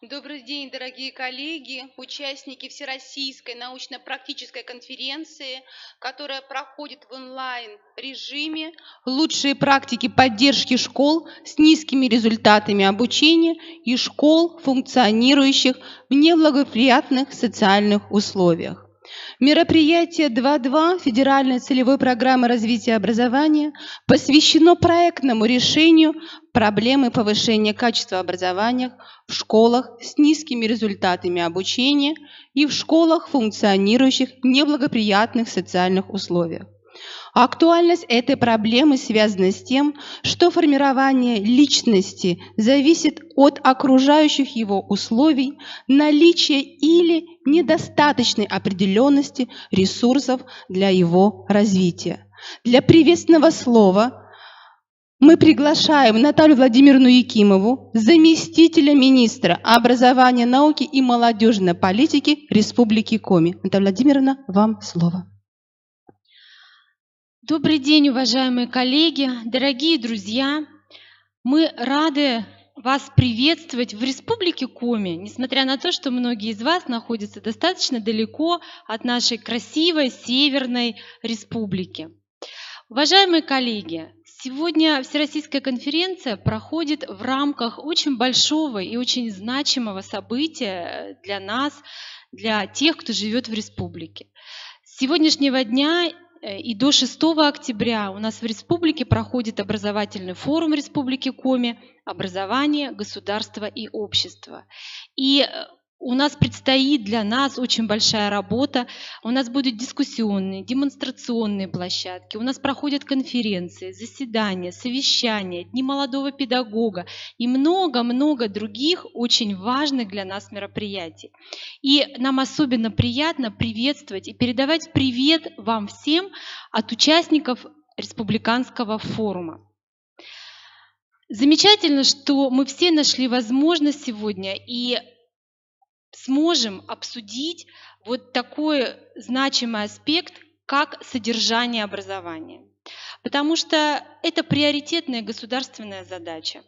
Добрый день, дорогие коллеги, участники Всероссийской научно-практической конференции, которая проходит в онлайн-режиме «Лучшие практики поддержки школ с низкими результатами обучения и школ, функционирующих в неблагоприятных социальных условиях». Мероприятие 2.2 Федеральной целевой программы развития образования посвящено проектному решению проблемы повышения качества образования в школах с низкими результатами обучения и в школах, функционирующих в неблагоприятных социальных условиях. Актуальность этой проблемы связана с тем, что формирование личности зависит от окружающих его условий, наличия или недостаточной определенности ресурсов для его развития. Для приветственного слова мы приглашаем Наталью Владимировну Якимову, заместителя министра образования, науки и молодежной политики Республики Коми. Наталья Владимировна, вам слово. Добрый день, уважаемые коллеги, дорогие друзья! Мы рады вас приветствовать в Республике Коми, несмотря на то, что многие из вас находятся достаточно далеко от нашей красивой Северной Республики. Уважаемые коллеги, сегодня Всероссийская конференция проходит в рамках очень большого и очень значимого события для нас, для тех, кто живет в республике. С сегодняшнего дня и до 6 октября у нас в республике проходит образовательный форум Республики Коми «Образование, государство и общество». И у нас предстоит для нас очень большая работа. У нас будут дискуссионные, демонстрационные площадки, у нас проходят конференции, заседания, совещания, дни молодого педагога и много-много других очень важных для нас мероприятий. И нам особенно приятно приветствовать и передавать привет вам всем от участников Республиканского форума. Замечательно, что мы все нашли возможность сегодня и сможем обсудить вот такой значимый аспект, как содержание образования. Потому что это приоритетная государственная задача.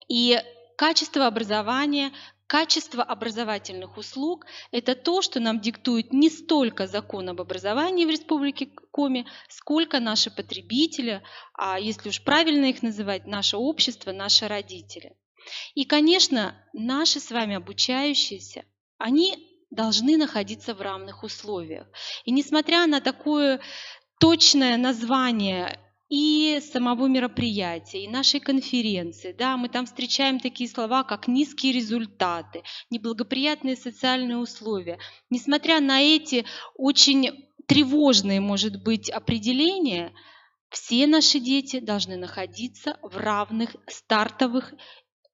И качество образования, качество образовательных услуг – это то, что нам диктует не столько закон об образовании в Республике Коми, сколько наши потребители, а если уж правильно их называть, наше общество, наши родители. И, конечно, наши с вами обучающиеся, они должны находиться в равных условиях. И несмотря на такое точное название и самого мероприятия, и нашей конференции, да, мы там встречаем такие слова, как низкие результаты, неблагоприятные социальные условия. Несмотря на эти очень тревожные, может быть, определения, все наши дети должны находиться в равных стартовых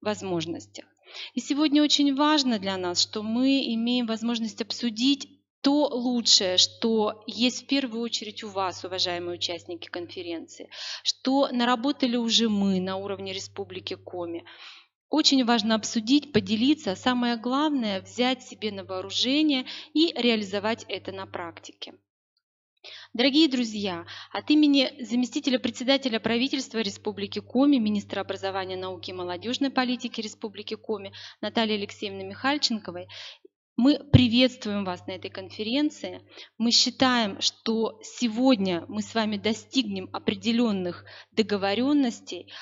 возможностях. И сегодня очень важно для нас, что мы имеем возможность обсудить то лучшее, что есть в первую очередь у вас, уважаемые участники конференции, что наработали уже мы на уровне Республики Коми. Очень важно обсудить, поделиться, а самое главное – взять себе на вооружение и реализовать это на практике. Дорогие друзья, от имени заместителя председателя правительства Республики Коми, министра образования, науки и молодежной политики Республики Коми Натальи Алексеевны Михальченковой, мы приветствуем вас на этой конференции. Мы считаем, что сегодня мы с вами достигнем определенных договоренностей.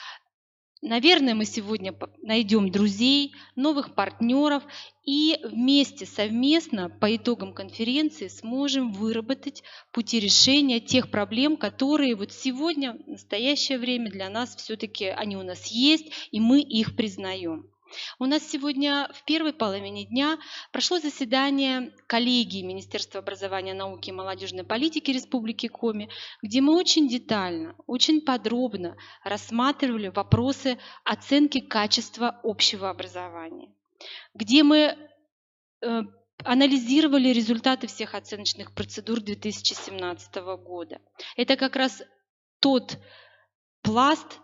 Наверное, мы сегодня найдем друзей, новых партнеров и вместе, совместно по итогам конференции сможем выработать пути решения тех проблем, которые вот сегодня, в настоящее время для нас все-таки они у нас есть, и мы их признаем. У нас сегодня в первой половине дня прошло заседание коллегии Министерства образования, науки и молодежной политики Республики Коми, где мы очень детально, очень подробно рассматривали вопросы оценки качества общего образования, где мы анализировали результаты всех оценочных процедур 2017 года. Это как раз тот пласт,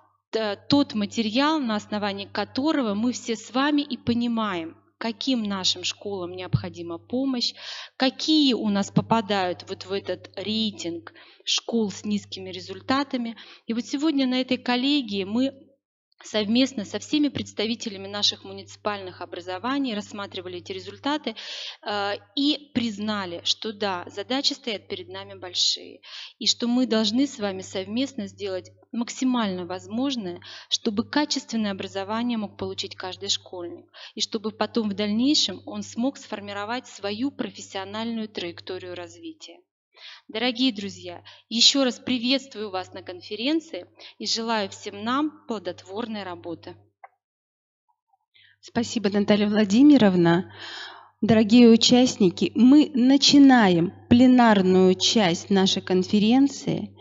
тот материал, на основании которого мы все с вами и понимаем, каким нашим школам необходима помощь, какие у нас попадают вот в этот рейтинг школ с низкими результатами. И вот сегодня на этой коллегии мы совместно со всеми представителями наших муниципальных образований рассматривали эти результаты и признали, что да, задачи стоят перед нами большие, и что мы должны с вами совместно сделать максимально возможное, чтобы качественное образование мог получить каждый школьник, и чтобы потом в дальнейшем он смог сформировать свою профессиональную траекторию развития. Дорогие друзья, еще раз приветствую вас на конференции и желаю всем нам плодотворной работы. Спасибо, Наталья Владимировна. Дорогие участники, мы начинаем пленарную часть нашей конференции,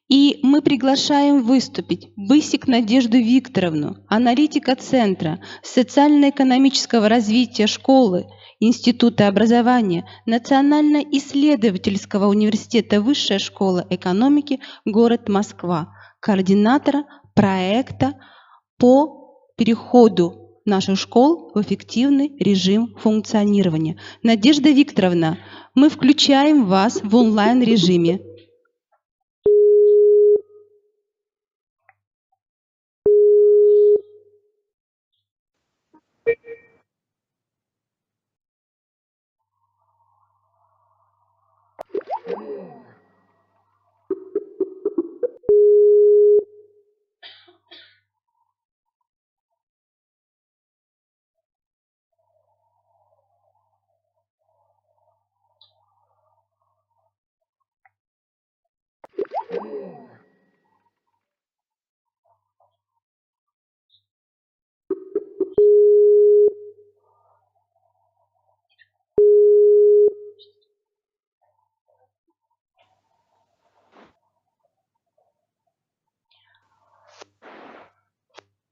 и мы приглашаем выступить Бысик Надежду Викторовну, аналитика Центра социально-экономического развития школы, Института образования, Национально-исследовательского университета Высшая школа экономики, город Москва, координатора проекта по переходу наших школ в эффективный режим функционирования. Надежда Викторовна, мы включаем вас в онлайн-режиме.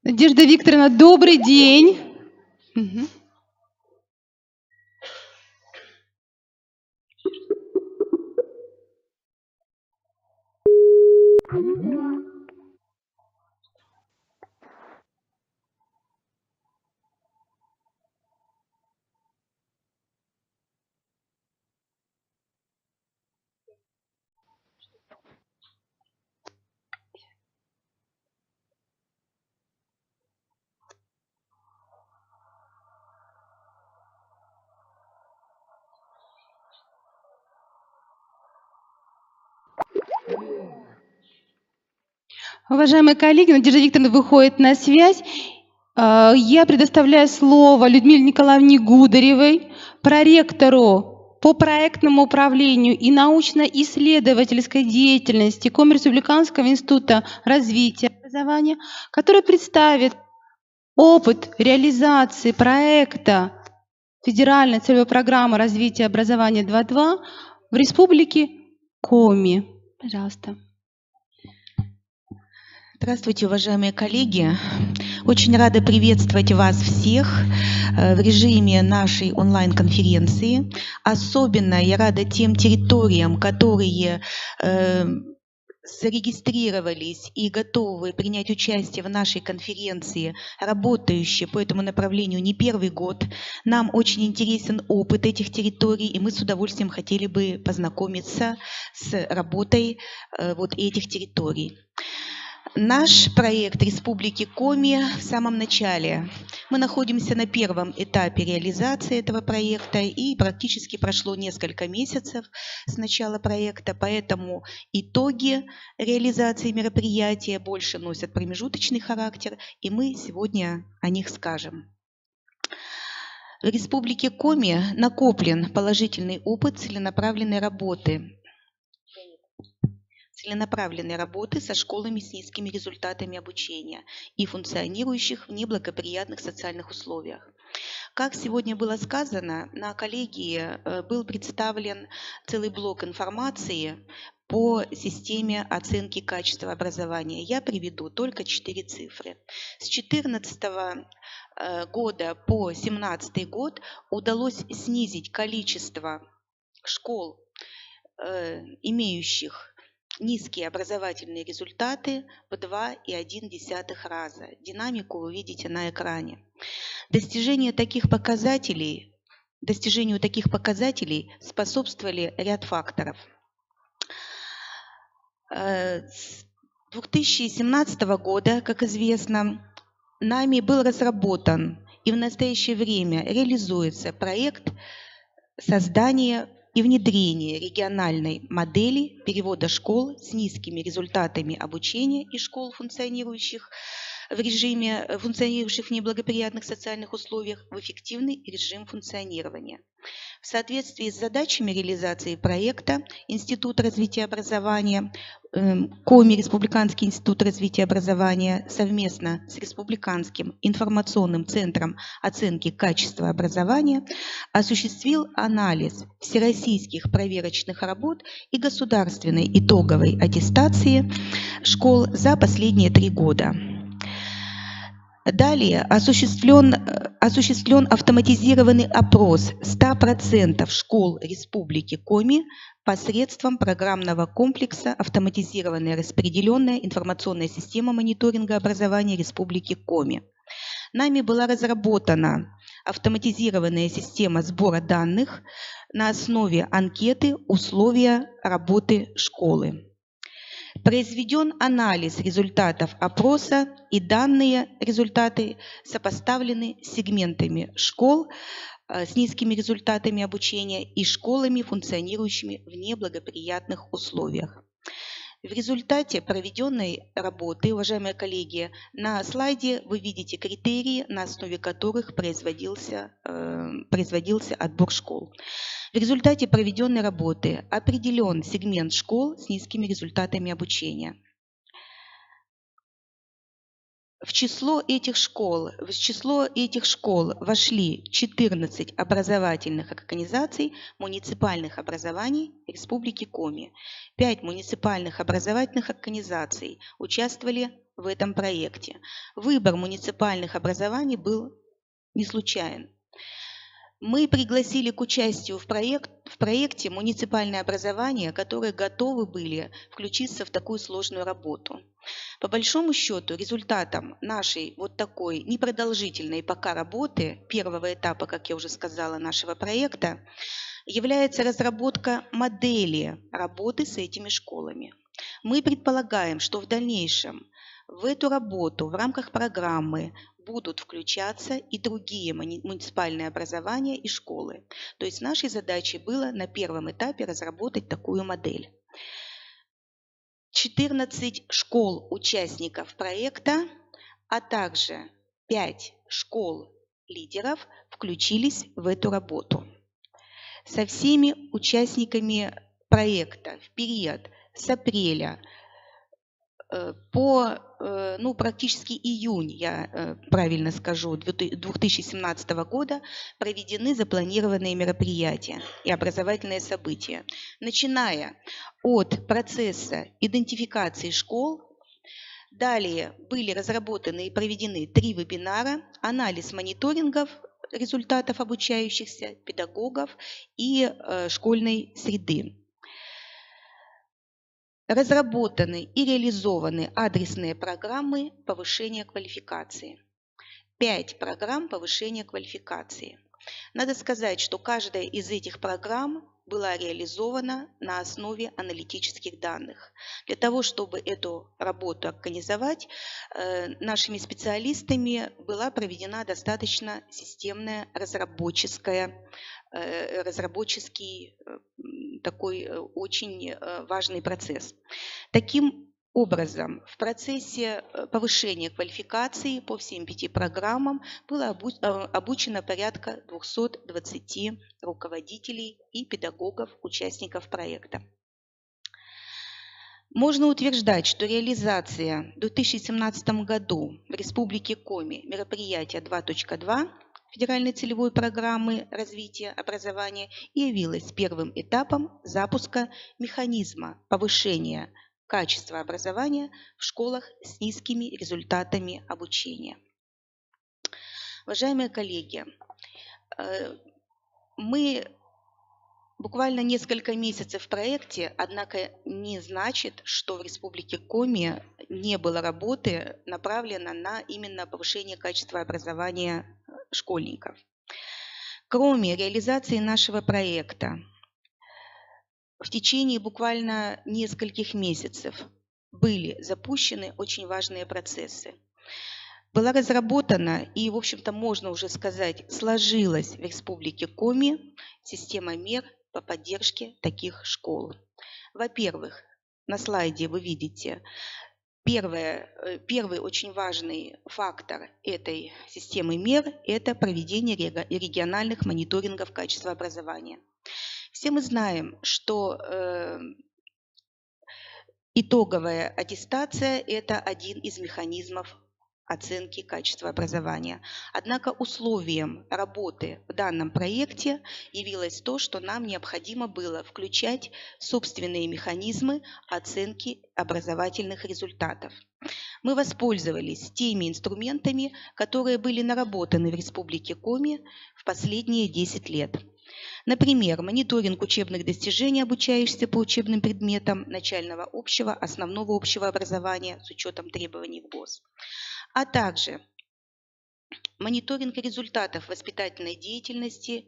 Надежда Викторовна, добрый день. Угу. Уважаемые коллеги, Надежда Викторовна выходит на связь. Я предоставляю слово Людмиле Николаевне Гударевой, проректору по проектному управлению и научно-исследовательской деятельности Комреспубликанского института развития образования, которая представит опыт реализации проекта Федеральной целевой программы развития образования 2.2 в Республике Коми. Пожалуйста. Здравствуйте, уважаемые коллеги. Очень рада приветствовать вас всех в режиме нашей онлайн-конференции. Особенно я рада тем территориям, которые зарегистрировались и готовы принять участие в нашей конференции, работающие по этому направлению не первый год. Нам очень интересен опыт этих территорий, и мы с удовольствием хотели бы познакомиться с работой вот этих территорий. Наш проект Республики Коми в самом начале. Мы находимся на первом этапе реализации этого проекта, и практически прошло несколько месяцев с начала проекта, поэтому итоги реализации мероприятия больше носят промежуточный характер, и мы сегодня о них скажем. В Республике Коми накоплен положительный опыт целенаправленной работы со школами с низкими результатами обучения и функционирующих в неблагоприятных социальных условиях. Как сегодня было сказано, на коллегии был представлен целый блок информации по системе оценки качества образования. Я приведу только 4 цифры. С 2014 года по 2017 год удалось снизить количество школ, имеющих низкие образовательные результаты в 2,1 раза. Динамику вы видите на экране. Достижению таких показателей способствовали ряд факторов. С 2017 года, как известно, нами был разработан и в настоящее время реализуется проект создания и внедрения региональной модели перевода школ с низкими результатами обучения и школ, функционирующих в неблагоприятных социальных условиях, в эффективный режим функционирования. В соответствии с задачами реализации проекта Институт развития образования, КОМИ, Республиканский институт развития образования, совместно с Республиканским информационным центром оценки качества образования осуществил анализ всероссийских проверочных работ и государственной итоговой аттестации школ за последние 3 года. Далее осуществлен автоматизированный опрос 100% школ Республики Коми посредством программного комплекса «Автоматизированная распределенная информационная система мониторинга образования Республики Коми». Нами была разработана автоматизированная система сбора данных на основе анкеты «Условия работы школы». Произведен анализ результатов опроса, и данные результаты сопоставлены с сегментами школ с низкими результатами обучения и школами, функционирующими в неблагоприятных условиях. В результате проведенной работы, уважаемые коллеги, на слайде вы видите критерии, на основе которых производился отбор школ. В результате проведенной работы определен сегмент школ с низкими результатами обучения. В число этих школ вошли 14 образовательных организаций муниципальных образований Республики Коми. 5 муниципальных образовательных организаций участвовали в этом проекте. Выбор муниципальных образований был не случайен. Мы пригласили к участию в проекте муниципальное образование, которые готовы были включиться в такую сложную работу. По большому счету, результатом нашей вот такой непродолжительной пока работы, первого этапа, как я уже сказала, нашего проекта, является разработка модели работы с этими школами. Мы предполагаем, что в дальнейшем в эту работу в рамках программы будут включаться и другие муниципальные образования и школы. То есть нашей задачей было на первом этапе разработать такую модель. 14 школ-участников проекта, а также 5 школ-лидеров включились в эту работу. Со всеми участниками проекта в период с апреля по практически июнь, я правильно скажу, 2017 года проведены запланированные мероприятия и образовательные события. Начиная от процесса идентификации школ, далее были разработаны и проведены 3 вебинара, анализ мониторингов результатов обучающихся, педагогов и школьной среды. Разработаны и реализованы адресные программы повышения квалификации. 5 программ повышения квалификации. Надо сказать, что каждая из этих программ была реализована на основе аналитических данных. Для того, чтобы эту работу организовать, нашими специалистами была проведена достаточно системная разработческий такой очень важный процесс. Таким образом, в процессе повышения квалификации по всем 5 программам было обучено порядка 220 руководителей и педагогов, участников проекта. Можно утверждать, что реализация в 2017 году в Республике Коми мероприятия 2.2 Федеральной целевой программы развития образования явилась первым этапом запуска механизма повышения качества образования в школах с низкими результатами обучения. Уважаемые коллеги, мы буквально несколько месяцев в проекте, однако не значит, что в Республике Коми не было работы, направленной на именно повышение качества образования школьников. Кроме реализации нашего проекта, в течение буквально нескольких месяцев были запущены очень важные процессы. была разработана и, в общем-то, можно уже сказать, сложилась в Республике Коми система мер по поддержке таких школ. Во-первых, на слайде вы видите, первый очень важный фактор этой системы мер – это проведение региональных мониторингов качества образования. Все мы знаем, что итоговая аттестация – это один из механизмов оценки качества образования. Однако условием работы в данном проекте явилось то, что нам необходимо было включать собственные механизмы оценки образовательных результатов. Мы воспользовались теми инструментами, которые были наработаны в Республике Коми в последние 10 лет. Например, мониторинг учебных достижений обучающихся по учебным предметам начального общего, основного общего образования с учетом требований ВГОС, а также мониторинг результатов воспитательной деятельности,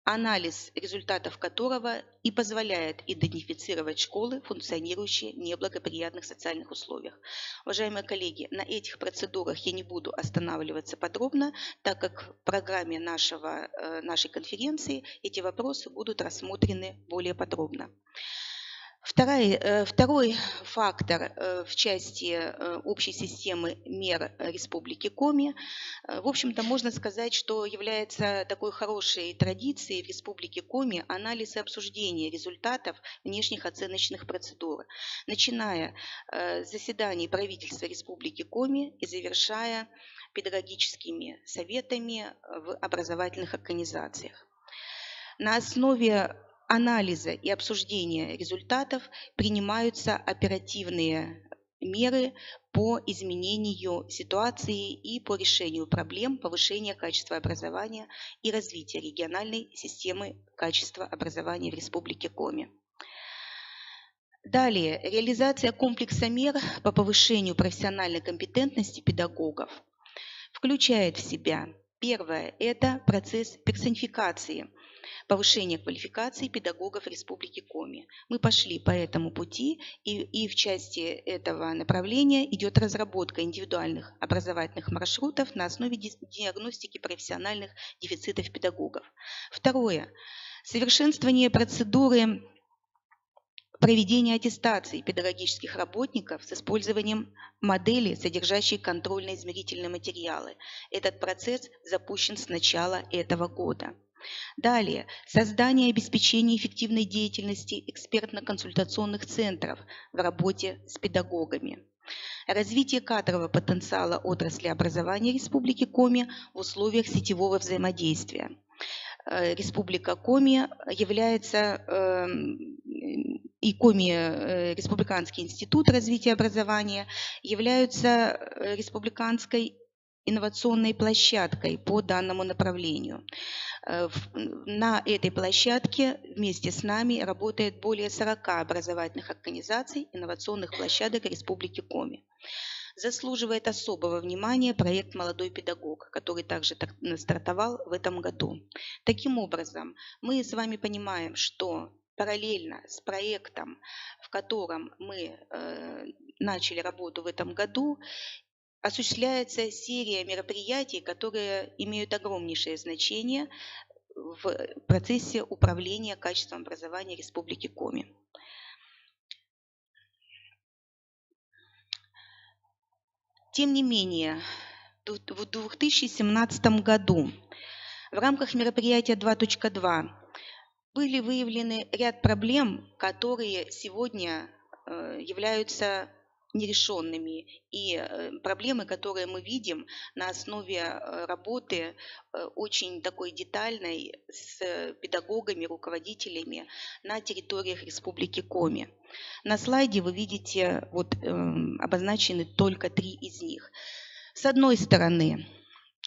анализ результатов которого и позволяет идентифицировать школы, функционирующие в неблагоприятных социальных условиях. Уважаемые коллеги, на этих процедурах я не буду останавливаться подробно, так как в программе нашей конференции эти вопросы будут рассмотрены более подробно. Второй фактор в части общей системы мер Республики Коми, в общем-то, можно сказать, что является такой хорошей традицией в Республике Коми анализ и обсуждение результатов внешних оценочных процедур, начиная с заседаний правительства Республики Коми и завершая педагогическими советами в образовательных организациях. На основе анализа и обсуждения результатов принимаются оперативные меры по изменению ситуации и по решению проблем повышения качества образования и развития региональной системы качества образования в Республике Коми. Далее, реализация комплекса мер по повышению профессиональной компетентности педагогов включает в себя: первое – это процесс персонификации, повышение квалификации педагогов Республики Коми. Мы пошли по этому пути, и в части этого направления идет разработка индивидуальных образовательных маршрутов на основе диагностики профессиональных дефицитов педагогов. Второе – совершенствование процедуры проведения аттестации педагогических работников с использованием модели, содержащей контрольно-измерительные материалы. Этот процесс запущен с начала этого года. Далее, создание и обеспечение эффективной деятельности экспертно-консультационных центров в работе с педагогами. Развитие кадрового потенциала отрасли образования Республики Коми в условиях сетевого взаимодействия. Республика Коми является и Коми Республиканский институт развития образования являются республиканской инновационной площадкой по данному направлению. На этой площадке вместе с нами работает более 40 образовательных организаций, инновационных площадок Республики Коми. Заслуживает особого внимания проект «Молодой педагог», который также стартовал в этом году. Таким образом, мы с вами понимаем, что параллельно с проектом, в котором мы начали работу в этом году, осуществляется серия мероприятий, которые имеют огромнейшее значение в процессе управления качеством образования Республики Коми. Тем не менее, в 2017 году в рамках мероприятия 2.2 были выявлены ряд проблем, которые сегодня являются нерешенными, и проблемы, которые мы видим на основе работы очень такой детальной с педагогами, руководителями на территориях Республики Коми. На слайде вы видите обозначены только 3 из них. С одной стороны,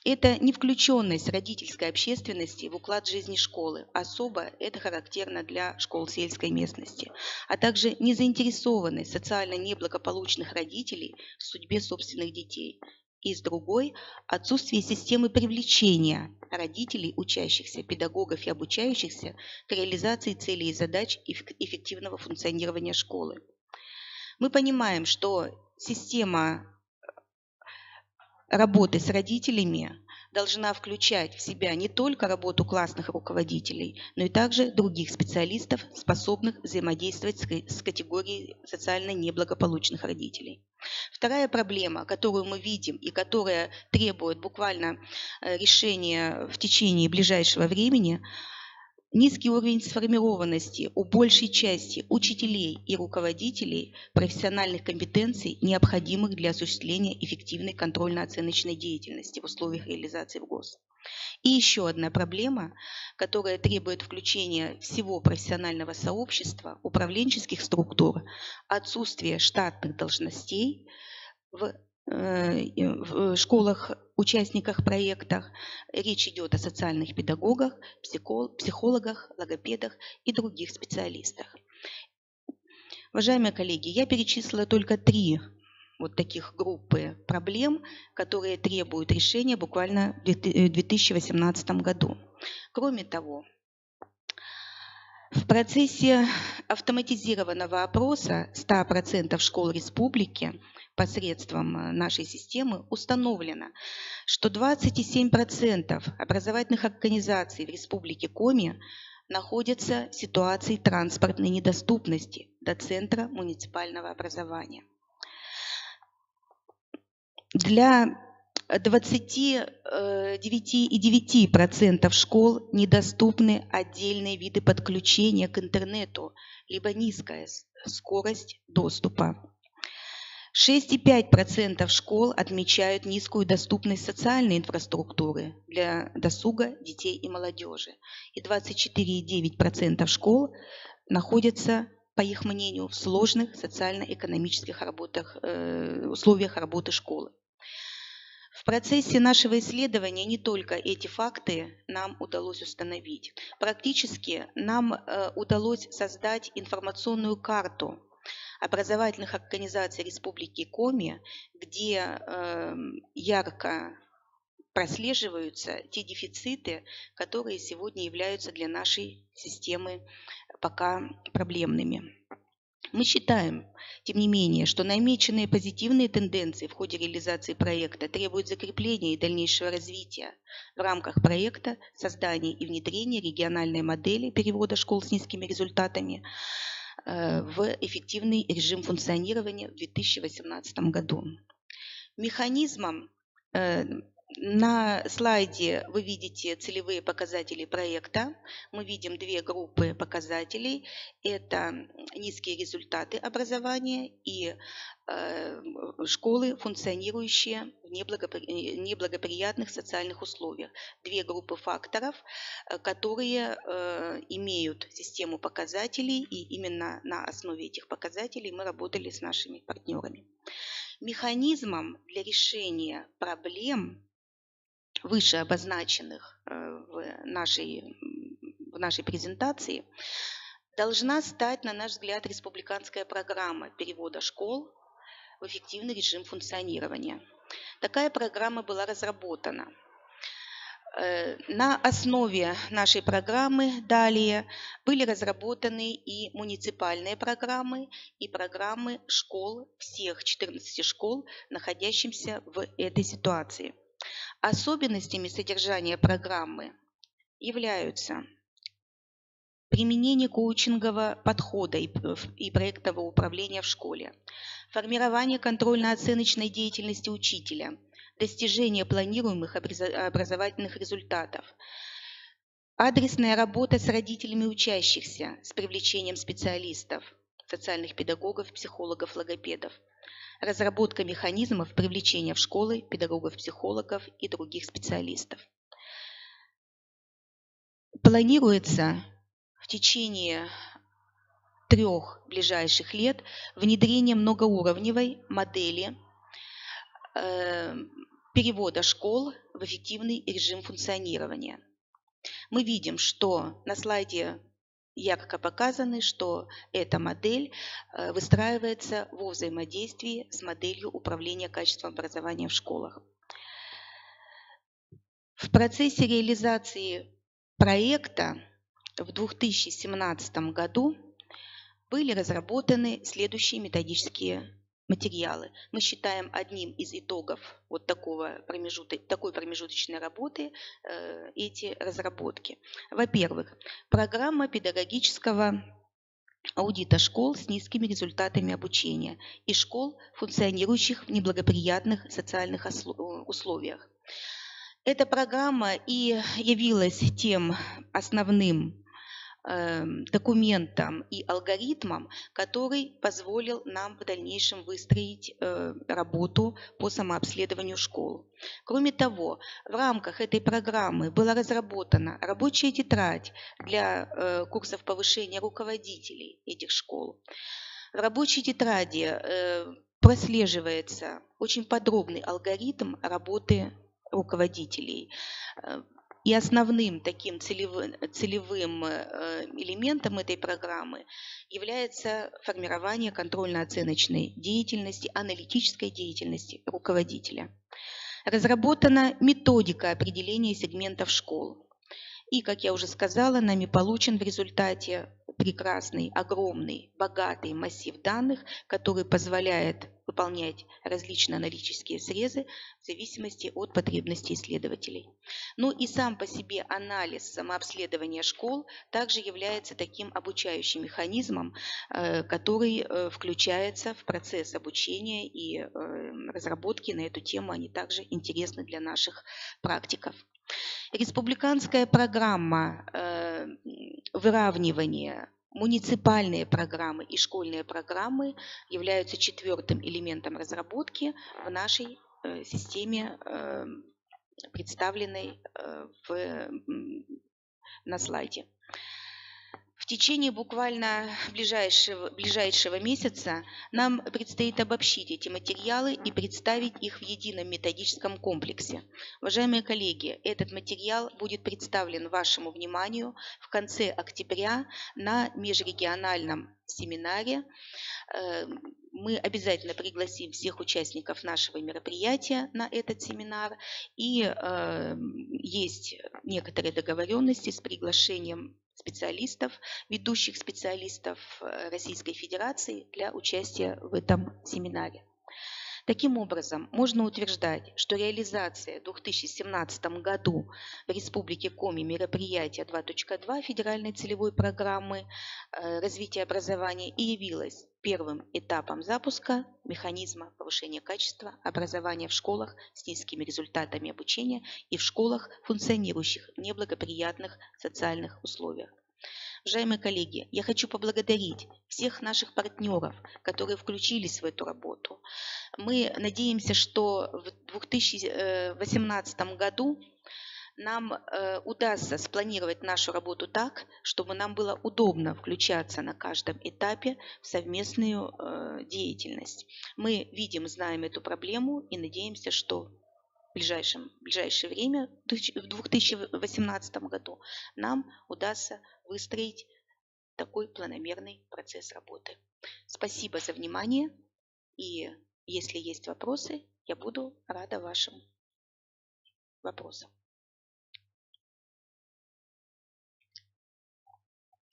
это невключенность родительской общественности в уклад жизни школы. Особо это характерно для школ сельской местности. А также незаинтересованность социально неблагополучных родителей в судьбе собственных детей. И с другой – отсутствие системы привлечения родителей, учащихся, педагогов и обучающихся к реализации целей и задач эффективного функционирования школы. Мы понимаем, что система работы с родителями должна включать в себя не только работу классных руководителей, но и также других специалистов, способных взаимодействовать с категорией социально неблагополучных родителей. Вторая проблема, которую мы видим и которая требует буквально решения в течение ближайшего времени – низкий уровень сформированности у большей части учителей и руководителей профессиональных компетенций, необходимых для осуществления эффективной контрольно-оценочной деятельности в условиях реализации в ГОС. И еще одна проблема, которая требует включения всего профессионального сообщества, управленческих структур, отсутствие штатных должностей в школах, участниках проектах. Речь идет о социальных педагогах, психологах, логопедах и других специалистах. Уважаемые коллеги, я перечислила только 3 вот таких группы проблем, которые требуют решения буквально в 2018 году. Кроме того, в процессе автоматизированного опроса 100% школ республики посредством нашей системы установлено, что 27% образовательных организаций в Республике Коми находятся в ситуации транспортной недоступности до центра муниципального образования. Для 29,9% школ недоступны отдельные виды подключения к интернету, либо низкая скорость доступа. 6,5% школ отмечают низкую доступность социальной инфраструктуры для досуга детей и молодежи. И 24,9% школ находятся, по их мнению, в сложных социально-экономических условиях работы школы. В процессе нашего исследования не только эти факты нам удалось установить. Практически нам удалось создать информационную карту образовательных организаций Республики Коми, где ярко прослеживаются те дефициты, которые сегодня являются для нашей системы пока проблемными. Мы считаем, тем не менее, что намеченные позитивные тенденции в ходе реализации проекта требуют закрепления и дальнейшего развития в рамках проекта создания и внедрения региональной модели перевода школ с низкими результатами в эффективный режим функционирования в 2018 году. Механизмом на слайде вы видите целевые показатели проекта. Мы видим 2 группы показателей. Это низкие результаты образования и школы, функционирующие в неблагоприятных социальных условиях. 2 группы факторов, которые имеют систему показателей, и именно на основе этих показателей мы работали с нашими партнерами. Механизмом для решения проблем, выше обозначенных в нашей презентации, должна стать, на наш взгляд, республиканская программа перевода школ в эффективный режим функционирования. Такая программа была разработана. На основе нашей программы далее были разработаны и муниципальные программы, и программы школ, всех 14 школ, находящихся в этой ситуации. Особенностями содержания программы являются применение коучингового подхода и проектного управления в школе, формирование контрольно-оценочной деятельности учителя, достижение планируемых образовательных результатов, адресная работа с родителями учащихся с привлечением специалистов, социальных педагогов, психологов, логопедов, разработка механизмов привлечения в школы педагогов, психологов и других специалистов. Планируется в течение 3 ближайших лет внедрение многоуровневой модели перевода школ в эффективный режим функционирования. Мы видим, что на слайде ярко показано, что эта модель выстраивается во взаимодействии с моделью управления качеством образования в школах. В процессе реализации проекта в 2017 году были разработаны следующие методические материалы мы считаем одним из итогов вот такой промежуточной работы эти разработки. Во-первых, программа педагогического аудита школ с низкими результатами обучения и школ, функционирующих в неблагоприятных социальных условиях. Эта программа и явилась тем основным документом и алгоритмом, который позволил нам в дальнейшем выстроить работу по самообследованию школ. Кроме того, в рамках этой программы была разработана рабочая тетрадь для курсов повышения руководителей этих школ. В рабочей тетради прослеживается очень подробный алгоритм работы руководителей. И основным таким целевым элементом этой программы является формирование контрольно-оценочной деятельности, аналитической деятельности руководителя. Разработана методика определения сегментов школ. И, как я уже сказала, нами получен в результате прекрасный, огромный, богатый массив данных, который позволяет выполнять различные аналитические срезы в зависимости от потребностей исследователей. Ну и сам по себе анализ самообследования школ также является таким обучающим механизмом, который включается в процесс обучения, и разработки на эту тему, они также интересны для наших практиков. Республиканская программа выравнивания, муниципальные программы и школьные программы являются четвертым элементом разработки в нашей системе, представленной на слайде. В течение буквально ближайшего месяца нам предстоит обобщить эти материалы и представить их в едином методическом комплексе. Уважаемые коллеги, этот материал будет представлен вашему вниманию в конце октября на межрегиональном семинаре. Мы обязательно пригласим всех участников нашего мероприятия на этот семинар, и есть некоторые договоренности с приглашением специалистов, ведущих специалистов Российской Федерации для участия в этом семинаре. Таким образом, можно утверждать, что реализация в 2017 году в Республике Коми мероприятия 2.2 федеральной целевой программы развития образования и явилась первым этапом запуска механизма повышения качества образования в школах с низкими результатами обучения и в школах, функционирующих в неблагоприятных социальных условиях. Уважаемые коллеги, я хочу поблагодарить всех наших партнеров, которые включились в эту работу. Мы надеемся, что в 2018 году нам удастся спланировать нашу работу так, чтобы нам было удобно включаться на каждом этапе в совместную деятельность. Мы видим, знаем эту проблему и надеемся, что в ближайшее время, в 2018 году, нам удастся выстроить такой планомерный процесс работы. Спасибо за внимание, и если есть вопросы, я буду рада вашим вопросам.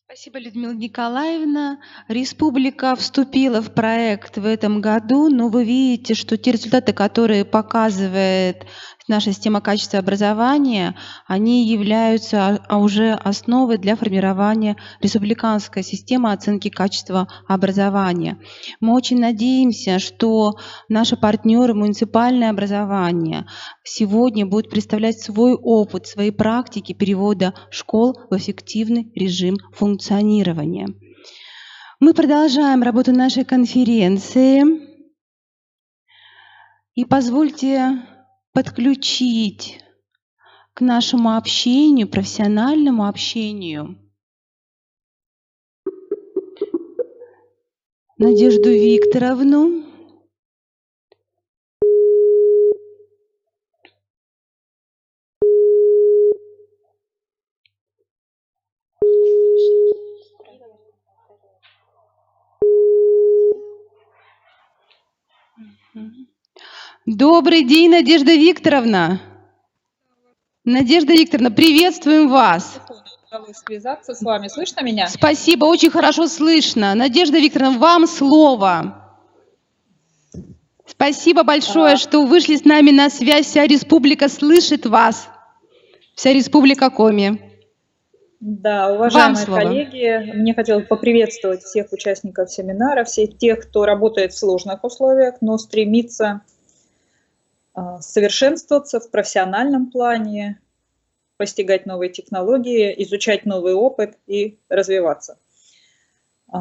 Спасибо, Людмила Николаевна. Республика вступила в проект в этом году, но вы видите, что те результаты, которые показывает наша система качества образования, они являются уже основой для формирования республиканской системы оценки качества образования. Мы очень надеемся, что наши партнеры муниципальное образование сегодня будут представлять свой опыт, свои практики перевода школ в эффективный режим функционирования. Мы продолжаем работу нашей конференции. И позвольте подключить к нашему общению, профессиональному общению, Надежду Викторовну. Добрый день, Надежда Викторовна. Надежда Викторовна, приветствуем вас. Удалось связаться с вами. Слышно меня? Спасибо, очень хорошо слышно. Надежда Викторовна, вам слово. Спасибо большое, что вышли с нами на связь. Вся республика слышит вас. Вся республика Коми. Да, Вам уважаемые слово. коллеги, мне хотелось поприветствовать всех участников семинара, всех тех, кто работает в сложных условиях, но стремится совершенствоваться в профессиональном плане, постигать новые технологии, изучать новый опыт и развиваться.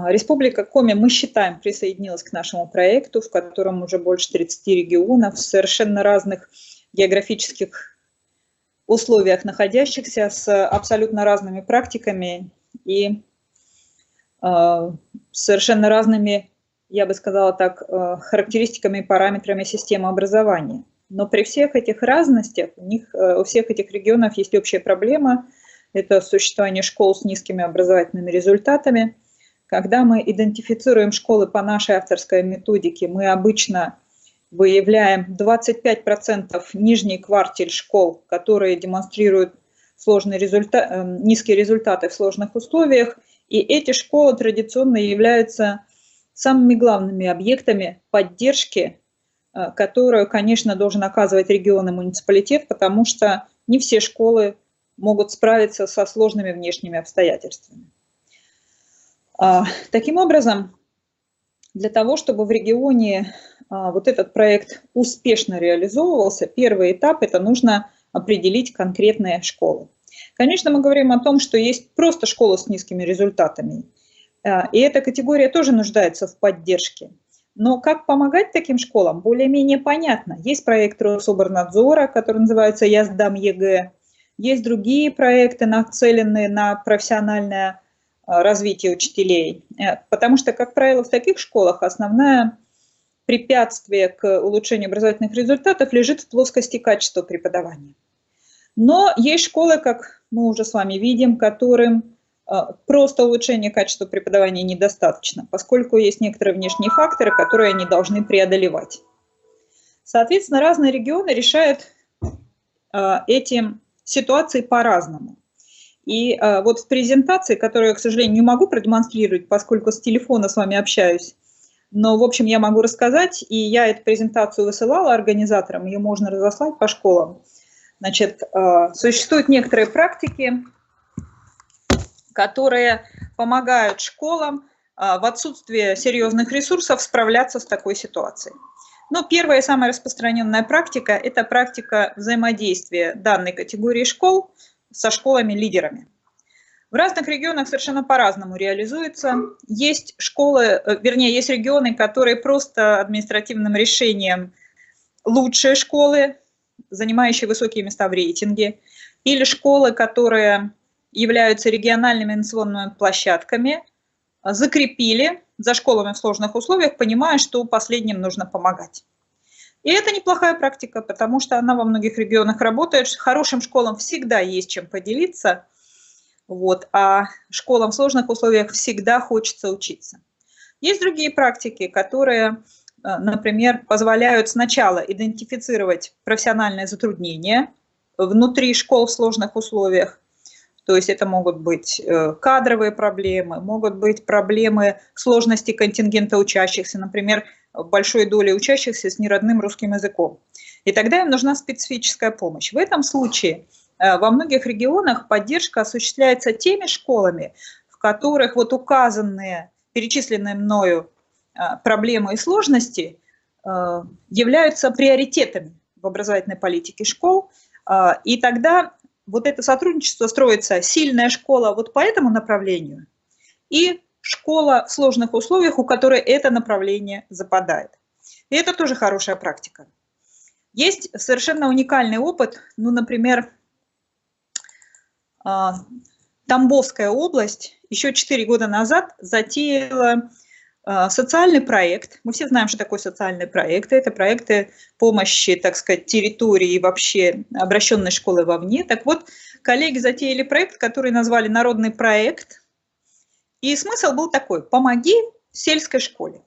Республика Коми, мы считаем, присоединилась к нашему проекту, в котором уже больше 30 регионов, в совершенно разных географических условиях находящихся, с абсолютно разными практиками и совершенно разными, я бы сказала так, характеристиками и параметрами системы образования. Но при всех этих разностях, у всех этих регионов есть общая проблема – это существование школ с низкими образовательными результатами. Когда мы идентифицируем школы по нашей авторской методике, мы обычно выявляем 25% нижний квартиль школ, которые демонстрируют низкие результаты в сложных условиях, и эти школы традиционно являются самыми главными объектами поддержки, которую, конечно, должен оказывать регион и муниципалитет, потому что не все школы могут справиться со сложными внешними обстоятельствами. Таким образом, для того, чтобы в регионе вот этот проект успешно реализовывался, первый этап – это нужно определить конкретные школы. Конечно, мы говорим о том, что есть просто школы с низкими результатами, и эта категория тоже нуждается в поддержке. Но как помогать таким школам, более-менее понятно. Есть проект Рособорнадзора, который называется «Я сдам ЕГЭ», есть другие проекты, нацеленные на профессиональное развитие учителей, потому что, как правило, в таких школах основное препятствие к улучшению образовательных результатов лежит в плоскости качества преподавания. Но есть школы, как мы уже с вами видим, которым просто улучшение качества преподавания недостаточно, поскольку есть некоторые внешние факторы, которые они должны преодолевать. Соответственно, разные регионы решают эти ситуации по-разному. И вот в презентации, которую я, к сожалению, не могу продемонстрировать, поскольку с телефона с вами общаюсь, но, в общем, я могу рассказать, и я эту презентацию высылала организаторам, ее можно разослать по школам. Значит, существуют некоторые практики, которые помогают школам в отсутствии серьезных ресурсов справляться с такой ситуацией. Но первая и самая распространенная практика – это практика взаимодействия данной категории школ со школами-лидерами. В разных регионах совершенно по-разному реализуется. Есть школы, вернее, есть регионы, которые просто административным решением лучшие школы, занимающие высокие места в рейтинге, или школы, которые являются региональными инновационными площадками, закрепили за школами в сложных условиях, понимая, что последним нужно помогать. И это неплохая практика, потому что она во многих регионах работает. Хорошим школам всегда есть чем поделиться, а школам в сложных условиях всегда хочется учиться. Есть другие практики, которые, например, позволяют сначала идентифицировать профессиональные затруднения внутри школ в сложных условиях. То есть это могут быть кадровые проблемы, могут быть проблемы сложности контингента учащихся, например, большой доли учащихся с неродным русским языком. И тогда им нужна специфическая помощь. В этом случае во многих регионах поддержка осуществляется теми школами, в которых вот указанные, перечисленные мною проблемы и сложности являются приоритетами в образовательной политике школ. И тогда вот это сотрудничество строится сильная школа вот по этому направлению и школа в сложных условиях, у которой это направление западает. И это тоже хорошая практика. Есть совершенно уникальный опыт, например, Тамбовская область еще 4 года назад затеяла социальный проект. Мы все знаем, что такое социальные проекты. Это проекты помощи, так сказать, территории и вообще обращенной школы вовне. Так вот, коллеги затеяли проект, который назвали «Народный проект». И смысл был такой: «Помоги сельской школе».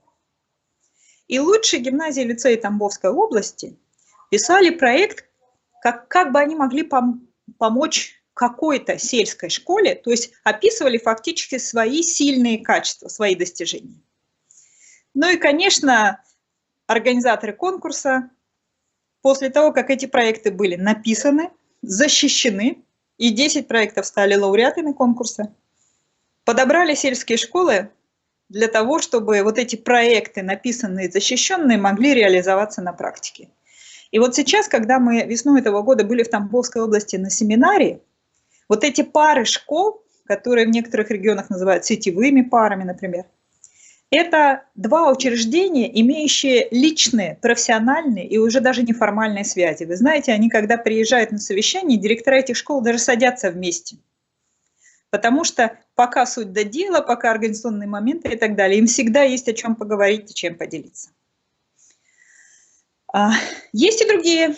И лучшие гимназии и лицеи Тамбовской области писали проект, как бы они могли помочь какой-то сельской школе, то есть описывали фактически свои сильные качества, свои достижения. Ну и, конечно, организаторы конкурса, после того, как эти проекты были написаны, защищены, и 10 проектов стали лауреатами конкурса, подобрали сельские школы для того, чтобы вот эти проекты, написанные и защищенные, могли реализоваться на практике. И вот сейчас, когда мы весной этого года были в Тамбовской области на семинаре, вот эти пары школ, которые в некоторых регионах называют сетевыми парами, например, это два учреждения, имеющие личные, профессиональные и уже даже неформальные связи. Вы знаете, они, когда приезжают на совещание, директора этих школ даже садятся вместе. Потому что пока суть до дела, пока организационные моменты и так далее, им всегда есть о чем поговорить и чем поделиться. Есть и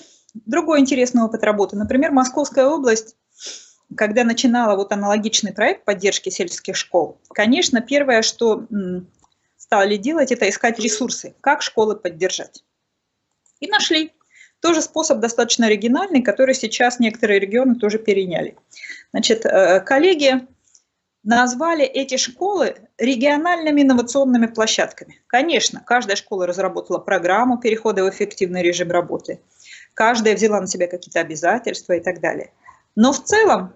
другой интересный опыт работы. Например, Московская область, когда начинала вот аналогичный проект поддержки сельских школ, конечно, первое, что стали делать, это искать ресурсы, как школы поддержать. И нашли. Тоже способ достаточно оригинальный, который сейчас некоторые регионы тоже переняли. Значит, коллеги назвали эти школы региональными инновационными площадками. Конечно, каждая школа разработала программу перехода в эффективный режим работы. Каждая взяла на себя какие-то обязательства и так далее. Но в целом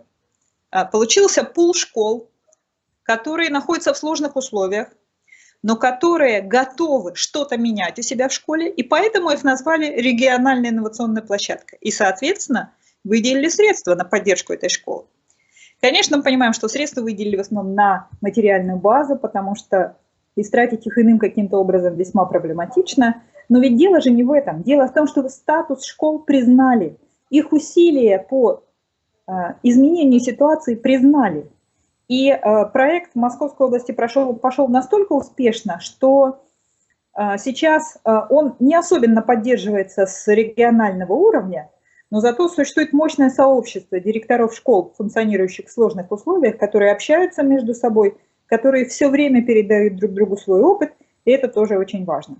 получился пул школ, которые находятся в сложных условиях, но которые готовы что-то менять у себя в школе, и поэтому их назвали региональной инновационной площадкой. И, соответственно, выделили средства на поддержку этой школы. Конечно, мы понимаем, что средства выделили в основном на материальную базу, потому что истратить их иным каким-то образом весьма проблематично. Но ведь дело же не в этом. Дело в том, что статус школ признали, их усилия по изменению ситуации признали. И проект в Московской области пошел настолько успешно, что сейчас он не особенно поддерживается с регионального уровня, но зато существует мощное сообщество директоров школ, функционирующих в сложных условиях, которые общаются между собой, которые все время передают друг другу свой опыт, и это тоже очень важно.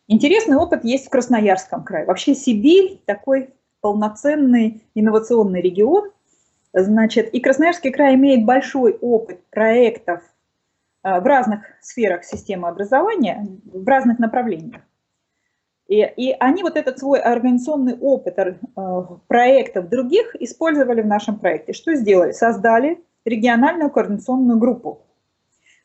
Интересный опыт есть в Красноярском крае. Вообще Сибирь такой полноценный инновационный регион. Значит, и Красноярский край имеет большой опыт проектов в разных сферах системы образования, в разных направлениях. И они вот этот свой организационный опыт проектов других использовали в нашем проекте. Что сделали? Создали региональную координационную группу.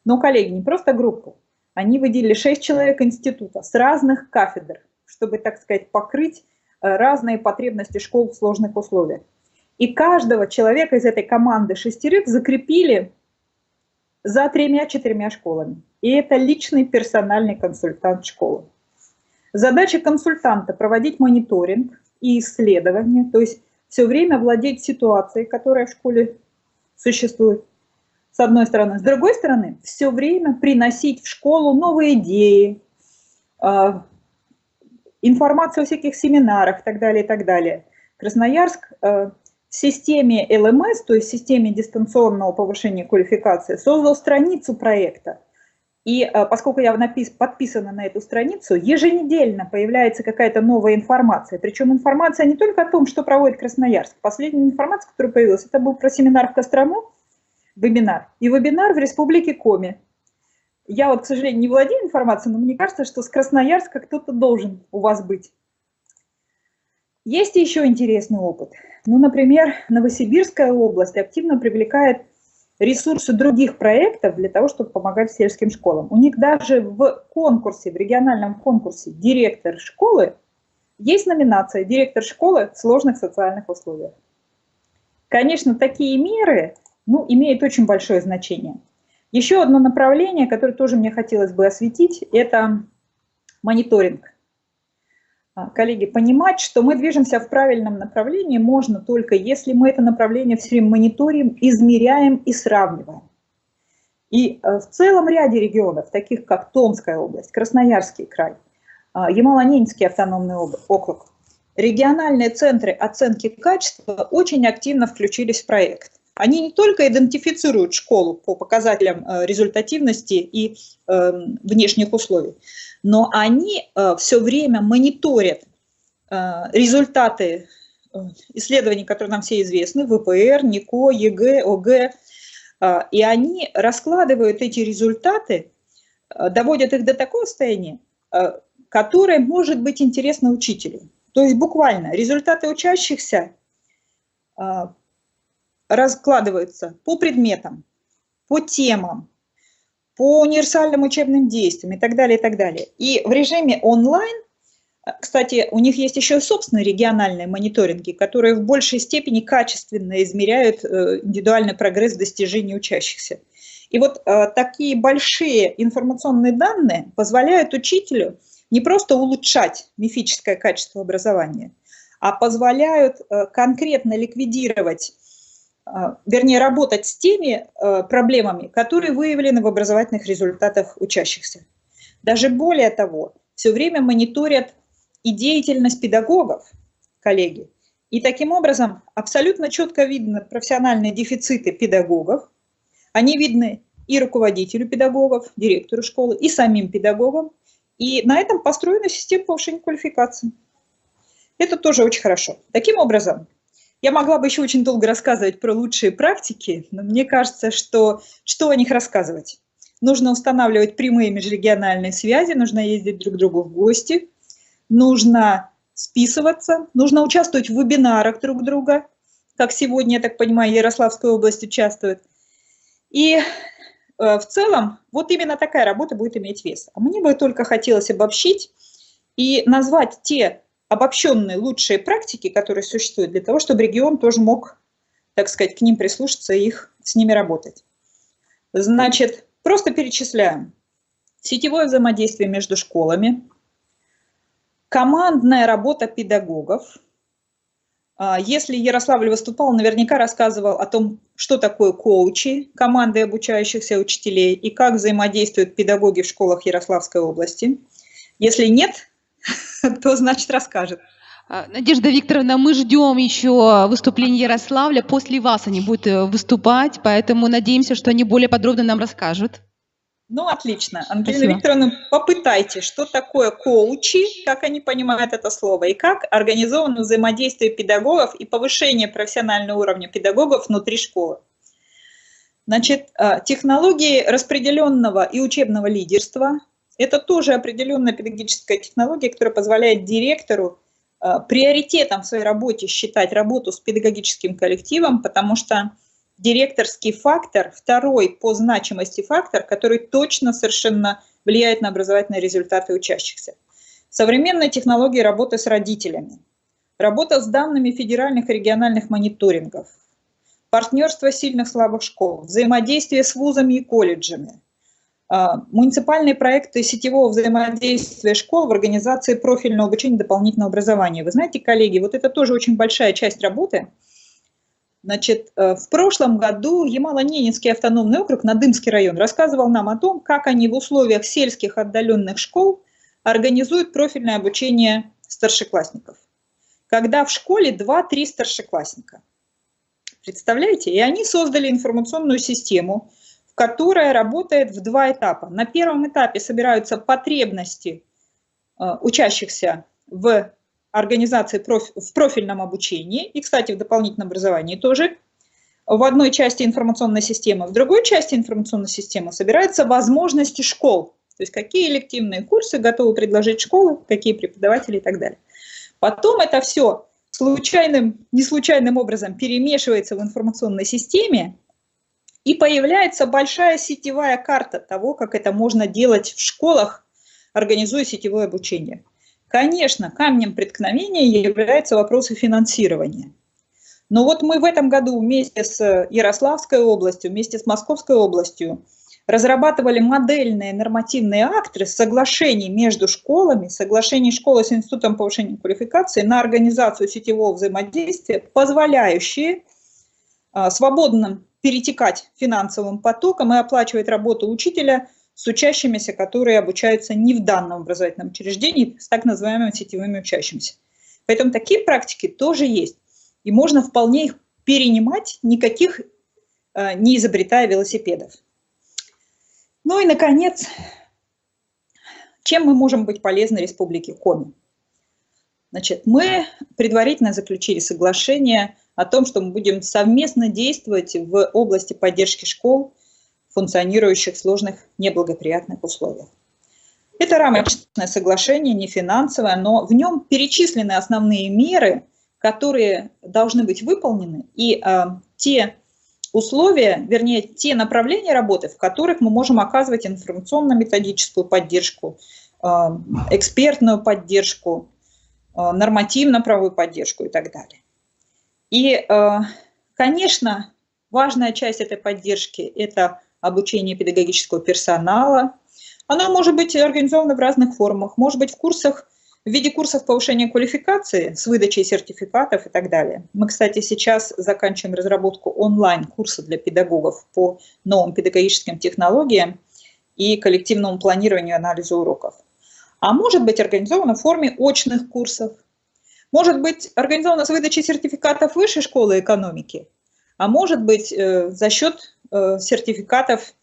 Но, коллеги, не просто группу. Они выделили 6 человек института с разных кафедр, чтобы, так сказать, покрыть разные потребности школ в сложных условиях. И каждого человека из этой команды 6 закрепили за 3-4 школами. И это личный персональный консультант школы. Задача консультанта – проводить мониторинг и исследования, то есть все время владеть ситуацией, которая в школе существует, с одной стороны. С другой стороны, все время приносить в школу новые идеи, информацию о всяких семинарах и так далее, и так далее. Красноярск в системе ЛМС, то есть в системе дистанционного повышения квалификации, создал страницу проекта. И поскольку я подписана на эту страницу, еженедельно появляется какая-то новая информация. Причем информация не только о том, что проводит Красноярск. Последняя информация, которая появилась, это был про семинар в Кострому, вебинар, и вебинар в Республике Коми. Я вот, к сожалению, не владею информацией, но мне кажется, что с Красноярска кто-то должен у вас быть. Есть еще интересный опыт. Ну, например, Новосибирская область активно привлекает ресурсы других проектов для того, чтобы помогать сельским школам. У них даже в конкурсе, в региональном конкурсе «Директор школы» есть номинация «Директор школы в сложных социальных условиях». Конечно, такие меры имеют очень большое значение. Еще одно направление, которое тоже мне хотелось бы осветить, это мониторинг. Коллеги, понимать, что мы движемся в правильном направлении, можно только если мы это направление все время мониторим, измеряем и сравниваем. И в целом ряде регионов, таких как Томская область, Красноярский край, Ямало-Ненецкий автономный округ, региональные центры оценки качества очень активно включились в проект. Они не только идентифицируют школу по показателям результативности и внешних условий, но они все время мониторят результаты исследований, которые нам все известны, ВПР, НИКО, ЕГЭ, ОГЭ, и они раскладывают эти результаты, доводят их до такого состояния, которая может быть интересна учителю. То есть буквально результаты учащихся раскладываются по предметам, по темам, по универсальным учебным действиям и так далее, и так далее. И в режиме онлайн, кстати, у них есть еще и собственные региональные мониторинги, которые в большей степени качественно измеряют индивидуальный прогресс в достижении учащихся. И вот такие большие информационные данные позволяют учителю не просто улучшать мифическое качество образования, а позволяют конкретно ликвидировать, вернее, работать с теми проблемами, которые выявлены в образовательных результатах учащихся. Даже более того, все время мониторят и деятельность педагогов, коллеги, и таким образом абсолютно четко видны профессиональные дефициты педагогов, они видны и руководителю педагогов, директору школы, и самим педагогам, и на этом построена система повышения квалификации. Это тоже очень хорошо. Таким образом, я могла бы еще очень долго рассказывать про лучшие практики, но мне кажется, что о них рассказывать? Нужно устанавливать прямые межрегиональные связи, нужно ездить друг к другу в гости, нужно списываться, нужно участвовать в вебинарах друг друга, как сегодня, я так понимаю, Ярославская область участвует. И в целом вот именно такая работа будет иметь вес. А мне бы только хотелось обобщить и назвать те обобщенные лучшие практики, которые существуют, для того, чтобы регион тоже мог, так сказать, к ним прислушаться и с ними работать. Значит, просто перечисляем. Сетевое взаимодействие между школами, командная работа педагогов. Если Ярославль выступал, наверняка рассказывал о том, что такое коучи, команды обучающихся учителей, и как взаимодействуют педагоги в школах Ярославской области. Если нет, то значит расскажет. Надежда Викторовна, мы ждем еще выступления Ярославля. После вас они будут выступать, поэтому надеемся, что они более подробно нам расскажут. Ну, отлично. Ангелина Викторовна, попытайте, что такое коучи, как они понимают это слово, и как организовано взаимодействие педагогов и повышение профессионального уровня педагогов внутри школы. Значит, технологии распределенного и учебного лидерства – это тоже определенная педагогическая технология, которая позволяет директору приоритетом в своей работе считать работу с педагогическим коллективом, потому что директорский фактор, второй по значимости фактор, который точно совершенно влияет на образовательные результаты учащихся. Современные технологии работы с родителями, работа с данными федеральных и региональных мониторингов, партнерство сильных слабых школ, взаимодействие с вузами и колледжами, муниципальные проекты сетевого взаимодействия школ в организации профильного обучения и дополнительного образования. Вы знаете, коллеги, вот это тоже очень большая часть работы. Значит, в прошлом году Ямало-Ненецкий автономный округ, Надымский район, рассказывал нам о том, как они в условиях сельских отдаленных школ организуют профильное обучение старшеклассников. Когда в школе 2-3 старшеклассника. Представляете? И они создали информационную систему, которая работает в 2 этапа. На первом этапе собираются потребности учащихся в организации в профильном обучении и, кстати, в дополнительном образовании тоже. В одной части информационной системы, в другой части информационной системы собираются возможности школ, то есть какие элективные курсы готовы предложить школы, какие преподаватели и так далее. Потом это все не случайным образом перемешивается в информационной системе, и появляется большая сетевая карта того, как это можно делать в школах, организуя сетевое обучение. Конечно, камнем преткновения являются вопросы финансирования. Но вот мы в этом году вместе с Ярославской областью, вместе с Московской областью разрабатывали модельные нормативные акты соглашений между школами, соглашений школы с Институтом повышения квалификации на организацию сетевого взаимодействия, позволяющие свободно перетекать финансовым потоком и оплачивать работу учителя с учащимися, которые обучаются не в данном образовательном учреждении, с так называемыми сетевыми учащимися. Поэтому такие практики тоже есть. И можно вполне их перенимать, никаких не изобретая велосипедов. Ну и, наконец, чем мы можем быть полезны Республике Коми? Значит, мы предварительно заключили соглашение о том, что мы будем совместно действовать в области поддержки школ, функционирующих в сложных неблагоприятных условиях. Это рамочное соглашение, не финансовое, но в нем перечислены основные меры, которые должны быть выполнены, и те условия, вернее, те направления работы, в которых мы можем оказывать информационно-методическую поддержку, экспертную поддержку, нормативно-правовую поддержку и так далее. И, конечно, важная часть этой поддержки – это обучение педагогического персонала. Оно может быть организовано в разных формах, может быть в виде курсов повышения квалификации с выдачей сертификатов и так далее. Мы, кстати, сейчас заканчиваем разработку онлайн-курса для педагогов по новым педагогическим технологиям и коллективному планированию и анализу уроков. А может быть организовано в форме очных курсов, может быть организовано с выдачей сертификатов высшей школы экономики, а может быть за счет сертификатов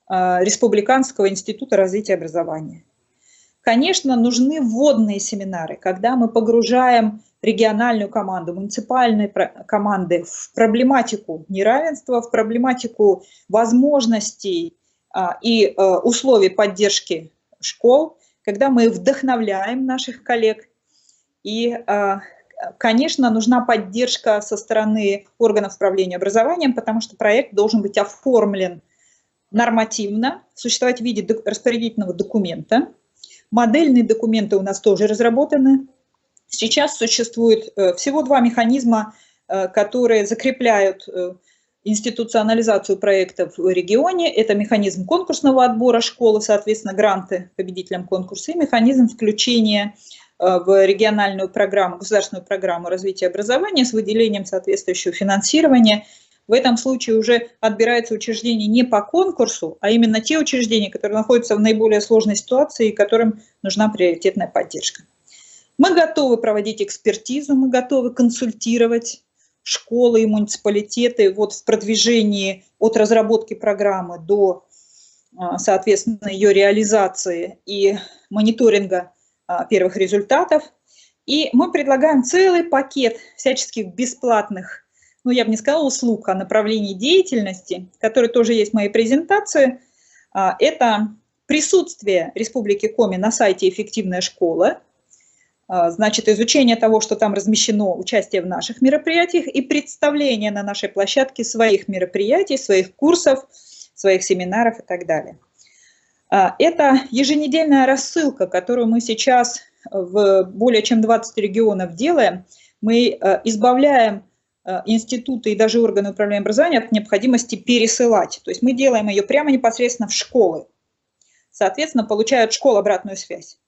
Республиканского института развития образования. Конечно, нужны вводные семинары, когда мы погружаем региональную команду, муниципальные команды в проблематику неравенства, в проблематику возможностей и условий поддержки школ, когда мы вдохновляем наших коллег. И, конечно, нужна поддержка со стороны органов управления образованием, потому что проект должен быть оформлен нормативно, существовать в виде распорядительного документа. Модельные документы у нас тоже разработаны. Сейчас существует всего 2 механизма, которые закрепляют институционализацию проектов в регионе. Это механизм конкурсного отбора школы, соответственно, гранты победителям конкурса, и механизм включения в региональную программу, государственную программу развития образования с выделением соответствующего финансирования. В этом случае уже отбираются учреждения не по конкурсу, а именно те учреждения, которые находятся в наиболее сложной ситуации и которым нужна приоритетная поддержка. Мы готовы проводить экспертизу, мы готовы консультировать школы и муниципалитеты вот в продвижении от разработки программы до, соответственно, ее реализации и мониторинга первых результатов. И мы предлагаем целый пакет всяческих бесплатных, ну, я бы не сказала услуг, а направлений деятельности, которые тоже есть в моей презентации. Это присутствие Республики Коми на сайте «Эффективная школа», значит, изучение того, что там размещено, участие в наших мероприятиях и представление на нашей площадке своих мероприятий, своих курсов, своих семинаров и так далее. Это еженедельная рассылка, которую мы сейчас в более чем 20 регионов делаем. Мы избавляем институты и даже органы управления образованием от необходимости пересылать. То есть мы делаем ее прямо непосредственно в школы. Соответственно, получают школы обратную связь.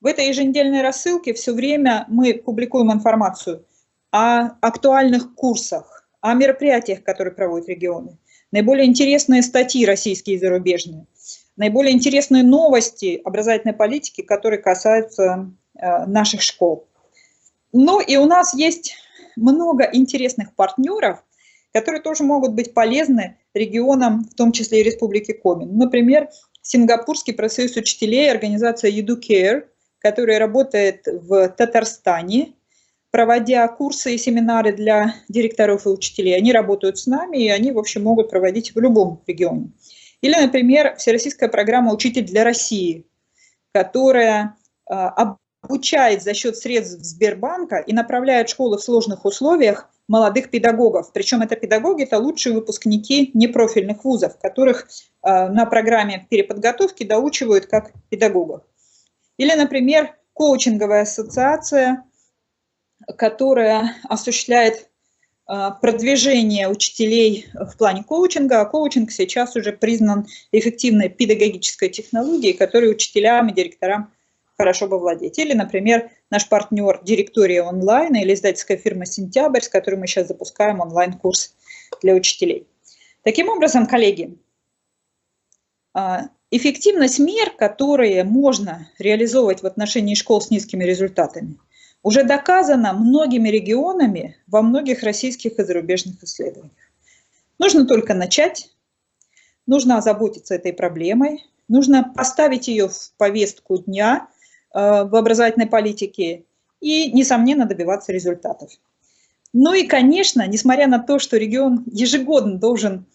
В этой еженедельной рассылке все время мы публикуем информацию о актуальных курсах, о мероприятиях, которые проводят регионы, наиболее интересные статьи российские и зарубежные, наиболее интересные новости образовательной политики, которые касаются наших школ. Ну и у нас есть много интересных партнеров, которые тоже могут быть полезны регионам, в том числе и Республике Коми. Например, Сингапурский профсоюз учителей, организация EduCare, которая работает в Татарстане, проводя курсы и семинары для директоров и учителей. Они работают с нами, и они, в общем, могут проводить в любом регионе. Или, например, Всероссийская программа «Учитель для России», которая обучает за счет средств Сбербанка и направляет в школы в сложных условиях молодых педагогов. Причем это педагоги, это лучшие выпускники непрофильных вузов, которых на программе переподготовки доучивают как педагогов. Или, например, коучинговая ассоциация, которая осуществляет продвижение учителей в плане коучинга, а коучинг сейчас уже признан эффективной педагогической технологией, которой учителям и директорам хорошо бы владеть. Или, например, наш партнер «Директория онлайн» или издательская фирма «Сентябрь», с которой мы сейчас запускаем онлайн-курс для учителей. Таким образом, коллеги, эффективность мер, которые можно реализовывать в отношении школ с низкими результатами, уже доказана многими регионами во многих российских и зарубежных исследованиях. Нужно только начать, нужно озаботиться этой проблемой, нужно поставить ее в повестку дня в образовательной политике и, несомненно, добиваться результатов. Ну и, конечно, несмотря на то, что регион ежегодно должен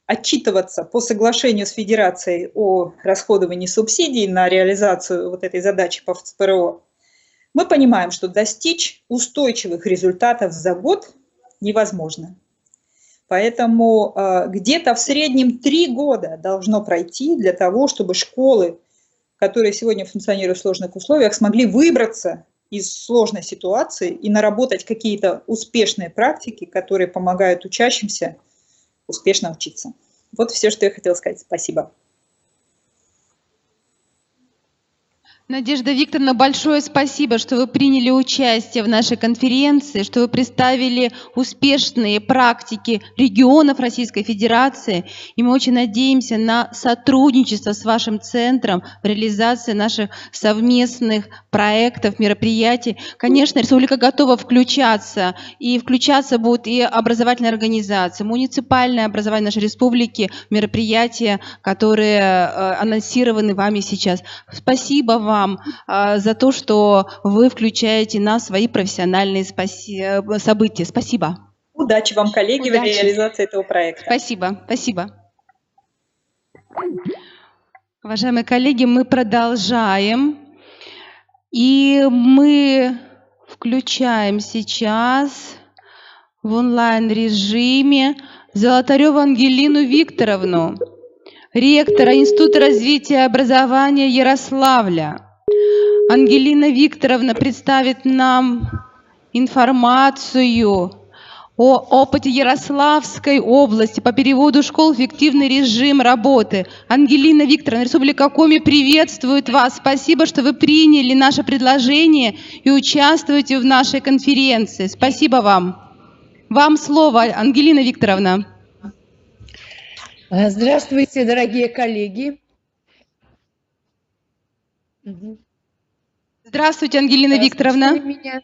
отчитываться по соглашению с Федерацией о расходовании субсидий на реализацию вот этой задачи по ФЦПРО, мы понимаем, что достичь устойчивых результатов за год невозможно. Поэтому где-то в среднем 3 года должно пройти для того, чтобы школы, которые сегодня функционируют в сложных условиях, смогли выбраться из сложной ситуации и наработать какие-то успешные практики, которые помогают учащимся успешно учиться. Вот все, что я хотела сказать. Спасибо. Надежда Викторовна, большое спасибо, что вы приняли участие в нашей конференции, что вы представили успешные практики регионов Российской Федерации. И мы очень надеемся на сотрудничество с вашим центром в реализации наших совместных проектов, мероприятий. Конечно, республика готова включаться, и включаться будут и образовательные организации, муниципальное образование нашей республики, мероприятия, которые анонсированы вами сейчас. Спасибо вам за то, что вы включаете нас в свои профессиональные события. Спасибо. Удачи вам, коллеги, в реализации этого проекта. Спасибо. Спасибо. Уважаемые коллеги, мы продолжаем. И мы включаем сейчас в онлайн-режиме Золотареву Ангелину Викторовну, ректора Института развития и образования Ярославля. Ангелина Викторовна представит нам информацию о опыте Ярославской области по переводу школ в эффективный режим работы. Ангелина Викторовна, Республика Коми приветствует вас. Спасибо, что вы приняли наше предложение и участвуете в нашей конференции. Спасибо вам. Вам слово, Ангелина Викторовна. Здравствуйте, дорогие коллеги. Здравствуйте, Ангелина Викторовна. Слышно меня?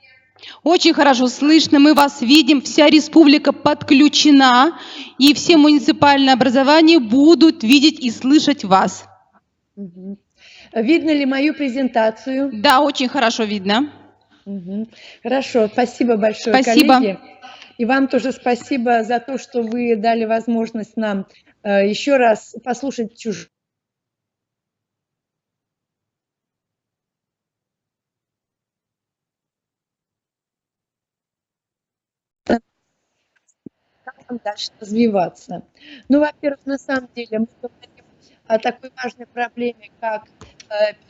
Очень хорошо слышно, мы вас видим, вся республика подключена, и все муниципальные образования будут видеть и слышать вас. Видно ли мою презентацию? Да, очень хорошо видно. Хорошо, спасибо большое, Спасибо. коллеги. И вам тоже спасибо за то, что вы дали возможность нам еще раз послушать чужую. Дальше развиваться. Ну, во-первых, на самом деле мы говорим о такой важной проблеме, как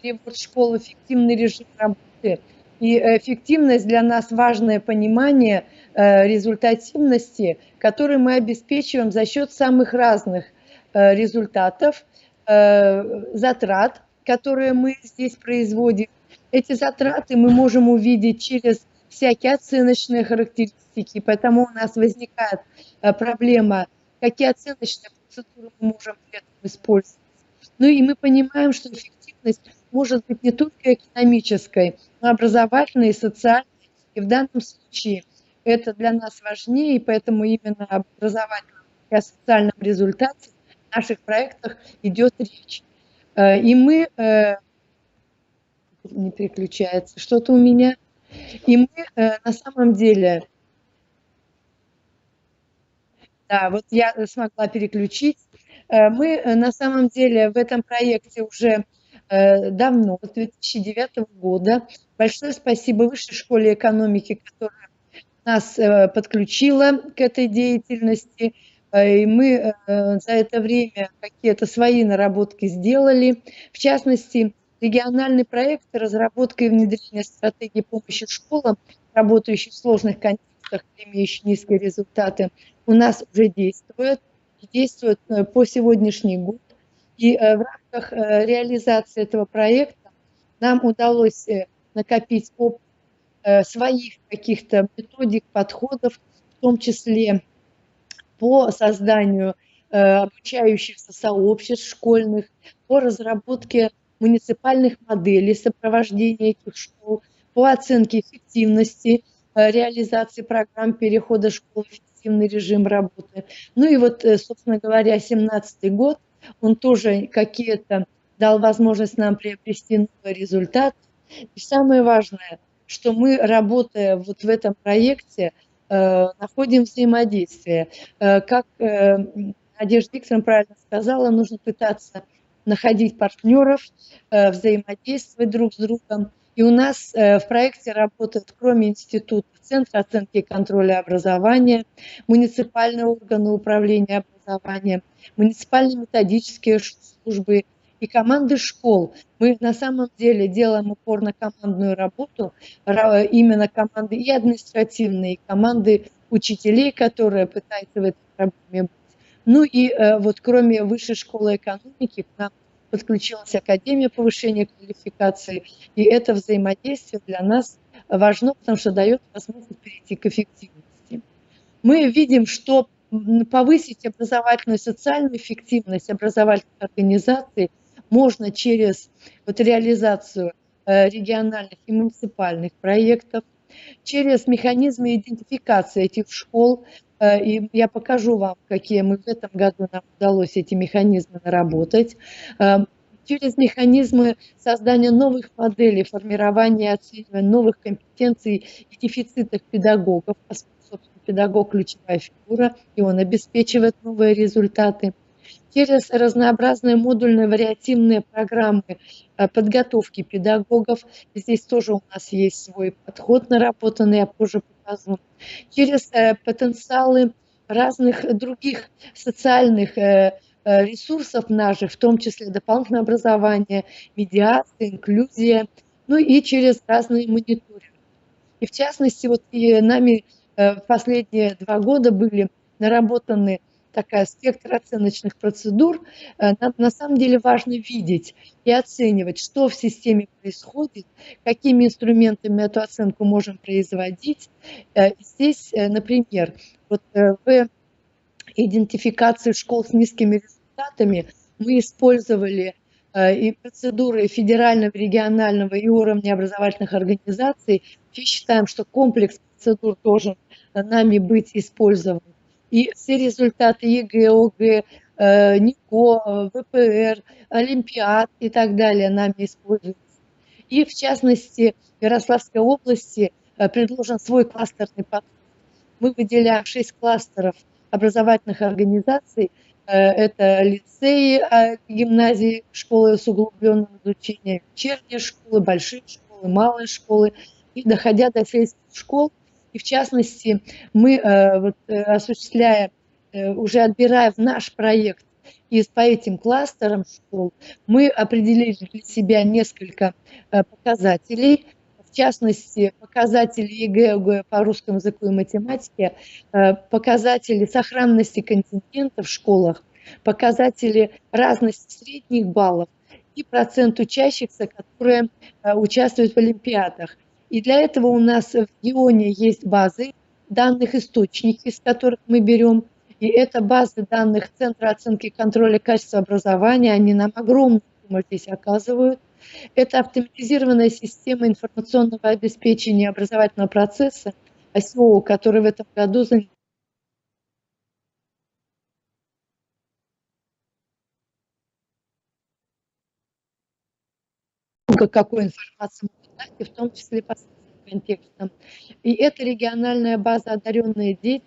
перевод школы в эффективный режим работы. И эффективность для нас важное понимание результативности, которую мы обеспечиваем за счет самых разных результатов, затрат, которые мы здесь производим. Эти затраты мы можем увидеть через всякие оценочные характеристики, поэтому у нас возникает проблема, какие оценочные процедуры мы можем при этом использовать. Ну и мы понимаем, что эффективность может быть не только экономической, но и образовательной, и социальной. И в данном случае это для нас важнее, и поэтому именно об образовательном и о социальном результате в наших проектах идет речь. И мы... Не переключается что-то у меня. И мы на самом деле... Да, вот я смогла переключить. Мы на самом деле в этом проекте уже давно, с 2009 года. Большое спасибо Высшей школе экономики, которая нас подключила к этой деятельности. И мы за это время какие-то свои наработки сделали. В частности, региональный проект разработка и внедрения стратегии помощи школам, работающих в сложных контекстах, имеющих низкие результаты, у нас уже действует по сегодняшний год. И в рамках реализации этого проекта нам удалось накопить опыт своих каких-то методик, подходов, в том числе по созданию обучающихся сообществ школьных, по разработке муниципальных моделей сопровождения этих школ, по оценке эффективности реализации программ перехода школ в эффективный режим работы. Ну и вот, собственно говоря, 2017 год, он тоже какие-то дал возможность нам приобрести новый результат. И самое важное, что мы, работая вот в этом проекте, находим взаимодействие как на Надежда Викторовна правильно сказала, нужно пытаться находить партнеров, взаимодействовать друг с другом. И у нас в проекте работают, кроме института, Центр оценки и контроля образования, муниципальные органы управления образованием, муниципальные методические службы и команды школ. Мы на самом деле делаем упор на командную работу, именно команды и административные, и команды учителей, которые пытаются в этой проблеме быть. Ну и вот кроме Высшей школы экономики к нам подключилась Академия повышения квалификации, и это взаимодействие для нас важно, потому что дает возможность перейти к эффективности. Мы видим, что повысить образовательную и социальную эффективность образовательных организаций можно через вот реализацию региональных и муниципальных проектов, через механизмы идентификации этих школ. И я покажу вам, какие мы в этом году нам удалось эти механизмы наработать. Через механизмы создания новых моделей, формирования и оценивания новых компетенций и дефицитов педагогов. Собственно, педагог – ключевая фигура, и он обеспечивает новые результаты. Через разнообразные модульные вариативные программы подготовки педагогов. Здесь тоже у нас есть свой подход наработанный, я позже покажу. Через потенциалы разных других социальных ресурсов наших, в том числе дополнительное образование, медиация, инклюзия, ну и через разные мониторинги. И в частности, вот и нами в последние 2 года были наработаны такая спектр оценочных процедур. На самом деле важно видеть и оценивать, что в системе происходит, какими инструментами эту оценку можем производить. Здесь, например, вот в идентификации школ с низкими результатами мы использовали и процедуры федерального, регионального и уровня образовательных организаций. Мы считаем, что комплекс процедур должен нами быть использован. И все результаты ЕГЭ, ОГЭ, НИКО, ВПР, Олимпиад и так далее нами используются. И в частности, в Ярославской области предложен свой кластерный подход. Мы выделяем 6 кластеров образовательных организаций. Это лицеи, гимназии, школы с углубленным изучением, вечерние школы, большие школы, малые школы, и доходя до сельских школ. И в частности, мы, осуществляя, уже отбирая в наш проект и по этим кластерам школ, мы определили для себя несколько показателей. В частности, показатели ЕГЭ, ОГЭ по русскому языку и математике, показатели сохранности контингента в школах, показатели разности средних баллов и процент учащихся, которые участвуют в олимпиадах. И для этого у нас в регионе есть базы данных, источники, из которых мы берем. И это базы данных Центра оценки и контроля качества образования. Они нам огромную помощь здесь оказывают. Это автоматизированная система информационного обеспечения образовательного процесса, ОСИО, который в этом году какой информации могут дать, и в том числе по контекстам. И это региональная база «Одаренные дети».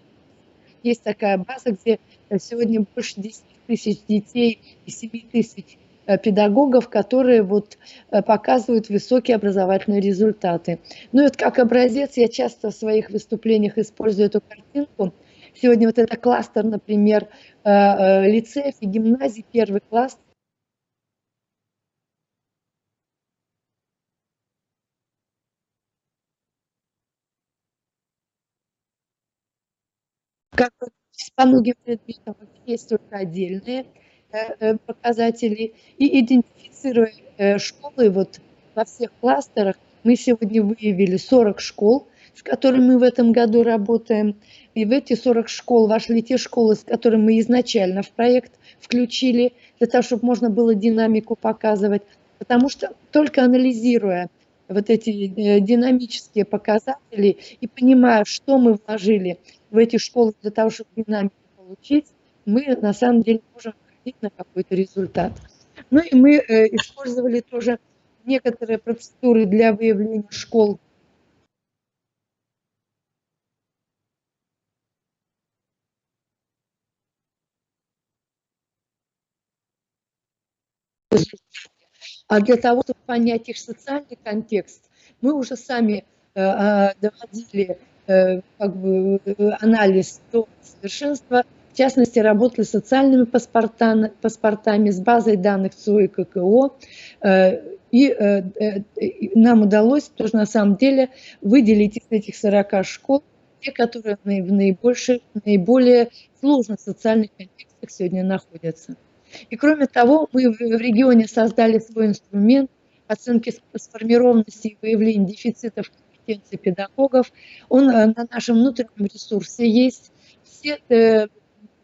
Есть такая база, где сегодня больше 10 тысяч детей и 7 тысяч педагогов, которые вот показывают высокие образовательные результаты. Ну и вот как образец я часто в своих выступлениях использую эту картинку. Сегодня вот это кластер, например, лицеев и гимназий, первый класс. Как по многим предметам есть только отдельные показатели. И идентифицируя школы вот во всех кластерах, мы сегодня выявили 40 школ, с которыми мы в этом году работаем. И в эти 40 школ вошли те школы, с которыми мы изначально в проект включили, для того, чтобы можно было динамику показывать. Потому что только анализируя вот эти динамические показатели и понимая, что мы вложили в эти школы для того, чтобы динамику получить, мы на самом деле можем выходить на какой-то результат. Ну и мы использовали тоже некоторые процедуры для выявления школ. А для того, чтобы понять их социальный контекст, мы уже сами доводили анализ до совершенства. В частности, работали с социальными паспортами, с базой данных ЦОИ ККО. И нам удалось тоже на самом деле выделить из этих 40 школ те, которые в наиболее сложных социальных контекстах сегодня находятся. И кроме того, мы в регионе создали свой инструмент оценки сформированности и выявления дефицитов компетенций педагогов. Он на нашем внутреннем ресурсе есть. Все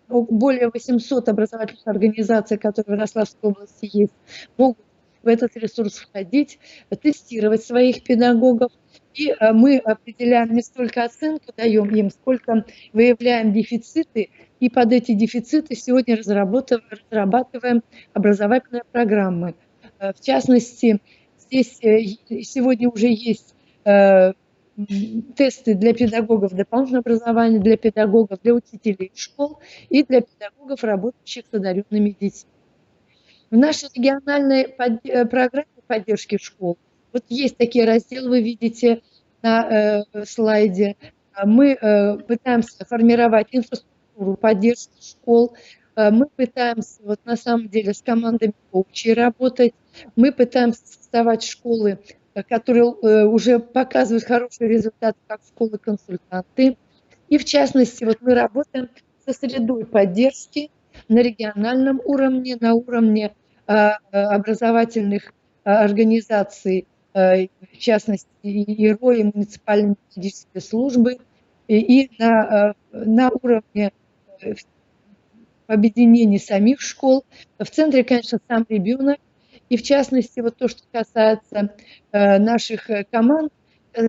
более 800 образовательных организаций, которые в Ярославской области есть, могут в этот ресурс входить, тестировать своих педагогов. И мы определяем не столько оценку даем им, сколько выявляем дефициты. И под эти дефициты сегодня разрабатываем образовательные программы. В частности, здесь сегодня уже есть тесты для педагогов дополнительного образования, для педагогов, для учителей школ и для педагогов, работающих с одаренными детьми. В нашей региональной программе поддержки школ вот есть такие разделы, вы видите на слайде. Мы пытаемся формировать инфраструктуру поддержки школ. Мы пытаемся вот на самом деле с командами коучей работать. Мы пытаемся создавать школы, которые уже показывают хорошие результаты, как школы-консультанты. И в частности, вот мы работаем со средой поддержки на региональном уровне, на уровне образовательных организаций, в частности, ИРО, и муниципальной методической службы, и на уровне объединений самих школ. В центре, конечно, сам ребенок. И в частности, вот то, что касается наших команд,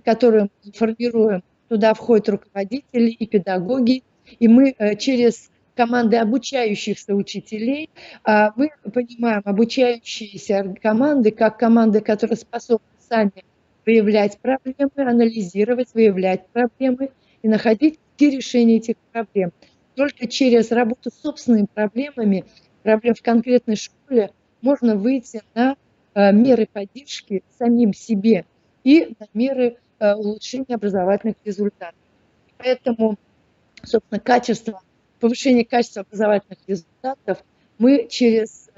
которые мы формируем, туда входят руководители и педагоги. И мы через команды обучающихся учителей, мы понимаем обучающиеся команды как команды, которые способны сами выявлять проблемы, анализировать, выявлять проблемы и находить решение этих проблем. Только через работу с собственными проблемами, проблем в конкретной школе, можно выйти на меры поддержки самим себе и на меры улучшения образовательных результатов. Поэтому, собственно, повышение качества образовательных результатов мы через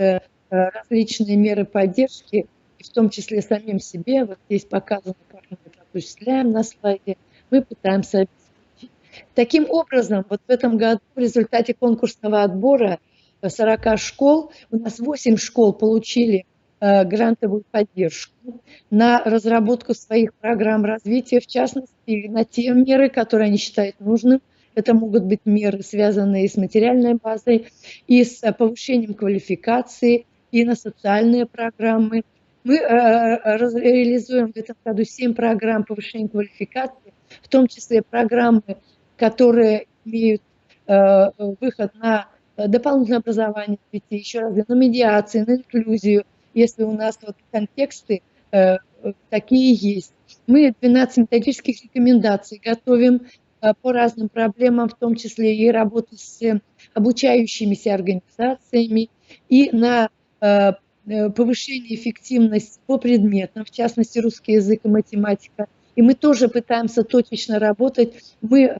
различные меры поддержки, в том числе самим себе, вот здесь показано, как мы это осуществляем на слайде, мы пытаемся обеспечить. Таким образом, вот в этом году в результате конкурсного отбора 40 школ, у нас 8 школ получили грантовую поддержку на разработку своих программ развития, в частности, на те меры, которые они считают нужным. Это могут быть меры, связанные с материальной базой, и с повышением квалификации, и на социальные программы. Мы реализуем в этом году 7 программ повышения квалификации, в том числе программы, которые имеют выход на дополнительное образование детей, еще раз, на медиации, на инклюзию, если у нас вот контексты такие есть. Мы 12 методических рекомендаций готовим по разным проблемам, в том числе и работы с обучающимися организациями, и на повышение эффективности по предметам, в частности, русский язык и математика. И мы тоже пытаемся точечно работать. Мы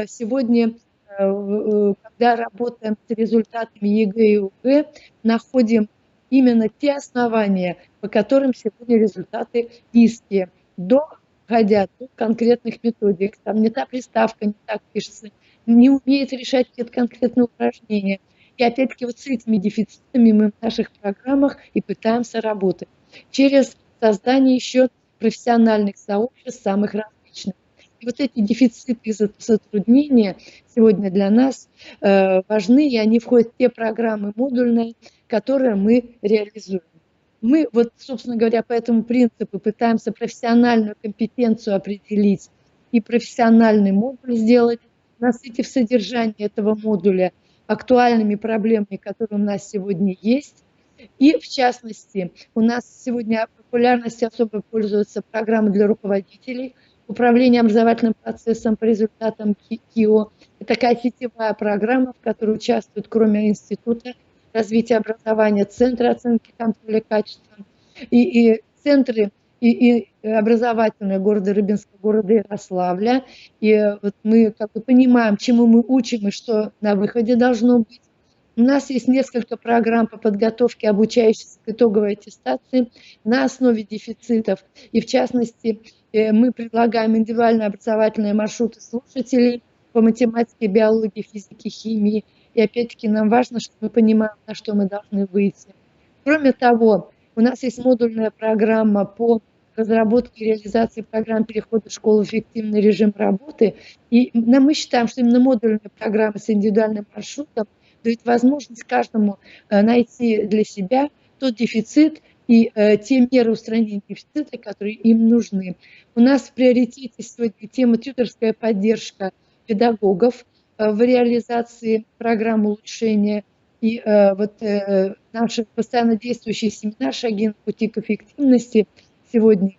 сегодня, когда работаем с результатами ЕГЭ и ОГЭ, находим именно те основания, по которым сегодня результаты низкие, доходя до конкретных методик. Там не та приставка, не так пишется, не умеет решать какие-то конкретные упражнения. И опять-таки вот с этими дефицитами мы в наших программах и пытаемся работать через создание еще профессиональных сообществ самых различных. И вот эти дефициты и затруднения сегодня для нас важны, и они входят в те программы модульные, которые мы реализуем. Мы, вот, собственно говоря, по этому принципу пытаемся профессиональную компетенцию определить и профессиональный модуль сделать, насытив содержание этого модуля актуальными проблемами, которые у нас сегодня есть. И, в частности, у нас сегодня популярностью особо пользуются программы для руководителей, управления образовательным процессом по результатам КИО. Это такая сетевая программа, в которой участвуют, кроме института, развития образования, Центры оценки контроля качества и центры и образовательные города Рыбинска, города Ярославля. И вот мы как бы понимаем, чему мы учим и что на выходе должно быть. У нас есть несколько программ по подготовке обучающихся к итоговой аттестации на основе дефицитов. И в частности, мы предлагаем индивидуальные образовательные маршруты слушателей по математике, биологии, физике, химии. И опять-таки нам важно, чтобы мы понимаем, на что мы должны выйти. Кроме того, у нас есть модульная программа по разработке и реализации программ перехода школы в эффективный режим работы. И мы считаем, что именно модульная программа с индивидуальным маршрутом дает возможность каждому найти для себя тот дефицит и те меры устранения дефицита, которые им нужны. У нас в приоритете сегодня тема тьюторская поддержка педагогов в реализации программ улучшения. И вот наш постоянно действующий семинар «Шаги на пути к эффективности» сегодня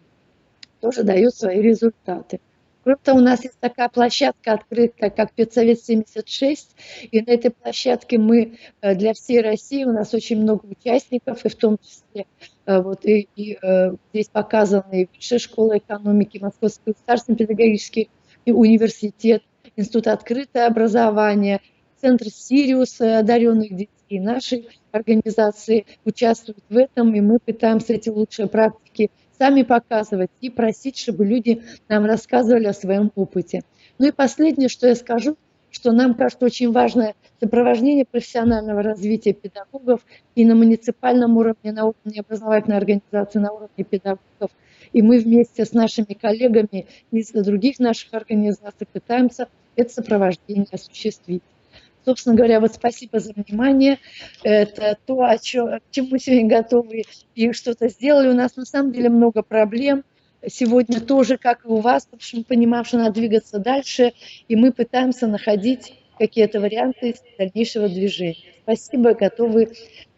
тоже дает свои результаты. Кроме того, у нас есть такая площадка открытая, как Педсовет 76, и на этой площадке мы для всей России, у нас очень много участников, и в том числе вот, здесь показаны и Высшая школа экономики, Московский государственный педагогический университет, Институт открытое образование, Центр «Сириус» одаренных детей. Наши организации участвуют в этом, и мы пытаемся эти лучшие практики сами показывать и просить, чтобы люди нам рассказывали о своем опыте. Ну и последнее, что я скажу, что нам кажется очень важное сопровождение профессионального развития педагогов и на муниципальном уровне, на уровне образовательной организации, на уровне педагогов. И мы вместе с нашими коллегами из других наших организаций пытаемся это сопровождение осуществить. Собственно говоря, вот спасибо за внимание. Это то, к чему мы сегодня готовы и что-то сделали. У нас на самом деле много проблем. Сегодня тоже, как и у вас, потому что мы понимаем, что надо двигаться дальше, и мы пытаемся находить какие-то варианты дальнейшего движения. Спасибо, готовы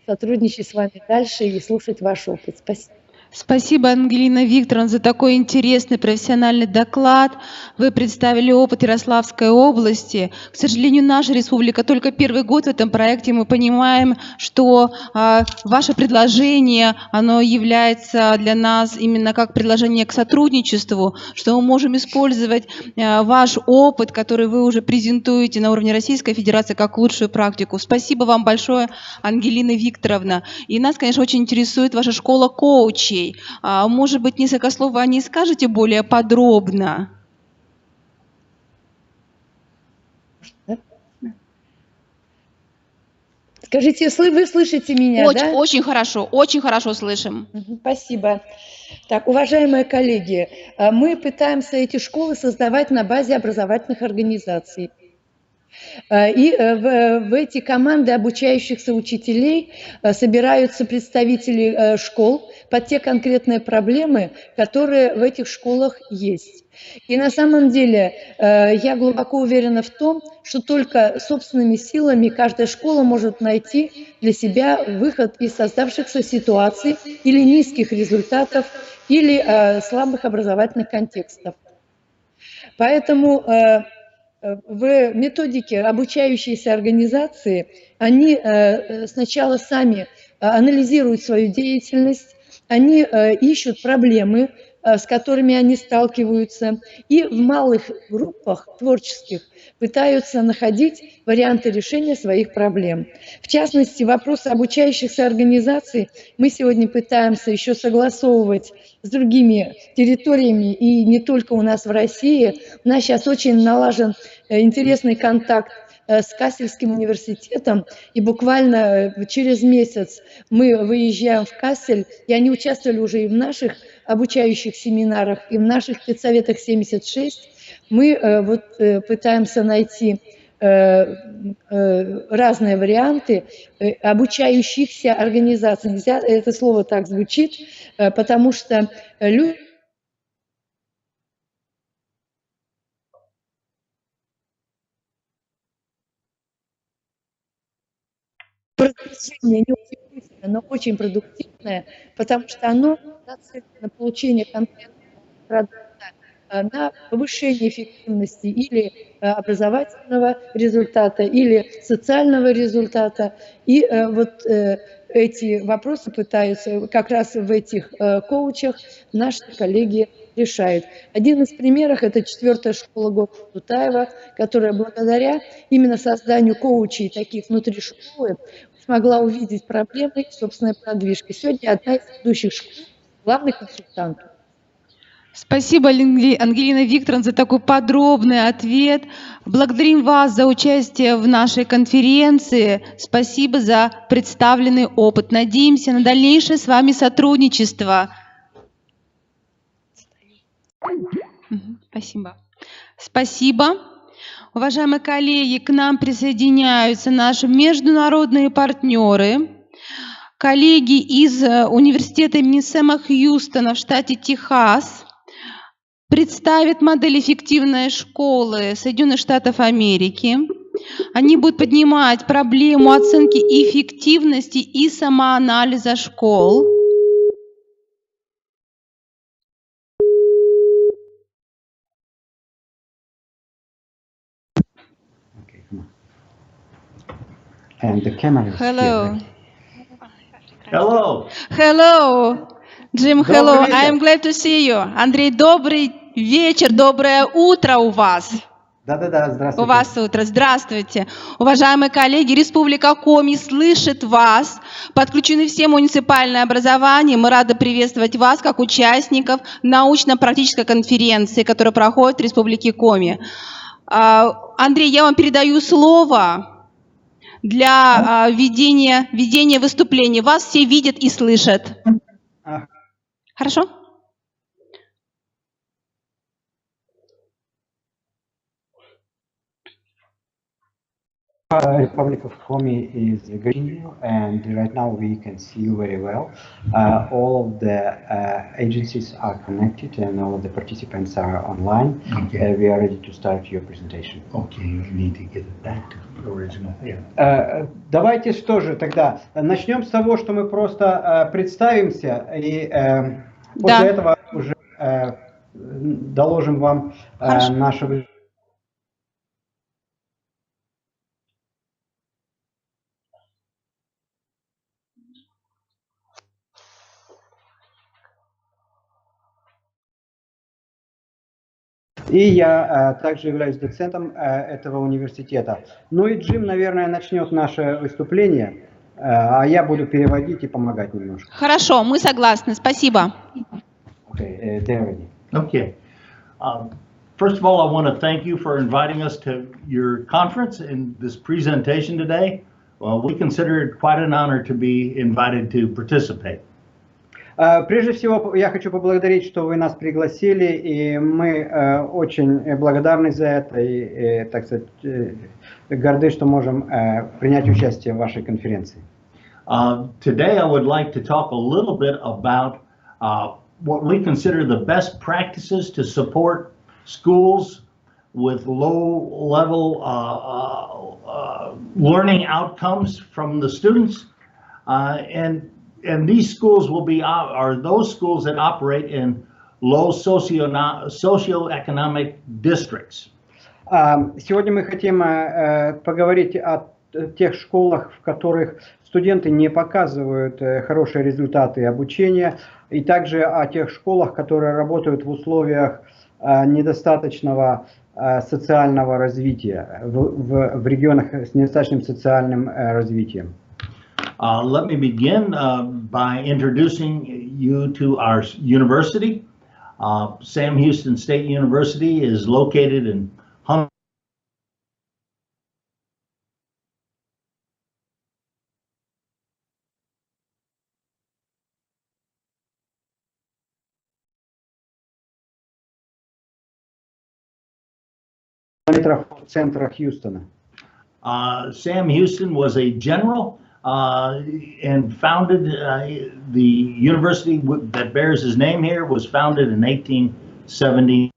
сотрудничать с вами дальше и слушать ваш опыт. Спасибо. Спасибо, Ангелина Викторовна, за такой интересный профессиональный доклад. Вы представили опыт Ярославской области. К сожалению, наша республика только первый год в этом проекте. Мы понимаем, что ваше предложение, оно является для нас именно как предложение к сотрудничеству, что мы можем использовать ваш опыт, который вы уже презентуете на уровне Российской Федерации, как лучшую практику. Спасибо вам большое, Ангелина Викторовна. И нас, конечно, очень интересует ваша школа коучей. Может быть, несколько слов вы о ней скажете более подробно? Скажите, вы слышите меня, да? Очень хорошо слышим. Спасибо. Так, уважаемые коллеги, мы пытаемся эти школы создавать на базе образовательных организаций. И в эти команды обучающихся учителей собираются представители школ под те конкретные проблемы, которые в этих школах есть. И на самом деле я глубоко уверена в том, что только собственными силами каждая школа может найти для себя выход из создавшихся ситуаций или низких результатов, или слабых образовательных контекстов. Поэтому в методике обучающиеся организации, они сначала сами анализируют свою деятельность, они ищут проблемы, с которыми они сталкиваются, и в малых группах творческих пытаются находить варианты решения своих проблем. В частности, вопросы обучающихся организаций мы сегодня пытаемся еще согласовывать с другими территориями, и не только у нас в России. У нас сейчас очень налажен интересный контакт с Кассельским университетом, и буквально через месяц мы выезжаем в Кассель, и они участвовали уже и в наших обучающих семинарах, и в наших педсоветах 76. Мы пытаемся найти разные варианты обучающихся организаций. Нельзя, это слово так звучит, потому что люди продвижение не очень быстрое, но очень продуктивное, потому что оно нацелено на получение конкретного продукта на повышение эффективности или образовательного результата, или социального результата. И вот эти вопросы пытаются как раз в этих коучах наши коллеги решают. Один из примеров – это 4-я школа города Тутаева, которая благодаря именно созданию коучей таких внутри школы смогла увидеть проблемы и собственной продвижки. Сегодня одна из ведущих школ, главный консультант. Спасибо, Ангелина Викторовна, за такой подробный ответ. Благодарим вас за участие в нашей конференции. Спасибо за представленный опыт. Надеемся на дальнейшее с вами сотрудничество. Спасибо. Спасибо. Уважаемые коллеги, к нам присоединяются наши международные партнеры. Коллеги из университета имени Сэма Хьюстона в штате Техас представят модель эффективной школы Соединенных Штатов Америки. Они будут поднимать проблему оценки эффективности и самоанализа школ. And the camera is Hello. here. Hello. Hello, Jim, Добрый hello. вечер. I am glad to see you. Андрей, добрый вечер, доброе утро у вас. Да-да-да, У здравствуйте. вас утро. Здравствуйте. Уважаемые коллеги, Республика Коми слышит вас. Подключены все муниципальные образования. Мы рады приветствовать вас как участников научно-практической конференции, которая проходит в Республике Коми. Андрей, я вам передаю слово для ведения выступления. Вас все видят и слышат. А, Хорошо? Republic of Komi is greeting you, and right now we can see you very well. All of the agencies are connected, and all of the participants are online. Okay. We are ready to start your presentation. Okay, you need to get it back to the original. Yeah. Давайте что же тогда начнем с того, что мы просто представимся, и после этого уже доложим вам наше. И я также являюсь доцентом этого университета. Ну и Джим, наверное, начнет наше выступление, а я буду переводить и помогать немножко. Хорошо, мы согласны. Спасибо. Okay, they're ready. Okay. First of all, I want to thank you for inviting us to your conference and this presentation today. We consider it quite an honor to be invited to participate. Прежде всего, я хочу поблагодарить, что вы нас пригласили, и мы очень благодарны за это, и, так сказать, горды, что можем принять участие в вашей конференции. Today, I would like to talk a little bit about what we consider the best practices to support schools with low-level learning outcomes from the students, and these schools are those schools that operate in low socioeconomic districts. Сегодня мы хотим поговорить о тех школах, в которых студенты не показывают хорошие результаты обучения, и также о тех школах, которые работают в условиях недостаточного социального развития, в регионах с недостаточным социальным развитием. Let me begin by introducing you to our university. Sam Houston State University is located in Центра Хьюстона. Sam Houston was a general and founded the university that bears his name here was founded in 1870.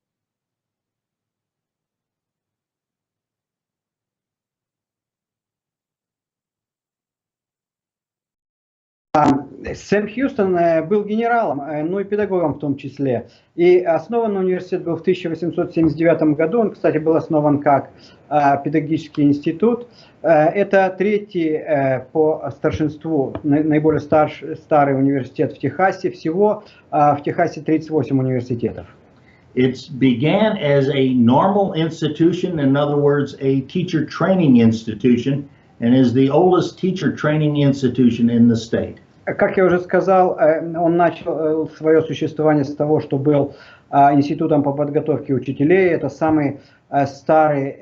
Сэм Хьюстон был генералом, ну и педагогом в том числе. И основан университет был в 1879 году. Он, кстати, был основан как педагогический институт. Это третий по старшинству, наиболее старый университет в Техасе. Всего в Техасе 38 университетов. It began as a normal institution, in other words, a teacher training institution, and is the oldest teacher training institution in the state. Как я уже сказал, он начал свое существование с того, что был институтом по подготовке учителей. Это самый старый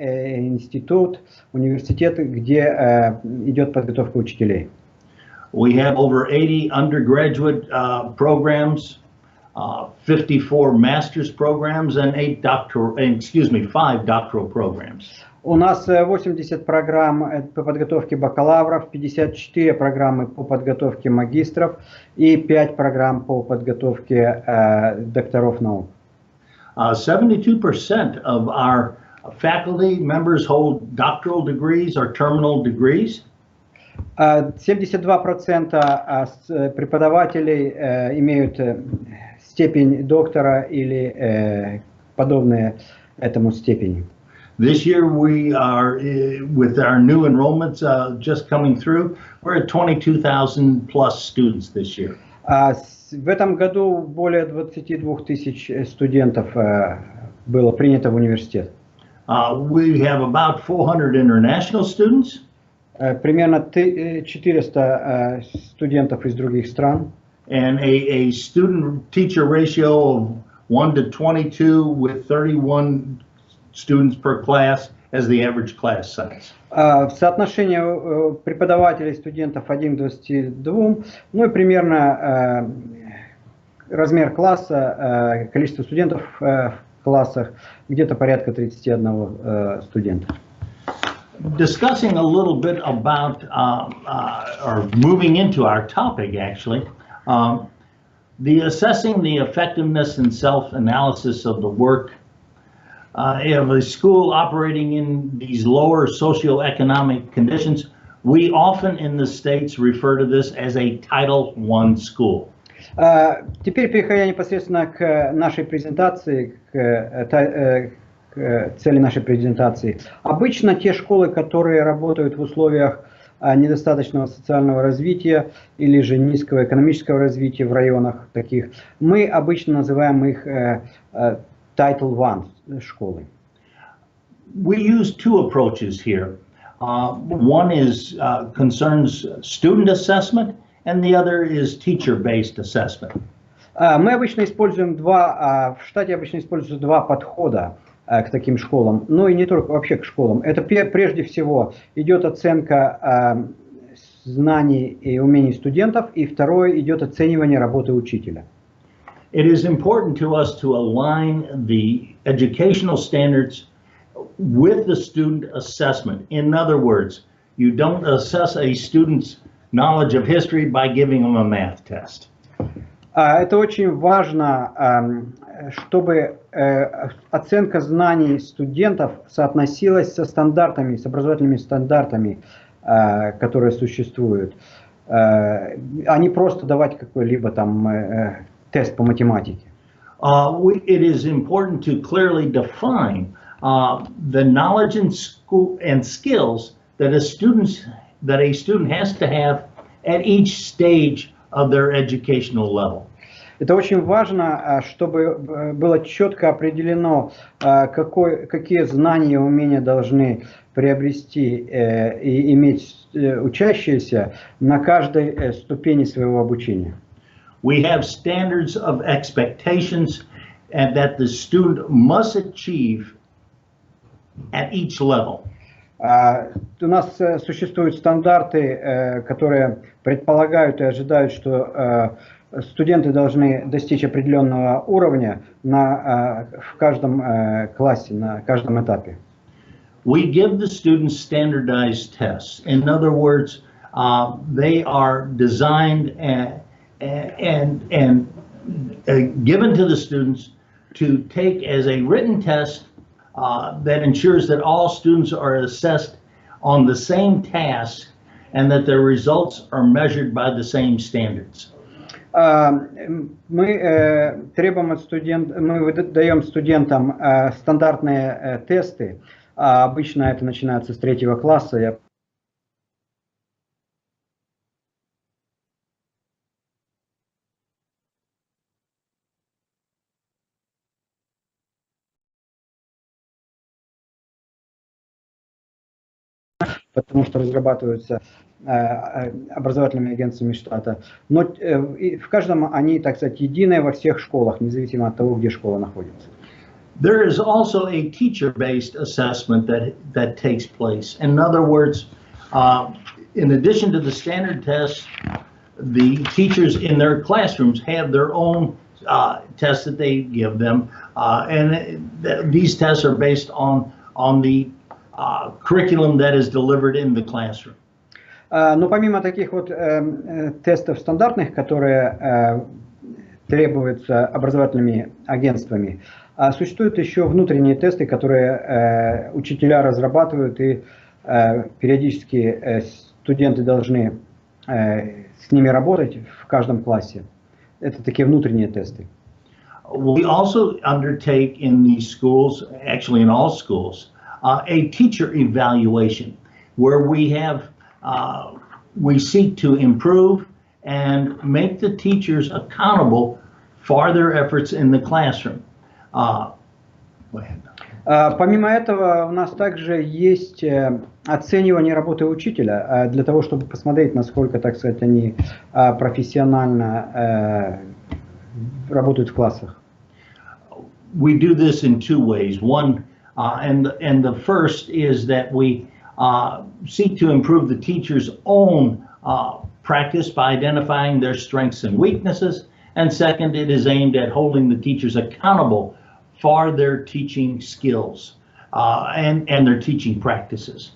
институт, университет, где идет подготовка учителей. We have over 80 undergraduate programs, 54 master's programs, and 5 doctoral programs. У нас 80 программ по подготовке бакалавров, 54 программы по подготовке магистров и 5 программ по подготовке докторов наук. 72% of our faculty members hold doctoral degrees or terminal degrees. 72% преподавателей имеют степень доктора или подобные этому степени. This year we are, with our new enrollments just coming through, we're at 22,000 plus students this year. В этом году более 22 тысяч студентов было принято в университет. We have about 400 international students. Примерно 400 студентов из других стран. And a student-teacher ratio of 1 to 22 with 31 students per class as the average class size. Соотношение преподавателей и студентов 1 к 22, ну и примерно размер класса, количество студентов в классах где-то порядка 31 студента. Discussing a little bit about, or moving into our topic actually, the assessing the effectiveness and self-analysis of the work of a school operating in these lower socioeconomic conditions, we often in the States refer to this as a Title I school. Теперь, переходя непосредственно к нашей презентации, к цели нашей презентации. Обычно те школы, которые работают в условиях недостаточного социального развития или же низкого экономического развития в районах таких, мы обычно называем их Title I школы. We use two approaches here. One is concerns student assessment, and the other is teacher-based assessment. Мы обычно используем в штате обычно используются два подхода к таким школам, но и не только вообще к школам. Это прежде всего идет оценка знаний и умений студентов, и второе идет оценивание работы учителя. It is important to us to align the educational standards with the student assessment. In other words, you don't assess a student's knowledge of history by giving them a math test. Это очень важно, чтобы оценка знаний студентов соотносилась со стандартами, с образовательными стандартами, которые существуют, а не просто давать какой-либо там тест по математике. It is important to clearly define the knowledge and skills that a student has to have at each stage of their educational level. Это очень важно, чтобы было четко определено, какие знания и умения должны приобрести и иметь учащиеся на каждой ступени своего обучения. We have standards of expectations and that the student must achieve at each level. У нас существуют стандарты, которые предполагают и ожидают, что студенты должны достичь определенного уровня в каждом классе, на каждом этапе. We give the students standardized tests. In other words, they are designed and given to the students to take as a written test that ensures that all students are assessed on the same task and that their results are measured by the same standards. Мы требуем от студентов, мы даем студентам стандартные тесты. Обычно это начинается с 3 класса. Потому что разрабатываются образовательными агентствами штата. Но в каждом они, так сказать, единые во всех школах, независимо от того, где школа находится. There is also a teacher-based assessment that takes place. In other words, in addition to the standard tests, the teachers in their classrooms have their own tests that they give them, and these tests are based on the curriculum that is delivered in the classroom. Но помимо таких вот тестов стандартных, которые требуются образовательными агентствами, существуют еще внутренние тесты, которые учителя разрабатывают, и периодически студенты должны с ними работать в каждом классе. Это такие внутренние тесты. We also undertake in these schools, actually in all schools, a teacher evaluation where we seek to improve and make the teachers accountable for their efforts in the classroom. Помимо этого, у нас также есть оценивание работы учителя для того, чтобы посмотреть, насколько, так сказать, они профессионально работают в классах. We do this in two ways. One, and the first is that we seek to improve the teacher's own practice by identifying their strengths and weaknesses. And second, it is aimed at holding the teachers accountable for their teaching skills and their teaching practices.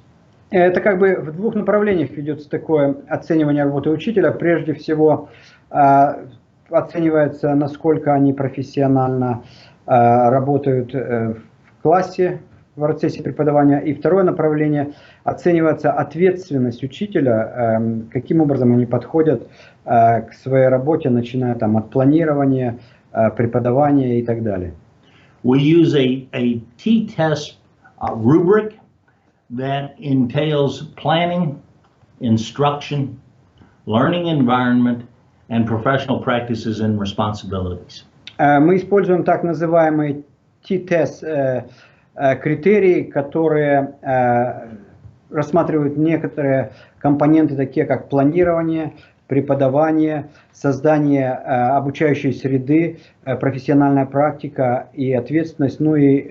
Это как бы в двух направлениях ведется такое оценивание работы учителя. Прежде всего, оценивается, насколько они профессионально работают в классе, в процессе преподавания. И второе направление – оценивается ответственность учителя, каким образом они подходят к своей работе, начиная там от планирования, преподавания и так далее. We use a T-test rubric that entails planning, instruction, learning environment, and professional practices and responsibilities. Мы используем так называемый T-тест критерии, которые рассматривают некоторые компоненты, такие как планирование, преподавание, создание обучающей среды, профессиональная практика и ответственность, ну и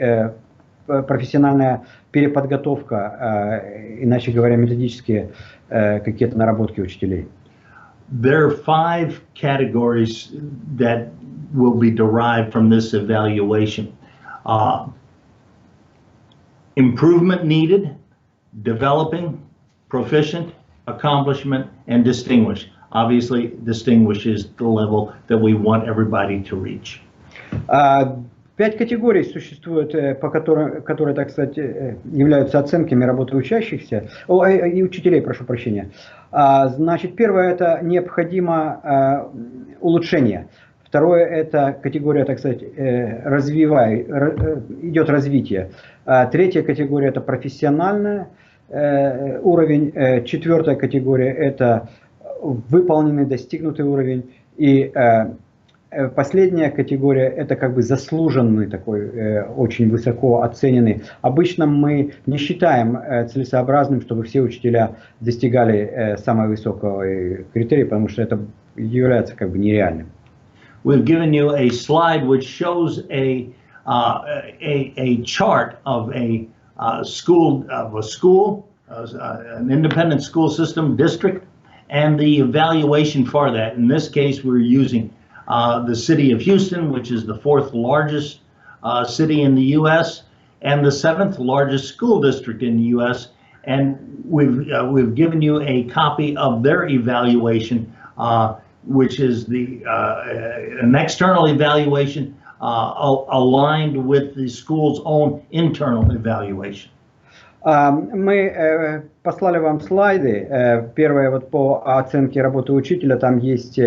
профессиональная переподготовка, иначе говоря, методические какие-то наработки учителей. There are 5 categories that will be derived from this evaluation. Improvement needed, developing, proficient, accomplishment, and distinguished. Obviously, distinguished is the level that we want everybody to reach. 5 категорий существуют, которые, так сказать, являются оценками работы учащихся, и учителей, прошу прощения. Значит, первое – это необходимо улучшение. Второе – это категория, так сказать, идет развитие. Третья категория – это профессиональный уровень. Четвертая категория – это выполненный, достигнутый уровень. И последняя категория – это как бы заслуженный, такой очень высоко оцененный. Обычно мы не считаем целесообразным, чтобы все учителя достигали самого высокого критерия, потому что это является как бы нереальным. We've given you a slide which shows a chart of a school, an independent school system district, and the evaluation for that. In this case, we're using the city of Houston, which is the 4th largest city in the U.S. and the 7th largest school district in the U.S. And we've given you a copy of their evaluation, which is an external evaluation aligned with the school's own internal evaluation. Мы послали вам слайды. Первое вот по оценке работы учителя. Там есть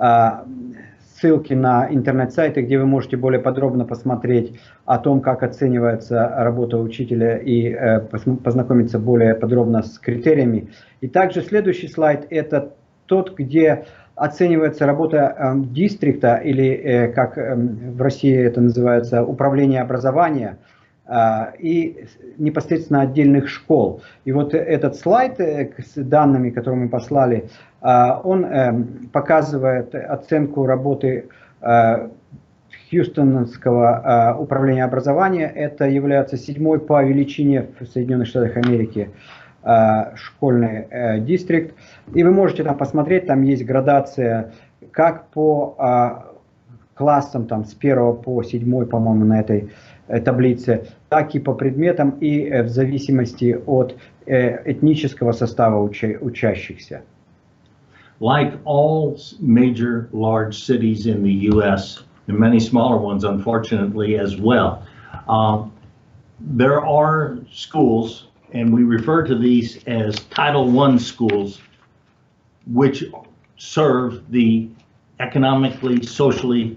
ссылки на интернет-сайты, где вы можете более подробно посмотреть о том, как оценивается работа учителя и познакомиться более подробно с критериями. И также следующий слайд – это тот, где оценивается работа дистрикта, или как в России это называется, управление образования, и непосредственно отдельных школ. И вот этот слайд с данными, которые мы послали, он показывает оценку работы Хьюстонского управления образования. Это является 7-й по величине в Соединенных Штатах Америки школьный дистрикт. И вы можете там посмотреть, там есть градация как по классам, там с 1 по 7, по-моему, на этой таблице, так и по предметам, и в зависимости от этнического состава учащихся. Like all major large cities in the U.S., and many smaller ones, unfortunately, as well, there are schools, and we refer to these as Title I schools, which serve the economically, socially,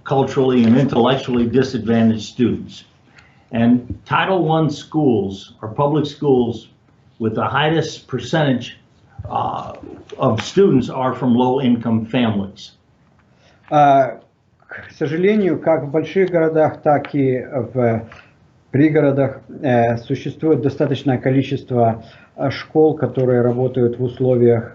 culturally, and intellectually disadvantaged students. And Title I schools are public schools with the highest percentage of students are from low-income families. К сожалению, как в больших городах, так и в пригородах существует достаточное количество школ, которые работают в условиях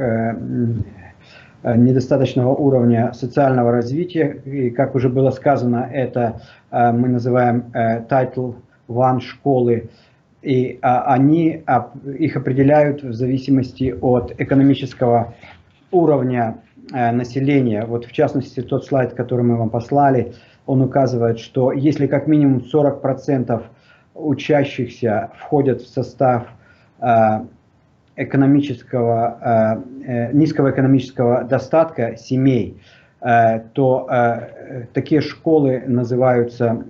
недостаточного уровня социального развития. И, как уже было сказано, это мы называем Title I школы. И их определяют в зависимости от экономического уровня населения. Вот в частности, тот слайд, который мы вам послали, он указывает, что если как минимум 40% учащихся входят в состав низкого экономического достатка семей, то такие школы называются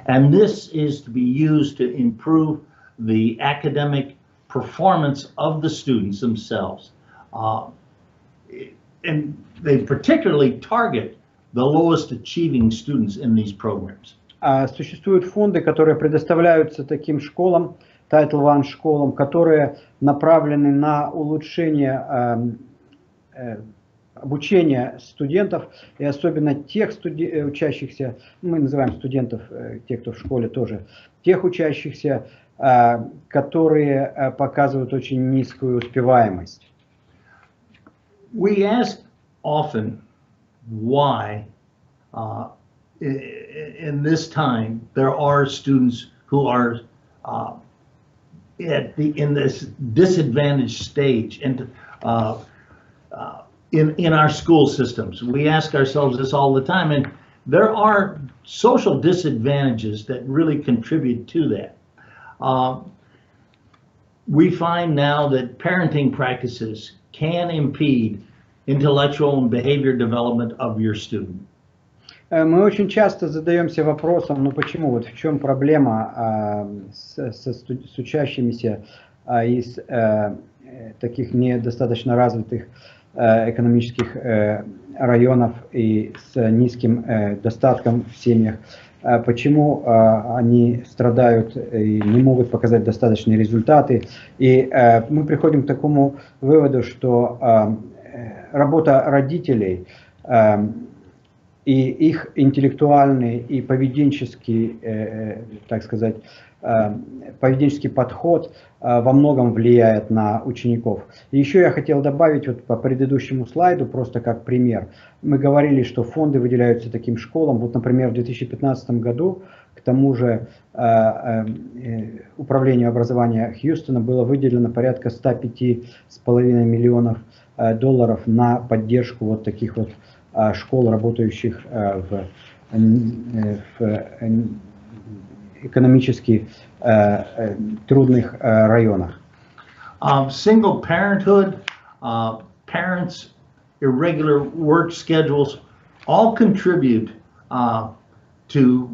And this is to be used to improve the academic performance of the students themselves. And they particularly target the lowest achieving students in these programs. Существуют фонды, которые предоставляются таким школам, Title I школам, которые направлены на улучшение обучения студентов, и особенно тех учащихся, мы называем студентов, те, кто в школе тоже, тех учащихся, которые показывают очень низкую успеваемость. We ask often why in this time there are students who are in this disadvantaged stage and in our school systems. We ask ourselves this all the time, and there are social disadvantages that really contribute to that. We find now that parenting practices can impede intellectual and behavior development of your student. Мы очень часто задаемся вопросом, ну почему, вот в чем проблема с учащимися из таких недостаточно развитых экономических районов и с низким достатком в семьях. Почему они страдают и не могут показать достаточные результаты. И мы приходим к такому выводу, что работа родителей и их интеллектуальный и поведенческий, так сказать, поведенческий подход во многом влияет на учеников. И еще я хотел добавить вот по предыдущему слайду, просто как пример. Мы говорили, что фонды выделяются таким школам. Вот, например, в 2015 году к тому же управлению образования Хьюстона было выделено порядка $105,5 миллионов на поддержку вот таких вот школ, работающих в экономически трудных районах. Single parenthood, parents' irregular work schedules all contribute to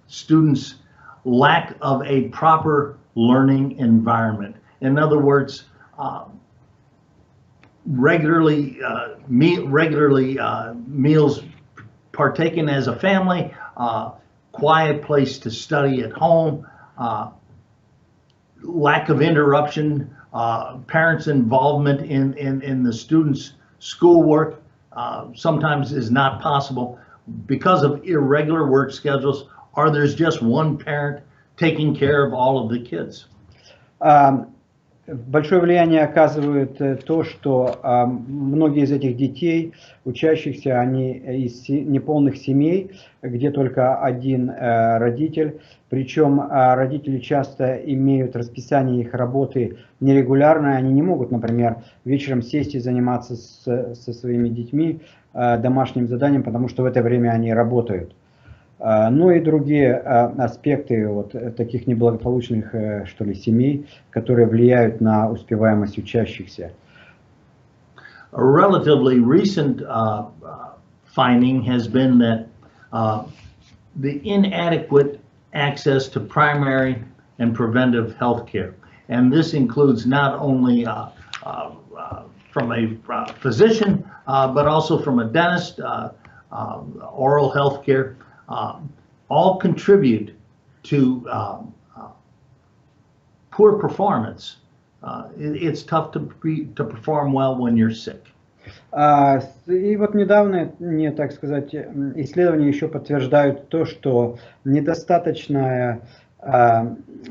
students' lack of a proper learning environment. In other words, regularly meals partaken as a family, quiet place to study at home, lack of interruption, parents' involvement in the students' schoolwork sometimes is not possible because of irregular work schedules, or there's just one parent taking care of all of the kids. Большое влияние оказывает то, что многие из этих детей, учащихся, они из неполных семей, где только один родитель, причем родители часто имеют расписание их работы нерегулярное, они не могут, например, вечером сесть и заниматься со своими детьми домашним заданием, потому что в это время они работают. Ну и другие аспекты вот таких неблагополучных, что ли, семей, которые влияют на успеваемость учащихся. A relatively recent finding has been that the inadequate access to primary and preventive health care. And this includes not only from a physician, but also from a dentist, oral health care. All contribute to poor performance. It's tough to perform well when you're sick. И вот недавно, так сказать, исследования еще подтверждают то, что недостаточная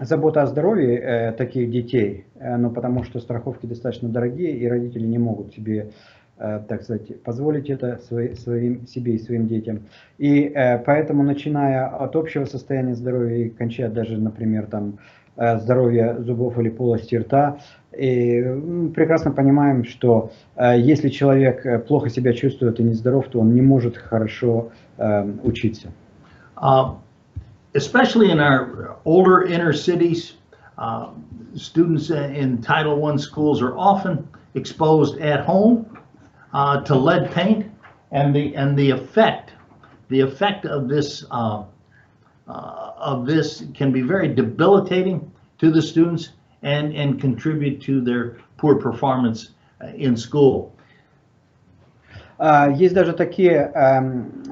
забота о здоровье таких детей, ну, потому что страховки достаточно дорогие, и родители не могут себе, так сказать, позволить это себе и своим детям. И поэтому, начиная от общего состояния здоровья и кончая даже, например, там, здоровья зубов или полости рта, и прекрасно понимаем, что если человек плохо себя чувствует и нездоров, то он не может хорошо учиться. Especially in our older inner cities, students in Title I schools are often exposed at home to lead paint, and the effect of this can be very debilitating to the students and contribute to their poor performance in school. Есть даже такие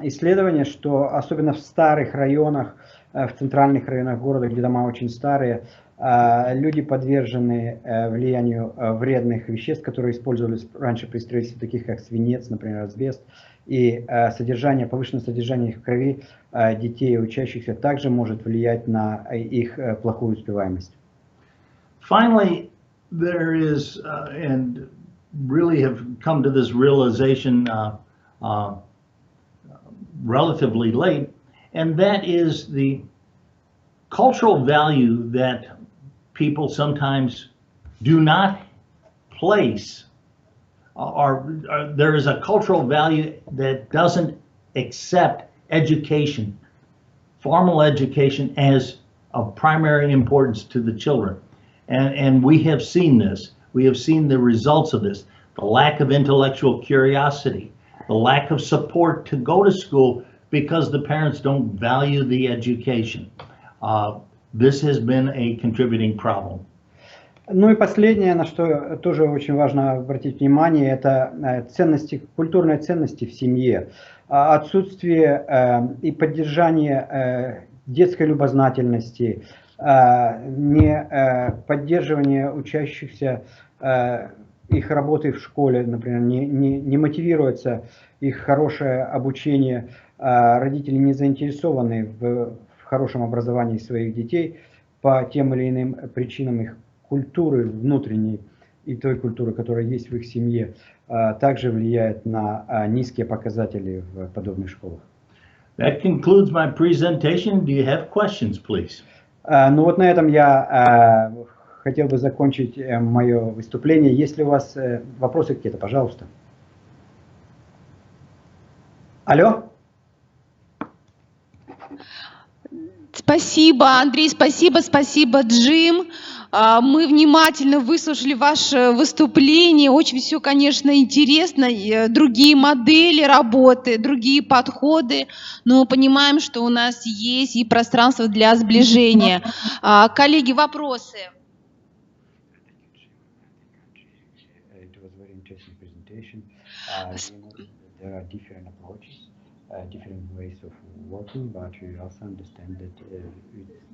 исследования, что особенно в старых районах, в центральных районах города, где дома очень старые, люди подвержены влиянию вредных веществ, которые использовались раньше при строительстве, таких как свинец, например, асбест, и повышенное содержание их в крови детей и учащихся также может влиять на их плохую успеваемость. Finally, there is, and really have come to this realization relatively late, and that is the cultural value that people sometimes do not place, or there is a cultural value that doesn't accept education, formal education, as of primary importance to the children. And we have seen this. We have seen the results of this. The lack of intellectual curiosity, the lack of support to go to school because the parents don't value the education. This has been a contributing problem. Ну и последнее, на что тоже очень важно обратить внимание, это ценности, культурные ценности в семье. Отсутствие и поддержание детской любознательности, не поддерживание учащихся их работы в школе, например, не мотивируется их хорошее обучение, родители не заинтересованы в хорошем образовании своих детей по тем или иным причинам их культуры внутренней и той культуры, которая есть в их семье, также влияет на низкие показатели в подобных школах. That concludes my presentation. Do you have questions, please? Ну вот на этом я хотел бы закончить мое выступление. Есть ли у вас вопросы какие-то, пожалуйста? Алло? Спасибо, Андрей, спасибо, Джим. Мы внимательно выслушали ваше выступление. Очень все, конечно, интересно. Другие модели работы, другие подходы. Но мы понимаем, что у нас есть и пространство для сближения. Коллеги, вопросы? It was very interesting presentation. There are different approaches, different ways of working, but we also understand that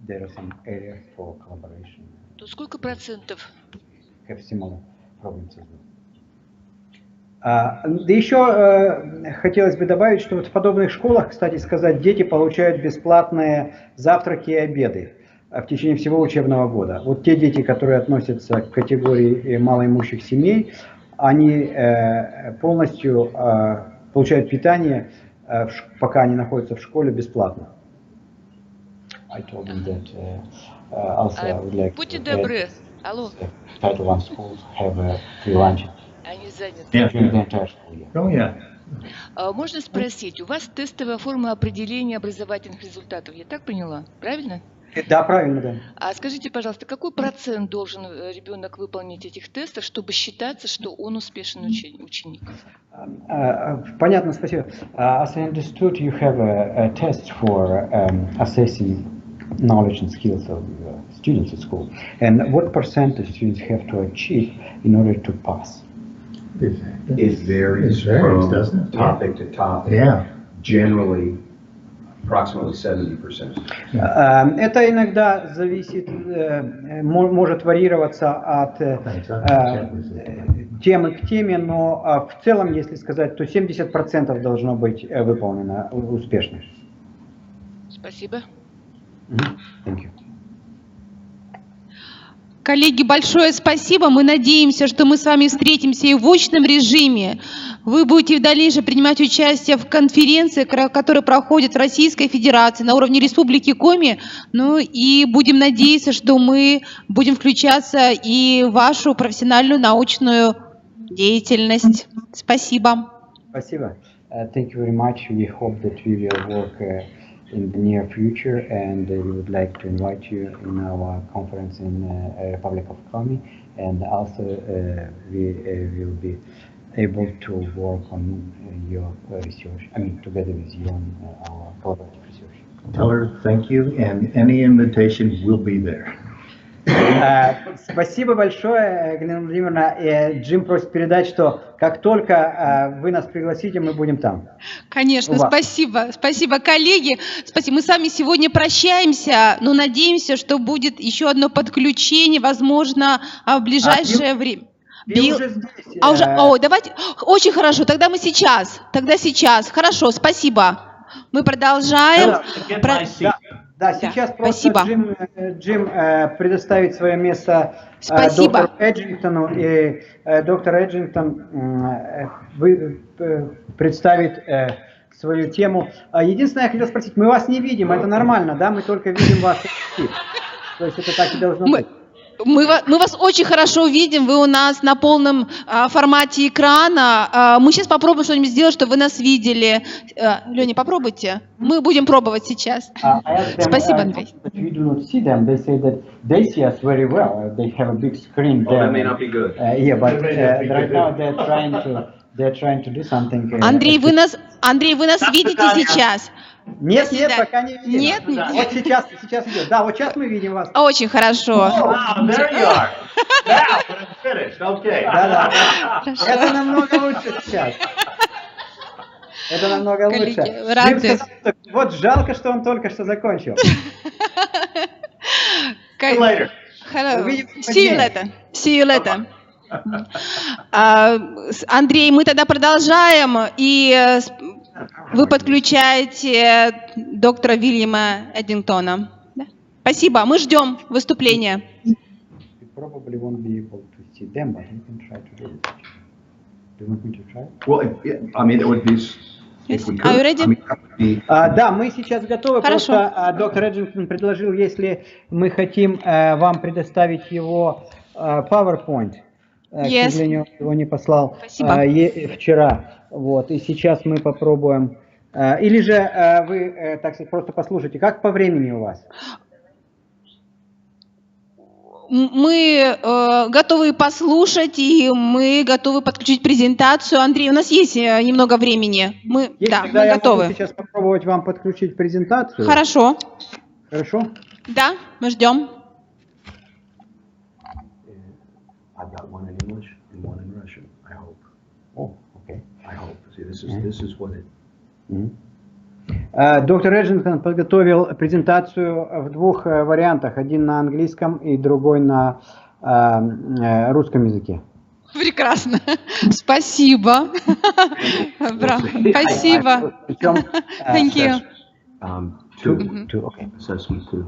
there are some areas for collaboration. То сколько процентов? Have similar problems as well. Да еще хотелось бы добавить, что вот в подобных школах, кстати сказать, дети получают бесплатные завтраки и обеды в течение всего учебного года. Вот те дети, которые относятся к категории малоимущих семей, они полностью получают питание, пока они находятся в школе, бесплатно. I told them that also I would like Будьте to добры. Алло. Title I schools have free lunch Они заняты. during the entire school year. Oh, yeah. Можно спросить, у вас тестовая форма определения образовательных результатов, я так поняла, правильно? Да, правильно, да. А скажите, пожалуйста, какой процент должен ребенок выполнить этих тестов, чтобы считаться, что он успешный ученик? Понятно, спасибо. As I understood, you have a test for assessing knowledge and skills of students at school. And what percentage students have to achieve in order to pass? It varies from doesn't it? topic to topic. Yeah. Generally, approximately 70%. Это иногда зависит, может варьироваться от темы к теме, но в целом, если сказать, то 70% должно быть выполнено успешно. Спасибо. Thank you. Коллеги, большое спасибо. Мы надеемся, что мы с вами встретимся и в очном режиме. Вы будете в дальнейшем принимать участие в конференции, которая проходит в Российской Федерации на уровне Республики Коми. Ну и будем надеяться, что мы будем включаться и в вашу профессиональную научную деятельность. Спасибо. Спасибо. Thank you very much. We hope that we will work in the near future, and we would like to invite you in our conference in Republic of Komi, and also we will be able to work on your research, together with you on our collaborative research. Tell her thank you, and any invitation will be there. Спасибо большое, Галина Владимировна. Джим просит передать, что как только вы нас пригласите, мы будем там. Конечно, спасибо. Спасибо, коллеги. Спасибо. Мы с вами сегодня прощаемся, но надеемся, что будет еще одно подключение, возможно, в ближайшее время. Уже здесь. Давайте. Очень хорошо. Тогда сейчас. Хорошо, спасибо. Мы продолжаем. Да, сейчас просто Джим предоставит свое место доктору Эджингтону, и доктор Эджингтон представит свою тему. Единственное, я хотел спросить, мы вас не видим, это нормально, да? Мы только видим ваш стих. То есть это так и должно быть. Мы вас очень хорошо видим, вы у нас на полном формате экрана. Мы сейчас попробуем что-нибудь сделать, чтобы вы нас видели. Леня, попробуйте. Мы будем пробовать сейчас. Спасибо, Андрей. We do not see them. They say that they see us very well. They have a big screen there. That may not be good. Yeah, but right now they're trying to do something. Андрей, вы нас видите сейчас? Нет, пока не видим. Нет? Вот сейчас идет. Да, вот сейчас мы видим вас. Очень хорошо. Wow, there you are. Now, when I'm finished. Okay. Да. Это намного лучше сейчас. Это намного лучше. Рады. Вот жалко, что он только что закончил. See you later. See you later. Андрей, мы тогда продолжаем, и вы подключаете доктора Вильяма Эдингтона. Спасибо, мы ждем выступления. Да, мы сейчас готовы. Хорошо. Просто доктор Эджингтон предложил, если мы хотим вам предоставить его PowerPoint. К сожалению, его не послал вчера. Вот, и сейчас мы попробуем Или же вы, так сказать, просто послушайте, как по времени у вас? Мы готовы послушать, и мы готовы подключить презентацию. Андрей, у нас есть немного времени. Мы Тогда я готовы. могу сейчас попробовать вам подключить презентацию. Хорошо. Хорошо? Да, мы ждем. I've got one in English and one in Russian, I hope. Oh, okay. I hope. See, this is what it. Доктор Эджингтон подготовил презентацию в двух вариантах. Один на английском и другой на русском языке. Прекрасно. Спасибо. Спасибо. Thank you. Two. Okay. Assessment 2.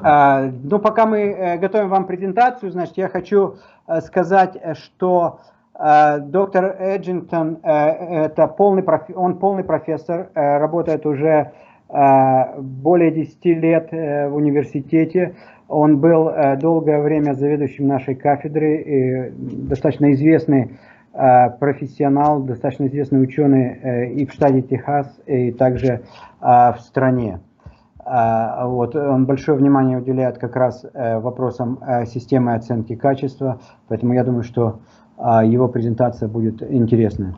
Ну, пока мы готовим вам презентацию, значит, я хочу сказать, что доктор Эджингтон, он полный профессор, работает уже более 10 лет в университете. Он был долгое время заведующим нашей кафедры, и достаточно известный профессионал, достаточно известный ученый и в штате Техас, и также в стране. Вот, он большое внимание уделяет как раз вопросам системы оценки качества, поэтому я думаю, что его презентация будет интересная.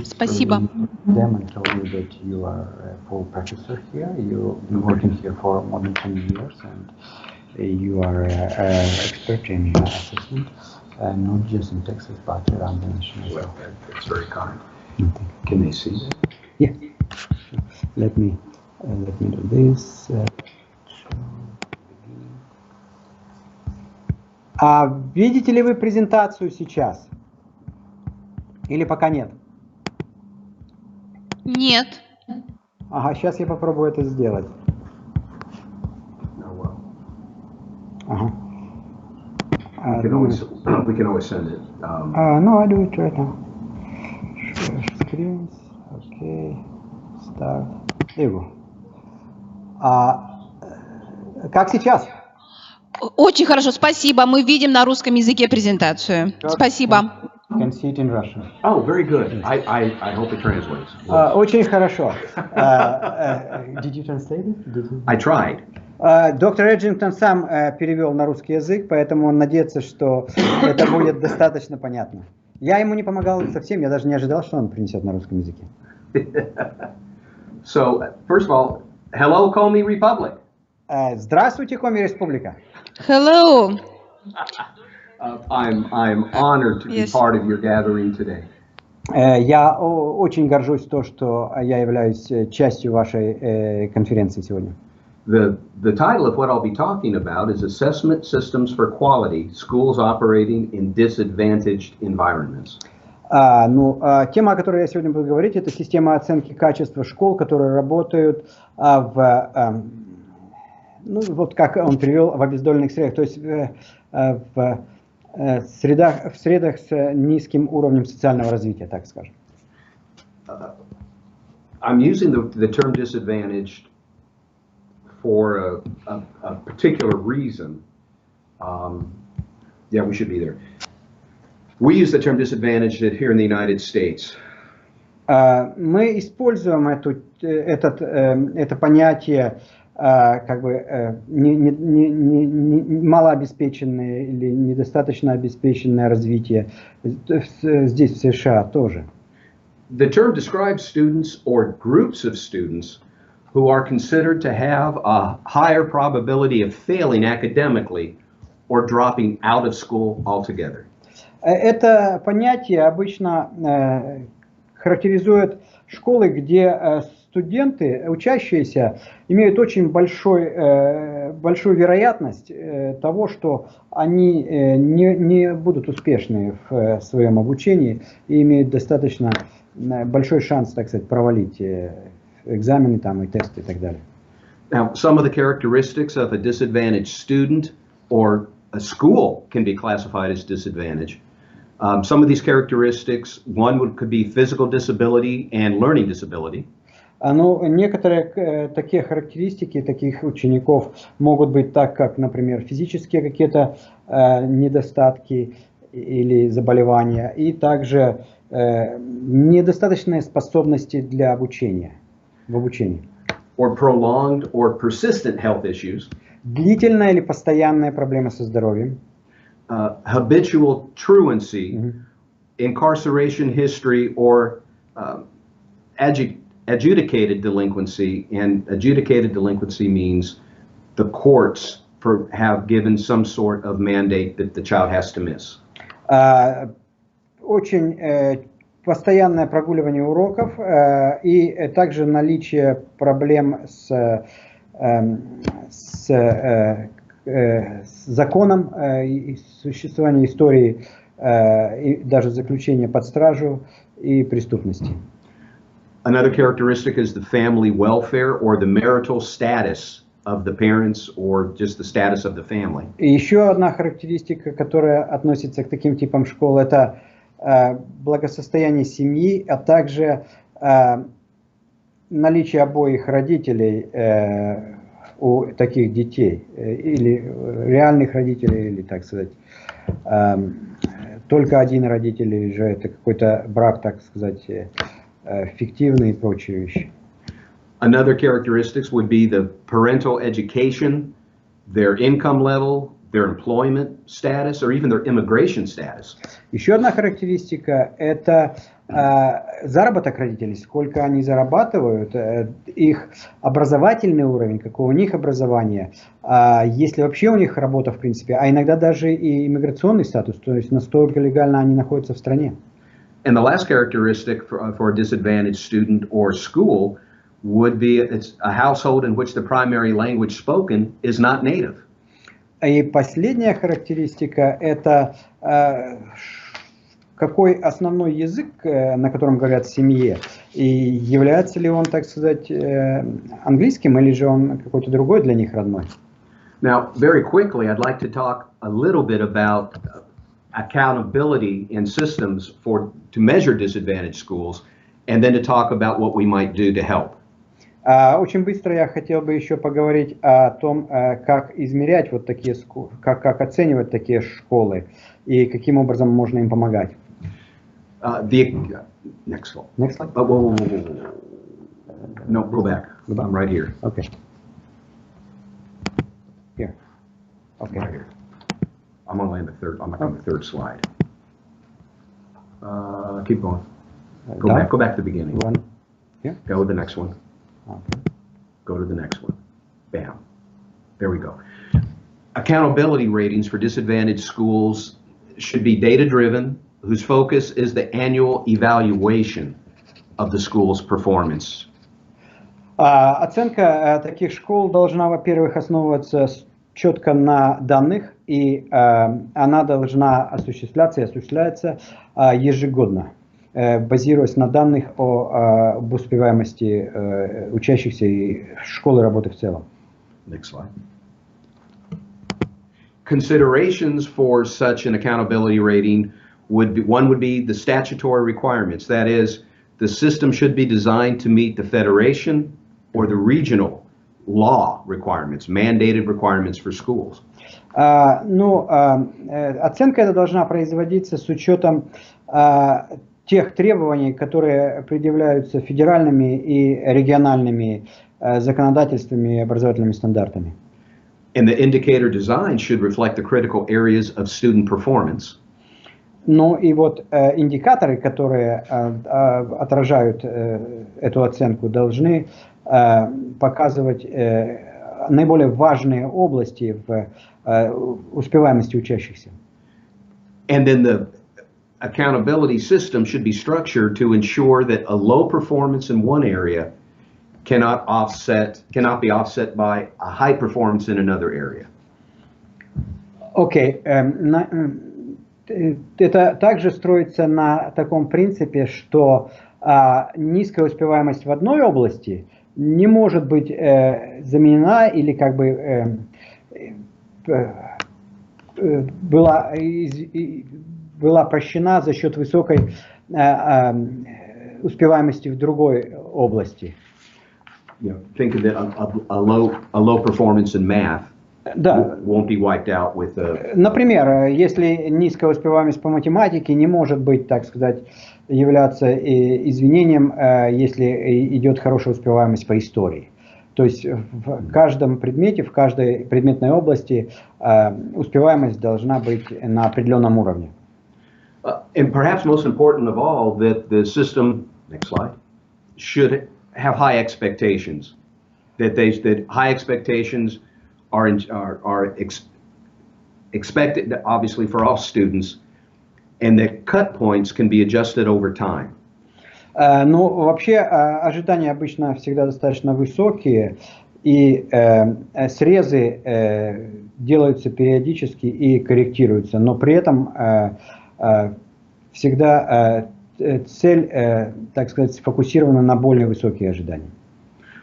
Спасибо. You are a full professor here. You've been working here for more than 10 years, and you are an expert in assessment, not just in Texas, but around the nation as well. That's very kind. Can they see that? Yeah. Let me do this. Видите ли вы презентацию сейчас? Или пока нет? Нет. Ага, сейчас я попробую это сделать. Oh, well. Ага. We can always send it. No, I do it right now. Share screens. Okay. Start. There you go. Как сейчас? Очень хорошо, спасибо. Мы видим на русском языке презентацию. Спасибо. Can see it in Russian. Oh, very good. I hope it translates. Очень хорошо. Did you translate it? I tried. Доктор Эджингтон сам перевел на русский язык, поэтому он надеется, что это будет достаточно понятно. Я ему не помогал совсем, я даже не ожидал, что он принесет на русском языке. So, first of all, hello, Komi Republic. Здравствуйте, Коми Республика. Hello. I'm honored to be part of your gathering today. Я очень горжусь то, что я являюсь частью вашей конференции сегодня. The title of what I'll be talking about is Assessment Systems for Quality, Schools Operating in Disadvantaged Environments. Тема, о которой я сегодня буду говорить, это система оценки качества школ, которые работают вот как он привел, в обездоленных средах, то есть в средах с низким уровнем социального развития, так скажем. I'm using the term disadvantaged for a particular reason. Yeah, we should be there. We use the term disadvantaged here in the United States. Мы используем это понятие как бы малообеспеченное или недостаточно обеспеченное развитие здесь, в США, тоже. The term describes students or groups of students who are considered to have a higher probability of failing academically or dropping out of school altogether. Это понятие обычно характеризует школы, где студенты, учащиеся, имеют очень большую вероятность того, что они не будут успешны в своем обучении и имеют достаточно большой шанс, так сказать, провалить экзамены там, и тесты и так далее. Now, some of the characteristics of a disadvantaged student or a school can be classified as disadvantaged. Some of these characteristics, could be physical disability and learning disability. Некоторые такие характеристики таких учеников могут быть так, как, например, физические какие-то недостатки или заболевания, и также недостаточные способности для обучения, в обучении. Or prolonged or persistent health issues. Длительная или постоянная проблема со здоровьем. Habitual truancy, incarceration history, or adjudicated delinquency. And adjudicated delinquency means the courts have given some sort of mandate that the child has to miss. Очень постоянное прогуливание уроков и также наличие проблем с законом, существование истории и даже заключение под стражу и преступности. Another characteristic is the family welfare or the marital status of the parents or just the status of the family. И еще одна характеристика, которая относится к таким типам школ, это благосостояние семьи, а также наличие обоих родителей у таких детей, или реальных родителей, или, так сказать, только один родитель, или же это какой-то брак, так сказать, фиктивный и прочие вещи. Another characteristics would be the parental education, their income level, their employment status, or even their immigration status. Еще одна характеристика – это заработок родителей, сколько они зарабатывают, их образовательный уровень, какое у них образование, есть ли вообще у них работа в принципе, а иногда даже и иммиграционный статус, то есть настолько легально они находятся в стране. And the last characteristic for a disadvantaged student or school would be it's a household in which the primary language spoken is not native. И последняя характеристика – это какой основной язык, на котором говорят в семье, и является ли он, так сказать, английским, или же он какой-то другой для них родной. Now, very quickly, I'd like to talk a little bit about accountability in systems to measure disadvantaged schools, and then to talk about what we might do to help. Очень быстро я хотел бы еще поговорить о том, как измерять вот такие, как оценивать такие школы и каким образом можно им помогать. Next slide. Next slide. Whoa. No, go back. I'm right here. Okay. Here. Okay. Right here. I'm on the third slide. Keep going. Go back to the beginning. One. Yeah. Go to the next one. Okay. Go to the next one. Bam. There we go. Accountability ratings for disadvantaged schools should be data-driven, whose focus is the annual evaluation of the school's performance. Оценка таких школ должна, во-первых, основываться четко на данных, и она должна осуществляться и осуществляется ежегодно, базируясь на данных об успеваемости учащихся и школы работы в целом. Next slide. Considerations for such an accountability rating would be the statutory requirements. That is, the system should be designed to meet the federation or the regional law requirements, mandated requirements for schools. Оценка эта должна производиться с учетом тех требований, которые предъявляются федеральными и региональными законодательствами и образовательными стандартами. And the indicator design should reflect the critical areas of student performance. Ну и вот индикаторы, которые отражают эту оценку, должны показывать наиболее важные области в успеваемости учащихся. And then the accountability system should be structured to ensure that a low performance in one area cannot be offset by a high performance in another area. Окей. Это также строится на таком принципе, что низкая успеваемость в одной области не может быть заменена или как бы была прощена за счет высокой успеваемости в другой области. Think of it, a low performance in math Да. won't be wiped out with a... Например, если низкая успеваемость по математике не может быть, так сказать, являться извинением, если идет хорошая успеваемость по истории. То есть в каждом предмете, в каждой предметной области успеваемость должна быть на определенном уровне. And perhaps most important of all, that the system, next slide, should have high expectations. That high expectations are expected, obviously, for all students, and that cut points can be adjusted over time. Ну, вообще, ожидания обычно всегда достаточно высокие, и срезы делаются периодически и корректируются, но при этом всегда цель, так сказать, сфокусирована на более высокие ожидания.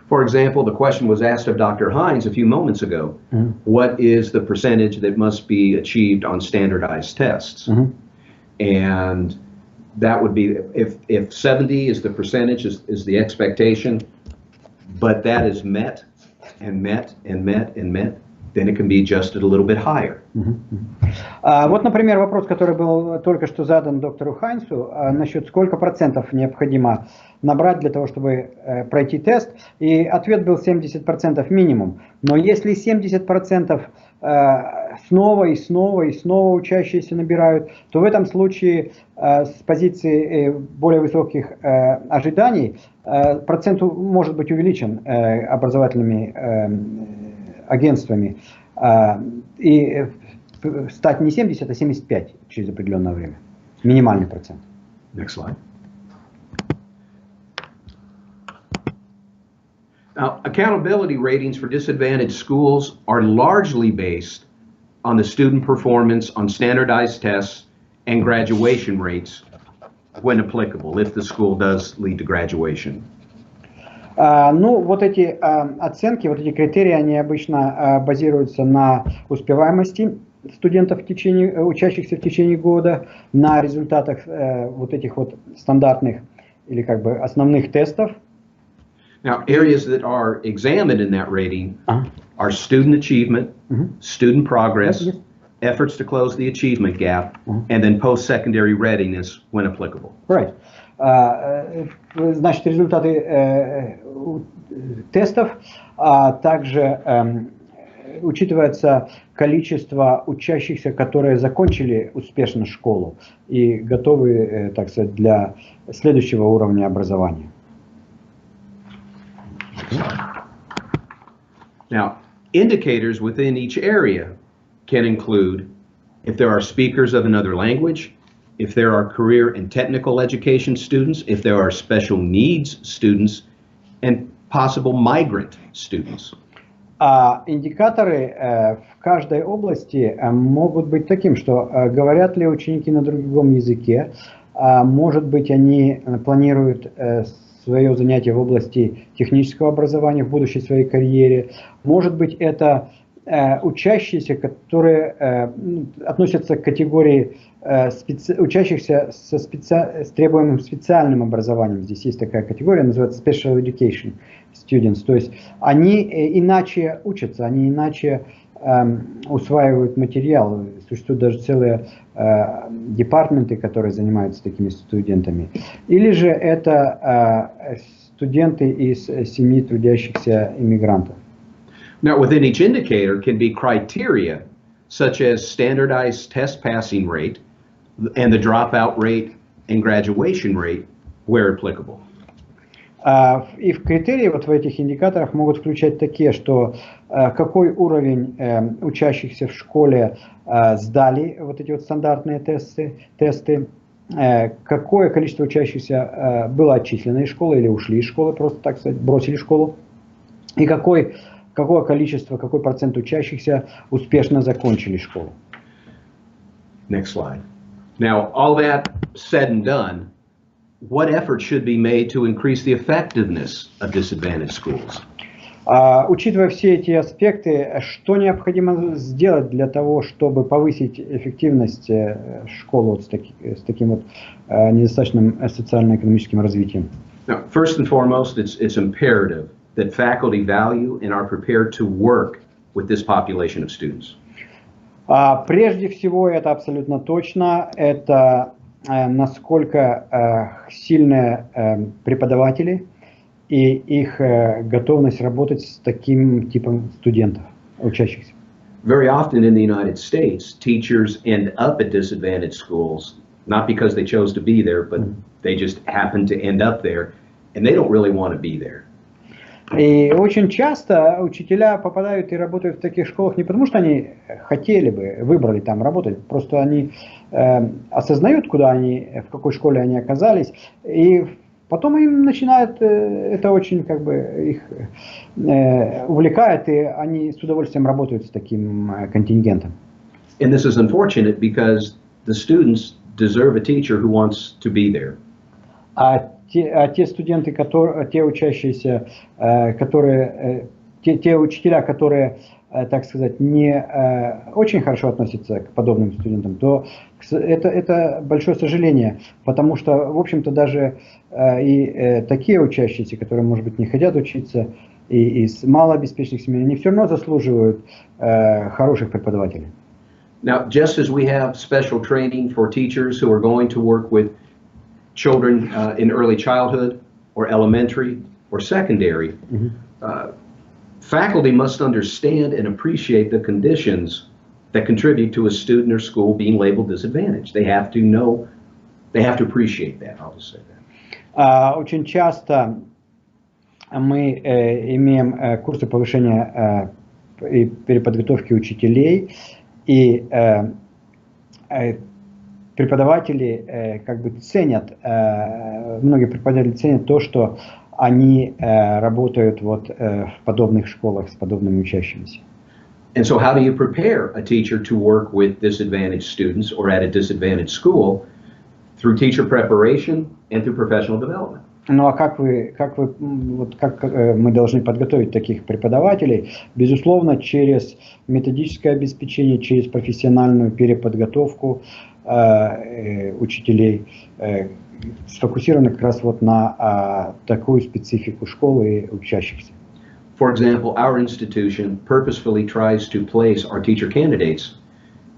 For example, the question was asked of Dr. Hines a few moments ago. What is the percentage that must be achieved on standardized tests? And that would be, if 70 is the percentage, is the expectation, but that is met and met and met and met, then it can be adjusted a little bit higher. Вот, например, вопрос, который был только что задан доктору Хайнсу, насчет сколько процентов необходимо набрать для того, чтобы пройти тест, и ответ был 70% минимум. Но если 70% снова и снова и снова учащиеся набирают, то в этом случае с позиции более высоких ожиданий процент может быть увеличен образовательными агентствами и стать не 70, а 75 через определенное время. Минимальный процент. Next slide. Now, accountability ratings for disadvantaged schools are largely based on the student performance on standardized tests and graduation rates when applicable, if the school does lead to graduation. Ну, вот эти оценки, вот эти критерии, они обычно базируются на успеваемости студентов учащихся в течение года, на результатах вот этих вот стандартных или как бы основных тестов. Now, areas that are examined in that rating are student achievement, student progress, efforts to close the achievement gap, and then post-secondary readiness when applicable. Right. Значит, результаты тестов, а также учитывается количество учащихся, которые закончили успешно школу и готовы, так сказать, для следующего уровня образования. Now, indicators within each area can include if there are speakers of another language, if there are career and technical education students, if there are special needs students, and possible migrant students. Индикаторы в каждой области могут быть таким, что говорят ли ученики на другом языке, может быть, они планируют свое занятие в области технического образования в будущей своей карьере, может быть, это учащиеся, которые относятся к категории учащихся с требуемым специальным образованием. Здесь есть такая категория, называется Special Education Students. То есть они иначе учатся, они иначе усваивают материал. Существуют даже целые департаменты, которые занимаются такими студентами. Или же это студенты из семьи трудящихся иммигрантов. Now, within each indicator can be criteria such as standardized test passing rate and the dropout rate and graduation rate where applicable. И в критерии вот в этих индикаторах могут включать такие, что какой уровень учащихся в школе сдали вот эти вот стандартные тесты, какое количество учащихся было отчислено из школы или ушли из школы, просто так сказать, бросили школу, и какое количество, какой процент учащихся успешно закончили школу. Next slide. Now, all that said and done, what effort should be made to increase the effectiveness of disadvantaged schools? Учитывая все эти аспекты, что необходимо сделать для того, чтобы повысить эффективность школы с таким вот недостаточным социально-экономическим развитием? Now, first and foremost, it's imperative that faculty value and are prepared to work with this population of students? Прежде всего, это абсолютно точно, это насколько сильные преподаватели и их готовность работать с таким типом студентов, учащихся. Very often in the United States, teachers end up at disadvantaged schools, not because they chose to be there, but they just happen to end up there, and they don't really want to be there. И очень часто учителя попадают и работают в таких школах не потому, что они хотели бы, выбрали там работать, просто они осознают, куда они, в какой школе они оказались, и потом им начинает, это очень как бы их увлекает, и они с удовольствием работают с таким контингентом. And this is unfortunate because the students deserve a teacher who wants to be there. Те студенты, те учащиеся, те учителя, которые, так сказать, не очень хорошо относятся к подобным студентам, то это большое сожаление, потому что, в общем-то, даже и такие учащиеся, которые, может быть, не хотят учиться, и из малообеспеченных семей, они все равно заслуживают хороших преподавателей. Now, just as we have special training for teachers who are going to work with children in early childhood or elementary or secondary, faculty must understand and appreciate the conditions that contribute to a student or school being labeled disadvantaged. They have to know, they have to appreciate that, I'll just say that. Очень часто мы имеем курсы повышения и переподготовки учителей, и преподаватели как бы ценят, многие преподаватели ценят то, что они работают вот в подобных школах с подобными учащимися. And so how do you prepare a teacher to work with disadvantaged students or at a disadvantaged school? Through teacher preparation and through professional development. Ну а как мы должны подготовить таких преподавателей? Безусловно, через методическое обеспечение, через профессиональную переподготовку учителей, сфокусированы как раз вот на такую специфику школы и учащихся. For example, our institution purposefully tries to place our teacher candidates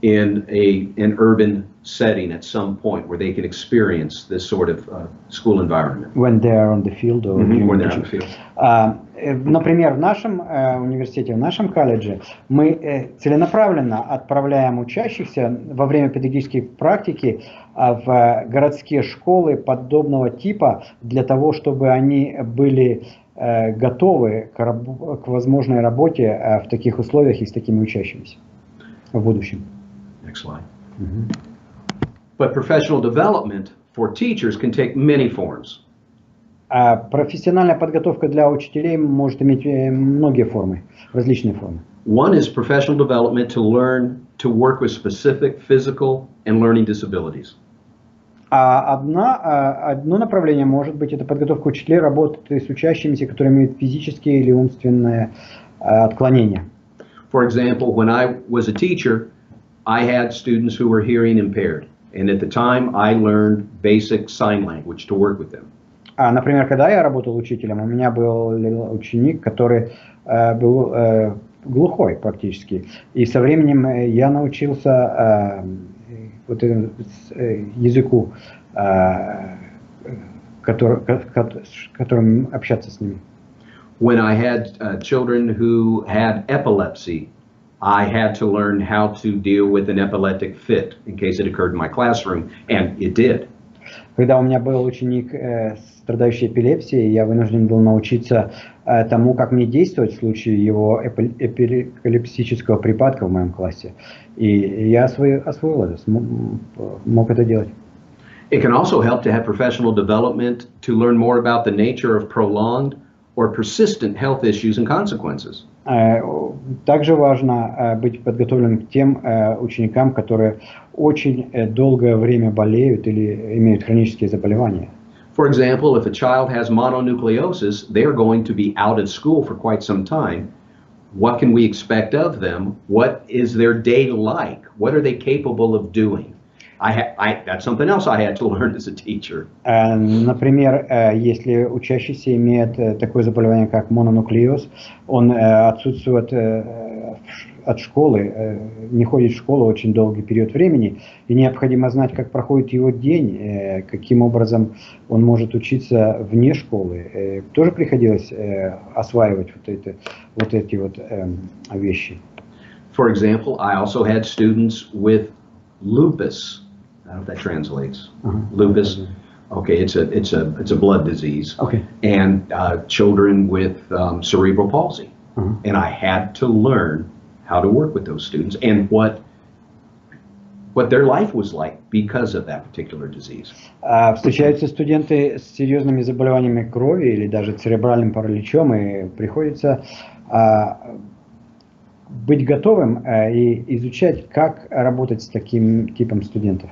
in an urban setting at some point where they can experience this sort of school environment. When they are on the field or when they're on the field. Например, в нашем университете, в нашем колледже мы целенаправленно отправляем учащихся во время педагогической практики в городские школы подобного типа для того, чтобы они были готовы к возможной работе в таких условиях и с такими учащимися в будущем. Next slide. But professional development for teachers can take many forms. Профессиональная подготовка для учителей может иметь многие формы, различные формы. One is professional development to learn to work with specific physical and learning disabilities. Одно направление может быть это подготовка учителей работы с учащимися, которые имеют физические или умственные отклонения. For example, when I was a teacher, I had students who were hearing impaired, and at the time I learned basic sign language to work with them. Например, когда я работал учителем, у меня был ученик, который был глухой практически, и со временем я научился вот языку, которым общаться с ними. When I had children who had epilepsy, I had to learn how to deal with an epileptic fit in case it occurred in my classroom, and it did. Когда у меня был ученик, страдающий эпилепсией, я вынужден был научиться тому, как мне действовать в случае его эпилептического припадка в моем классе. И я освоил это, мог это делать. It can also help to have professional development to learn more about the nature of prolonged or persistent health issues and consequences. Также важно быть подготовленным к тем ученикам, которые очень долгое время болеют или имеют хронические заболевания. For example, if a child has mononucleosis, they are going to be out of school for quite some time. What can we expect of them? What is their day like? What are they capable of doing? That's something else I had to learn as a teacher. Например, если учащийся имеет такое заболевание, как мононуклеоз, он отсутствует в от школы, не ходит в школу очень долгий период времени, и необходимо знать, как проходит его день, каким образом он может учиться вне школы. Тоже приходилось осваивать вот эти вещи. For example, I also had students with lupus. I don't know if that translates. Lupus. Okay, it's a blood disease. Okay. And children with cerebral palsy. And I had to learn how to work with those students and what their life was like because of that particular disease. Встречаются студенты с серьезными заболеваниями крови или даже церебральным параличом, и приходится быть готовым и изучать, как работать с таким типом студентов.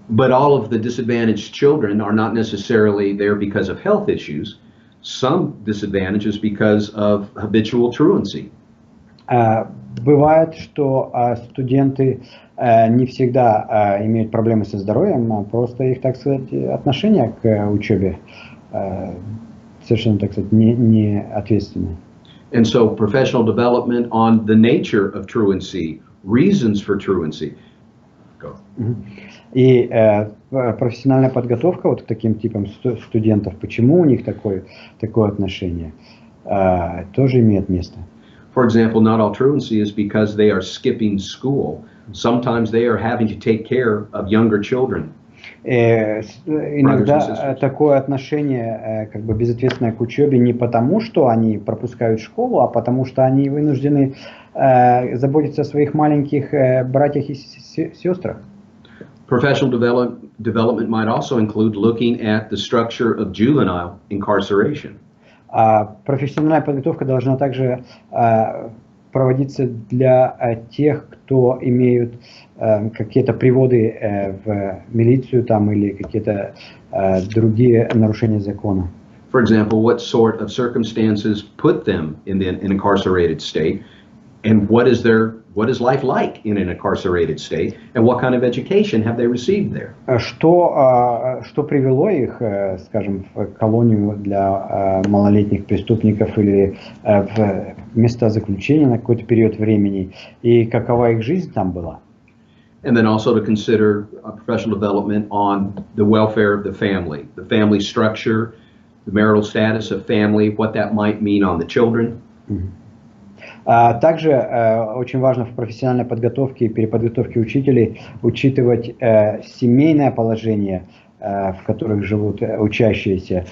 But all of the disadvantaged children are not necessarily there because of health issues. Some disadvantages because of habitual truancy. Бывает, что студенты не всегда имеют проблемы со здоровьем, а просто их, так сказать, отношение к учебе совершенно, так сказать, не ответственное. And so professional development on the nature of truancy, reasons for truancy. Go. И профессиональная подготовка вот к таким типам студентов, почему у них такое отношение, тоже имеет место. For example, not all truancy is because they are skipping school. Sometimes they are having to take care of younger children. Иногда такое отношение как бы безответственное к учебе не потому, что они пропускают школу, а потому что они вынуждены заботиться о своих маленьких братьях и сестрах. Professional development might also include looking at the structure of juvenile incarceration. Профессиональная подготовка должна также проводиться для тех, кто имеют какие-то приводы в милицию там или какие-то другие нарушения закона. For example, what sort of circumstances put them in an incarcerated state, and what is life like in an incarcerated state, and what kind of education have they received there? Что привело их, скажем, в колонию для малолетних преступников или в места заключения на какой-то период времени, и какова их жизнь там была? And then also to consider professional development on the welfare of the family structure, the marital status of family, what that might mean on the children. Также очень важно в профессиональной подготовке и переподготовке учителей учитывать семейное положение, в которых живут учащиеся,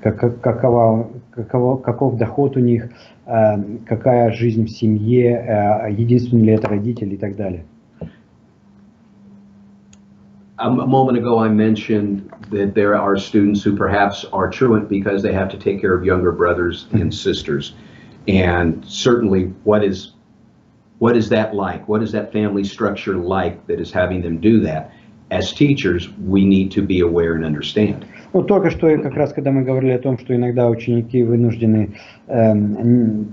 каков доход у них, какая жизнь в семье, единственный ли это родитель и так далее. A moment ago I mentioned that there are students who perhaps are truant because they have to take care of younger brothers and sisters. And certainly what is that like? What is that family structure like that is having them do that? As teachers, we need to be aware and understand. Ну, только что, как раз когда мы говорили о том, что иногда ученики вынуждены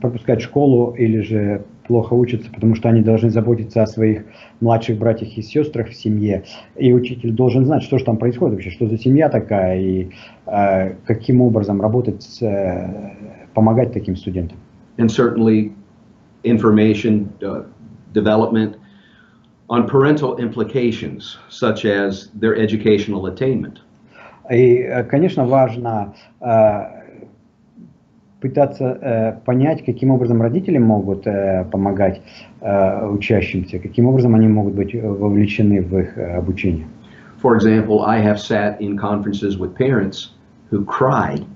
пропускать школу или же плохо учатся, потому что они должны заботиться о своих младших братьях и сестрах в семье. И учитель должен знать, что же там происходит вообще, что за семья такая и каким образом работать, помогать таким студентам. And certainly information development on parental implications, such as their educational attainment. И, конечно, важно пытаться понять, каким образом родители могут помогать учащимся, каким образом они могут быть вовлечены в их обучение. For example, I have sat in conferences with parents who cried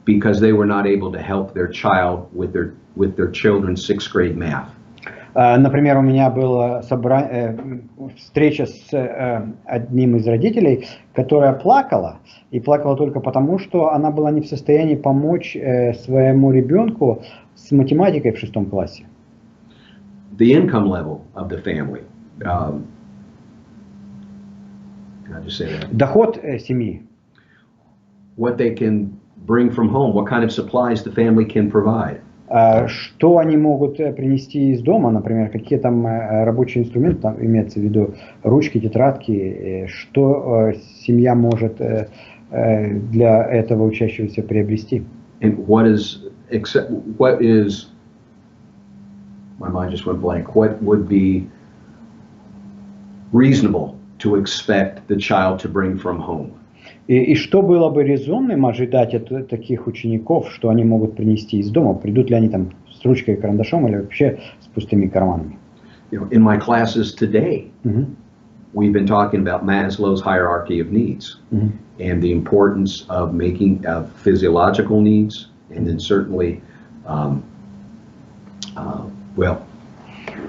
because they were not able to help their child with their children's 6th grade math. Например, у меня была встреча с одним из родителей, которая плакала, и плакала только потому, что она была не в состоянии помочь своему ребенку с математикой в 6 классе. The income level of the family. Can I just say that? Доход семьи. What they can bring from home, what kind of supplies the family can provide. Что они могут принести из дома, например, какие там рабочие инструменты, там имеется в виду ручки, тетрадки, что семья может для этого учащегося приобрести. And what is my mind just went blank. What would be reasonable to expect the child to bring from home? И что было бы резонным ожидать от таких учеников, что они могут принести из дома? Придут ли они там с ручкой и карандашом или вообще с пустыми карманами? You know, in my classes today, we've been talking about Maslow's hierarchy of needs and the importance of making physiological needs, and then certainly, well,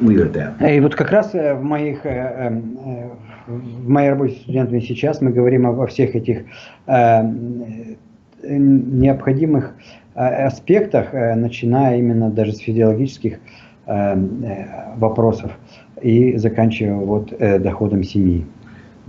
leave it at that. И вот как раз в моей работе с студентами сейчас мы говорим обо всех этих необходимых аспектах, начиная именно даже с физиологических вопросов и заканчивая вот доходом семьи.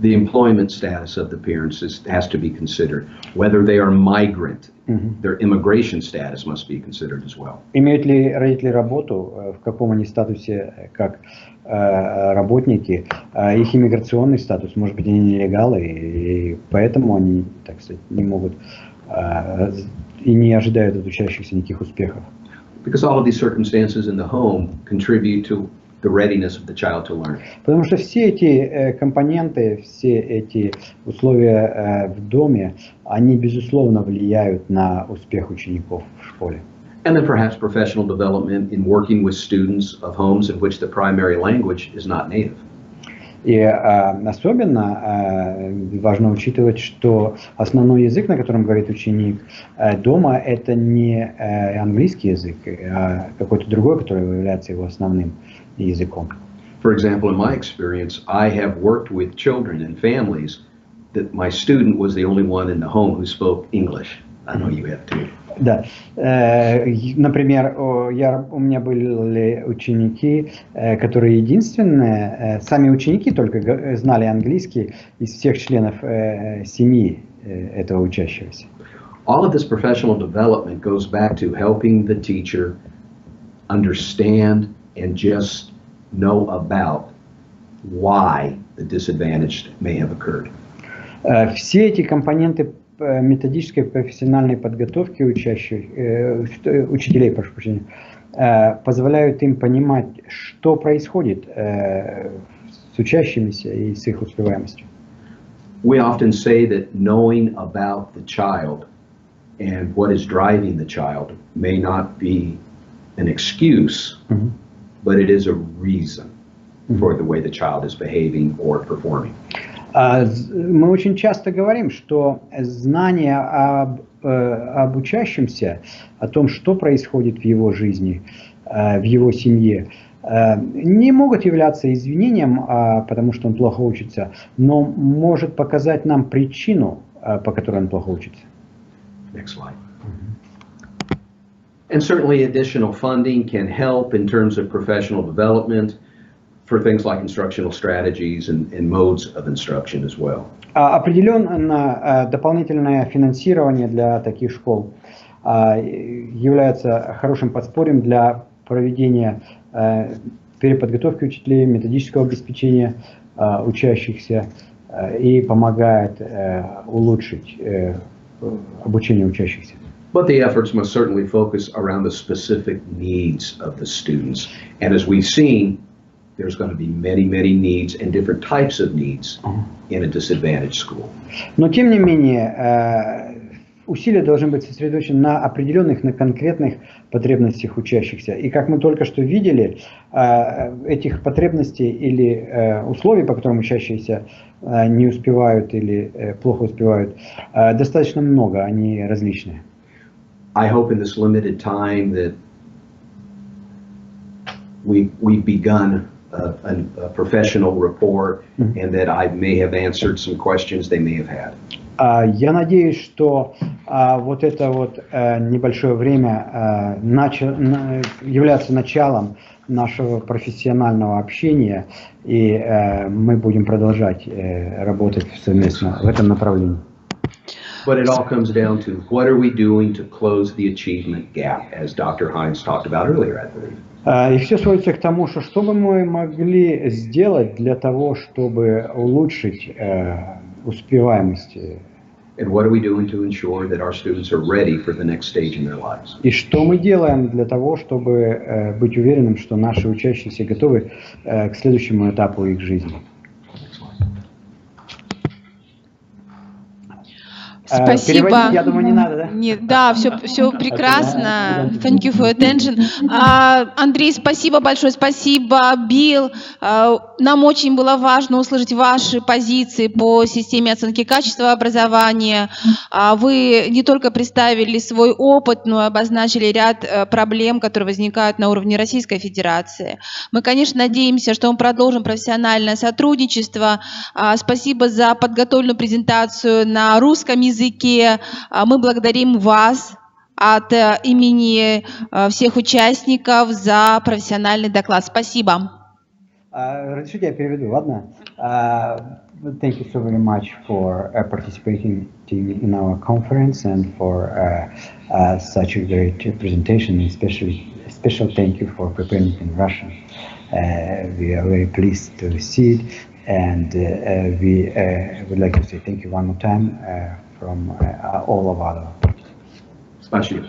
The employment status of the parents has to be considered. Whether they are migrant, their immigration status must be considered as well. Имеют ли родители работу, в каком они статусе как работники, их иммиграционный статус, может быть, они нелегалы, и поэтому они, так сказать, не могут и не ожидают от учащихся никаких успехов. Because all of these circumstances in the home contribute to the readiness of the child to learn. Потому что все эти компоненты, все эти условия в доме, они безусловно влияют на успех учеников в школе. And then perhaps professional development in working with students of homes in which the primary language is not native. И особенно важно учитывать, что основной язык, на котором говорит ученик дома, это не английский язык, а какой-то другой, который является его основным языком. For example, in my experience, I have worked with children and families that my student was the only one in the home who spoke English. I know you have too. Да. Например, у меня были ученики, которые единственные, сами ученики только знали английский из всех членов семьи этого учащегося. All of this professional development goes back to helping the teacher understand and just know about why the disadvantage may have occurred. Все эти компоненты методической профессиональной подготовки учителей, прошу прощения, позволяют им понимать, что происходит с учащимися и с их успеваемостью. We often say that knowing about the child and what is driving the child may not be an excuse, but it is a reason for the way the child is behaving or performing. Мы очень часто говорим, что знание об учащемся, о том, что происходит в его жизни, в его семье, не могут являться извинением, потому что он плохо учится, но может показать нам причину, по которой он плохо учится. Next slide. And certainly additional funding can help in terms of professional development for things like instructional strategies and modes of instruction as well. Определенно дополнительное финансирование для таких школ является хорошим подспорьем для проведения переподготовки учителей, методического обеспечения учащихся и помогает улучшить обучение учащихся. But the efforts must certainly focus around the specific needs of the students. And as we've seen, there's going to be many, many needs and different types of needs in a disadvantaged school. Но тем не менее, усилия должны быть сосредоточены на определенных, на конкретных потребностях учащихся. И как мы только что видели, этих потребностей или условий, по которым учащиеся не успевают или плохо успевают, достаточно много, они различные. I hope in this limited time that we've begun a professional rapport and that I may have answered some questions they may have had. Я надеюсь, что вот это вот небольшое время является началом нашего профессионального общения, и мы будем продолжать работать совместно в этом направлении. But it all comes down to what are we doing to close the achievement gap, as Dr. Hines talked about earlier, I believe. И все сводится к тому, что бы мы могли сделать для того, чтобы улучшить успеваемость And what are we doing to ensure that our students are ready for the next stage in their lives? И что мы делаем для того, чтобы быть уверенным, что наши учащиеся готовы к следующему этапу их жизни? Спасибо. Переводить, я думаю, не надо, да? Нет, да, все прекрасно. Thank you for your attention. Андрей, спасибо большое, спасибо, Билл. Нам очень было важно услышать ваши позиции по системе оценки качества образования. Вы не только представили свой опыт, но и обозначили ряд проблем, которые возникают на уровне Российской Федерации. Мы, конечно, надеемся, что мы продолжим профессиональное сотрудничество. Спасибо за подготовленную презентацию на русском языке. Мы благодарим вас от имени всех участников за профессиональный доклад. Спасибо. Разрешите, я переведу, ладно? Thank you so very much for participating in our conference and for such a great presentation, especially special thank you for preparing it in Russian. We are very pleased to see it, and we would like to say thank you one more time from all of our. Спасибо.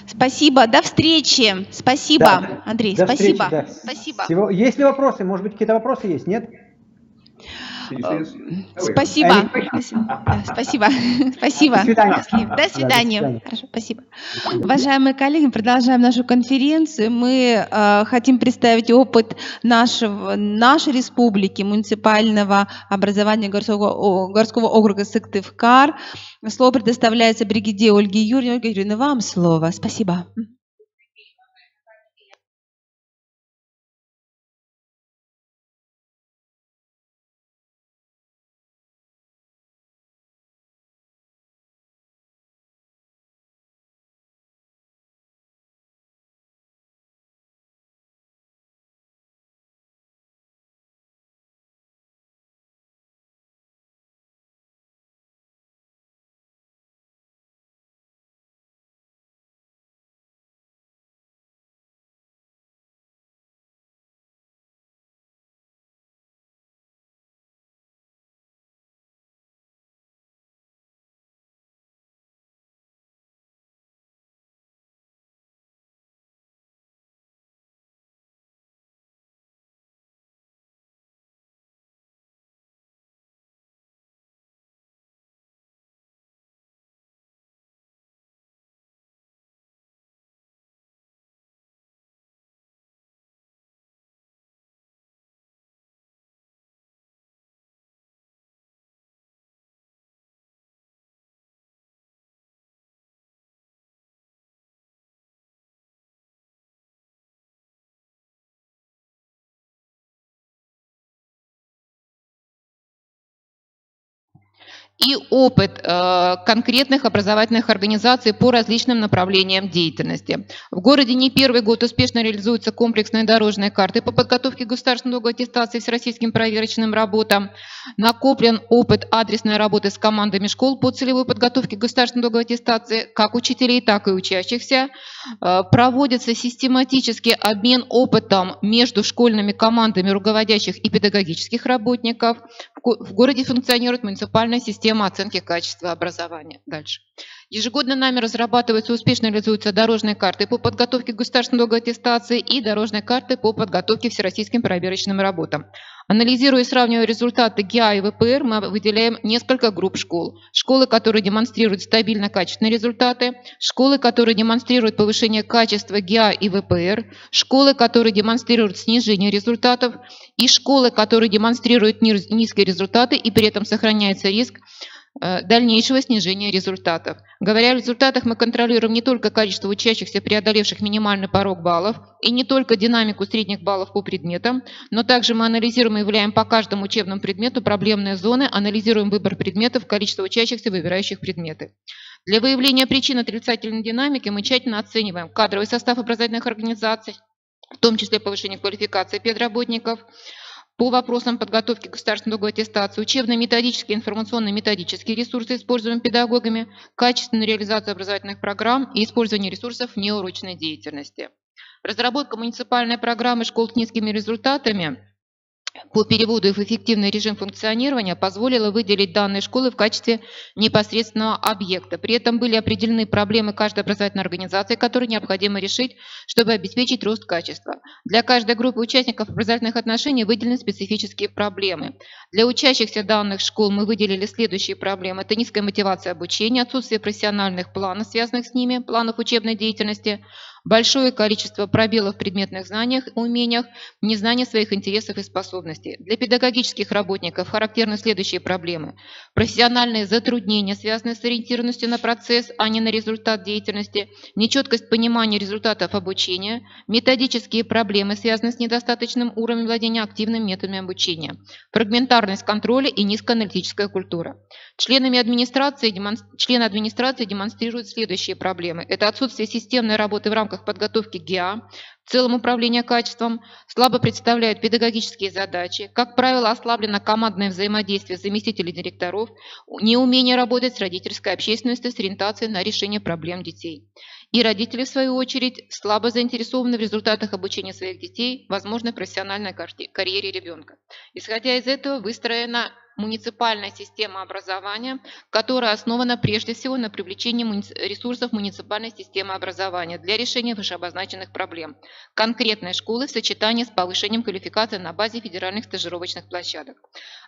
Спасибо. До встречи. Спасибо, Да, Андрей. до Спасибо. встречи, да. Спасибо. Есть ли вопросы? Может быть, какие-то вопросы есть? Нет? Спасибо. Да, спасибо. Спасибо. До свидания. До свидания. свидания. Хорошо, спасибо. Уважаемые коллеги, продолжаем нашу конференцию. Мы хотим представить опыт нашей республики, муниципального образования городского округа Сыктывкар. Слово предоставляется бригадиру Ольге Юрьевне. Ольга Юрьевна, вам слово. Спасибо. И опыт конкретных образовательных организаций по различным направлениям деятельности. В городе не первый год успешно реализуются комплексные дорожные карты по подготовке государственной долговой аттестации всероссийским проверочным работам. Накоплен опыт адресной работы с командами школ по целевой подготовке государственной долговой аттестации как учителей, так и учащихся. Проводится систематический обмен опытом между школьными командами руководящих и педагогических работников. В городе функционирует муниципальная система оценки качества образования. Дальше. Ежегодно нами разрабатываются и успешно реализуются дорожные карты по подготовке государственной долговой аттестации и дорожные карты по подготовке всероссийским проверочным работам. Анализируя и сравнивая результаты ГИА и ВПР, мы выделяем несколько групп школ. Школы, которые демонстрируют стабильно качественные результаты, школы, которые демонстрируют повышение качества ГИА и ВПР, школы, которые демонстрируют снижение результатов, и школы, которые демонстрируют низкие результаты и при этом сохраняется риск дальнейшего снижения результатов. Говоря о результатах, мы контролируем не только количество учащихся, преодолевших минимальный порог баллов, и не только динамику средних баллов по предметам, но также мы анализируем и выявляем по каждому учебному предмету проблемные зоны, анализируем выбор предметов, количество учащихся, выбирающих предметы. Для выявления причин отрицательной динамики мы тщательно оцениваем кадровый состав образовательных организаций, в том числе повышение квалификации педработников, по вопросам подготовки государственной долговой аттестации, учебно-методические, информационно-методические ресурсы, используемые педагогами, качественную реализацию образовательных программ и использование ресурсов неурочной деятельности. Разработка муниципальной программы школ с низкими результатами по переводу их в эффективный режим функционирования позволило выделить данные школы в качестве непосредственного объекта. При этом были определены проблемы каждой образовательной организации, которые необходимо решить, чтобы обеспечить рост качества. Для каждой группы участников образовательных отношений выделены специфические проблемы. Для учащихся данных школ мы выделили следующие проблемы. Это низкая мотивация обучения, отсутствие профессиональных планов, связанных с ними, планов учебной деятельности, большое количество пробелов в предметных знаниях и умениях, незнание своих интересов и способностей. Для педагогических работников характерны следующие проблемы. Профессиональные затруднения, связанные с ориентированностью на процесс, а не на результат деятельности, нечеткость понимания результатов обучения, методические проблемы, связанные с недостаточным уровнем владения активными методами обучения, фрагментарность контроля и низкоаналитическая культура. Члены администрации демонстрируют следующие проблемы. Это отсутствие системной работы в рамках подготовки ГИА, в целом управление качеством, слабо представляют педагогические задачи, как правило, ослаблено командное взаимодействие заместителей директоров, неумение работать с родительской общественностью с ориентацией на решение проблем детей. И родители, в свою очередь, слабо заинтересованы в результатах обучения своих детей, возможно, профессиональной карьере ребенка. Исходя из этого, выстроена муниципальная система образования, которая основана прежде всего на привлечении ресурсов муниципальной системы образования для решения вышеобозначенных проблем конкретной школы в сочетании с повышением квалификации на базе федеральных стажировочных площадок.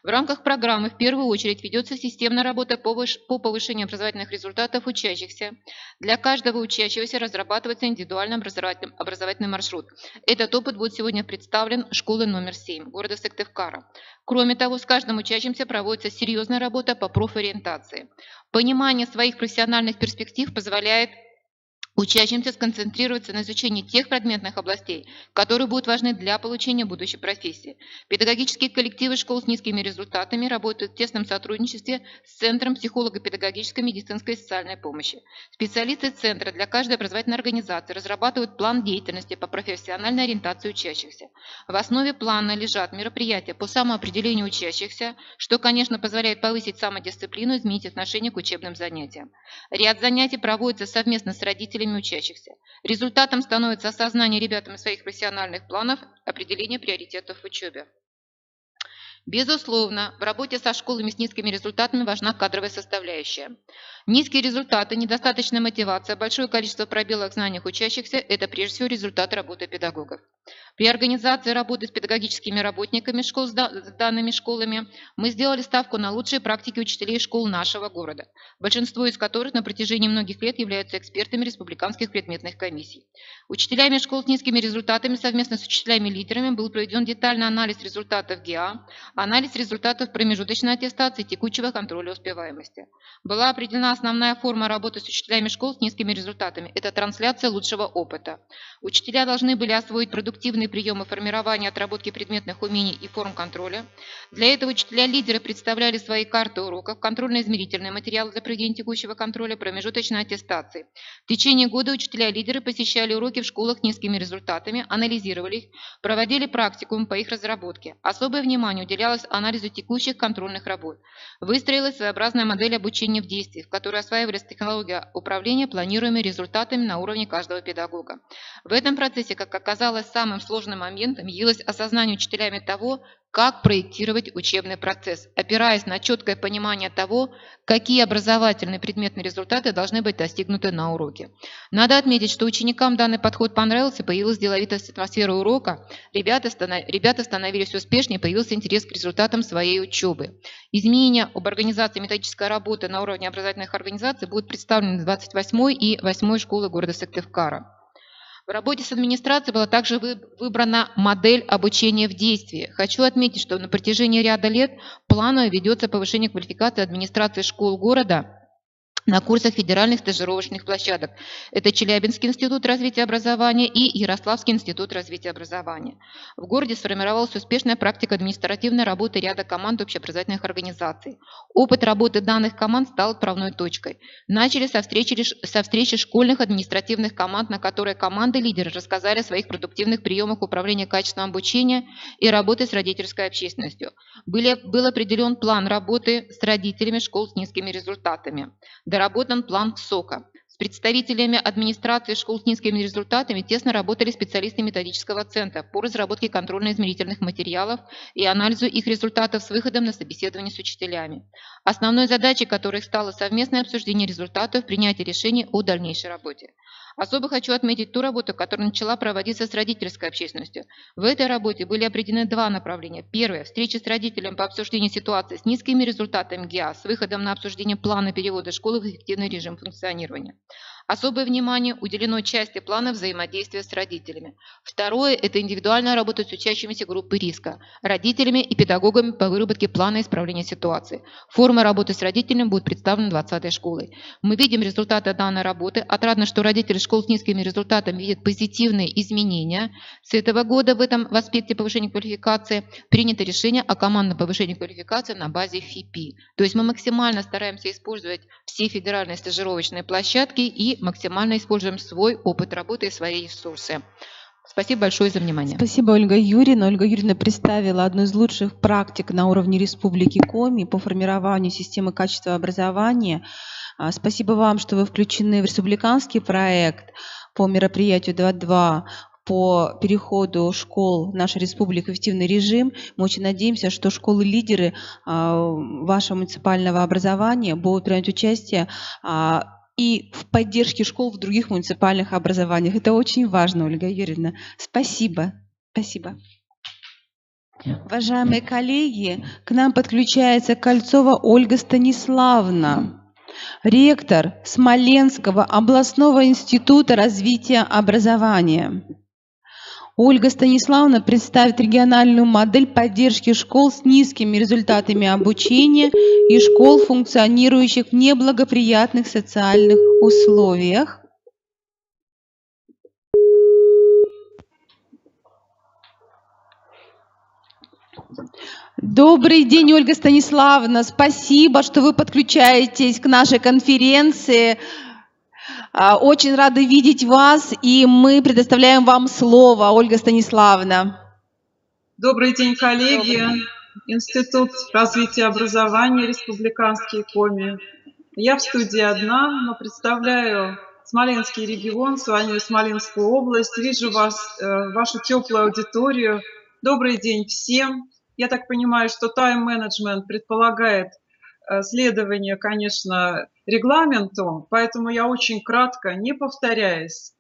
В рамках программы в первую очередь ведется системная работа по повышению образовательных результатов учащихся. Для каждого учащегося разрабатывается индивидуальный образовательный маршрут. Этот опыт будет сегодня представлен школой номер 7 города Сыктывкара. Кроме того, с каждым учащимся проводится серьезная работа по профориентации. Понимание своих профессиональных перспектив позволяет учащимся сконцентрироваться на изучении тех предметных областей, которые будут важны для получения будущей профессии. Педагогические коллективы школ с низкими результатами работают в тесном сотрудничестве с Центром психолого-педагогической, медицинской и социальной помощи. Специалисты Центра для каждой образовательной организации разрабатывают план деятельности по профессиональной ориентации учащихся. В основе плана лежат мероприятия по самоопределению учащихся, что, конечно, позволяет повысить самодисциплину и изменить отношение к учебным занятиям. Ряд занятий проводится совместно с родителями учащихся. Результатом становится осознание ребятами своих профессиональных планов, определение приоритетов в учебе. Безусловно, в работе со школами с низкими результатами важна кадровая составляющая. Низкие результаты, недостаточная мотивация, большое количество пробелов в знаниях учащихся – это прежде всего результат работы педагогов. При организации работы с педагогическими работниками школ с данными школами мы сделали ставку на лучшие практики учителей школ нашего города, большинство из которых на протяжении многих лет являются экспертами республиканских предметных комиссий. Учителями школ с низкими результатами совместно с учителями-лидерами был проведен детальный анализ результатов ГИА, анализ результатов промежуточной аттестации текущего контроля успеваемости. Была определена основная форма работы с учителями школ с низкими результатами – это трансляция лучшего опыта. Учителя должны были освоить продуктивные приемы формирования и отработки предметных умений и форм контроля. Для этого учителя-лидеры представляли свои карты уроков, контрольно-измерительные материалы для проведения текущего контроля, промежуточной аттестации. В течение года учителя-лидеры посещали уроки в школах с низкими результатами, анализировали их, проводили практикум по их разработке. Особое внимание уделялось анализу текущих контрольных работ. Выстроилась своеобразная модель обучения в действии, в которой осваивались технологии управления планируемыми результатами на уровне каждого педагога. В этом процессе, как оказалось, самым сложным моментом явилось осознание учителями того, как проектировать учебный процесс, опираясь на четкое понимание того, какие образовательные предметные результаты должны быть достигнуты на уроке. Надо отметить, что ученикам данный подход понравился, появилась деловитая атмосфера урока, ребята становились успешнее, появился интерес к результатам своей учебы. Изменения об организации методической работы на уровне образовательных организаций будут представлены в 28-й и 8-й школы города Сыктывкара. В работе с администрацией была также выбрана модель обучения в действии. Хочу отметить, что на протяжении ряда лет планово ведется повышение квалификации администрации школ города на курсах федеральных стажировочных площадок. Это Челябинский институт развития образования и Ярославский институт развития образования. В городе сформировалась успешная практика административной работы ряда команд общеобразовательных организаций. Опыт работы данных команд стал отправной точкой. Начали со встречи школьных административных команд, на которой команды-лидеры рассказали о своих продуктивных приемах управления качеством обучения и работы с родительской общественностью. Был определен план работы с родителями школ с низкими результатами. Доработан план СОКа. представителями администрации школ с низкими результатами тесно работали специалисты методического центра по разработке контрольно-измерительных материалов и анализу их результатов с выходом на собеседование с учителями. Основной задачей которых стало совместное обсуждение результатов принятия решений о дальнейшей работе. Особо хочу отметить ту работу, которая начала проводиться с родительской общественностью. В этой работе были определены два направления. Первое – встречи с родителями по обсуждению ситуации с низкими результатами ГИА с выходом на обсуждение плана перевода школы в эффективный режим функционирования. Особое внимание уделено части плана взаимодействия с родителями. Второе – это индивидуальная работа с учащимися группы риска, родителями и педагогами по выработке плана исправления ситуации. Форма работы с родителями будет представлена 20-й школой. Мы видим результаты данной работы. Отрадно, что родители школ с низкими результатами видят позитивные изменения. С этого года в аспекте повышения квалификации принято решение о командном повышении квалификации на базе ФИПИ. То есть мы максимально стараемся использовать все федеральные стажировочные площадки и максимально используем свой опыт работы и свои ресурсы. Спасибо большое за внимание. Спасибо, Ольга Юрьевна. Ольга Юрьевна представила одну из лучших практик на уровне Республики Коми по формированию системы качества образования. Спасибо вам, что вы включены в республиканский проект по мероприятию 2.2 по переходу школ в нашу республику в эффективный режим. Мы очень надеемся, что школы-лидеры вашего муниципального образования будут принимать участие и в поддержке школ в других муниципальных образованиях. Это очень важно, Ольга Юрьевна. Спасибо. Спасибо. Уважаемые коллеги, к нам подключается Кольцова Ольга Станиславовна, ректор Смоленского областного института развития образования. Ольга Станиславовна представит региональную модель поддержки школ с низкими результатами обучения и школ, функционирующих в неблагоприятных социальных условиях. Добрый день, Ольга Станиславовна. Спасибо, что вы подключаетесь к нашей конференции. Очень рады видеть вас, и мы предоставляем вам слово, Ольга Станиславовна. Добрый день, коллеги. Институт развития образования Республиканский Коми. Я в студии одна, но представляю Смоленский регион, свою Смоленскую область. Вижу вас, вашу теплую аудиторию. Добрый день всем. Я так понимаю, что тайм-менеджмент предполагает следование, конечно, регламенту, поэтому я очень кратко, не повторяясь,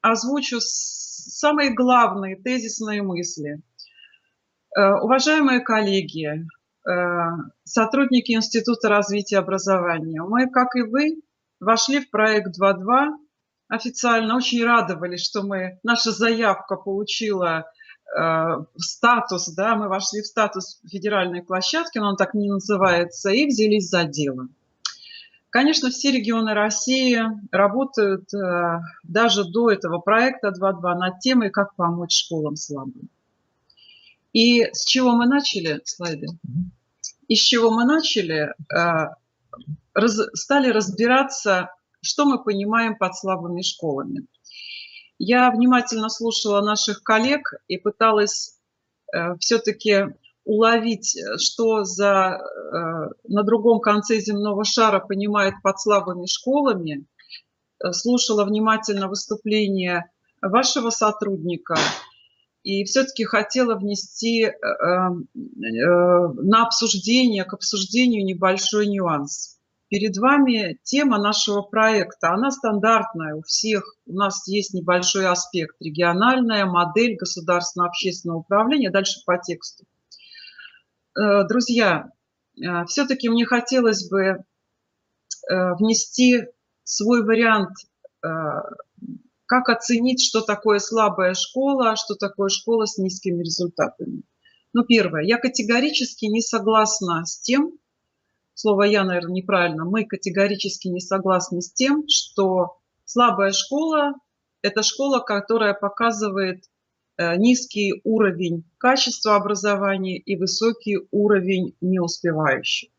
озвучу самые главные тезисные мысли. Уважаемые коллеги, сотрудники Института развития образования, мы, как и вы, вошли в проект 2.2 официально, очень радовались, что наша заявка получила статус, да, мы вошли в статус федеральной площадки, но он так не называется, и взялись за дело. Конечно, все регионы России работают даже до этого проекта 2.2 над темой, как помочь школам слабым. И с чего мы начали, слайды? И с чего мы начали, стали разбираться, что мы понимаем под слабыми школами. Я внимательно слушала наших коллег и пыталась все-таки уловить, что на другом конце земного шара понимает под слабыми школами. Слушала внимательно выступление вашего сотрудника и все-таки хотела внести на обсуждение, к обсуждению небольшой нюанс. Перед вами тема нашего проекта, она стандартная у всех. У нас есть небольшой аспект, региональная модель государственного общественного управления. Дальше по тексту. Друзья, все-таки мне хотелось бы внести свой вариант, как оценить, что такое слабая школа, что такое школа с низкими результатами. Ну, первое, я категорически не согласна с тем, слово «я», наверное, неправильно, мы категорически не согласны с тем, что слабая школа – это школа, которая показывает низкий уровень качества образования и высокий уровень неуспевающих.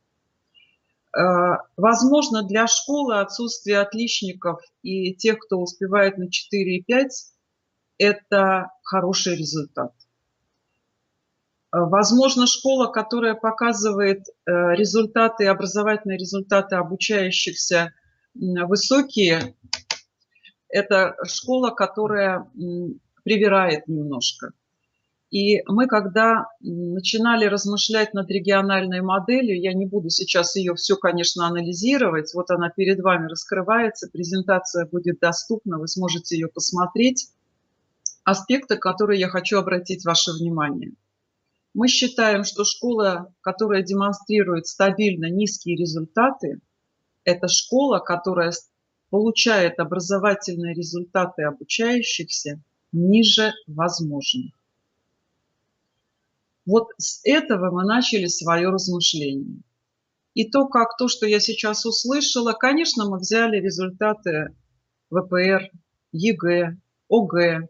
Возможно, для школы отсутствие отличников и тех, кто успевает на 4 и 5 – это хороший результат. Возможно, школа, которая показывает результаты, образовательные результаты обучающихся высокие. Это школа, которая привирает немножко. И мы, когда начинали размышлять над региональной моделью, я не буду сейчас ее все, конечно, анализировать, вот она перед вами раскрывается, презентация будет доступна, вы сможете ее посмотреть. Аспекты, которые я хочу обратить ваше внимание. Мы считаем, что школа, которая демонстрирует стабильно низкие результаты, это школа, которая получает образовательные результаты обучающихся ниже возможных. Вот с этого мы начали свое размышление. И то, что я сейчас услышала, конечно, мы взяли результаты ВПР, ЕГЭ, ОГЭ.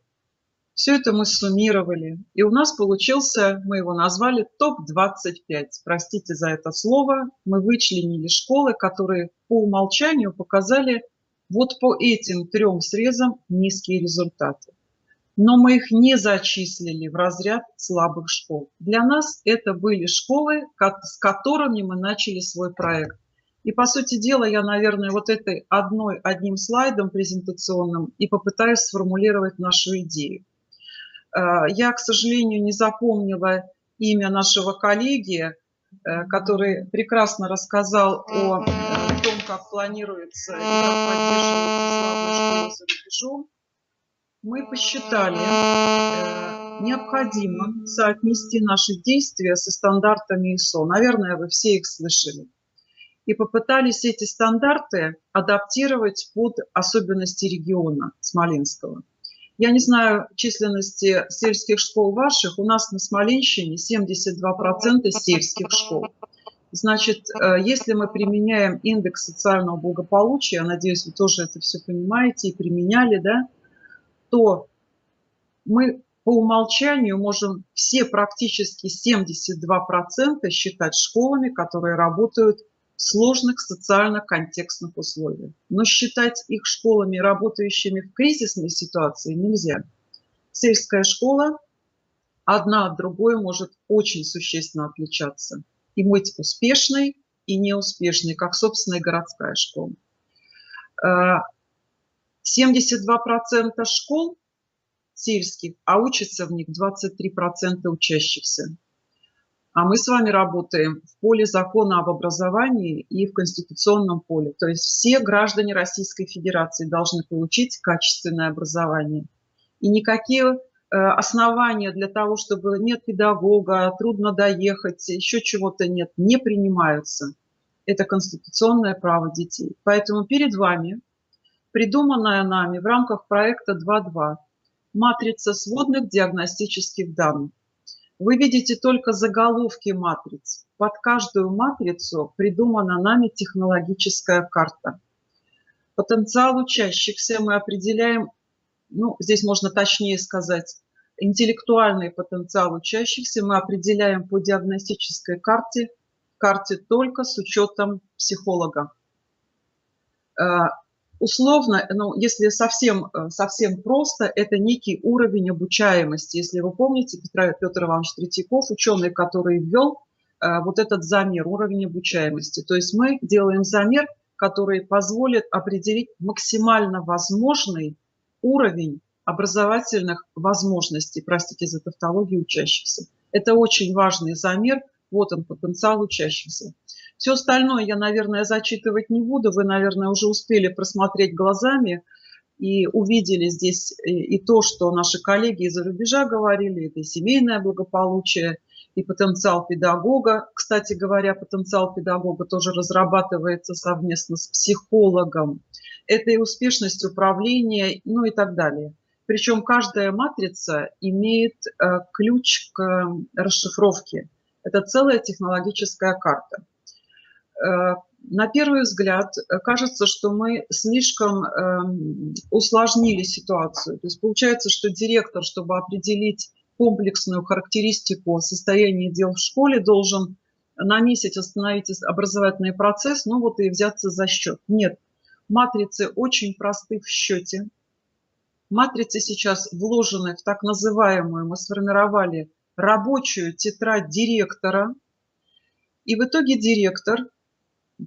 Все это мы суммировали. И у нас получился, мы его назвали ТОП-25. Простите за это слово. Мы вычленили школы, которые по умолчанию показали вот по этим 3 срезам низкие результаты. Но мы их не зачислили в разряд слабых школ. Для нас это были школы, с которыми мы начали свой проект. И, по сути дела, я, наверное, вот одним слайдом презентационным и попытаюсь сформулировать нашу идею. Я, к сожалению, не запомнила имя нашего коллеги, который прекрасно рассказал о том, как планируется и как поддерживаются слабые школы за рубежом. Мы посчитали, необходимо соотнести наши действия со стандартами ИСО. Наверное, вы все их слышали. И попытались эти стандарты адаптировать под особенности региона Смоленского. Я не знаю численности сельских школ ваших. У нас на Смоленщине 72% сельских школ. Значит, если мы применяем индекс социального благополучия, я надеюсь, вы тоже это все понимаете и применяли, да, то мы по умолчанию можем все практически 72% считать школами, которые работают в сложных социально-контекстных условиях. Но считать их школами, работающими в кризисной ситуации, нельзя. Сельская школа одна от другой может очень существенно отличаться. И быть успешной, и неуспешной, как, собственно, и городская школа. 72% школ сельских, а учатся в них 23% учащихся. А мы с вами работаем в поле закона об образовании и в конституционном поле. То есть все граждане Российской Федерации должны получить качественное образование. И никакие основания для того, чтобы нет педагога, трудно доехать, еще чего-то нет, не принимаются. Это конституционное право детей. Поэтому перед вами придуманная нами в рамках проекта 2.2 матрица сводных диагностических данных. Вы видите только заголовки матриц. Под каждую матрицу придумана нами технологическая карта. Потенциал учащихся мы определяем, здесь можно точнее сказать, интеллектуальный потенциал учащихся мы определяем по диагностической карте только с учетом психолога. Условно, если совсем просто, это некий уровень обучаемости. Если вы помните, Петр Иванович Третьяков, ученый, который ввел вот этот замер, уровень обучаемости. То есть мы делаем замер, который позволит определить максимально возможный уровень образовательных возможностей, простите за тавтологию, учащихся. Это очень важный замер, вот он, потенциал учащихся. Все остальное я, наверное, зачитывать не буду. Вы, наверное, уже успели просмотреть глазами и увидели здесь и то, что наши коллеги из-за рубежа говорили, это и семейное благополучие, и потенциал педагога. Кстати говоря, потенциал педагога тоже разрабатывается совместно с психологом. Это и успешность управления, и так далее. Причем каждая матрица имеет ключ к расшифровке. Это целая технологическая карта. На первый взгляд кажется, что мы слишком усложнили ситуацию. То есть получается, что директор, чтобы определить комплексную характеристику состояния дел в школе, должен на месяц остановить образовательный процесс, и взяться за счет. Нет, матрицы очень просты в счете. Матрицы сейчас вложены в так называемую, мы сформировали рабочую тетрадь директора. И в итоге директор,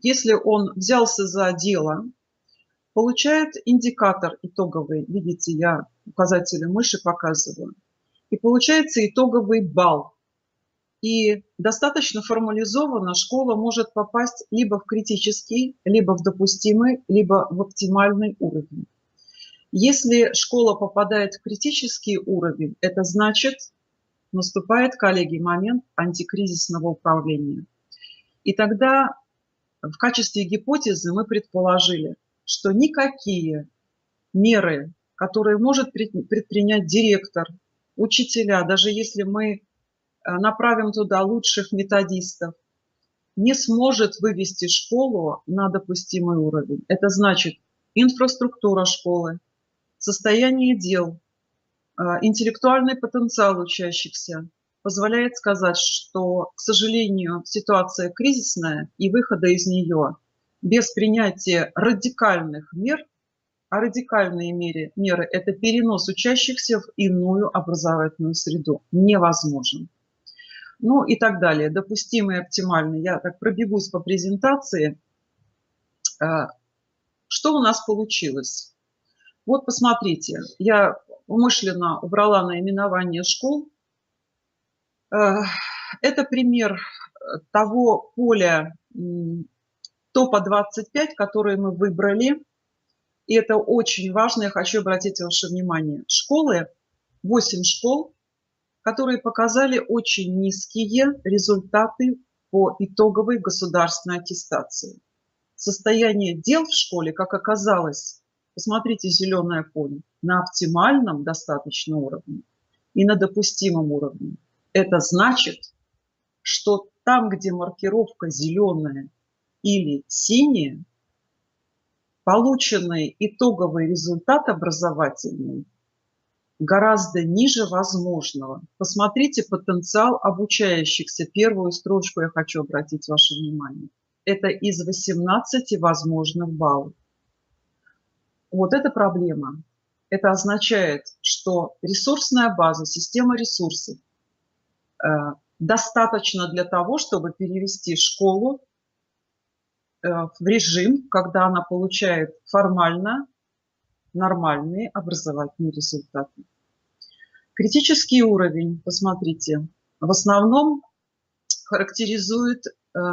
если он взялся за дело, получает индикатор итоговый. Видите, я указателем мыши показываю. И получается итоговый балл. И достаточно формализованно школа может попасть либо в критический, либо в допустимый, либо в оптимальный уровень. Если школа попадает в критический уровень, это значит, наступает, коллеги, момент антикризисного управления. И тогда в качестве гипотезы мы предположили, что никакие меры, которые может предпринять директор, учителя, даже если мы направим туда лучших методистов, не сможет вывести школу на допустимый уровень. Это значит инфраструктура школы, состояние дел, интеллектуальный потенциал учащихся позволяет сказать, что, к сожалению, ситуация кризисная, и выхода из нее без принятия радикальных мер, а радикальные меры – это перенос учащихся в иную образовательную среду, невозможен. Ну и так далее, допустимый, оптимальный. Я так пробегусь по презентации. Что у нас получилось? Вот посмотрите, я умышленно убрала наименование школ. Это пример того поля топа 25, который мы выбрали. И это очень важно, я хочу обратить ваше внимание. Школы, 8 школ, которые показали очень низкие результаты по итоговой государственной аттестации. Состояние дел в школе, как оказалось, посмотрите зеленое поле, на оптимальном достаточно уровне и на допустимом уровне. Это значит, что там, где маркировка зеленая или синяя, полученный итоговый результат образовательный гораздо ниже возможного. Посмотрите потенциал обучающихся. Первую строчку я хочу обратить ваше внимание. Это из 18 возможных баллов. Вот это проблема. Это означает, что ресурсная база, система ресурсов достаточно для того, чтобы перевести школу в режим, когда она получает формально нормальные образовательные результаты. Критический уровень, посмотрите, в основном характеризует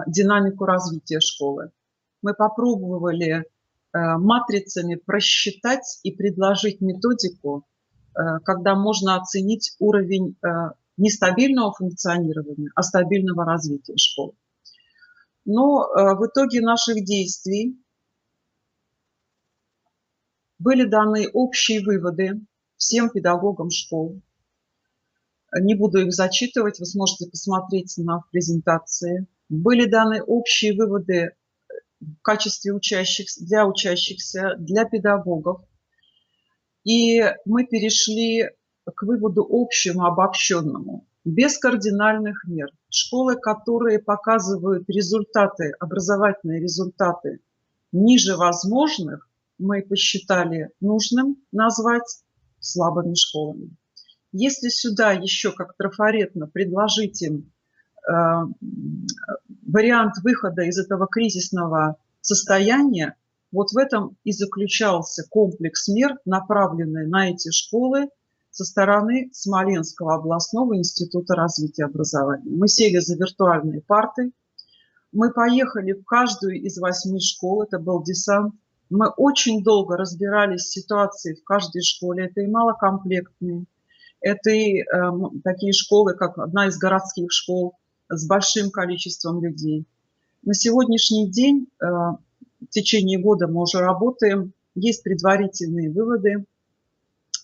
динамику развития школы. Мы попробовали матрицами просчитать и предложить методику, когда можно оценить уровень не стабильного функционирования, а стабильного развития школы. Но в итоге наших действий были даны общие выводы всем педагогам школ. Не буду их зачитывать, вы сможете посмотреть на презентации. Были даны общие выводы в качестве для учащихся, для педагогов. И мы перешли к выводу общему, обобщенному. Без кардинальных мер. Школы, которые показывают результаты, образовательные результаты ниже возможных, мы посчитали нужным назвать слабыми школами. Если сюда еще как трафаретно предложить им вариант выхода из этого кризисного состояния, вот в этом и заключался комплекс мер, направленный на эти школы со стороны Смоленского областного института развития образования. Мы сели за виртуальные парты, мы поехали в каждую из 8 школ, это был десант. Мы очень долго разбирались в ситуации в каждой школе. Это и малокомплектные, это и такие школы, как одна из городских школ с большим количеством людей. На сегодняшний день, в течение года мы уже работаем, есть предварительные выводы.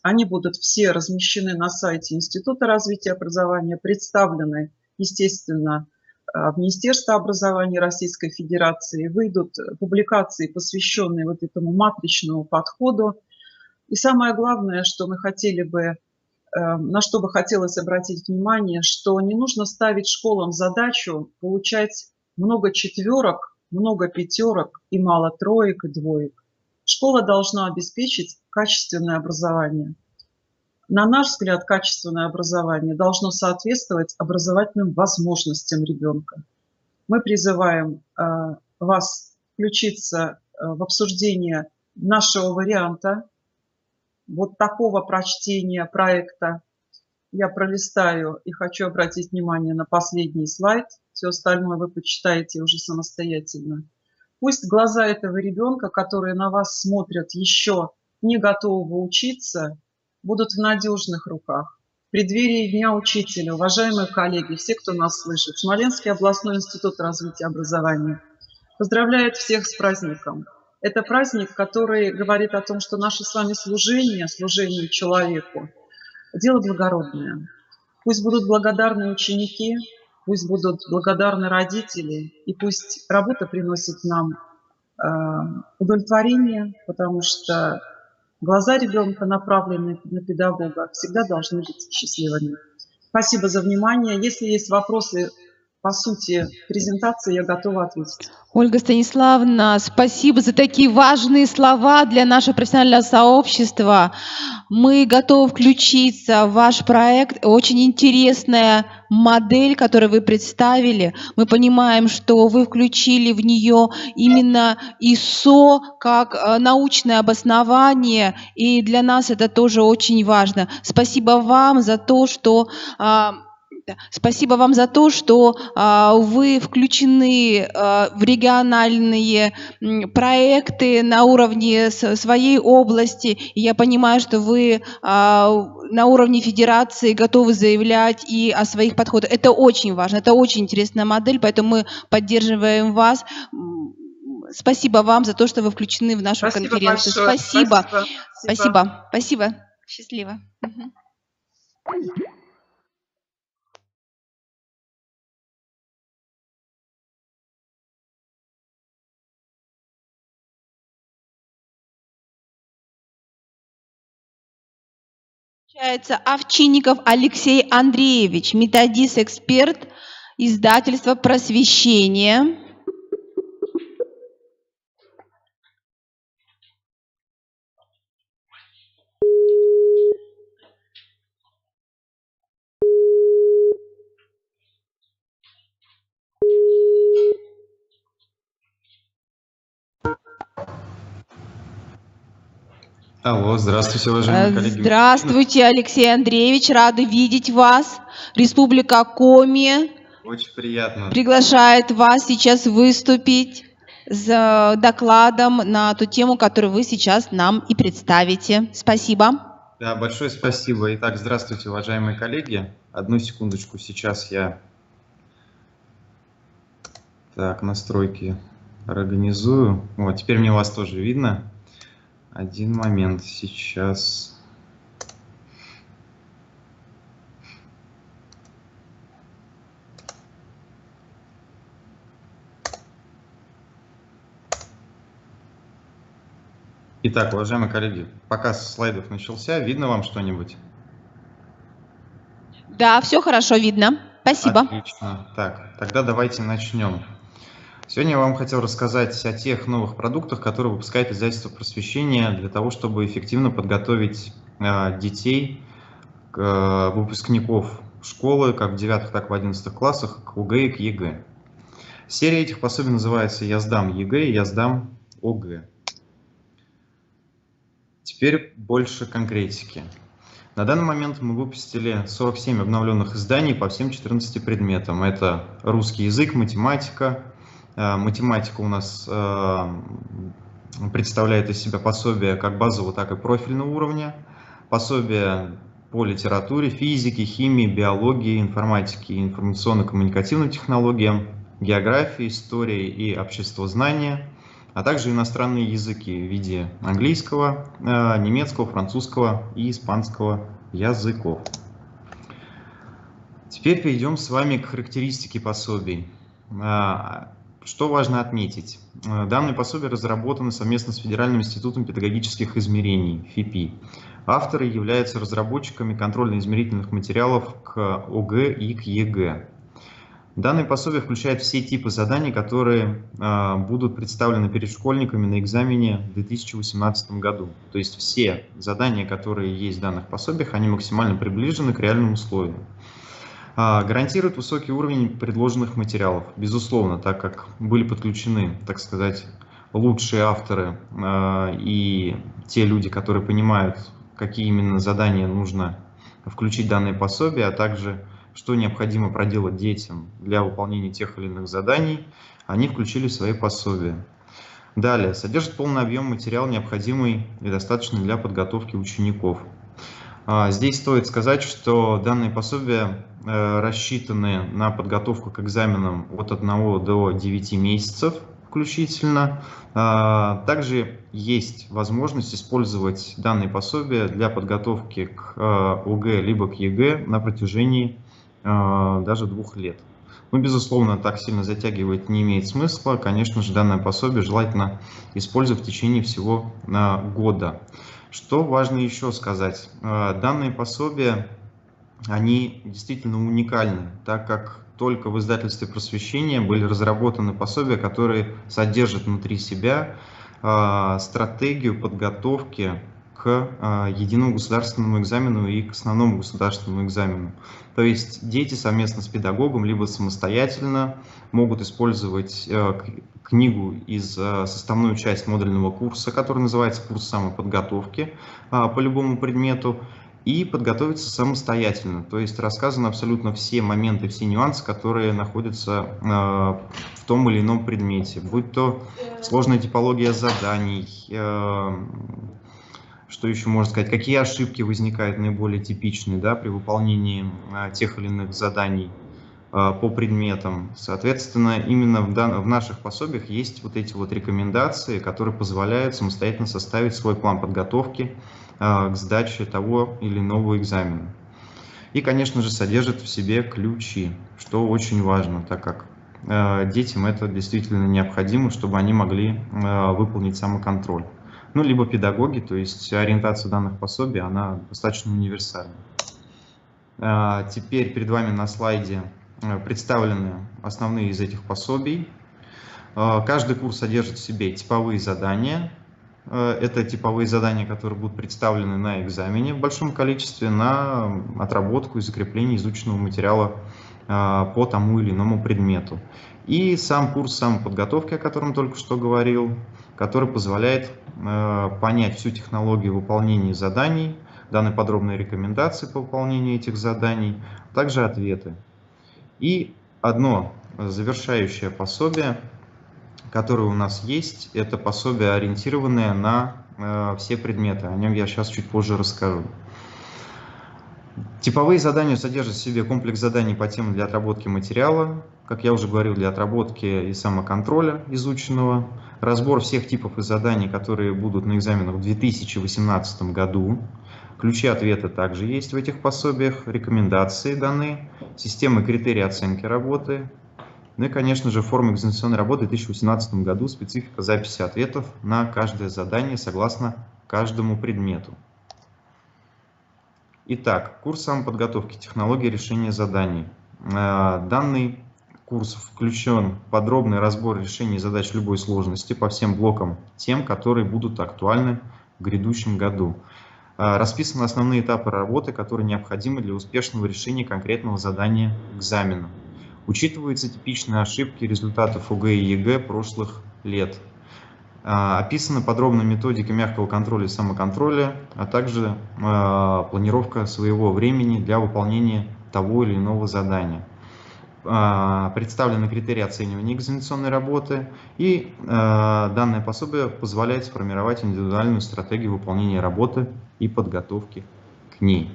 Они будут все размещены на сайте Института развития образования, представлены, естественно, в Министерство образования Российской Федерации. Выйдут публикации, посвященные вот этому матричному подходу. И самое главное, что мы хотели бы, на что бы хотелось обратить внимание, что не нужно ставить школам задачу получать много четверок, много пятерок и мало троек и двоек. Школа должна обеспечить качественное образование. На наш взгляд, качественное образование должно соответствовать образовательным возможностям ребенка. Мы призываем вас включиться в обсуждение нашего варианта, вот такого прочтения проекта. Я пролистаю и хочу обратить внимание на последний слайд. Все остальное вы почитаете уже самостоятельно. Пусть глаза этого ребенка, которые на вас смотрят еще не готового учиться, будут в надежных руках. В преддверии Дня Учителя, уважаемые коллеги, все, кто нас слышит, Смоленский областной институт развития образования поздравляет всех с праздником. Это праздник, который говорит о том, что наше с вами служение человеку, дело благородное. Пусть будут благодарны ученики, пусть будут благодарны родители, и пусть работа приносит нам удовлетворение, потому что глаза ребенка, направленные на педагога, всегда должны быть счастливыми. Спасибо за внимание. Если есть вопросы по сути презентации, я готова ответить. Ольга Станиславовна, спасибо за такие важные слова для нашего профессионального сообщества. Мы готовы включиться в ваш проект. Очень интересная модель, которую вы представили. Мы понимаем, что вы включили в нее именно ИСО как научное обоснование, и для нас это тоже очень важно. Спасибо вам за то, что вы включены в региональные проекты на уровне своей области. И я понимаю, что вы на уровне федерации готовы заявлять и о своих подходах. Это очень важно, это очень интересная модель, поэтому мы поддерживаем вас. Спасибо вам за то, что вы включены в нашу конференцию. Большое. Спасибо. Счастливо. Овчинников Алексей Андреевич, методист-эксперт, издательство «Просвещение». Алло, здравствуйте, уважаемые коллеги. Здравствуйте, Алексей Андреевич, рады видеть вас. Республика Коми Очень приятно. приглашает вас сейчас выступить с докладом на ту тему, которую вы сейчас нам и представите. Спасибо. Да, большое спасибо. Итак, здравствуйте, уважаемые коллеги. Одну секундочку, сейчас я настройки организую. Вот, теперь мне вас тоже видно. Один момент, сейчас. Итак, уважаемые коллеги, показ слайдов начался. Видно вам что-нибудь? Да, все хорошо видно. Спасибо. Отлично. Так, тогда давайте начнем. Сегодня я вам хотел рассказать о тех новых продуктах, которые выпускает издательство «Просвещение» для того, чтобы эффективно подготовить детей, выпускников школы, как в 9, так и в 11 классах, к ОГЭ и к ЕГЭ. Серия этих пособий называется «Я сдам ЕГЭ» и «Я сдам ОГЭ». Теперь больше конкретики. На данный момент мы выпустили 47 обновленных изданий по всем 14 предметам. Это русский язык, математика. Математика у нас представляет из себя пособие как базового, так и профильного уровня. Пособие по литературе, физике, химии, биологии, информатике, информационно-коммуникативным технологиям, географии, истории и обществознания, а также иностранные языки в виде английского, немецкого, французского и испанского языков. Теперь перейдем с вами к характеристике пособий. Что важно отметить? Данные пособия разработаны совместно с Федеральным институтом педагогических измерений, ФИПИ. Авторы являются разработчиками контрольно-измерительных материалов к ОГЭ и к ЕГЭ. Данное пособие включает все типы заданий, которые будут представлены перед школьниками на экзамене в 2018 году. То есть все задания, которые есть в данных пособиях, они максимально приближены к реальным условиям. Гарантирует высокий уровень предложенных материалов, безусловно, так как были подключены, так сказать, лучшие авторы и те люди, которые понимают, какие именно задания нужно включить в данное пособие, а также что необходимо проделать детям для выполнения тех или иных заданий, они включили в свои пособия. Далее, содержит полный объем материала, необходимый и достаточный для подготовки учеников. Здесь стоит сказать, что данные пособия рассчитаны на подготовку к экзаменам от 1 до 9 месяцев включительно. Также есть возможность использовать данные пособия для подготовки к ОГЭ либо к ЕГЭ на протяжении даже 2 лет. Ну, безусловно, так сильно затягивать не имеет смысла. Конечно же, данное пособие желательно использовать в течение всего года. Что важно еще сказать? Данные пособия, они действительно уникальны, так как только в издательстве «Просвещение» были разработаны пособия, которые содержат внутри себя стратегию подготовки к единому государственному экзамену и к основному государственному экзамену. То есть дети совместно с педагогом либо самостоятельно могут использовать книгу из составную часть модульного курса, который называется «Курс самоподготовки» по любому предмету, и подготовиться самостоятельно. То есть рассказаны абсолютно все моменты, все нюансы, которые находятся в том или ином предмете, будь то сложная типология заданий, что еще можно сказать, какие ошибки возникают наиболее типичные, да, при выполнении тех или иных заданий по предметам. Соответственно, именно в наших пособиях есть вот эти вот рекомендации, которые позволяют самостоятельно составить свой план подготовки к сдаче того или иного экзамена. И, конечно же, содержит в себе ключи, что очень важно, так как детям это действительно необходимо, чтобы они могли выполнить самоконтроль. Ну, либо педагоги, то есть ориентация данных пособий, она достаточно универсальна. Теперь перед вами на слайде представлены основные из этих пособий. Каждый курс содержит в себе типовые задания. Это типовые задания, которые будут представлены на экзамене в большом количестве на отработку и закрепление изученного материала по тому или иному предмету. И сам курс самоподготовки, о котором только что говорил, который позволяет понять всю технологию выполнения заданий, даны подробные рекомендации по выполнению этих заданий, а также ответы. И одно завершающее пособие, которое у нас есть, это пособие, ориентированное на все предметы. О нем я сейчас чуть позже расскажу. Типовые задания содержат в себе комплекс заданий по темам для отработки материала, как я уже говорил, для отработки и самоконтроля изученного, разбор всех типов и заданий, которые будут на экзаменах в 2018 году. Ключи ответа также есть в этих пособиях, рекомендации даны, системы критерий оценки работы, ну и, конечно же, форма экзаменационной работы в 2018 году, специфика записи ответов на каждое задание согласно каждому предмету. Итак, курс самоподготовки, технологии решения заданий. Данный курс включен в подробный разбор решений задач любой сложности по всем блокам тем, которые будут актуальны в грядущем году. Расписаны основные этапы работы, которые необходимы для успешного решения конкретного задания экзамена. Учитываются типичные ошибки результатов ОГЭ и ЕГЭ прошлых лет. Описана подробно методика мягкого контроля и самоконтроля, а также планировка своего времени для выполнения того или иного задания. Представлены критерии оценивания экзаменационной работы, и данное пособие позволяет сформировать индивидуальную стратегию выполнения работы и подготовки к ней.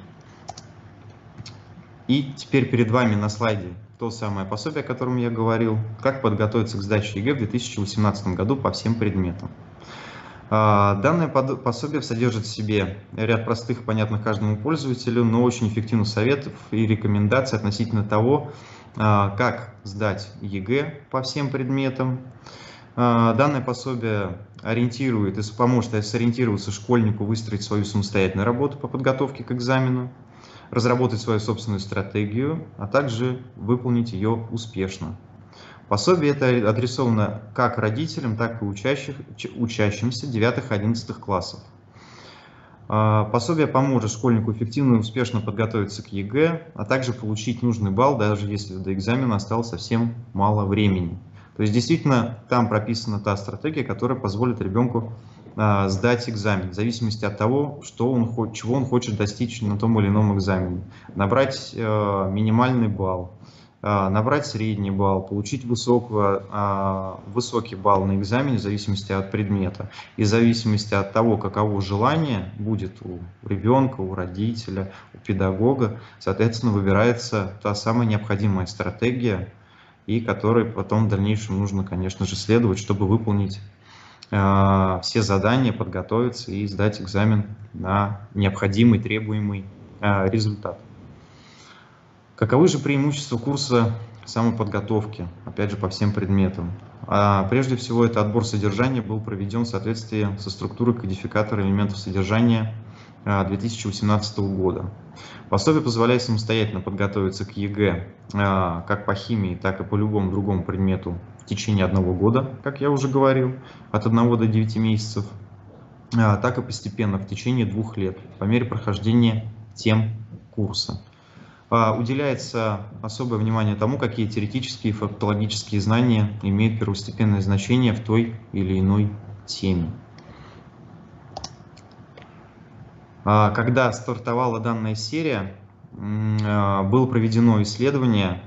И теперь перед вами на слайде то самое пособие, о котором я говорил, как подготовиться к сдаче ЕГЭ в 2018 году по всем предметам. Данное пособие содержит в себе ряд простых, понятных каждому пользователю, но очень эффективных советов и рекомендаций относительно того, как сдать ЕГЭ по всем предметам. Данное пособие ориентирует и поможет сориентироваться школьнику, выстроить свою самостоятельную работу по подготовке к экзамену, разработать свою собственную стратегию, а также выполнить ее успешно. Пособие это адресовано как родителям, так и учащимся 9-11 классов. Пособие поможет школьнику эффективно и успешно подготовиться к ЕГЭ, а также получить нужный балл, даже если до экзамена осталось совсем мало времени. То есть действительно там прописана та стратегия, которая позволит ребенку сдать экзамен, в зависимости от того, чего он хочет достичь на том или ином экзамене. Набрать минимальный балл, набрать средний балл, получить высокий балл на экзамене в зависимости от предмета. И в зависимости от того, каково желание будет у ребенка, у родителя, у педагога, соответственно, выбирается та самая необходимая стратегия, и которой потом в дальнейшем нужно, конечно же, следовать, чтобы выполнить все задания, подготовиться и сдать экзамен на необходимый, требуемый результат. Каковы же преимущества курса самоподготовки, опять же, по всем предметам? Прежде всего, это отбор содержания был проведен в соответствии со структурой кодификатора элементов содержания 2018 года. Пособие позволяет самостоятельно подготовиться к ЕГЭ как по химии, так и по любому другому предмету в течение 1 года, как я уже говорил, от 1 до 9 месяцев, так и постепенно в течение 2 лет, по мере прохождения тем курса. Уделяется особое внимание тому, какие теоретические и фактологические знания имеют первостепенное значение в той или иной теме. Когда стартовала данная серия, было проведено исследование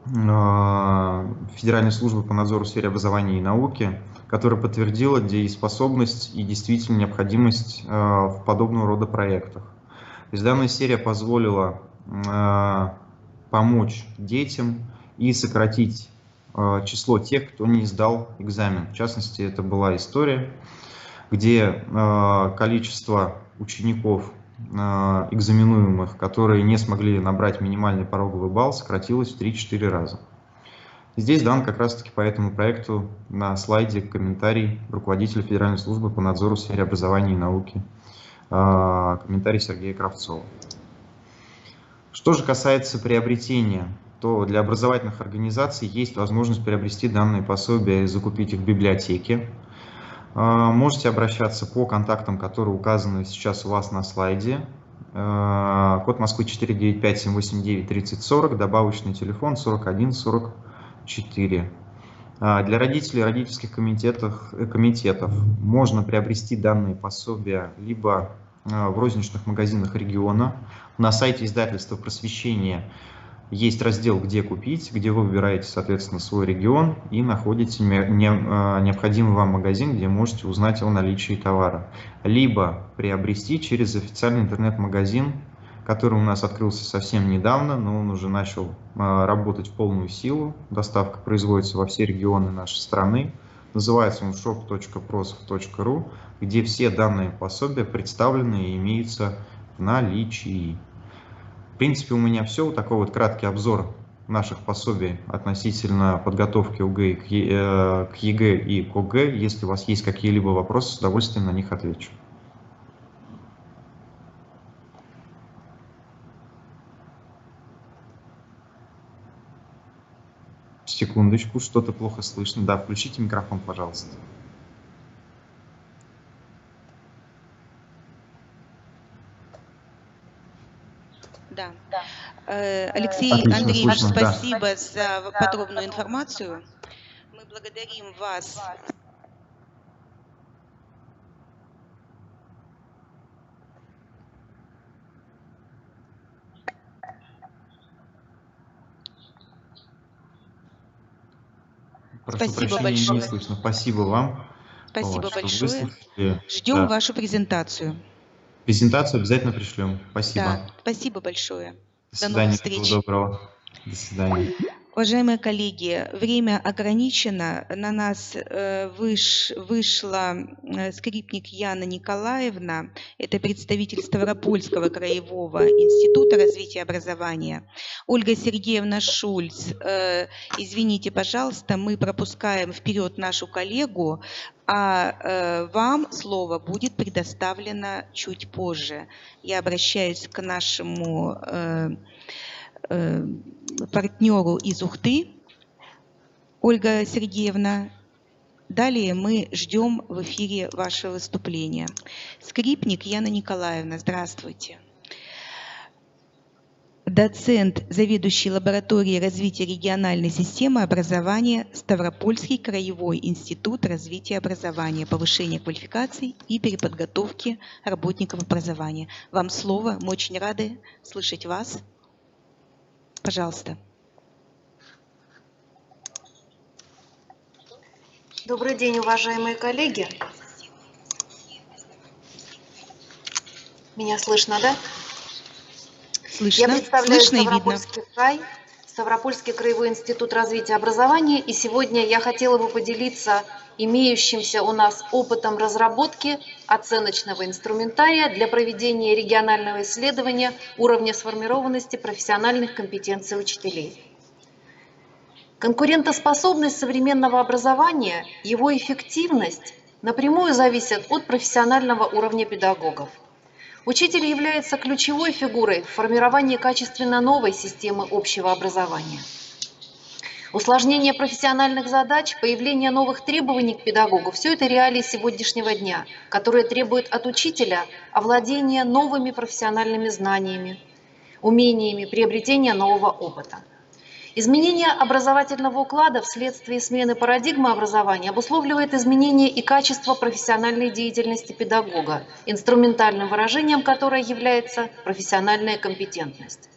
Федеральной службы по надзору в сфере образования и науки, которое подтвердило дееспособность и действительно необходимость в подобного рода проектах. То есть данная серия позволила помочь детям и сократить число тех, кто не сдал экзамен. В частности, это была история, где количество учеников экзаменуемых, которые не смогли набрать минимальный пороговый балл, сократилось в 3-4 раза. Здесь дан как раз-таки по этому проекту на слайде комментарий руководителя Федеральной службы по надзору в сфере образования и науки, комментарий Сергея Кравцова. Что же касается приобретения, то для образовательных организаций есть возможность приобрести данные пособия и закупить их в библиотеке. Можете обращаться по контактам, которые указаны сейчас у вас на слайде. Код Москвы 495-789-3040, добавочный телефон 4144. Для родителей и родительских комитетов можно приобрести данные пособия либо в розничных магазинах региона. На сайте издательства «Просвещение» есть раздел «Где купить», где вы выбираете, соответственно, свой регион и находите необходимый вам магазин, где можете узнать о наличии товара. Либо приобрести через официальный интернет-магазин, который у нас открылся совсем недавно, но он уже начал работать в полную силу. Доставка производится во все регионы нашей страны. Называется он shop.prosv.ru, где все данные пособия представлены и имеются в наличии. В принципе, у меня все. Вот такой вот краткий обзор наших пособий относительно подготовки к ЕГЭ и к ОГЭ. Если у вас есть какие-либо вопросы, с удовольствием на них отвечу. Секундочку, что-то плохо слышно. Да, включите микрофон, пожалуйста. Да. Алексей Отлично, Андреевич, слышно, спасибо да. за подробную информацию. Мы благодарим вас. Прошу Спасибо прощения, большое. не слышно. Спасибо вам. Спасибо Вот, что большое. выслушали. Ждем Да. вашу презентацию. Презентацию обязательно пришлем. Спасибо. Да, спасибо большое. До До новых свидания. встреч. Всего доброго. До свидания. Уважаемые коллеги, время ограничено. На нас вышла скрипник Яна Николаевна. Это представитель Ставропольского краевого института развития образования. Ольга Сергеевна Шульц, извините, пожалуйста, мы пропускаем вперед нашу коллегу, а вам слово будет предоставлено чуть позже. Я обращаюсь к нашему партнеру из Ухты, Ольга Сергеевна. Далее мы ждем в эфире вашего выступления. Скрипник Яна Николаевна, здравствуйте. доцент, заведующий лабораторией развития региональной системы образования, Ставропольский краевой институт развития образования, повышения квалификаций и переподготовки работников образования. Вам слово. Мы очень рады слышать вас. Пожалуйста. Добрый день, уважаемые коллеги. Меня слышно, да? Слышно. Я представляю Слышно и видно. Ставропольский край, Ставропольский краевой институт развития образования, и сегодня я хотела бы поделиться имеющимся у нас опытом разработки оценочного инструментария для проведения регионального исследования уровня сформированности профессиональных компетенций учителей. Конкурентоспособность современного образования, его эффективность напрямую зависят от профессионального уровня педагогов. Учитель является ключевой фигурой в формировании качественно новой системы общего образования. Усложнение профессиональных задач, появление новых требований к педагогу – все это реалии сегодняшнего дня, которые требуют от учителя овладения новыми профессиональными знаниями, умениями, приобретения нового опыта. Изменение образовательного уклада вследствие смены парадигмы образования обусловливает изменение и качество профессиональной деятельности педагога, инструментальным выражением которой является профессиональная компетентность.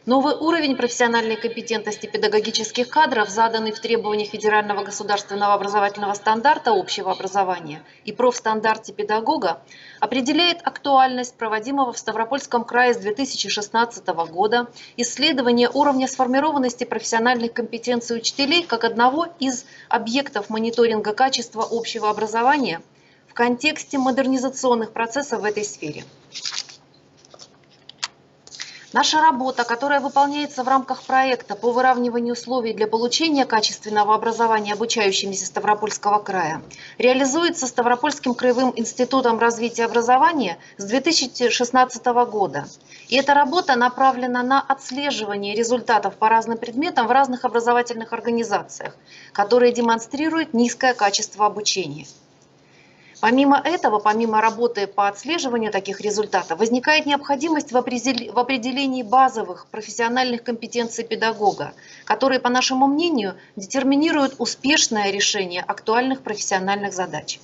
Новый уровень профессиональной компетентности педагогических кадров, заданный в требованиях Федерального государственного образовательного стандарта общего образования и профстандарте педагога, определяет актуальность проводимого в Ставропольском крае с 2016 года исследования уровня сформированности профессиональных компетенций учителей как одного из объектов мониторинга качества общего образования в контексте модернизационных процессов в этой сфере. Наша работа, которая выполняется в рамках проекта по выравниванию условий для получения качественного образования обучающимися Ставропольского края, реализуется Ставропольским краевым институтом развития образования с 2016 года. И эта работа направлена на отслеживание результатов по разным предметам в разных образовательных организациях, которые демонстрируют низкое качество обучения. Помимо этого, помимо работы по отслеживанию таких результатов, возникает необходимость в определении базовых профессиональных компетенций педагога, которые, по нашему мнению, детерминируют успешное решение актуальных профессиональных задач.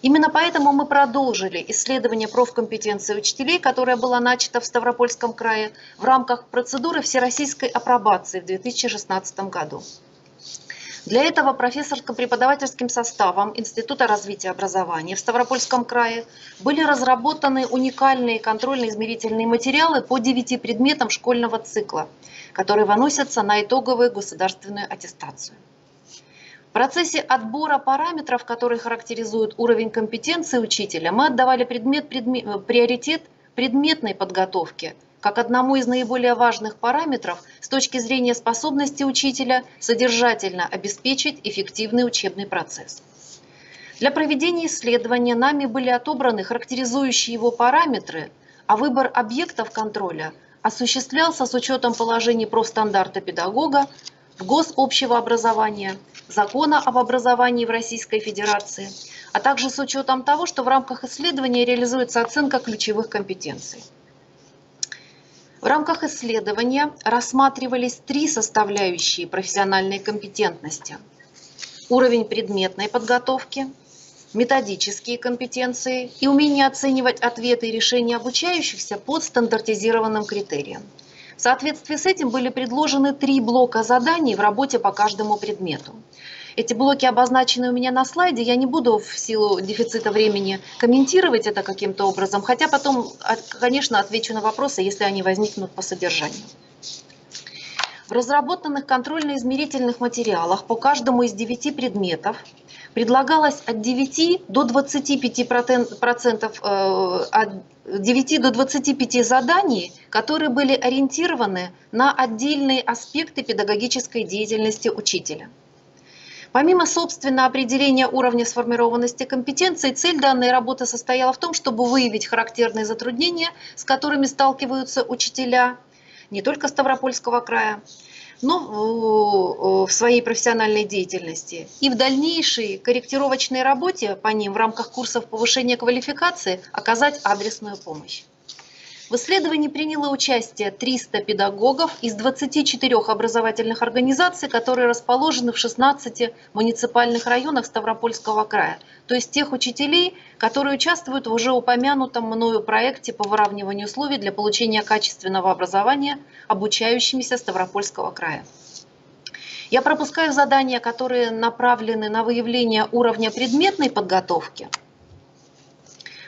Именно поэтому мы продолжили исследование профкомпетенции учителей, которое было начато в Ставропольском крае в рамках процедуры всероссийской апробации в 2016 году. Для этого профессорско-преподавательским составом Института развития образования в Ставропольском крае были разработаны уникальные контрольно-измерительные материалы по 9 предметам школьного цикла, которые выносятся на итоговую государственную аттестацию. В процессе отбора параметров, которые характеризуют уровень компетенции учителя, мы отдавали приоритет предметной подготовке, как одному из наиболее важных параметров с точки зрения способности учителя содержательно обеспечить эффективный учебный процесс. Для проведения исследования нами были отобраны характеризующие его параметры, а выбор объектов контроля осуществлялся с учетом положений профстандарта педагога, гособщего образования, закона об образовании в Российской Федерации, а также с учетом того, что в рамках исследования реализуется оценка ключевых компетенций. В рамках исследования рассматривались 3 составляющие профессиональной компетентности: уровень предметной подготовки, методические компетенции и умение оценивать ответы и решения обучающихся по стандартизированным критериям. В соответствии с этим были предложены 3 блока заданий в работе по каждому предмету. Эти блоки обозначены у меня на слайде, я не буду в силу дефицита времени комментировать это каким-то образом, хотя потом, конечно, отвечу на вопросы, если они возникнут по содержанию. В разработанных контрольно-измерительных материалах по каждому из 9 предметов предлагалось от 9 до 25 заданий, которые были ориентированы на отдельные аспекты педагогической деятельности учителя. Помимо, собственно, определения уровня сформированности компетенций, цель данной работы состояла в том, чтобы выявить характерные затруднения, с которыми сталкиваются учителя не только Ставропольского края, но в своей профессиональной деятельности. И в дальнейшей корректировочной работе по ним в рамках курсов повышения квалификации оказать адресную помощь. В исследовании приняло участие 300 педагогов из 24 образовательных организаций, которые расположены в 16 муниципальных районах Ставропольского края. То есть тех учителей, которые участвуют в уже упомянутом мною проекте по выравниванию условий для получения качественного образования обучающимися Ставропольского края. Я пропускаю задания, которые направлены на выявление уровня предметной подготовки,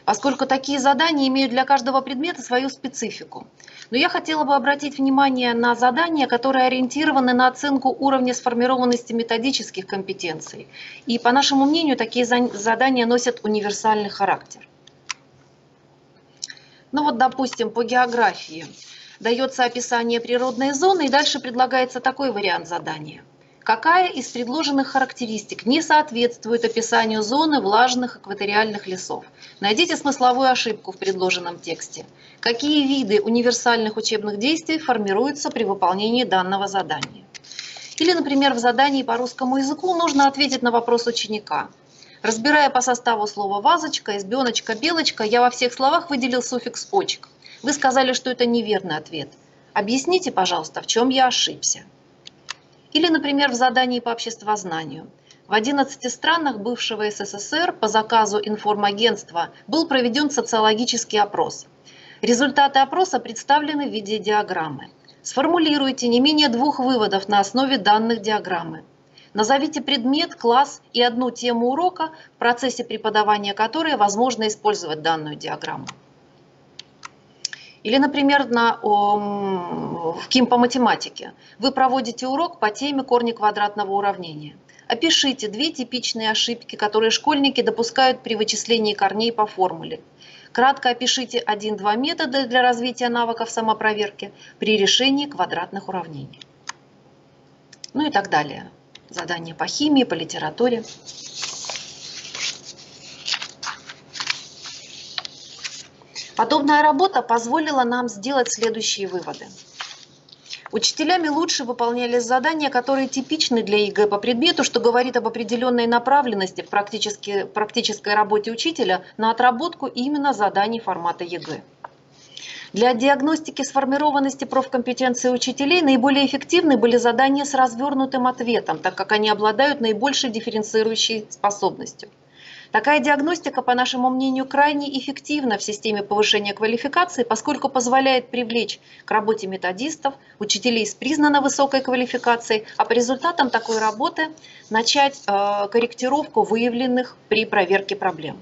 поскольку такие задания имеют для каждого предмета свою специфику. Но я хотела бы обратить внимание на задания, которые ориентированы на оценку уровня сформированности методических компетенций. И, по нашему мнению, такие задания носят универсальный характер. Ну вот, допустим, по географии дается описание природной зоны, и дальше предлагается такой вариант задания. Какая из предложенных характеристик не соответствует описанию зоны влажных экваториальных лесов? Найдите смысловую ошибку в предложенном тексте. Какие виды универсальных учебных действий формируются при выполнении данного задания? Или, например, в задании по русскому языку нужно ответить на вопрос ученика. Разбирая по составу слова «вазочка», «избеночка», «белочка», я во всех словах выделил суффикс «очек». Вы сказали, что это неверный ответ. Объясните, пожалуйста, в чем я ошибся. Или, например, в задании по обществознанию. В 11 странах бывшего СССР по заказу информагентства был проведен социологический опрос. Результаты опроса представлены в виде диаграммы. Сформулируйте не менее 2 выводов на основе данных диаграммы. Назовите предмет, класс и одну тему урока, в процессе преподавания которой возможно использовать данную диаграмму. Или, например, в КИМ по математике. Вы проводите урок по теме корни квадратного уравнения. Опишите 2 типичные ошибки, которые школьники допускают при вычислении корней по формуле. Кратко опишите 1-2 метода для развития навыков самопроверки при решении квадратных уравнений. Ну и так далее. Задания по химии, по литературе. Подобная работа позволила нам сделать следующие выводы. Учителями лучше выполнялись задания, которые типичны для ЕГЭ по предмету, что говорит об определенной направленности в практической работе учителя на отработку именно заданий формата ЕГЭ. Для диагностики сформированности профкомпетенции учителей наиболее эффективны были задания с развернутым ответом, так как они обладают наибольшей дифференцирующей способностью. Такая диагностика, по нашему мнению, крайне эффективна в системе повышения квалификации, поскольку позволяет привлечь к работе методистов, учителей с признанно высокой квалификацией, а по результатам такой работы начать корректировку выявленных при проверке проблем.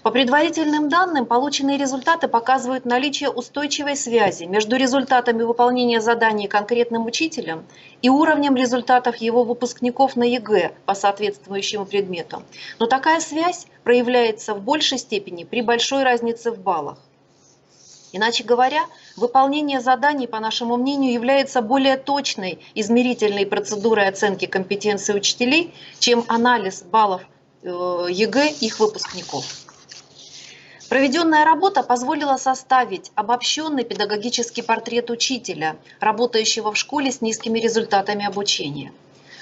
По предварительным данным, полученные результаты показывают наличие устойчивой связи между результатами выполнения заданий конкретным учителем и уровнем результатов его выпускников на ЕГЭ по соответствующему предмету. Но такая связь проявляется в большей степени при большой разнице в баллах. Иначе говоря, выполнение заданий, по нашему мнению, является более точной измерительной процедурой оценки компетенции учителей, чем анализ баллов ЕГЭ их выпускников. Проведенная работа позволила составить обобщенный педагогический портрет учителя, работающего в школе с низкими результатами обучения.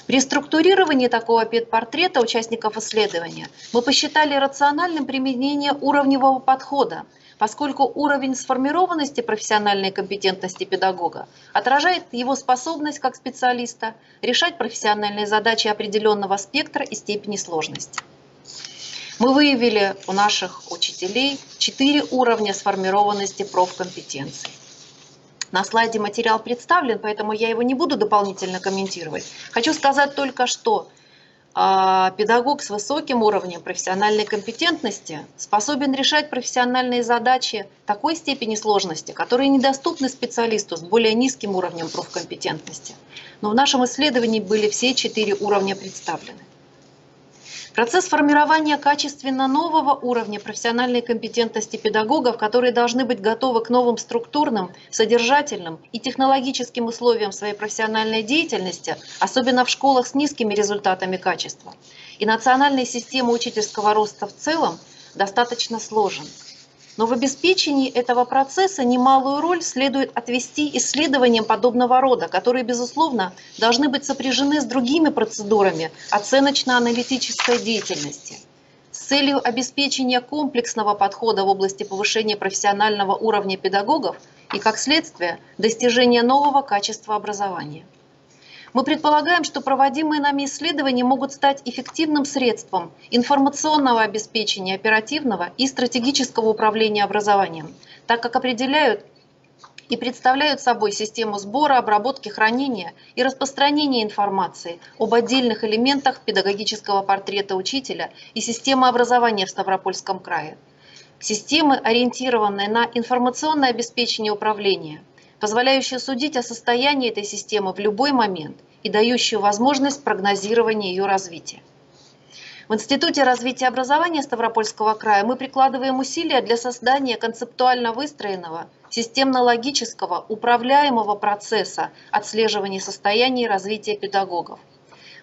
При структурировании такого педпортрета участников исследования мы посчитали рациональным применение уровневого подхода, поскольку уровень сформированности профессиональной компетентности педагога отражает его способность как специалиста решать профессиональные задачи определенного спектра и степени сложности. Мы выявили у наших учителей 4 уровня сформированности профкомпетенций. На слайде материал представлен, поэтому я его не буду дополнительно комментировать. Хочу сказать только, что педагог с высоким уровнем профессиональной компетентности способен решать профессиональные задачи такой степени сложности, которые недоступны специалисту с более низким уровнем профкомпетентности. Но в нашем исследовании были все 4 уровня представлены. Процесс формирования качественно нового уровня профессиональной компетентности педагогов, которые должны быть готовы к новым структурным, содержательным и технологическим условиям своей профессиональной деятельности, особенно в школах с низкими результатами качества, и национальной системы учительского роста в целом, достаточно сложен. Но в обеспечении этого процесса немалую роль следует отвести исследованиям подобного рода, которые, безусловно, должны быть сопряжены с другими процедурами оценочно-аналитической деятельности, с целью обеспечения комплексного подхода в области повышения профессионального уровня педагогов и, как следствие, достижения нового качества образования. Мы предполагаем, что проводимые нами исследования могут стать эффективным средством информационного обеспечения оперативного и стратегического управления образованием, так как определяют и представляют собой систему сбора, обработки, хранения и распространения информации об отдельных элементах педагогического портрета учителя и системы образования в Ставропольском крае. Системы, ориентированные на информационное обеспечение управления, позволяющие судить о состоянии этой системы в любой момент и дающую возможность прогнозирования ее развития. В Институте развития образования Ставропольского края мы прикладываем усилия для создания концептуально выстроенного, системно-логического, управляемого процесса отслеживания состояния и развития педагогов.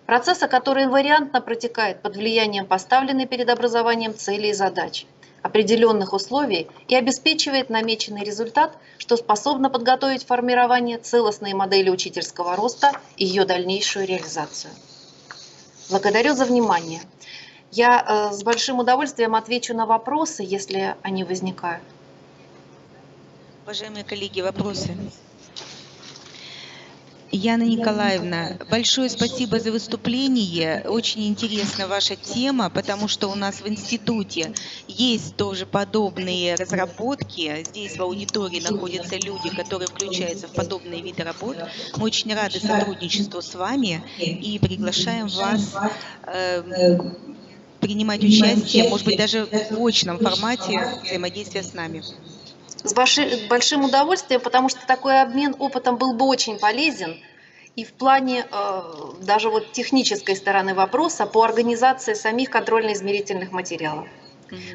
Процесса, который инвариантно протекает под влиянием поставленной перед образованием цели и задач, определенных условий и обеспечивает намеченный результат, что способно подготовить формирование целостной модели учительского роста и ее дальнейшую реализацию. Благодарю за внимание. Я с большим удовольствием отвечу на вопросы, если они возникают. Уважаемые коллеги, вопросы? Яна Николаевна, большое спасибо за выступление. Очень интересна ваша тема, потому что у нас в институте есть тоже подобные разработки. Здесь в аудитории находятся люди, которые включаются в подобные виды работ. Мы очень рады сотрудничеству с вами и приглашаем вас принимать участие, может быть, даже в очном формате взаимодействия с нами. С большим удовольствием, потому что такой обмен опытом был бы очень полезен и в плане даже вот технической стороны вопроса по организации самих контрольно-измерительных материалов.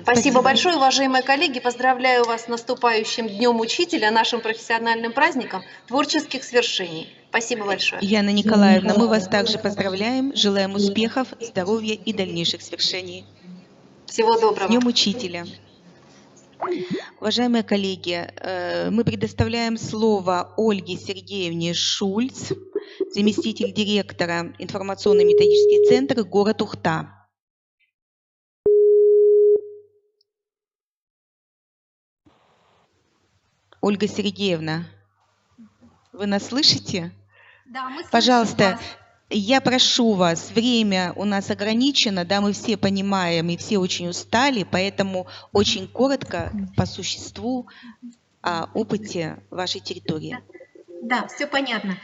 Спасибо большое, уважаемые коллеги. Поздравляю вас с наступающим Днем Учителя, нашим профессиональным праздником творческих свершений. Спасибо большое. Яна Николаевна, мы вас также поздравляем, желаем успехов, здоровья и дальнейших свершений. Всего доброго. С Днем Учителя. Уважаемые коллеги, мы предоставляем слово Ольге Сергеевне Шульц, заместитель директора информационно-методический центр город Ухта. Ольга Сергеевна, вы нас слышите? Да, мы слышим Пожалуйста, вас. я прошу вас, время у нас ограничено, да, мы все понимаем и все очень устали, поэтому очень коротко по существу о опыте вашей территории. Да, все понятно.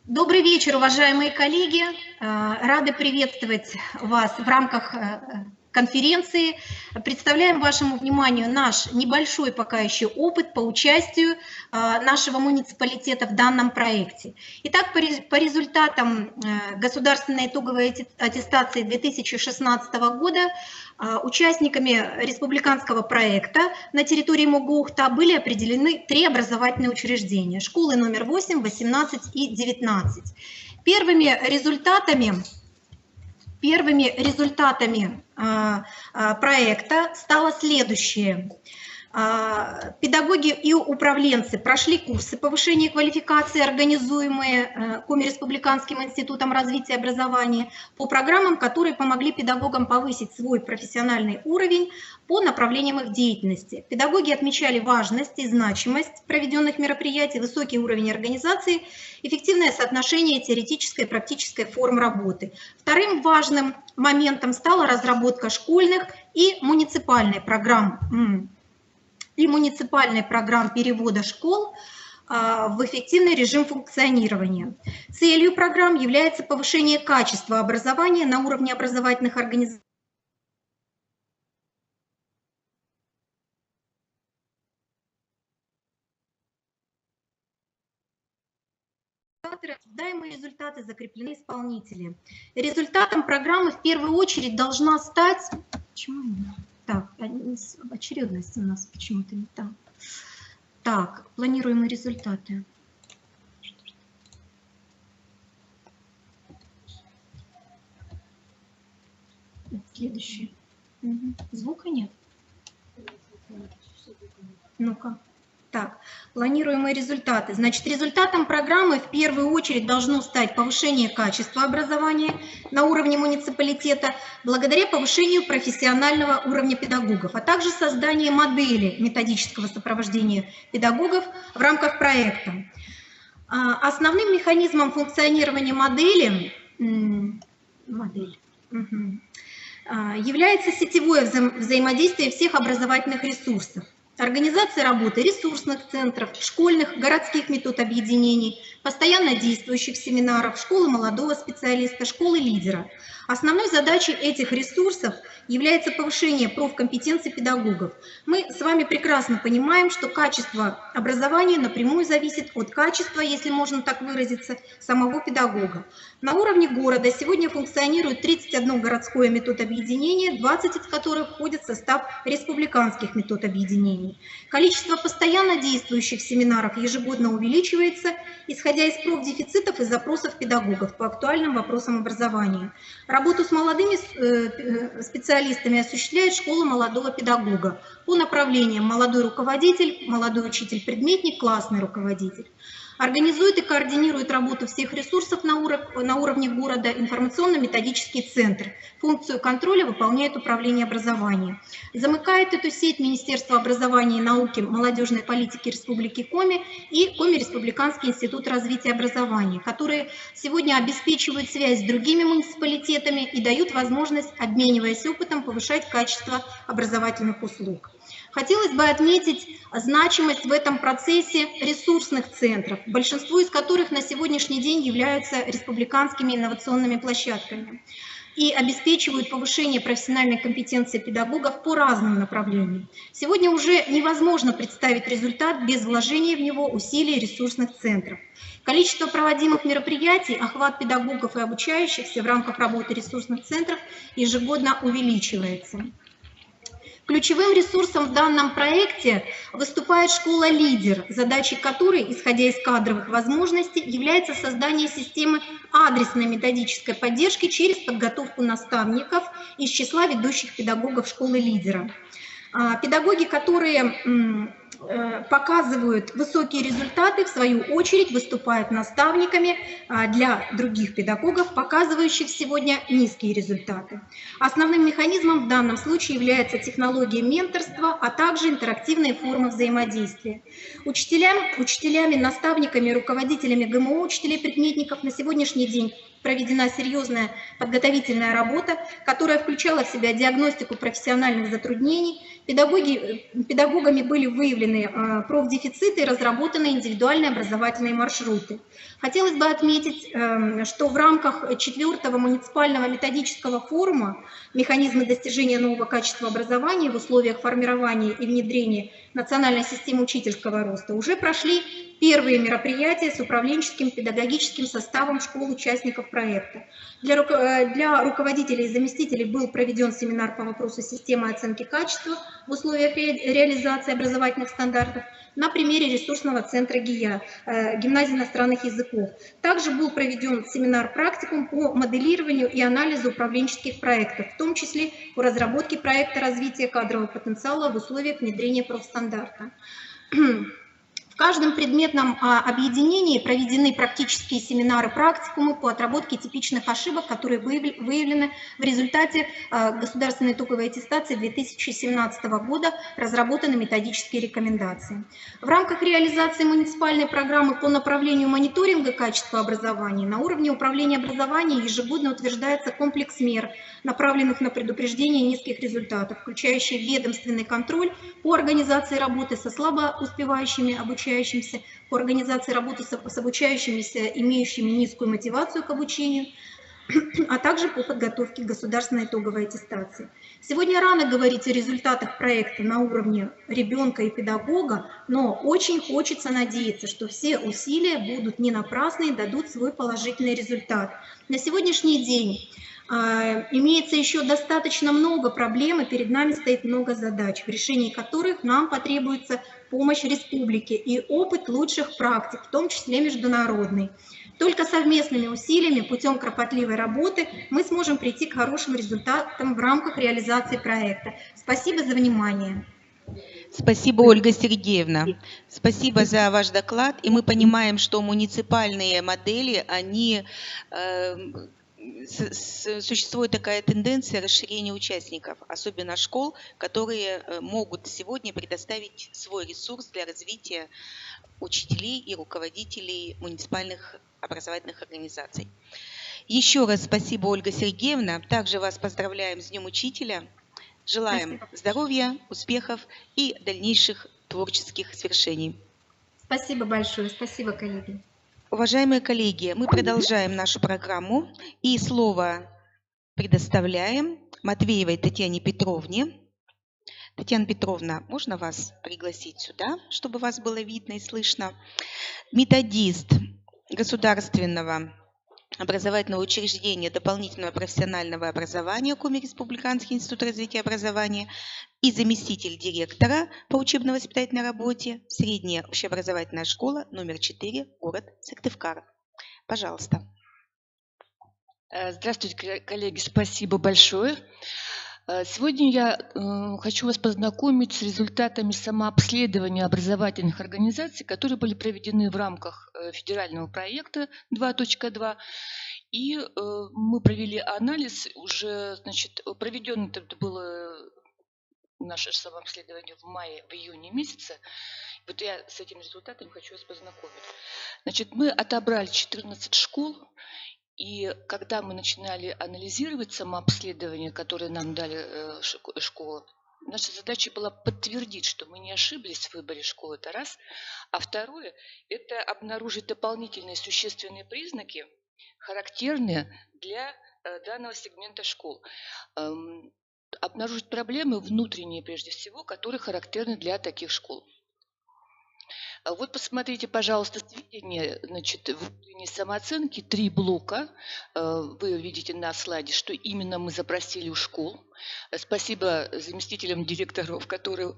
Добрый вечер, уважаемые коллеги. Рады приветствовать вас в рамках конференции. Представляем вашему вниманию наш небольшой пока еще опыт по участию нашего муниципалитета в данном проекте. Итак, по результатам государственной итоговой аттестации 2016 года участниками республиканского проекта на территории МОГУ Ухта были определены 3 образовательные учреждения: школы номер 8, 18 и 19. Первыми результатами проекта стало следующее. Педагоги и управленцы прошли курсы повышения квалификации, организуемые Коми-республиканским институтом развития образования, по программам, которые помогли педагогам повысить свой профессиональный уровень по направлениям их деятельности. Педагоги отмечали важность и значимость проведенных мероприятий, высокий уровень организации, эффективное соотношение теоретической и практической форм работы. Вторым важным моментом стала разработка школьных и муниципальной программ перевода школ в эффективный режим функционирования. Целью программ является повышение качества образования на уровне образовательных организаций, ожидаемые результаты закреплены исполнителями. Результатом программы в первую очередь должна стать... Почему? Так, очередность у нас почему-то не так. Так, планируемые результаты. Следующий. Звука нет. Ну-ка. Так, планируемые результаты. Значит, результатом программы в первую очередь должно стать повышение качества образования на уровне муниципалитета благодаря повышению профессионального уровня педагогов, а также создание модели методического сопровождения педагогов в рамках проекта. Основным механизмом функционирования модели является сетевое взаимодействие всех образовательных ресурсов. Организация работы ресурсных центров, школьных, городских метод объединений, постоянно действующих семинаров, школы молодого специалиста, школы лидера. Основной задачей этих ресурсов является повышение профкомпетенций педагогов. Мы с вами прекрасно понимаем, что качество образования напрямую зависит от качества, если можно так выразиться, самого педагога. На уровне города сегодня функционирует 31 городское метод объединения, 20 из которых входят в состав республиканских метод объединений. Количество постоянно действующих семинаров ежегодно увеличивается, исходя из профдефицитов и запросов педагогов по актуальным вопросам образования. Работу с молодыми специалистами осуществляет школа молодого педагога по направлениям молодой руководитель, молодой учитель-предметник, классный руководитель. Организует и координирует работу всех ресурсов на уровне города информационно-методический центр. Функцию контроля выполняет Управление образования. Замыкает эту сеть Министерство образования и науки, молодежной политики Республики Коми и Коми-Республиканский институт развития образования, которые сегодня обеспечивают связь с другими муниципалитетами и дают возможность, обмениваясь опытом, повышать качество образовательных услуг. Хотелось бы отметить значимость в этом процессе ресурсных центров, большинство из которых на сегодняшний день являются республиканскими инновационными площадками и обеспечивают повышение профессиональной компетенции педагогов по разным направлениям. Сегодня уже невозможно представить результат без вложения в него усилий ресурсных центров. Количество проводимых мероприятий, охват педагогов и обучающихся в рамках работы ресурсных центров ежегодно увеличивается. Ключевым ресурсом в данном проекте выступает школа «Лидер», задачей которой, исходя из кадровых возможностей, является создание системы адресной методической поддержки через подготовку наставников из числа ведущих педагогов школы «Лидера». Педагоги, которые показывают высокие результаты, в свою очередь выступают наставниками для других педагогов, показывающих сегодня низкие результаты. Основным механизмом в данном случае является технология менторства, а также интерактивные формы взаимодействия. Учителями, наставниками, руководителями ГМО, учителей-предметников на сегодняшний день проведена серьезная подготовительная работа, которая включала в себя диагностику профессиональных затруднений. Педагогами были выявлены профдефициты и разработаны индивидуальные образовательные маршруты. Хотелось бы отметить, что в рамках 4-го муниципального методического форума «Механизмы достижения нового качества образования в условиях формирования и внедрения национальной системы учительского роста» уже прошли первые мероприятия с управленческим педагогическим составом школ участников проекта. Для руководителей и заместителей был проведен семинар по вопросу системы оценки качества в условиях реализации образовательных стандартов на примере ресурсного центра ГИЯ, Гимназии иностранных языков. Также был проведен семинар-практикум по моделированию и анализу управленческих проектов, в том числе по разработке проекта развития кадрового потенциала в условиях внедрения профстандарта. В каждом предметном объединении проведены практические семинары-практикумы по отработке типичных ошибок, которые выявлены в результате государственной итоговой аттестации 2017 года, разработаны методические рекомендации. В рамках реализации муниципальной программы по направлению мониторинга качества образования на уровне управления образованием ежегодно утверждается комплекс мер, направленных на предупреждение низких результатов, включающий ведомственный контроль по организации работы со слабо успевающими обучающимися, по организации работы с обучающимися, имеющими низкую мотивацию к обучению, а также по подготовке к государственной итоговой аттестации. Сегодня рано говорить о результатах проекта на уровне ребенка и педагога, но очень хочется надеяться, что все усилия будут не напрасны и дадут свой положительный результат. На сегодняшний день имеется еще достаточно много проблем, и перед нами стоит много задач, в решении которых нам потребуется помощь республики и опыт лучших практик, в том числе международный. Только совместными усилиями, путем кропотливой работы мы сможем прийти к хорошим результатам в рамках реализации проекта. Спасибо за внимание. Спасибо, Ольга Сергеевна. Спасибо за ваш доклад. И мы понимаем, что муниципальные модели, они существует такая тенденция расширения участников, особенно школ, которые могут сегодня предоставить свой ресурс для развития учителей и руководителей муниципальных образовательных организаций. Еще раз спасибо, Ольга Сергеевна. Также вас поздравляем с Днем Учителя. Желаем здоровья, успехов и дальнейших творческих свершений. Спасибо большое. Спасибо, коллеги. Уважаемые коллеги, мы продолжаем нашу программу и слово предоставляем Матвеевой Татьяне Петровне. Татьяна Петровна, можно вас пригласить сюда, чтобы вас было видно и слышно? Методист государственного образовательного учреждения дополнительного профессионального образования Коми Республиканский институт развития образования и заместитель директора по учебно-воспитательной работе Средняя общеобразовательная школа номер 4, город Сыктывкар. Пожалуйста. Здравствуйте, коллеги, спасибо большое. Сегодня я хочу вас познакомить с результатами самообследования образовательных организаций, которые были проведены в рамках федерального проекта 2.2. И мы провели анализ, уже, значит, проведено это было наше самообследование в мае, в июне месяце. Вот я с этим результатом хочу вас познакомить. Значит, мы отобрали 14 школ. И когда мы начинали анализировать самообследование, которое нам дали школы, наша задача была подтвердить, что мы не ошиблись в выборе школы, это раз. А второе, это обнаружить дополнительные существенные признаки, характерные для данного сегмента школ. Обнаружить проблемы внутренние, прежде всего, которые характерны для таких школ. Вот посмотрите, пожалуйста, сведения, значит, внутренней самооценки, 3 блока. Вы видите на слайде, что именно мы запросили у школ. Спасибо заместителям директоров, которые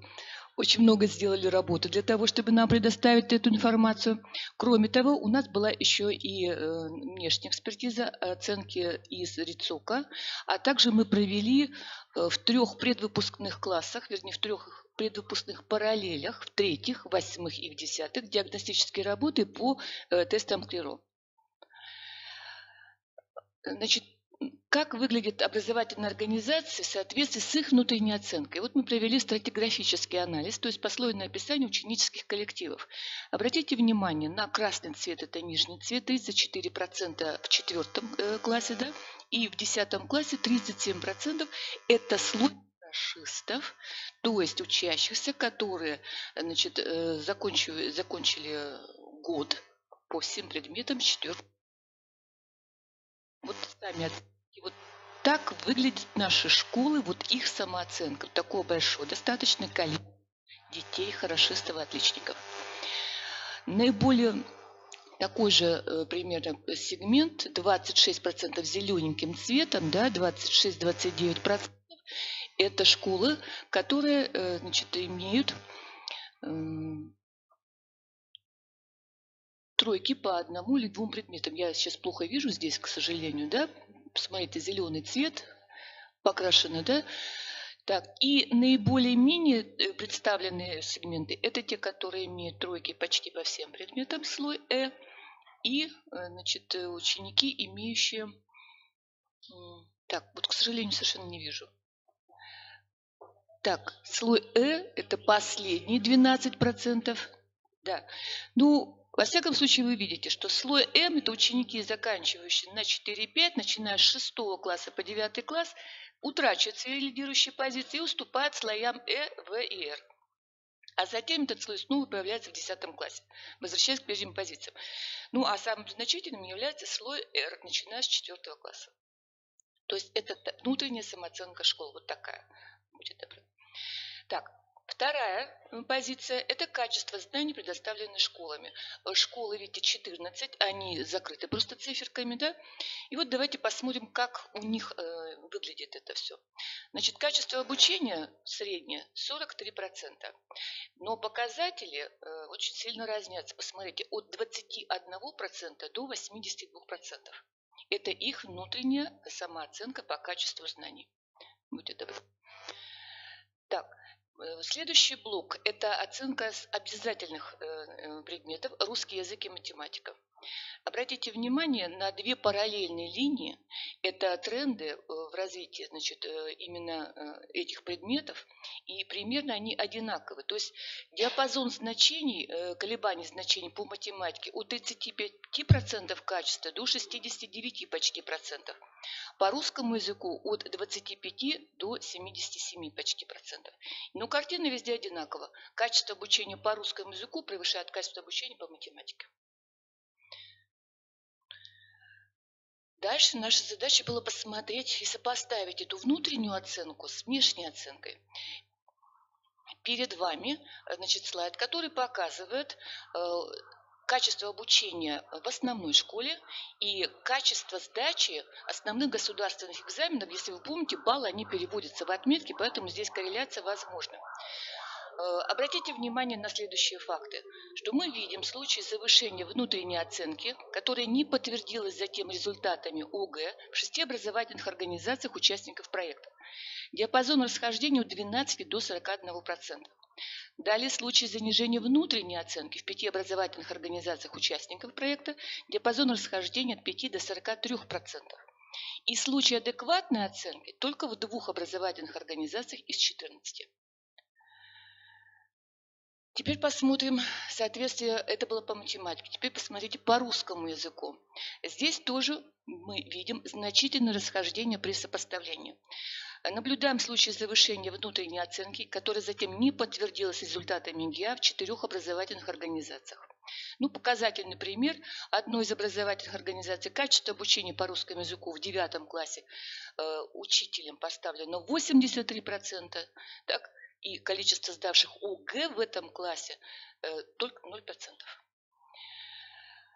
очень много сделали работы для того, чтобы нам предоставить эту информацию. Кроме того, у нас была еще и внешняя экспертиза оценки из РИЦОКа, а также мы провели в 3 предвыпускных классах, вернее, в 3 предвыпускных параллелях, в 3-х, 8-х и в 10-х диагностические работы по тестам КЛИРО. Значит, как выглядит образовательная организация в соответствии с их внутренней оценкой? Вот мы провели стратиграфический анализ, то есть послойное описание ученических коллективов. Обратите внимание на красный цвет, это нижний цвет, 34% в 4 классе, да, и в 10 классе 37% это слой фашистов, то есть учащихся, которые, значит, закончили год по всем предметам 4. Вот сами оценки. Вот так выглядят наши школы, вот их самооценка. Такое большое, достаточно количество детей, хорошистов, отличников. Наиболее такой же примерно сегмент, 26% зелененьким цветом, да, 26-29%. Это школы, которые, значит, имеют тройки по 1 или 2 предметам. Я сейчас плохо вижу здесь, к сожалению, да. Посмотрите, зеленый цвет покрашенный, да. Так, и наиболее-менее представленные сегменты – это те, которые имеют тройки почти по всем предметам, слой Э, и, значит, ученики, имеющие… Так, вот, к сожалению, совершенно не вижу. Так, слой Э – это последние 12%. Да, ну… Во всяком случае, вы видите, что слой М – это ученики, заканчивающие на 4-5, начиная с 6 класса по 9 класс, утрачивают свои лидирующие позиции и уступают слоям Э, В и Р. А затем этот слой снова появляется в 10 классе, возвращаясь к прежним позициям. Ну, а самым значительным является слой Р, начиная с 4 класса. То есть это внутренняя самооценка школ, вот такая. Будет добро. Так. Вторая позиция – это качество знаний, предоставленных школами. Школы, видите, 14, они закрыты просто циферками, да? И вот давайте посмотрим, как у них выглядит это все. Значит, качество обучения среднее 43%, но показатели очень сильно разнятся. Посмотрите, от 21% до 82%. Это их внутренняя самооценка по качеству знаний. Будьте добры. Так. Следующий блок – это оценка с обязательных предметов русский язык и математика. Обратите внимание на две параллельные линии. Это тренды в развитии, значит, именно этих предметов, и примерно они одинаковы. То есть диапазон значений, колебаний значений по математике от 35% качества до 69 почти процентов. По русскому языку от 25 до 77 почти процентов. Но картина везде одинакова. Качество обучения по русскому языку превышает качество обучения по математике. Дальше наша задача была посмотреть и сопоставить эту внутреннюю оценку с внешней оценкой. Перед вами, значит, слайд, который показывает качество обучения в основной школе и качество сдачи основных государственных экзаменов. Если вы помните, баллы, они переводятся в отметки, поэтому здесь корреляция возможна. Обратите внимание на следующие факты, что мы видим случаи завышения внутренней оценки, которая не подтвердилась затем результатами ОГЭ в 6 образовательных организациях участников проекта. Диапазон расхождения от 12 до 41%. Далее случаи занижения внутренней оценки в 5 образовательных организациях участников проекта, диапазон расхождения от 5 до 43%. И случаи адекватной оценки только в 2 образовательных организациях из 14. Теперь посмотрим соответствие, это было по математике. Теперь посмотрите по русскому языку. Здесь тоже мы видим значительное расхождение при сопоставлении. Наблюдаем случай завышения внутренней оценки, которая затем не подтвердилась результатами ГИА в 4 образовательных организациях. Ну, показательный пример. Одной из образовательных организаций качество обучения по русскому языку в 9 классе учителем поставлено 83%. Так, и количество сдавших ОГЭ в этом классе только 0%.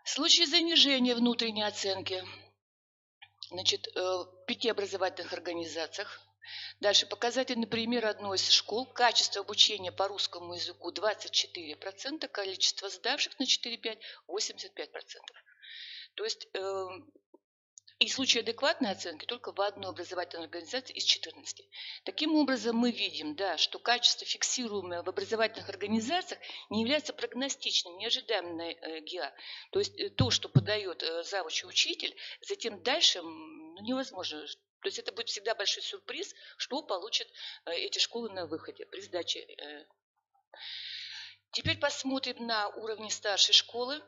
Случаи занижения внутренней оценки, значит, в 5 образовательных организациях. Дальше показательный пример одной из школ. Качество обучения по русскому языку 24%, количество сдавших на 4-5 – 85%. То есть и случаи адекватной оценки только в одной образовательной организации из 14. Таким образом, мы видим, да, что качество, фиксируемое в образовательных организациях, не является прогностичным, неожидаемым на ГИА. То есть то, что подает завуч и учитель, затем дальше невозможно. То есть это будет всегда большой сюрприз, что получат эти школы на выходе при сдаче. Теперь посмотрим на уровне старшей школы.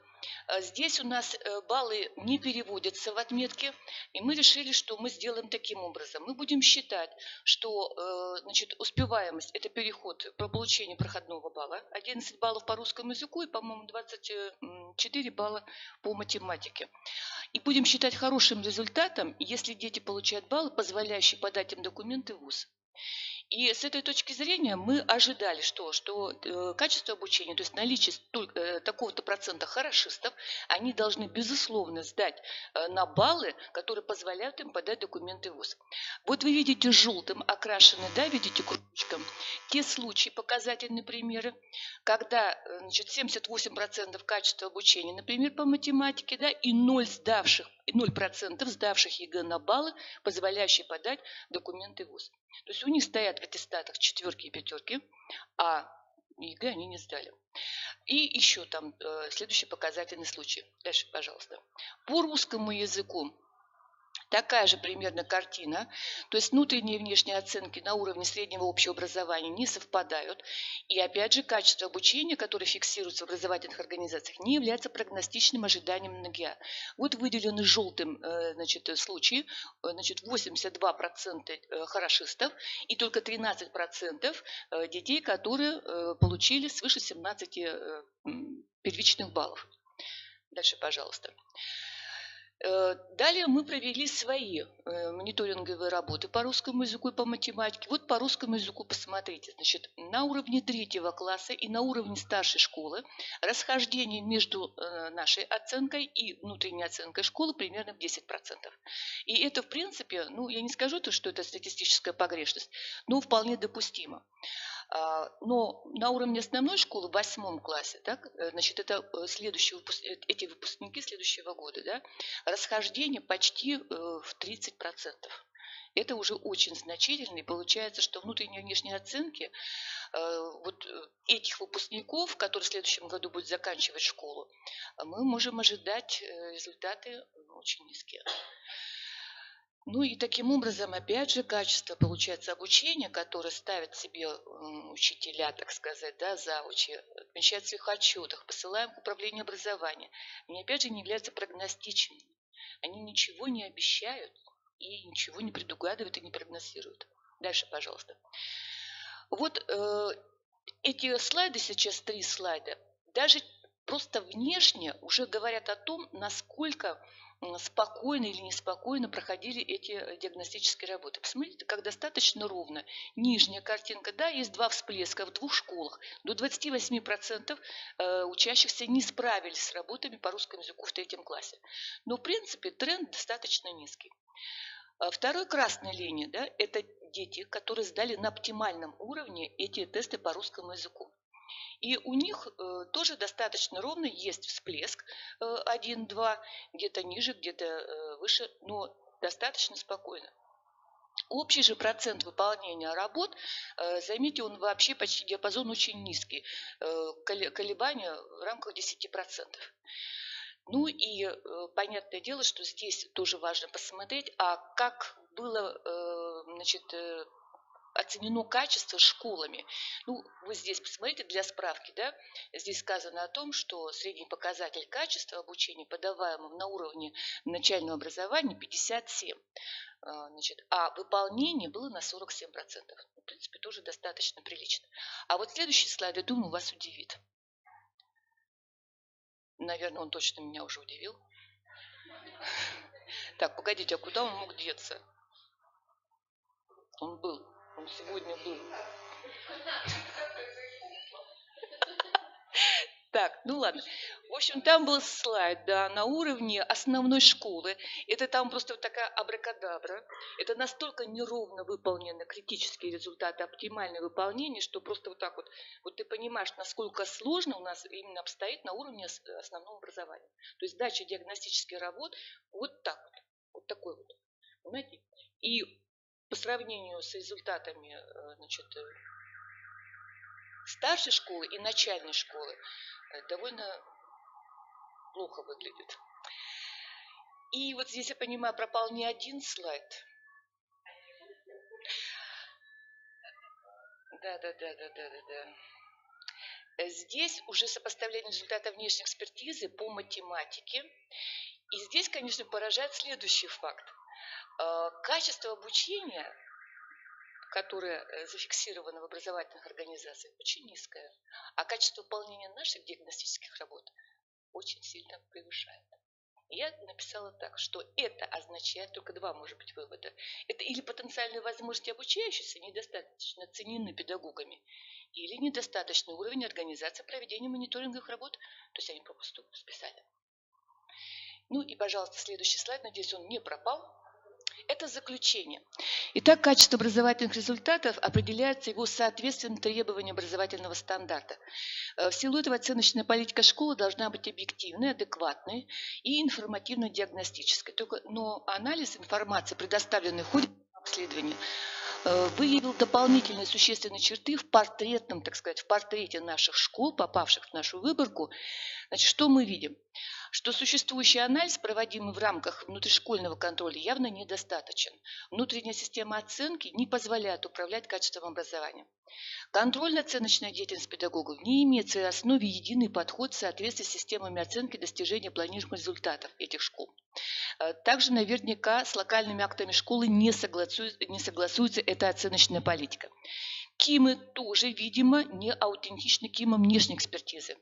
Здесь у нас баллы не переводятся в отметки, и мы решили, что мы сделаем таким образом. Мы будем считать, что значит, успеваемость – это переход по получению проходного балла, 11 баллов по русскому языку и, по-моему, 24 балла по математике. И будем считать хорошим результатом, если дети получают баллы, позволяющие подать им документы в ВУЗ. И с этой точки зрения мы ожидали, что качество обучения, то есть наличие такого-то процента хорошистов, они должны, безусловно, сдать на баллы, которые позволяют им подать документы в ВУЗ. Вот вы видите желтым окрашены, да, видите кружочком, те случаи, показательные примеры, когда, значит, 78% качества обучения, например, по математике, да, и 0% сдавших ЕГЭ на баллы, позволяющие подать документы в ВУЗ. То есть у них стоят в аттестатах 4 и 5, а ЕГЭ они не сдали. И еще там следующий показательный случай. Дальше, пожалуйста. По русскому языку такая же примерно картина, то есть внутренние и внешние оценки на уровне среднего общего образования не совпадают. И опять же, качество обучения, которое фиксируется в образовательных организациях, не является прогностичным ожиданием на ГИА. Вот выделены желтым, значит, случаи, значит, 82% хорошистов и только 13% детей, которые получили свыше 17 первичных баллов. Дальше, пожалуйста. Далее мы провели свои мониторинговые работы по русскому языку и по математике. Вот по русскому языку посмотрите. Значит, на уровне 3 класса и на уровне старшей школы расхождение между нашей оценкой и внутренней оценкой школы примерно в 10%. И это, в принципе, ну, я не скажу, что это статистическая погрешность, но вполне допустимо. Но на уровне основной школы в 8 классе, так, значит, это эти выпускники следующего года, да, расхождение почти в 30%. Это уже очень значительно, и получается, что внутренние и внешние оценки вот этих выпускников, которые в следующем году будут заканчивать школу, мы можем ожидать результаты очень низкие. Ну и таким образом, опять же, качество, получается, обучения, которое ставят себе учителя, так сказать, да, завучи, отмечают в своих отчетах, посылаем к управлению образования, они, опять же, не являются прогностичными. Они ничего не обещают и ничего не предугадывают и не прогнозируют. Дальше, пожалуйста. Вот эти слайды, сейчас 3 слайда, даже просто внешне уже говорят о том, насколько спокойно или неспокойно проходили эти диагностические работы. Посмотрите, как достаточно ровно. Нижняя картинка, да, есть 2 всплеска в 2 школах. До 28% учащихся не справились с работами по русскому языку в 3 классе. Но, в принципе, тренд достаточно низкий. Второй красной линии, да, это дети, которые сдали на оптимальном уровне эти тесты по русскому языку. И у них тоже достаточно ровно есть всплеск 1-2, где-то ниже, где-то выше, но достаточно спокойно. Общий же процент выполнения работ, заметьте, он вообще почти диапазон очень низкий, колебания в рамках 10%. Ну и понятное дело, что здесь тоже важно посмотреть, а как было, значит, оценено качество школами. Ну, вы здесь посмотрите для справки, да, здесь сказано о том, что средний показатель качества обучения, подаваемого на уровне начального образования, 57, значит, а выполнение было на 47%. В принципе, тоже достаточно прилично. А вот следующий слайд, я думаю, вас удивит. Наверное, он точно меня уже удивил. Так, погодите, а куда он мог деться? Он был. Он сегодня был. Так, ну ладно. В общем, там был слайд, да, на уровне основной школы. Это там просто вот такая абракадабра. Это настолько неровно выполнены критические результаты, оптимальное выполнение, что просто вот так вот, вот ты понимаешь, насколько сложно у нас именно обстоит на уровне основного образования. То есть дача диагностических работ вот так вот, вот такой вот. Понимаете? И по сравнению с результатами, значит, старшей школы и начальной школы довольно плохо выглядит. И вот здесь, я понимаю, пропал не один слайд. Да. Здесь уже сопоставление результатов внешней экспертизы по математике. И здесь, конечно, поражает следующий факт. Качество обучения, которое зафиксировано в образовательных организациях, очень низкое, а качество выполнения наших диагностических работ очень сильно превышает. Я написала так, что это означает только 2, может быть, вывода. Это или потенциальные возможности обучающихся недостаточно оценены педагогами, или недостаточный уровень организации проведения мониторинговых работ, то есть они попросту списали. Ну и, пожалуйста, следующий слайд, надеюсь, он не пропал. Это заключение. Итак, качество образовательных результатов определяется его соответствием требованиям образовательного стандарта. В силу этого оценочная политика школы должна быть объективной, адекватной и информативно-диагностической. Но анализ информации, предоставленной в ходе обследования, выявил дополнительные существенные черты в портретном, так сказать, в портрете наших школ, попавших в нашу выборку. Значит, что мы видим? Что существующий анализ, проводимый в рамках внутришкольного контроля, явно недостаточен. Внутренняя система оценки не позволяет управлять качеством образования. Контрольно-оценочная деятельность педагогов не имеет в своей основе единый подход в соответствии с системами оценки достижения планируемых результатов этих школ. Также наверняка с локальными актами школы не согласуется эта оценочная политика. КИМы тоже, видимо, не аутентичны КИМам внешней экспертизы.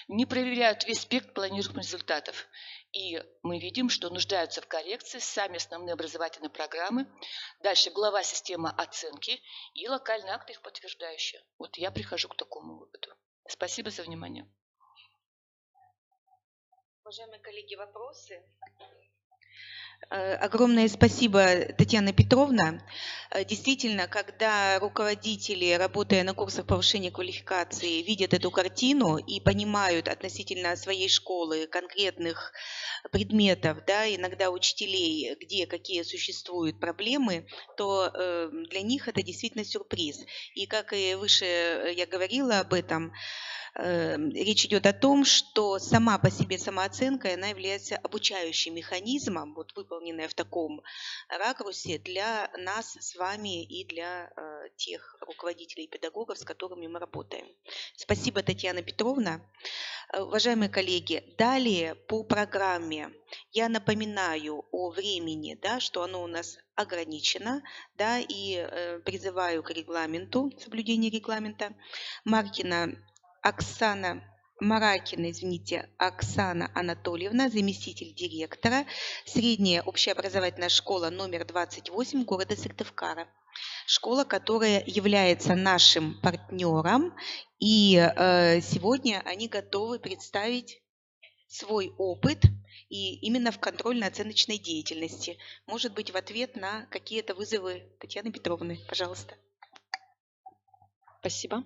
Не проверяют весь спектр планируемых результатов. И мы видим, что нуждаются в коррекции сами основные образовательные программы. Дальше глава системы оценки и локальные акты их подтверждающие. Вот я прихожу к такому выводу. Спасибо за внимание. Уважаемые коллеги, вопросы? Огромное спасибо, Татьяна Петровна. Действительно, когда руководители, работая на курсах повышения квалификации, видят эту картину и понимают относительно своей школы, конкретных предметов, да, иногда учителей, где какие существуют проблемы, то для них это действительно сюрприз. И как и выше я говорила об этом, речь идет о том, что сама по себе самооценка, она является обучающим механизмом, вот выполненная в таком ракурсе для нас с вами и для тех руководителей и педагогов, с которыми мы работаем. Спасибо, Татьяна Петровна. Уважаемые коллеги, далее по программе я напоминаю о времени, да, что оно у нас ограничено, да, и призываю к регламенту, соблюдению регламента. Маракина, Оксана Анатольевна, заместитель директора, средняя общеобразовательная школа номер 28 города Сыктывкара. Школа, которая является нашим партнером, и сегодня они готовы представить свой опыт и именно в контрольно-оценочной деятельности. Может быть, в ответ на какие-то вызовы Татьяны Петровны. Пожалуйста. Спасибо.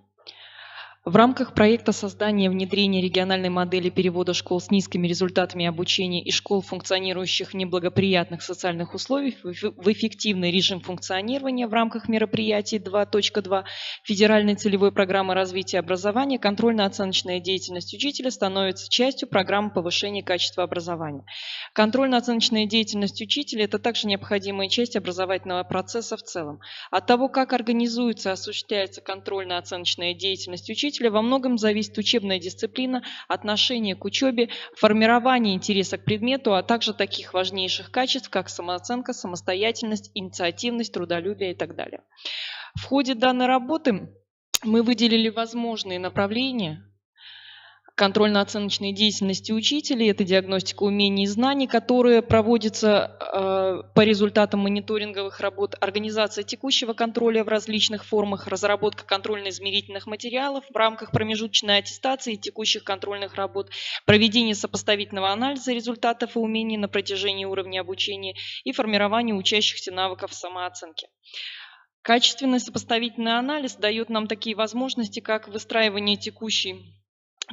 В рамках проекта создания и внедрения региональной модели перевода школ с низкими результатами обучения и школ, функционирующих в неблагоприятных социальных условиях, в эффективный режим функционирования в рамках мероприятий 2.2 Федеральной целевой программы развития образования, контрольно-оценочная деятельность учителя становится частью программы повышения качества образования. Контрольно-оценочная деятельность учителя – это также необходимая часть образовательного процесса в целом. От того, как организуется и осуществляется контрольно-оценочная деятельность учителя, во многом зависит учебная дисциплина, отношение к учебе, формирование интереса к предмету, а также таких важнейших качеств, как самооценка, самостоятельность, инициативность, трудолюбие и так далее. В ходе данной работы мы выделили возможные направления контрольно-оценочной деятельности учителей, это диагностика умений и знаний, которые проводятся по результатам мониторинговых работ, организация текущего контроля в различных формах, разработка контрольно-измерительных материалов в рамках промежуточной аттестации текущих контрольных работ, проведение сопоставительного анализа результатов и умений на протяжении уровня обучения и формирование учащихся навыков самооценки. Качественный сопоставительный анализ дает нам такие возможности, как выстраивание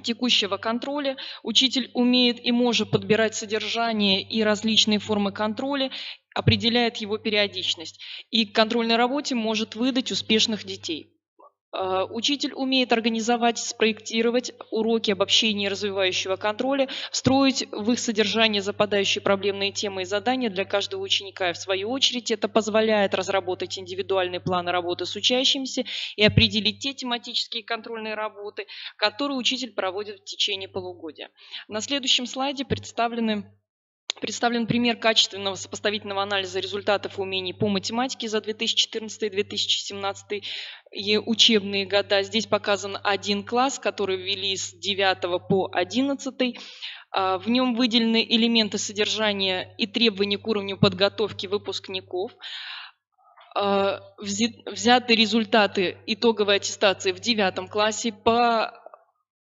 текущего контроля. Учитель умеет и может подбирать содержание и различные формы контроля, определяет его периодичность. И к контрольной работе может выдать успешных детей. Учитель умеет организовать, спроектировать уроки обобщения и развивающего контроля, встроить в их содержание западающие проблемные темы и задания для каждого ученика. И в свою очередь это позволяет разработать индивидуальные планы работы с учащимися и определить те тематические контрольные работы, которые учитель проводит в течение полугодия. На следующем слайде представлен пример качественного сопоставительного анализа результатов и умений по математике за 2014-2017 учебные года. Здесь показан один класс, который ввели с 9 по 11. В нем выделены элементы содержания и требования к уровню подготовки выпускников. Взяты результаты итоговой аттестации в 9 классе. По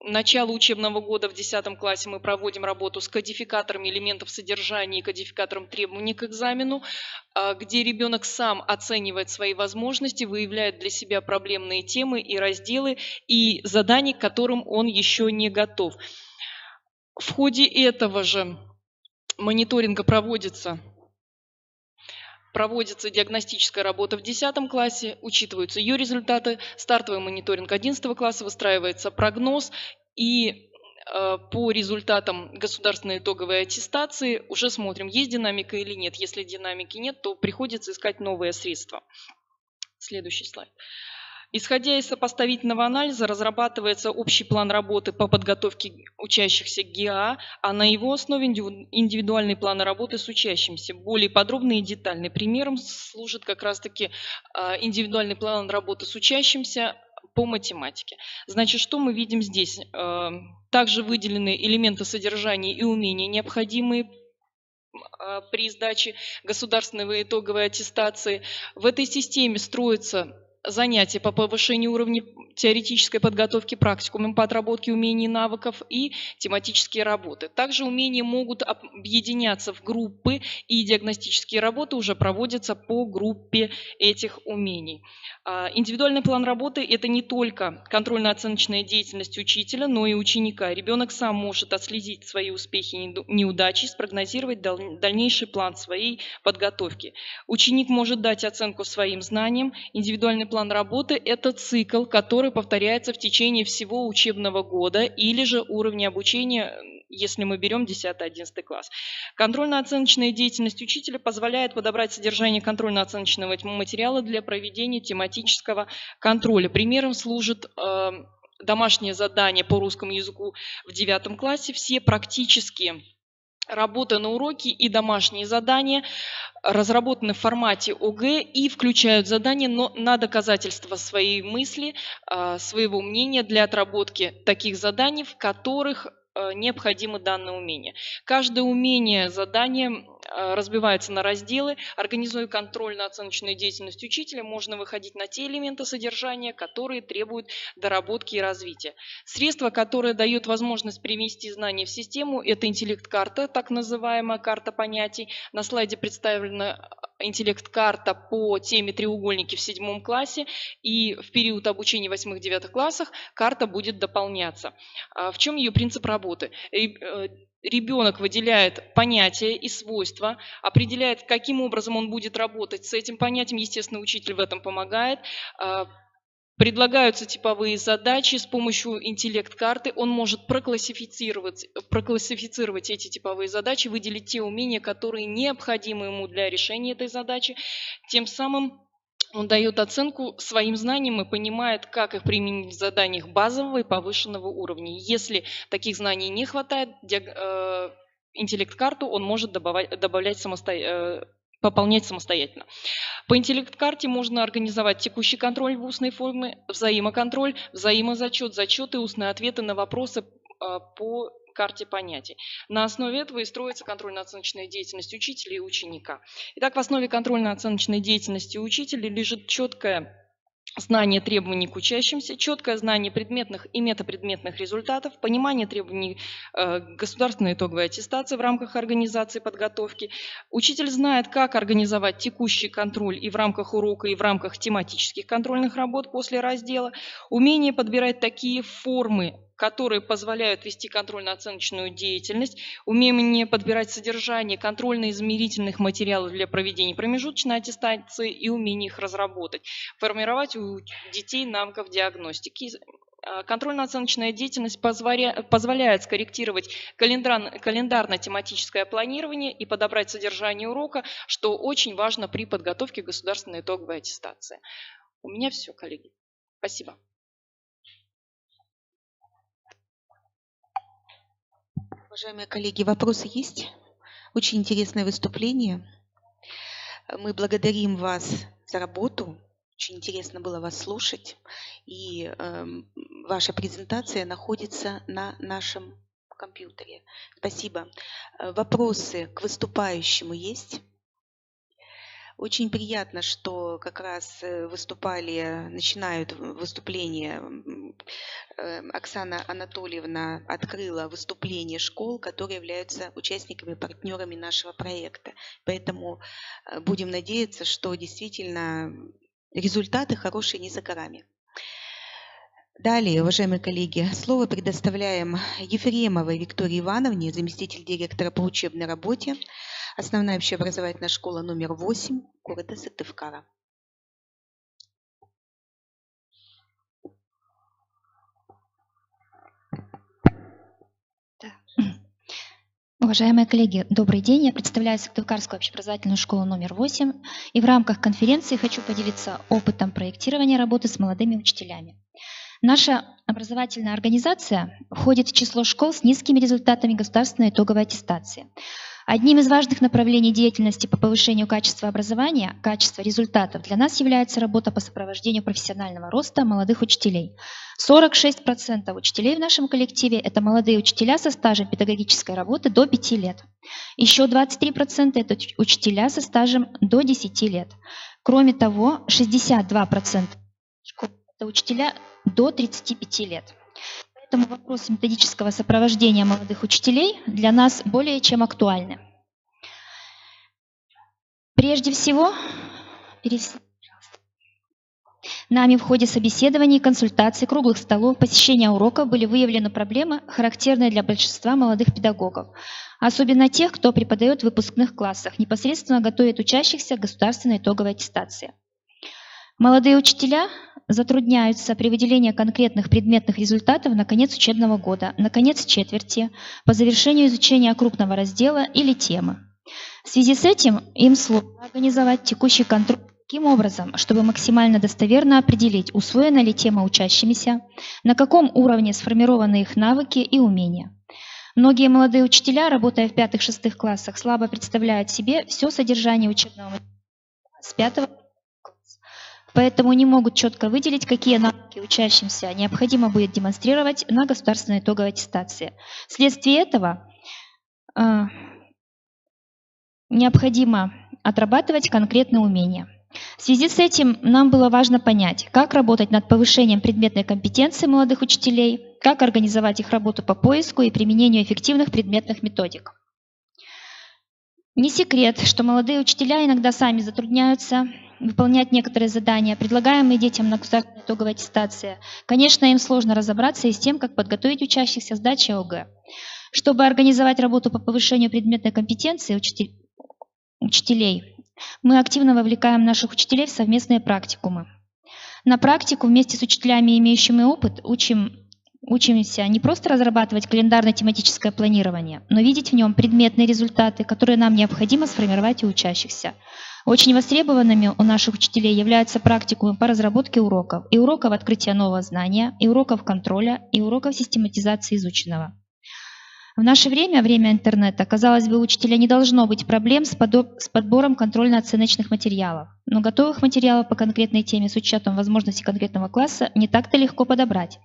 началу учебного года в 10 классе мы проводим работу с кодификатором элементов содержания и кодификатором требований к экзамену, где ребенок сам оценивает свои возможности, выявляет для себя проблемные темы и разделы и задания, к которым он еще не готов. В ходе этого же мониторинга проводится диагностическая работа в 10 классе, учитываются ее результаты, стартовый мониторинг 11 класса, выстраивается прогноз, и по результатам государственной итоговой аттестации уже смотрим, есть динамика или нет. Если динамики нет, то приходится искать новые средства. Следующий слайд. Исходя из сопоставительного анализа, разрабатывается общий план работы по подготовке учащихся к ГИА, а на его основе индивидуальные планы работы с учащимися. Более подробный и детальный примером служит как раз-таки индивидуальный план работы с учащимся по математике. Значит, что мы видим здесь? Также выделены элементы содержания и умений, необходимые при сдаче государственной итоговой аттестации. В этой системе строится занятия по повышению уровня теоретической подготовки, практикумом по отработке умений и навыков и тематические работы. Также умения могут объединяться в группы, и диагностические работы уже проводятся по группе этих умений. Индивидуальный план работы – это не только контрольно-оценочная деятельность учителя, но и ученика. Ребенок сам может отследить свои успехи и неудачи, спрогнозировать дальнейший план своей подготовки. Ученик может дать оценку своим знаниям. Индивидуальный план работы – это цикл, который повторяется в течение всего учебного года или же уровня обучения, если мы берем 10-11 класс. Контрольно-оценочная деятельность учителя позволяет подобрать содержание контрольно-оценочного материала для проведения тематического контроля. Примером служит домашнее задание по русскому языку в 9 классе. Все практические работы на уроки и домашние задания разработаны в формате ОГЭ и включают задания на доказательство своей мысли, своего мнения для отработки таких заданий, в которых необходимы данные умения. Каждое умение, задание разбивается на разделы. Организуя контрольно-оценочную деятельность учителя, можно выходить на те элементы содержания, которые требуют доработки и развития. Средство, которое дает возможность привнести знания в систему, это интеллект-карта, так называемая карта понятий. На слайде представлена интеллект-карта по теме треугольники в 7 классе, и в период обучения в 8-9 классах карта будет дополняться. В чем ее принцип работы? Ребенок выделяет понятия и свойства, определяет, каким образом он будет работать с этим понятием. Естественно, учитель в этом помогает. Предлагаются типовые задачи с помощью интеллект-карты. Он может проклассифицировать эти типовые задачи, выделить те умения, которые необходимы ему для решения этой задачи. Тем самым он дает оценку своим знаниям и понимает, как их применить в заданиях базового и повышенного уровня. Если таких знаний не хватает, интеллект-карту он может пополнять самостоятельно. По интеллект-карте можно организовать текущий контроль в устной форме, взаимоконтроль, взаимозачет, зачеты, устные ответы на вопросы по карте понятий. На основе этого и строится контрольно-оценочная деятельность учителя и ученика. Итак, в основе контрольно-оценочной деятельности учителя лежит четкое знание требований к учащимся, четкое знание предметных и метапредметных результатов, понимание требований государственной итоговой аттестации в рамках организации подготовки. Учитель знает, как организовать текущий контроль и в рамках урока, и в рамках тематических контрольных работ после раздела. Умение подбирать такие формы, которые позволяют вести контрольно-оценочную деятельность, умение подбирать содержание контрольно-измерительных материалов для проведения промежуточной аттестации и умение их разработать, формировать у детей навыков диагностики. Контрольно-оценочная деятельность позволяет скорректировать календарно-тематическое планирование и подобрать содержание урока, что очень важно при подготовке государственной итоговой аттестации. У меня все, коллеги. Спасибо. Уважаемые коллеги, вопросы есть? Очень интересное выступление. Мы благодарим вас за работу. Очень интересно было вас слушать. И ваша презентация находится на нашем компьютере. Спасибо. Вопросы к выступающему есть? Очень приятно, что как раз начинают выступление. Оксана Анатольевна открыла выступление школ, которые являются участниками, партнерами нашего проекта. Поэтому будем надеяться, что действительно результаты хорошие не за горами. Далее, уважаемые коллеги, слово предоставляем Ефремовой Виктории Ивановне, заместитель директора по учебной работе, основная общеобразовательная школа номер 8 города Сыктывкара. Уважаемые коллеги, добрый день. Я представляю Сыктывкарскую общеобразовательную школу номер 8. И в рамках конференции хочу поделиться опытом проектирования работы с молодыми учителями. Наша образовательная организация входит в число школ с низкими результатами государственной итоговой аттестации. Одним из важных направлений деятельности по повышению качества образования, качества результатов для нас является работа по сопровождению профессионального роста молодых учителей. 46% учителей в нашем коллективе – это молодые учителя со стажем педагогической работы до 5 лет. Еще 23% – это учителя со стажем до 10 лет. Кроме того, 62% это учителя до 35 лет. Поэтому вопрос методического сопровождения молодых учителей для нас более чем актуальны. Прежде всего, нами в ходе собеседований, консультаций, круглых столов, посещения уроков были выявлены проблемы, характерные для большинства молодых педагогов, особенно тех, кто преподает в выпускных классах, непосредственно готовит учащихся к государственной итоговой аттестации. Молодые учителя затрудняются при выделении конкретных предметных результатов на конец учебного года, на конец четверти, по завершению изучения крупного раздела или темы. В связи с этим им сложно организовать текущий контроль таким образом, чтобы максимально достоверно определить, усвоена ли тема учащимися, на каком уровне сформированы их навыки и умения. Многие молодые учителя, работая в 5-6 классах, слабо представляют себе все содержание учебного материала с 5 класса, поэтому не могут четко выделить, какие навыки учащимся необходимо будет демонстрировать на государственной итоговой аттестации. Вследствие этого необходимо отрабатывать конкретные умения. В связи с этим нам было важно понять, как работать над повышением предметной компетенции молодых учителей, как организовать их работу по поиску и применению эффективных предметных методик. Не секрет, что молодые учителя иногда сами затрудняются выполнять некоторые задания, предлагаемые детям на государственной итоговой аттестации. Конечно, им сложно разобраться и с тем, как подготовить учащихся к сдаче ОГЭ. Чтобы организовать работу по повышению предметной компетенции учителей, мы активно вовлекаем наших учителей в совместные практикумы. На практику вместе с учителями, имеющими опыт, учимся не просто разрабатывать календарно-тематическое планирование, но видеть в нем предметные результаты, которые нам необходимо сформировать у учащихся. Очень востребованными у наших учителей являются практикумы по разработке уроков, и уроков открытия нового знания, и уроков контроля, и уроков систематизации изученного. В наше время, время интернета, казалось бы, у учителя не должно быть проблем с подбором контрольно-оценочных материалов. Но готовых материалов по конкретной теме с учетом возможностей конкретного класса не так-то легко подобрать.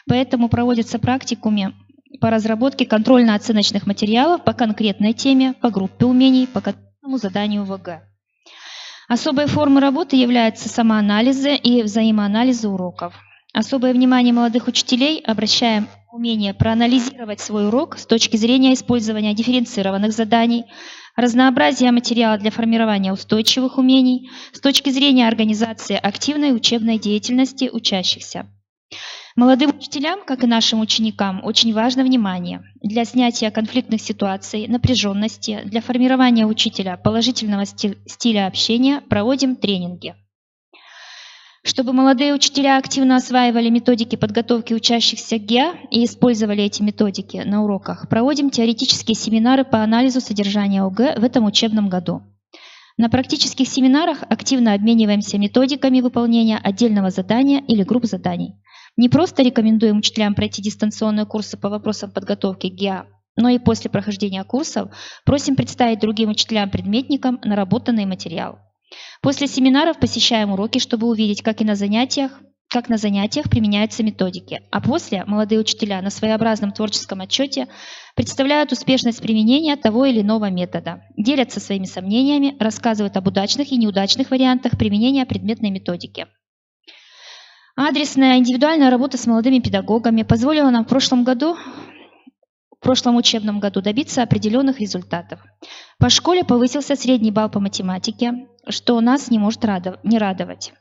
Поэтому проводятся практикумы по разработке контрольно-оценочных материалов по конкретной теме, по группе умений, по конкретному заданию ВГ. Особой формой работы являются самоанализы и взаимоанализы уроков. Особое внимание молодых учителей обращаем на умение проанализировать свой урок с точки зрения использования дифференцированных заданий, разнообразия материала для формирования устойчивых умений, с точки зрения организации активной учебной деятельности учащихся. Молодым учителям, как и нашим ученикам, очень важно внимание для снятия конфликтных ситуаций, напряженности, для формирования учителя положительного стиля общения проводим тренинги. Чтобы молодые учителя активно осваивали методики подготовки учащихся к ГИА и использовали эти методики на уроках, проводим теоретические семинары по анализу содержания ОГЭ в этом учебном году. На практических семинарах активно обмениваемся методиками выполнения отдельного задания или групп заданий. Не просто рекомендуем учителям пройти дистанционные курсы по вопросам подготовки к ГИА, но и после прохождения курсов просим представить другим учителям-предметникам наработанный материал. После семинаров посещаем уроки, чтобы увидеть, как на занятиях применяются методики. А после молодые учителя на своеобразном творческом отчете представляют успешность применения того или иного метода, делятся своими сомнениями, рассказывают об удачных и неудачных вариантах применения предметной методики. Адресная индивидуальная работа с молодыми педагогами позволила нам в прошлом учебном году добиться определенных результатов. По школе повысился средний балл по математике, что нас не может не радовать.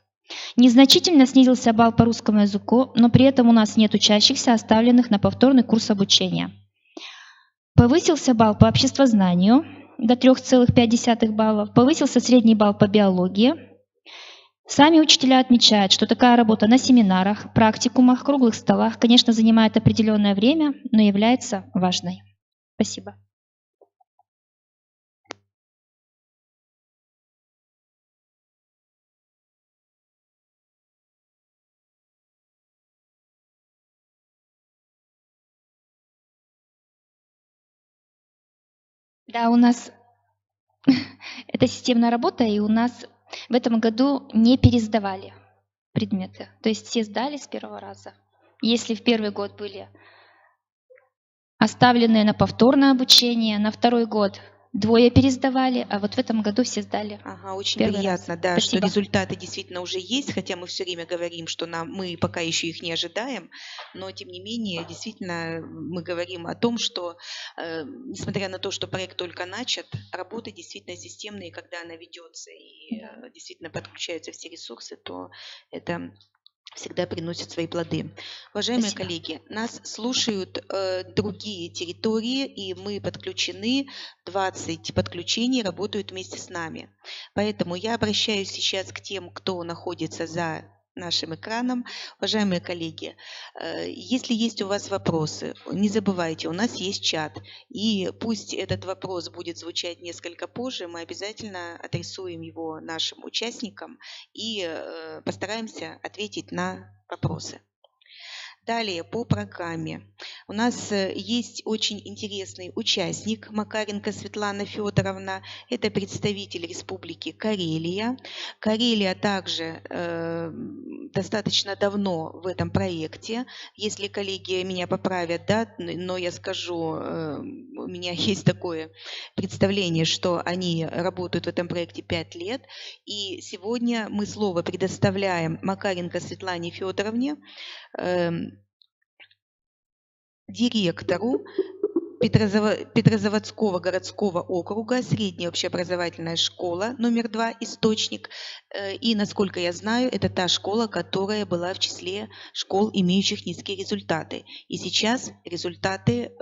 Незначительно снизился балл по русскому языку, но при этом у нас нет учащихся, оставленных на повторный курс обучения. Повысился балл по обществознанию до 3,5 баллов, повысился средний балл по биологии. Сами учителя отмечают, что такая работа на семинарах, практикумах, круглых столах, конечно, занимает определенное время, но является важной. Спасибо. Да, у нас это системная работа, и у нас в этом году не пересдавали предметы. То есть все сдали с первого раза. Если в первый год были оставленные на повторное обучение, на второй год 2 пересдавали, а вот в этом году все сдали. Ага, очень первый приятно, раз. да, Спасибо. что результаты действительно уже есть, хотя мы все время говорим, что мы пока еще их не ожидаем, но тем не менее, действительно, мы говорим о том, что, несмотря на то, что проект только начат, работа действительно системная, и когда она ведется и действительно подключаются все ресурсы, то это всегда приносит свои плоды. Уважаемые Спасибо. коллеги, нас слушают другие территории, и мы подключены, 20 подключений работают вместе с нами. Поэтому я обращаюсь сейчас к тем, кто находится за нашим экраном. Уважаемые коллеги, если есть у вас вопросы, не забывайте, у нас есть чат, и пусть этот вопрос будет звучать несколько позже, мы обязательно адресуем его нашим участникам и постараемся ответить на вопросы. Далее, по программе. У нас есть очень интересный участник, Макаренко Светлана Федоровна. Это представитель Республики Карелия. Карелия также достаточно давно в этом проекте. Если коллеги меня поправят, да, но я скажу, у меня есть такое представление, что они работают в этом проекте 5 лет. И сегодня мы слово предоставляем Макаренко Светлане Федоровне, директору Петрозаводского городского округа, средняя общеобразовательная школа номер 2 «Источник». И, насколько я знаю, это та школа, которая была в числе школ, имеющих низкие результаты. И сейчас результаты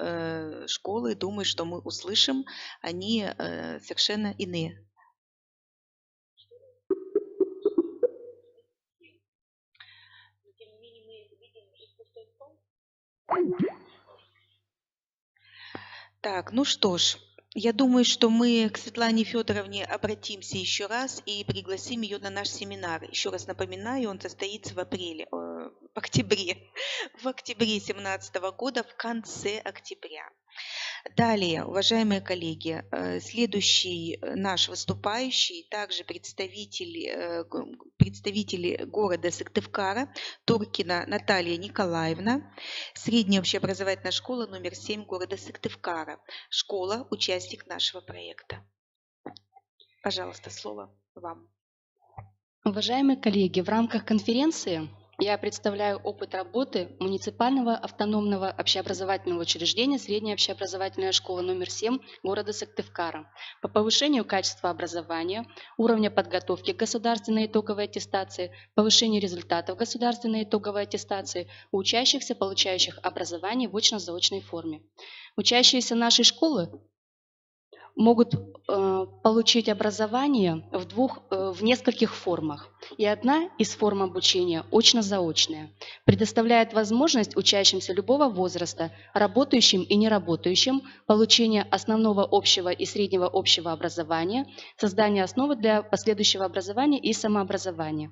школы, думаю, что мы услышим, они совершенно иные. Так, ну что ж, я думаю, что мы к Светлане Федоровне обратимся еще раз и пригласим ее на наш семинар. Еще раз напоминаю, он состоится в октябре 2017 года, в конце октября. Далее, уважаемые коллеги, следующий наш выступающий, также представители города Сыктывкара, Туркина Наталья Николаевна, средняя общеобразовательная школа номер 7 города Сыктывкара. Школа, участник нашего проекта. Пожалуйста, слово вам. Уважаемые коллеги, в рамках конференции я представляю опыт работы муниципального автономного общеобразовательного учреждения «Средняя общеобразовательная школа номер 7 города Сыктывкара» по повышению качества образования, уровня подготовки к государственной итоговой аттестации, повышению результатов государственной итоговой аттестации у учащихся, получающих образование в очно-заочной форме. Учащиеся нашей школы могут получить образование в нескольких формах. И одна из форм обучения очно-заочная предоставляет возможность учащимся любого возраста, работающим и неработающим, получения основного общего и среднего общего образования, создания основы для последующего образования и самообразования.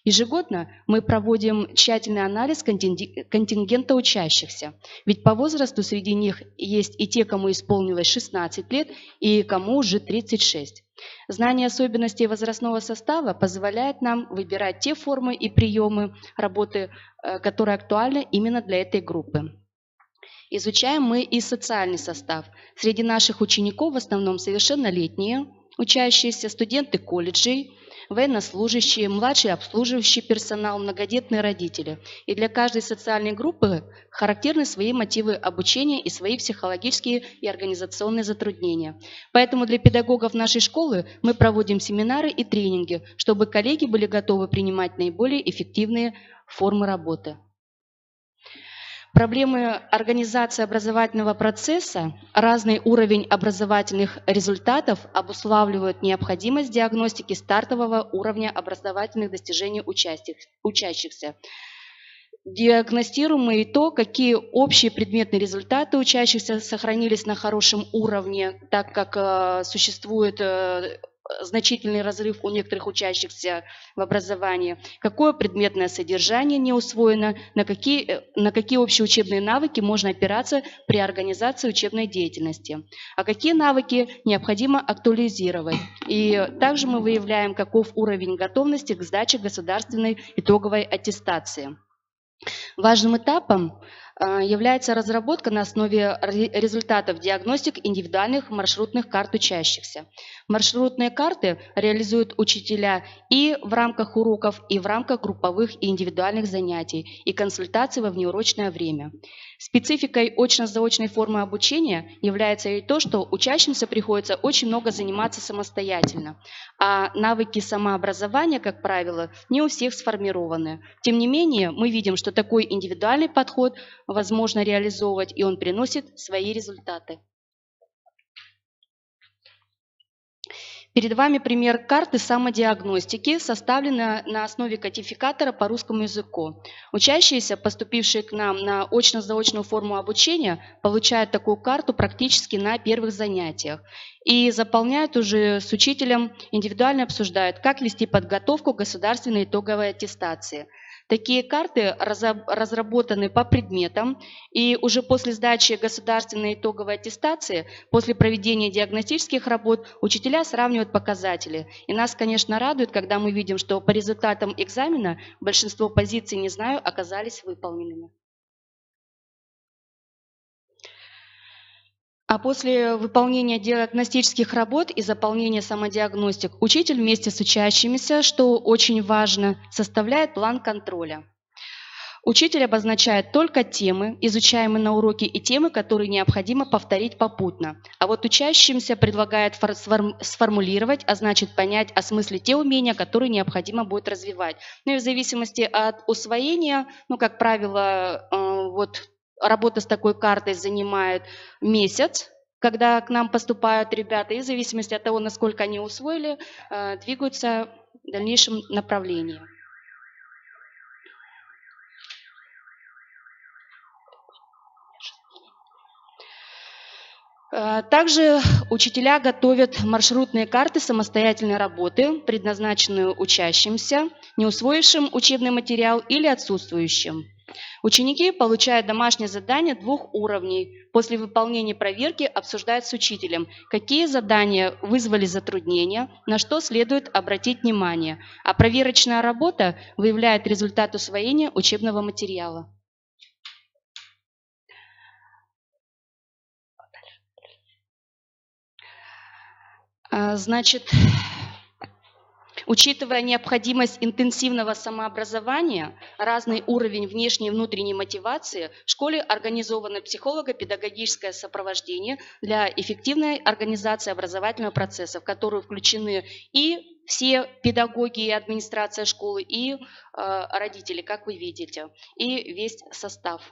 Ежегодно мы проводим тщательный анализ контингента учащихся, ведь по возрасту среди них есть и те, кому исполнилось 16 лет, и кому уже 36. Знание особенностей возрастного состава позволяет нам выбирать те формы и приемы работы, которые актуальны именно для этой группы. Изучаем мы и социальный состав. Среди наших учеников в основном совершеннолетние учащиеся, студенты колледжей, военнослужащие, младший обслуживающий персонал, многодетные родители. И для каждой социальной группы характерны свои мотивы обучения и свои психологические и организационные затруднения. Поэтому для педагогов нашей школы мы проводим семинары и тренинги, чтобы коллеги были готовы принимать наиболее эффективные формы работы. Проблемы организации образовательного процесса, разный уровень образовательных результатов обуславливают необходимость диагностики стартового уровня образовательных достижений учащихся. Диагностируем мы и то, какие общие предметные результаты учащихся сохранились на хорошем уровне, так как существует значительный разрыв у некоторых учащихся в образовании, какое предметное содержание не усвоено, на какие общеучебные навыки можно опираться при организации учебной деятельности, а какие навыки необходимо актуализировать. И также мы выявляем, каков уровень готовности к сдаче государственной итоговой аттестации. Важным этапом является разработка на основе результатов диагностик индивидуальных маршрутных карт учащихся. Маршрутные карты реализуют учителя и в рамках уроков, и в рамках групповых и индивидуальных занятий и консультаций во внеурочное время. Спецификой очно-заочной формы обучения является и то, что учащимся приходится очень много заниматься самостоятельно, а навыки самообразования, как правило, не у всех сформированы. Тем не менее, мы видим, что такой индивидуальный подход возможно реализовывать, и он приносит свои результаты. Перед вами пример карты самодиагностики, составленная на основе кодификатора по русскому языку. Учащиеся, поступившие к нам на очно-заочную форму обучения, получают такую карту практически на первых занятиях и заполняют уже с учителем, индивидуально обсуждают, как вести подготовку к государственной итоговой аттестации. Такие карты разработаны по предметам, и уже после сдачи государственной итоговой аттестации, после проведения диагностических работ, учителя сравнивают показатели. И нас, конечно, радует, когда мы видим, что по результатам экзамена большинство позиций «не знаю» оказались выполненными. А после выполнения диагностических работ и заполнения самодиагностик учитель вместе с учащимися, что очень важно, составляет план контроля. Учитель обозначает только темы, изучаемые на уроке, и темы, которые необходимо повторить попутно. А вот учащимся предлагает сформулировать, а значит понять, осмыслить те умения, которые необходимо будет развивать. Ну и в зависимости от усвоения, как правило, работа с такой картой занимает месяц, когда к нам поступают ребята, и в зависимости от того, насколько они усвоили, двигаются в дальнейшем направлении. Также учителя готовят маршрутные карты самостоятельной работы, предназначенные учащимся, не усвоившим учебный материал или отсутствующим. Ученики получают домашнее задание 2 уровней. После выполнения проверки обсуждают с учителем, какие задания вызвали затруднения, на что следует обратить внимание. А проверочная работа выявляет результат усвоения учебного материала. Значит, учитывая необходимость интенсивного самообразования, разный уровень внешней и внутренней мотивации, в школе организовано психолого-педагогическое сопровождение для эффективной организации образовательного процесса, в которую включены и все педагоги и администрация школы, и родители, как вы видите, и весь состав.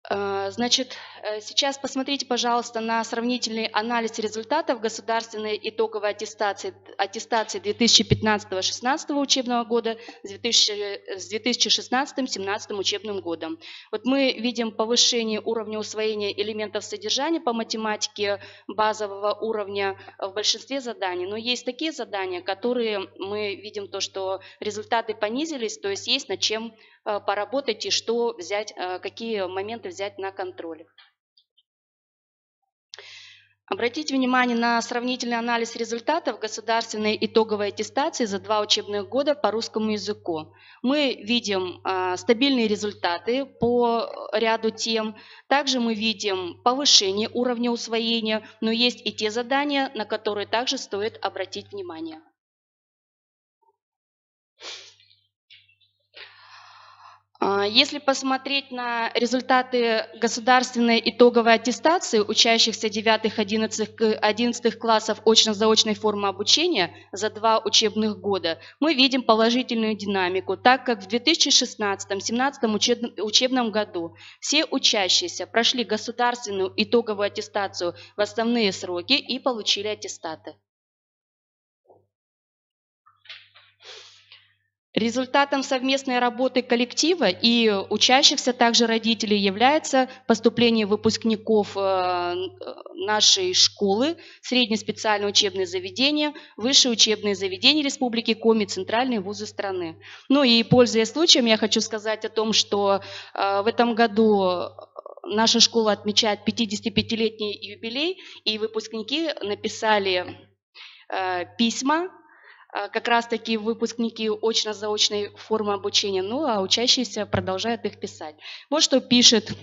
Значит, сейчас посмотрите, пожалуйста, на сравнительный анализ результатов государственной итоговой аттестации 2015-2016 учебного года с 2016-2017 учебным годом. Вот мы видим повышение уровня усвоения элементов содержания по математике базового уровня в большинстве заданий. Но есть такие задания, которые мы видим то, что результаты понизились, то есть есть над чем поработать и что взять, какие моменты взять на контроль. Обратите внимание на сравнительный анализ результатов государственной итоговой аттестации за 2 учебных года по русскому языку. Мы видим стабильные результаты по ряду тем. Также мы видим повышение уровня усвоения, но есть и те задания, на которые также стоит обратить внимание. Если посмотреть на результаты государственной итоговой аттестации учащихся 9-11 классов очно-заочной формы обучения за 2 учебных года, мы видим положительную динамику, так как в 2016-2017 учебном году все учащиеся прошли государственную итоговую аттестацию в основные сроки и получили аттестаты. Результатом совместной работы коллектива и учащихся, также родителей, является поступление выпускников нашей школы, средние специальные учебные заведения, высшие учебные заведения Республики Коми, центральные вузы страны. Ну и, пользуясь случаем, я хочу сказать о том, что в этом году наша школа отмечает 55-летний юбилей, и выпускники написали письма как раз-таки выпускники очно-заочной формы обучения, ну а учащиеся продолжают их писать. Вот что пишет.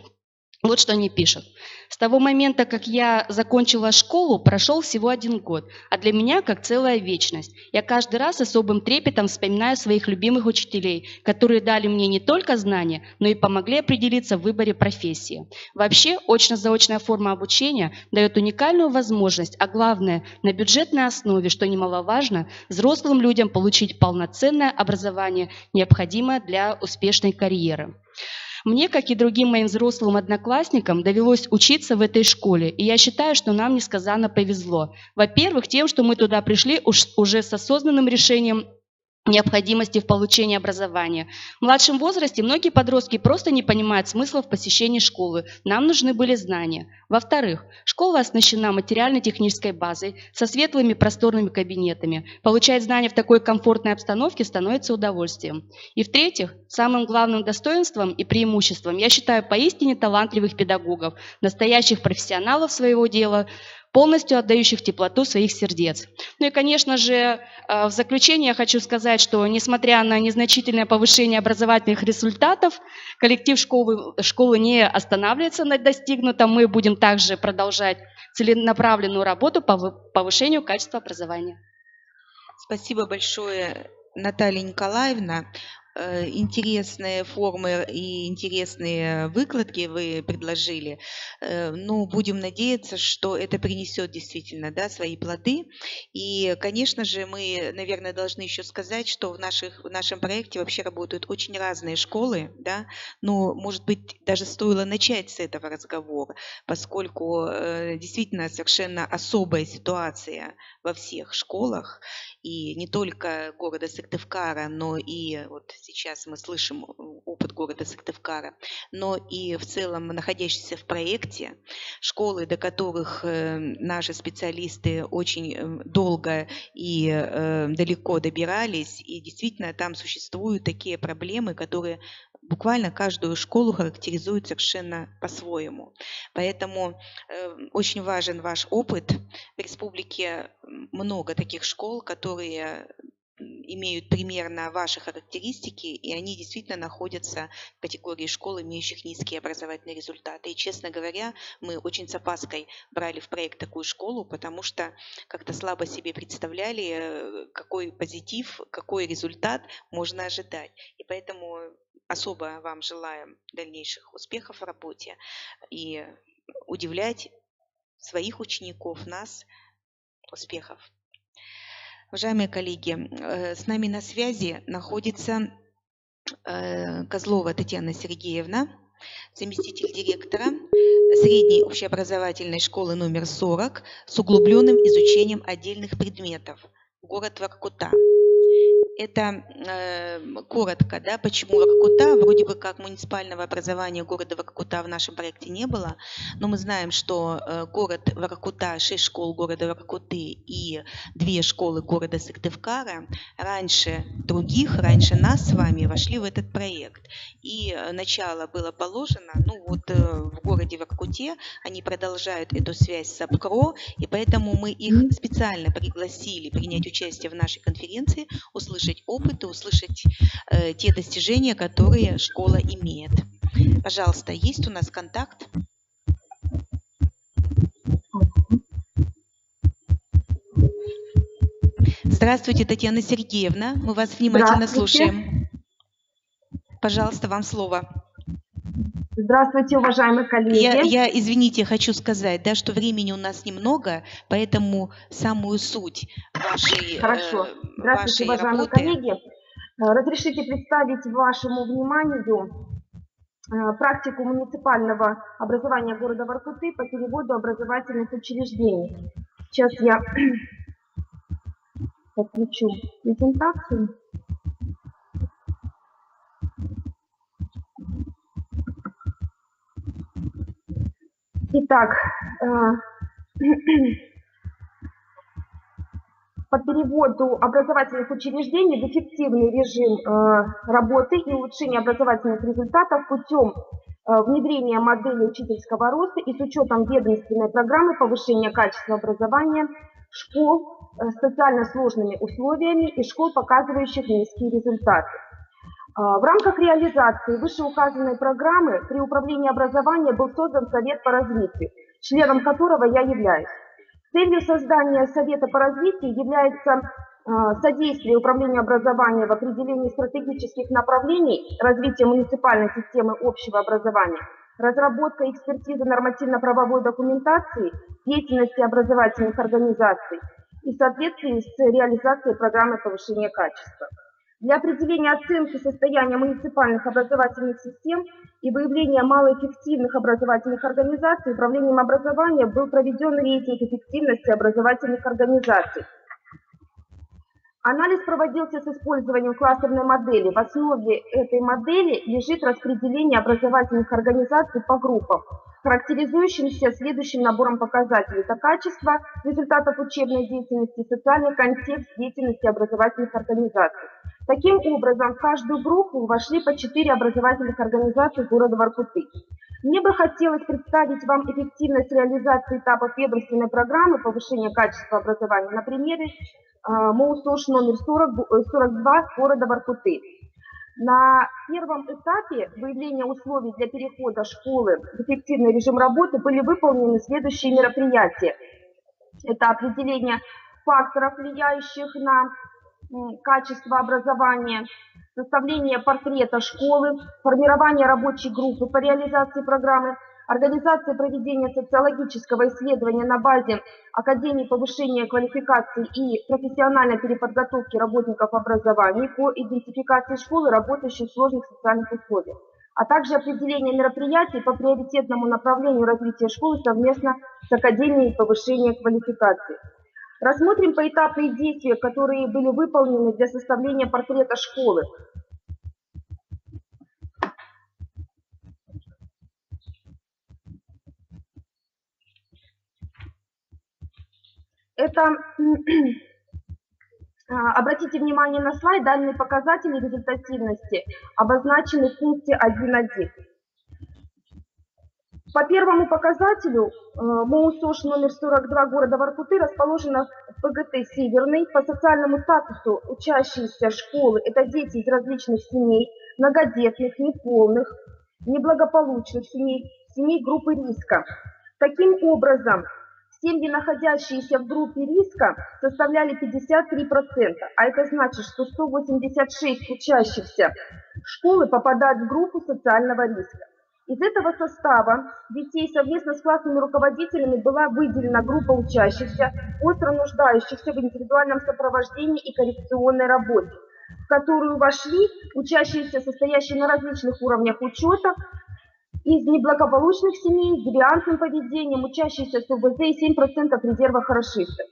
Вот что они пишут. С того момента, как я закончила школу, прошел всего 1 год, а для меня как целая вечность. Я каждый раз с особым трепетом вспоминаю своих любимых учителей, которые дали мне не только знания, но и помогли определиться в выборе профессии. Вообще, очно-заочная форма обучения дает уникальную возможность, а главное, на бюджетной основе, что немаловажно, взрослым людям получить полноценное образование, необходимое для успешной карьеры. Мне, как и другим моим взрослым одноклассникам, довелось учиться в этой школе, и я считаю, что нам несказанно повезло. Во-первых, тем, что мы туда пришли уже с осознанным решением необходимости в получении образования. В младшем возрасте многие подростки просто не понимают смысла в посещении школы. Нам нужны были знания. Во-вторых, школа оснащена материально-технической базой, со светлыми просторными кабинетами. Получать знания в такой комфортной обстановке становится удовольствием. И в-третьих, самым главным достоинством и преимуществом я считаю поистине талантливых педагогов, настоящих профессионалов своего дела, полностью отдающих теплоту своих сердец. Ну и, конечно же, в заключение я хочу сказать, что несмотря на незначительное повышение образовательных результатов, коллектив школы не останавливается на достигнутом. Мы будем также продолжать целенаправленную работу по повышению качества образования. Спасибо большое, Наталья Николаевна. Интересные формы и интересные выкладки вы предложили. Ну, будем надеяться, что это принесет действительно, да, свои плоды. И, конечно же, мы, наверное, должны еще сказать, что в нашем проекте вообще работают очень разные школы, да. Но, может быть, даже стоило начать с этого разговора, поскольку действительно совершенно особая ситуация во всех школах, и не только города Сыктывкара, но и вот сейчас мы слышим опыт города Сыктывкара, но и в целом находящиеся в проекте школы, до которых наши специалисты очень долго и далеко добирались, и действительно там существуют такие проблемы, которые буквально каждую школу характеризуют совершенно по-своему. Поэтому очень важен ваш опыт. В республике много таких школ, которые имеют примерно ваши характеристики, и они действительно находятся в категории школ, имеющих низкие образовательные результаты. И, честно говоря, мы очень с опаской брали в проект такую школу, потому что как-то слабо себе представляли, какой позитив, какой результат можно ожидать. И поэтому особо вам желаем дальнейших успехов в работе и удивлять своих учеников, нас, успехов. Уважаемые коллеги, с нами на связи находится Козлова Татьяна Сергеевна, заместитель директора средней общеобразовательной школы номер 40 с углубленным изучением отдельных предметов, город Воркута. Это коротко, да, почему Воркута, вроде бы как муниципального образования города Воркута в нашем проекте не было, но мы знаем, что город Воркута, 6 школ города Воркуты и 2 школы города Сыктывкара раньше других, раньше нас с вами вошли в этот проект. И начало было положено, ну вот в городе Воркуте они продолжают эту связь с АПКРО, и поэтому мы их специально пригласили принять участие в нашей конференции, услышать опыт и услышать те достижения, которые школа имеет. Пожалуйста, есть у нас контакт? Здравствуйте, Татьяна Сергеевна, мы вас внимательно слушаем. Пожалуйста, вам слово. Здравствуйте, уважаемые коллеги. Я, извините, хочу сказать, да, что времени у нас немного, поэтому самую суть вашей, Хорошо. Здравствуйте, уважаемые коллеги. Разрешите представить вашему вниманию практику муниципального образования города Воркуты по переводу образовательных учреждений. Сейчас я подключу презентацию. Итак, по переводу образовательных учреждений в эффективный режим работы и улучшения образовательных результатов путем внедрения модели учительского роста и с учетом ведомственной программы повышения качества образования школ с социально сложными условиями и школ, показывающих низкие результаты. В рамках реализации вышеуказанной программы при управлении образования был создан Совет по развитию, членом которого я являюсь. Целью создания Совета по развитию является содействие управлению образования в определении стратегических направлений развития муниципальной системы общего образования, разработка и экспертиза нормативно-правовой документации, деятельности образовательных организаций и в соответствии с реализацией программы повышения качества. Для определения оценки состояния муниципальных образовательных систем и выявления малоэффективных образовательных организаций управлением образования был проведен рейтинг эффективности образовательных организаций. Анализ проводился с использованием кластерной модели. В основе этой модели лежит распределение образовательных организаций по группам, характеризующимся следующим набором показателей. Это качество результатов учебной деятельности, социальный контекст деятельности образовательных организаций. Таким образом, в каждую группу вошли по 4 образовательных организации города Воркуты. Мне бы хотелось представить вам эффективность реализации этапов ведомственной программы повышения качества образования на примере МОУСОШ номер 42 города Воркуты. На первом этапе выявления условий для перехода школы в эффективный режим работы были выполнены следующие мероприятия. Это определение факторов, влияющих на качество образования, составление портрета школы, формирование рабочей группы по реализации программы, организация проведения социологического исследования на базе Академии повышения квалификации и профессиональной переподготовки работников образования по идентификации школы, работающей в сложных социальных условиях, а также определение мероприятий по приоритетному направлению развития школы совместно с Академией повышения квалификации. Рассмотрим поэтапные действия, которые были выполнены для составления портрета школы. Это, обратите внимание на слайд, данные показатели результативности обозначены в пункте 1.1. По первому показателю МОУСОШ номер 42 города Воркуты расположена в ПГТ «Северный». По социальному статусу учащиеся школы – это дети из различных семей, многодетных, неполных, неблагополучных семей, семей группы риска. Таким образом, семьи, находящиеся в группе риска, составляли 53%, а это значит, что 186 учащихся школы попадают в группу социального риска. Из этого состава детей совместно с классными руководителями была выделена группа учащихся, остро нуждающихся в индивидуальном сопровождении и коррекционной работе, в которую вошли учащиеся, состоящие на различных уровнях учета, из неблагополучных семей, с девиантным поведением, учащиеся с ОВЗ и 7% резерва хорошистов.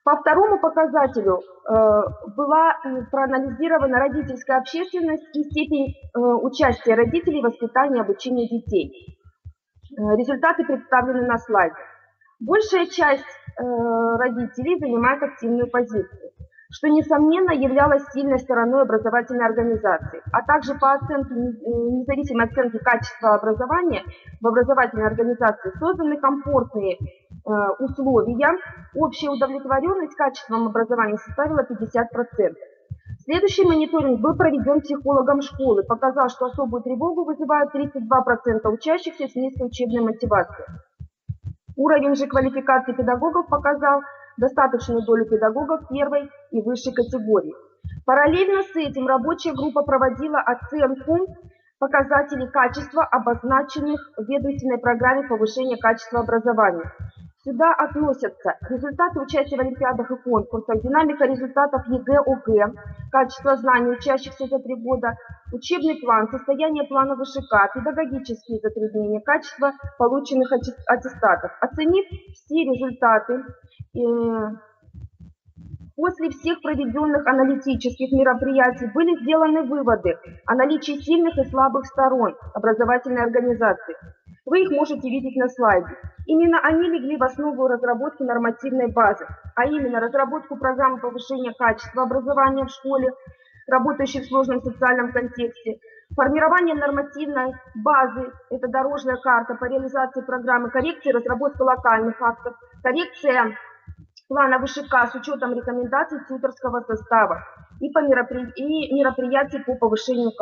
По второму показателю была проанализирована родительская общественность и степень участия родителей в воспитании и обучении детей. Результаты представлены на слайде. Большая часть родителей занимает активную позицию, что, несомненно, являлось сильной стороной образовательной организации, а также по оценке, независимой оценке качества образования в образовательной организации созданы комфортные условия, общая удовлетворенность качеством образования составила 50%. Следующий мониторинг был проведен психологом школы, показал, что особую тревогу вызывают 32% учащихся с низкой учебной мотивацией. Уровень же квалификации педагогов показал достаточную долю педагогов первой и высшей категории. Параллельно с этим рабочая группа проводила оценку показателей качества, обозначенных в ведомственной программе повышения качества образования. Сюда относятся результаты участия в олимпиадах и конкурсах, динамика результатов ЕГЭ, ОГЭ, качество знаний учащихся за 3 года, учебный план, состояние плана ВШК, педагогические затруднения, качество полученных аттестатов. Оценив все результаты, после всех проведенных аналитических мероприятий были сделаны выводы о наличии сильных и слабых сторон образовательной организации. Вы их можете видеть на слайде. Именно они легли в основу разработки нормативной базы, а именно разработку программы повышения качества образования в школе, работающей в сложном социальном контексте, формирование нормативной базы, это дорожная карта по реализации программы, коррекция и разработка локальных актов, коррекция плана ВШК с учетом рекомендаций тьюторского состава и мероприятий по повышению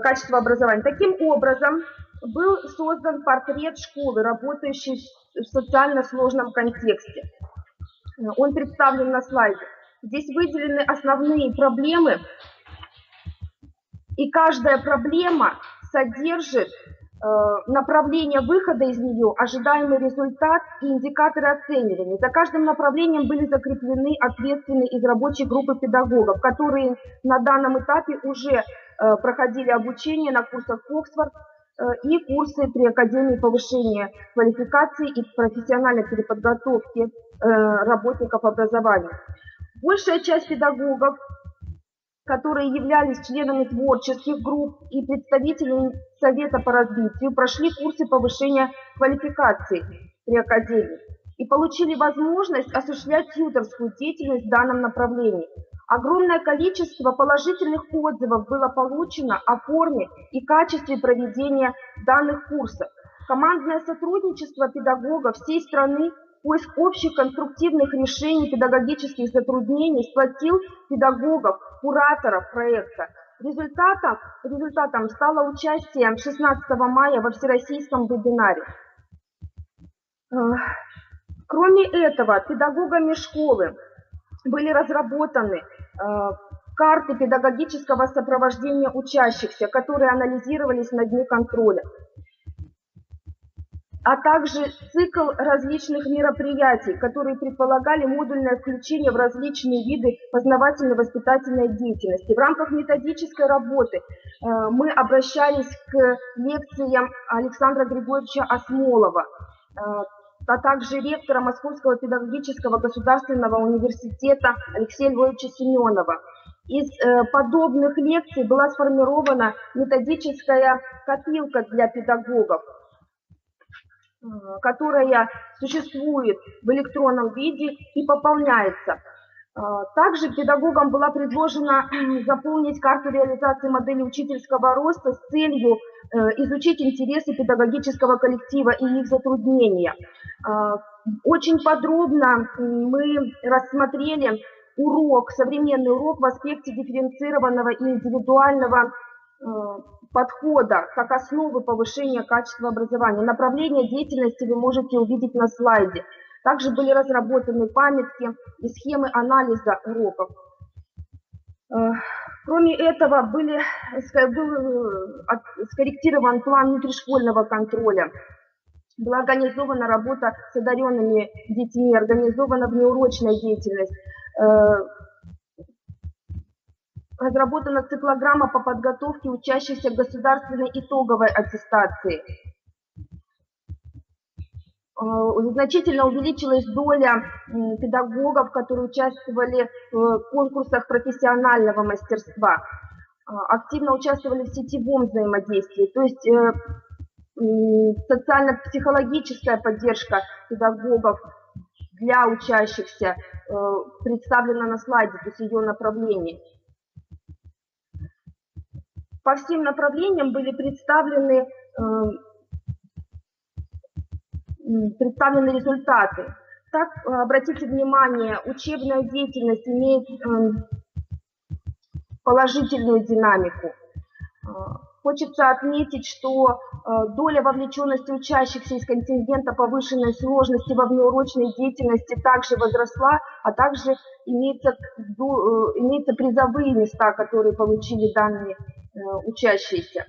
качества образования. Таким образом, был создан портрет школы, работающей в социально сложном контексте. Он представлен на слайде. Здесь выделены основные проблемы, и каждая проблема содержит направление выхода из нее, ожидаемый результат и индикаторы оценивания. За каждым направлением были закреплены ответственные из рабочей группы педагогов, которые на данном этапе уже проходили обучение на курсах Оксфорд и курсы при Академии повышения квалификации и профессиональной переподготовки работников образования. Большая часть педагогов, которые являлись членами творческих групп и представителями Совета по развитию, прошли курсы повышения квалификации при Академии и получили возможность осуществлять тьюторскую деятельность в данном направлении. Огромное количество положительных отзывов было получено о форме и качестве проведения данных курсов. Командное сотрудничество педагогов всей страны, поиск общих конструктивных решений педагогических затруднений сплотил педагогов, кураторов проекта. Результатом стало участие 16 мая во всероссийском вебинаре. Кроме этого, педагогами школы были разработаны карты педагогического сопровождения учащихся, которые анализировались на дне контроля, а также цикл различных мероприятий, которые предполагали модульное включение в различные виды познавательно-воспитательной деятельности. В рамках методической работы мы обращались к лекциям Александра Григорьевича Осмолова, а также ректора Московского педагогического государственного университета Алексея Львовича Семенова. Из подобных лекций была сформирована методическая копилка для педагогов, которая существует в электронном виде и пополняется. Также педагогам была предложена заполнить карту реализации модели учительского роста с целью изучить интересы педагогического коллектива и их затруднения. Очень подробно мы рассмотрели современный урок в аспекте дифференцированного и индивидуального подхода как основы повышения качества образования. Направление деятельности вы можете увидеть на слайде. Также были разработаны памятки и схемы анализа уроков. Кроме этого, был скорректирован план внутришкольного контроля. Была организована работа с одаренными детьми, организована внеурочная деятельность. Разработана циклограмма по подготовке учащихся государственной итоговой аттестации. Значительно увеличилась доля педагогов, которые участвовали в конкурсах профессионального мастерства, активно участвовали в сетевом взаимодействии, то есть социально-психологическая поддержка педагогов для учащихся представлена на слайде, то есть ее направление. По всем направлениям были представлены результаты. Так, обратите внимание, учебная деятельность имеет положительную динамику. Хочется отметить, что доля вовлеченности учащихся из контингента повышенной сложности во внеурочной деятельности также возросла, а также имеются призовые места, которые получили данные учащиеся.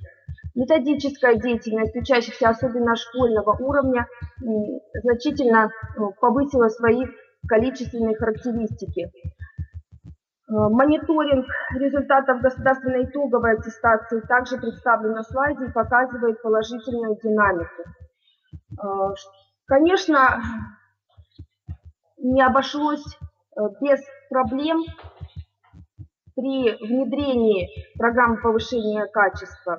Методическая деятельность учащихся, особенно школьного уровня, значительно повысила свои количественные характеристики. Мониторинг результатов государственной итоговой аттестации также представлен на слайде и показывает положительную динамику. Конечно, не обошлось без проблем при внедрении программы повышения качества.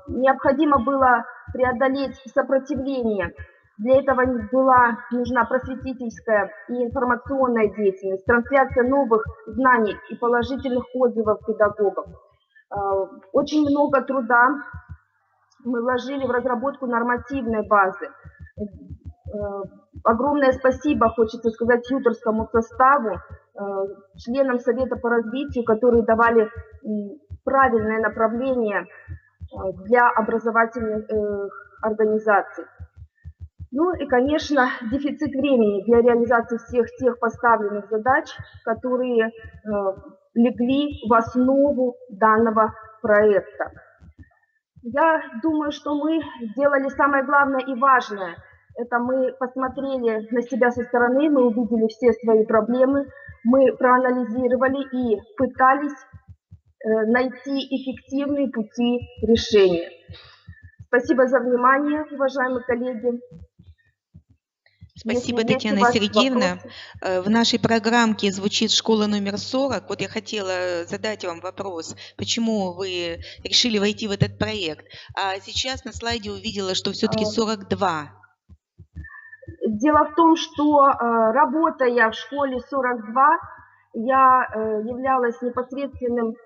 Необходимо было преодолеть сопротивление. Для этого была нужна просветительская и информационная деятельность, трансляция новых знаний и положительных отзывов педагогов. Очень много труда мы вложили в разработку нормативной базы. Огромное спасибо, хочется сказать, тьюторскому составу, членам Совета по развитию, которые давали правильное направление для образовательных организаций. Ну и, конечно, дефицит времени для реализации всех тех поставленных задач, которые легли в основу данного проекта. Я думаю, что мы сделали самое главное и важное. Это мы посмотрели на себя со стороны, мы увидели все свои проблемы, мы проанализировали и пытались найти эффективные пути решения. Спасибо за внимание, уважаемые коллеги. Спасибо, Татьяна Сергеевна. В нашей программке звучит школа номер 40. Вот я хотела задать вам вопрос, почему вы решили войти в этот проект. А сейчас на слайде увидела, что все-таки 42. Дело в том, что работая в школе 42, я являлась непосредственным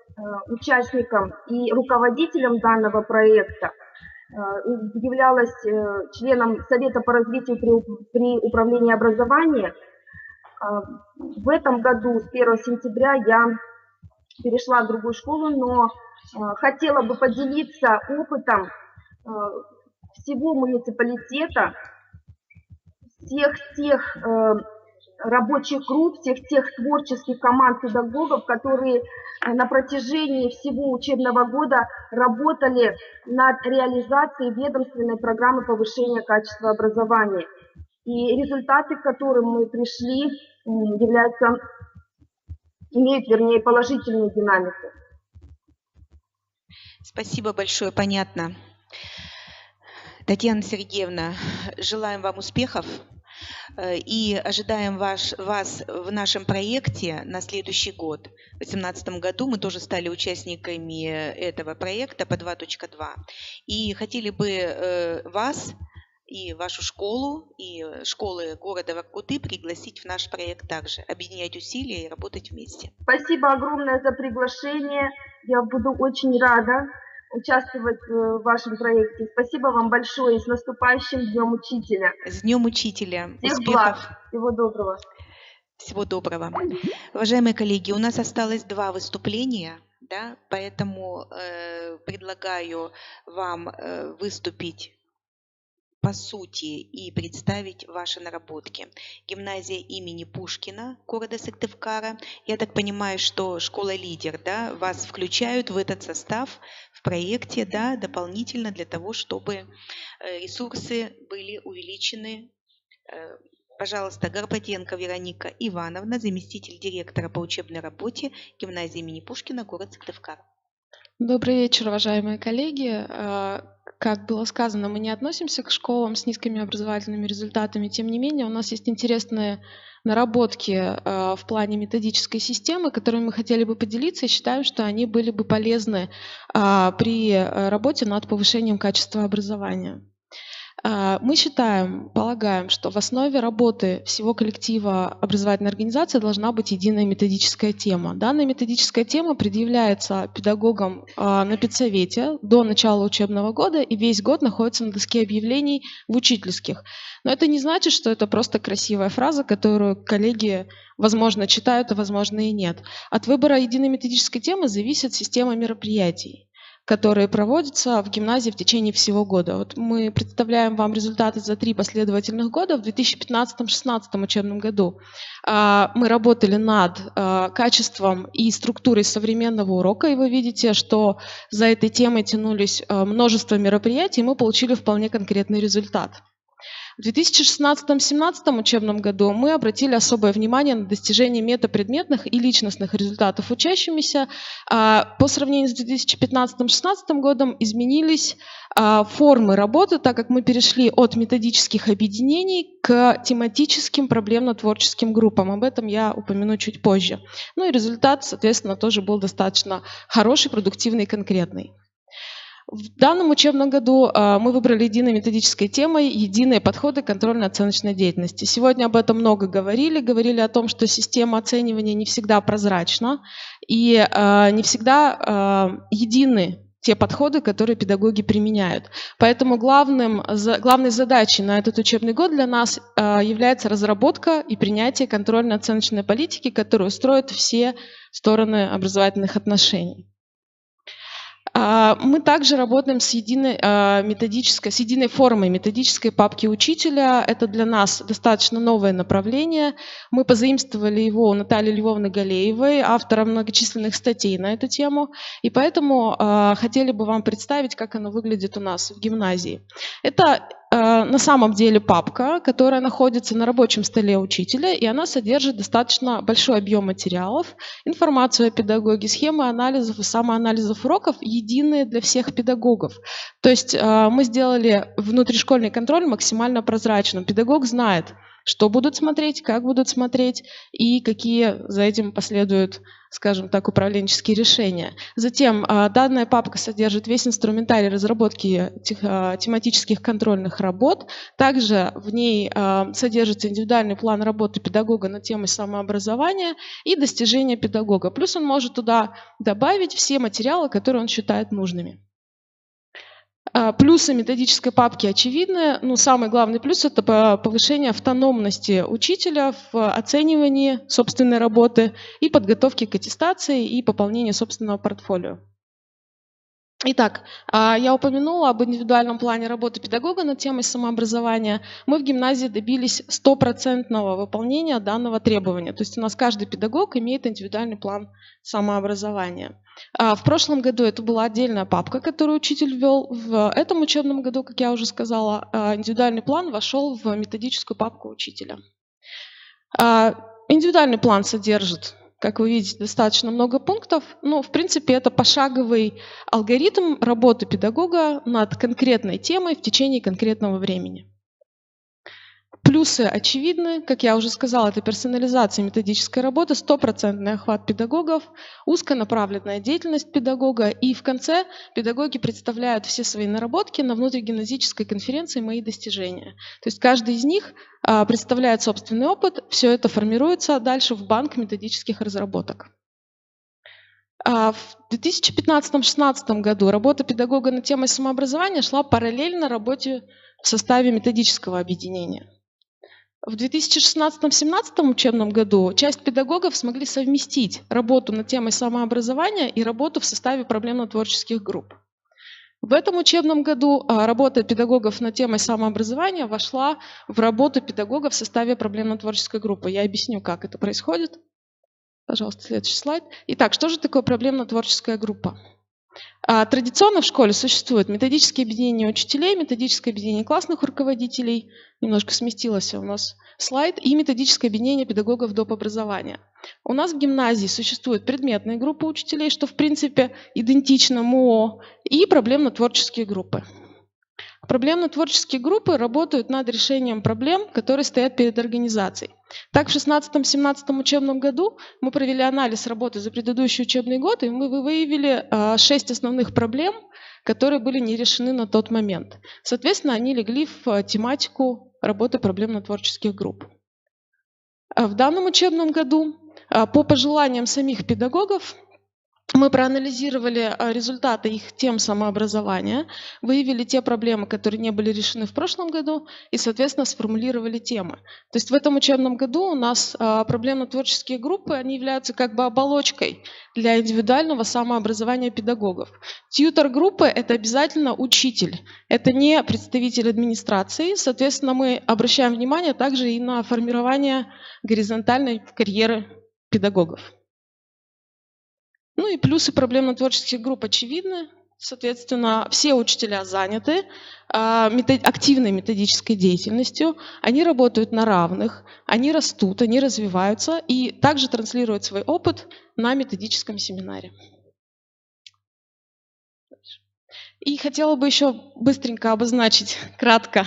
участником и руководителем данного проекта, являлась членом Совета по развитию при управлении образования. В этом году, с 1 сентября, я перешла в другую школу, но хотела бы поделиться опытом всего муниципалитета, всех тех рабочих групп, всех тех творческих команд педагогов, которые на протяжении всего учебного года работали над реализацией ведомственной программы повышения качества образования. И результаты, к которым мы пришли, имеют, вернее, положительную динамику. Спасибо большое, понятно. Татьяна Сергеевна, желаем вам успехов и ожидаем вас в нашем проекте на следующий год. В 2018 году мы тоже стали участниками этого проекта по 2.2 и хотели бы вас и вашу школу, и школы города Воркуты пригласить в наш проект также, объединять усилия и работать вместе. Спасибо огромное за приглашение. Я буду очень рада участвовать в вашем проекте. Спасибо вам большое. И с наступающим Днем Учителя. С Днем Учителя. Всех Успехов. благ. Всего доброго. Всего доброго. Уважаемые коллеги, у нас осталось 2 выступления, да, поэтому предлагаю вам выступить по сути и представить ваши наработки. Гимназия имени Пушкина города Сыктывкара. Я так понимаю, что школа-лидер, да, вас включают в этот состав в проекте, да, дополнительно для того, чтобы ресурсы были увеличены. Пожалуйста, Горбатенко Вероника Ивановна, заместитель директора по учебной работе гимназии имени Пушкина, город Сыктывкар. Добрый вечер, уважаемые коллеги. Как было сказано, мы не относимся к школам с низкими образовательными результатами. Тем не менее, у нас есть интересные наработки в плане методической системы, которыми мы хотели бы поделиться, и считаем, что они были бы полезны при работе над повышением качества образования. Мы полагаем, что в основе работы всего коллектива образовательной организации должна быть единая методическая тема. Данная методическая тема предъявляется педагогам на педсовете до начала учебного года и весь год находится на доске объявлений в учительских. Но это не значит, что это просто красивая фраза, которую коллеги, возможно, читают, а возможно и нет. От выбора единой методической темы зависит система мероприятий, которые проводятся в гимназии в течение всего года. Вот мы представляем вам результаты за 3 последовательных года. В 2015-2016 учебном году мы работали над качеством и структурой современного урока, и вы видите, что за этой темой тянулись множество мероприятий, и мы получили вполне конкретный результат. В 2016-2017 учебном году мы обратили особое внимание на достижение метапредметных и личностных результатов учащимися. По сравнению с 2015-2016 годом изменились формы работы, так как мы перешли от методических объединений к тематическим проблемно-творческим группам. Об этом я упомяну чуть позже. Ну и результат, соответственно, тоже был достаточно хороший, продуктивный и конкретный. В данном учебном году мы выбрали единой методической темой «Единые подходы к контрольно-оценочной деятельности». Сегодня об этом много говорили о том, что система оценивания не всегда прозрачна и не всегда едины те подходы, которые педагоги применяют. Поэтому главной задачей на этот учебный год для нас является разработка и принятие контрольно-оценочной политики, которая устроит все стороны образовательных отношений. Мы также работаем с единой формой методической папки учителя. Это для нас достаточно новое направление. Мы позаимствовали его у Натальи Львовны Галеевой, автора многочисленных статей на эту тему. И поэтому хотели бы вам представить, как оно выглядит у нас в гимназии. Это на самом деле папка, которая находится на рабочем столе учителя, и она содержит достаточно большой объем материалов, информацию о педагоге, схемы анализов и самоанализов уроков, единые для всех педагогов. То есть мы сделали внутришкольный контроль максимально прозрачным. Педагог знает, что будут смотреть, как будут смотреть и какие за этим последуют, скажем так, управленческие решения. Затем данная папка содержит весь инструментарий разработки тематических контрольных работ. Также в ней содержится индивидуальный план работы педагога на темы самообразования и достижения педагога. Плюс он может туда добавить все материалы, которые он считает нужными. Плюсы методической папки очевидны. Самый главный плюс – это повышение автономности учителя в оценивании собственной работы и подготовке к аттестации и пополнению собственного портфолио. Итак, я упомянула об индивидуальном плане работы педагога над темой самообразования. Мы в гимназии добились 100% выполнения данного требования. То есть у нас каждый педагог имеет индивидуальный план самообразования. В прошлом году это была отдельная папка, которую учитель ввел. В этом учебном году, как я уже сказала, индивидуальный план вошел в методическую папку учителя. Индивидуальный план содержит, как вы видите, достаточно много пунктов. В принципе, это пошаговый алгоритм работы педагога над конкретной темой в течение конкретного времени. Плюсы очевидны. Как я уже сказала, это персонализация методической работы, 100% охват педагогов, узконаправленная деятельность педагога. И в конце педагоги представляют все свои наработки на внутригимназической конференции «Мои достижения». То есть каждый из них представляет собственный опыт, все это формируется дальше в банк методических разработок. В 2015-2016 году работа педагога над темой самообразования шла параллельно работе в составе методического объединения. В 2016-2017 учебном году часть педагогов смогли совместить работу над темой самообразования и работу в составе проблемно-творческих групп. В этом учебном году работа педагогов над темой самообразования вошла в работу педагогов в составе проблемно-творческой группы. Я объясню, как это происходит. Пожалуйста, следующий слайд. Итак, что же такое проблемно-творческая группа? Традиционно в школе существует методическое объединение учителей, методическое объединение классных руководителей, немножко сместился у нас слайд, и методическое объединение педагогов доп. Образования. У нас в гимназии существует предметные группы учителей, что в принципе идентично МО, и проблемно-творческие группы. Проблемно-творческие группы работают над решением проблем, которые стоят перед организацией. Так, в 2016-2017 учебном году мы провели анализ работы за предыдущий учебный год, и мы выявили 6 основных проблем, которые были не решены на тот момент. Соответственно, они легли в тематику работы проблемно-творческих групп. В данном учебном году по пожеланиям самих педагогов мы проанализировали результаты их тем самообразования, выявили те проблемы, которые не были решены в прошлом году, и, соответственно, сформулировали темы. То есть в этом учебном году у нас проблемно-творческие группы, они являются как бы оболочкой для индивидуального самообразования педагогов. Тьютор-группы – это обязательно учитель, это не представитель администрации, соответственно, мы обращаем внимание также и на формирование горизонтальной карьеры педагогов. И плюсы проблемно-творческих групп очевидны. Соответственно, все учителя заняты активной методической деятельностью, они работают на равных, они растут, они развиваются и также транслируют свой опыт на методическом семинаре. И хотела бы еще быстренько обозначить, кратко,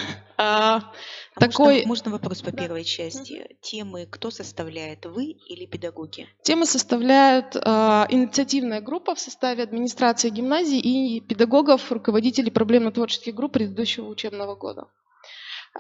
Можно вопрос по первой части? Темы кто составляет, вы или педагоги? Темы составляют инициативная группа в составе администрации гимназии и педагогов, руководителей проблемно-творческих групп предыдущего учебного года.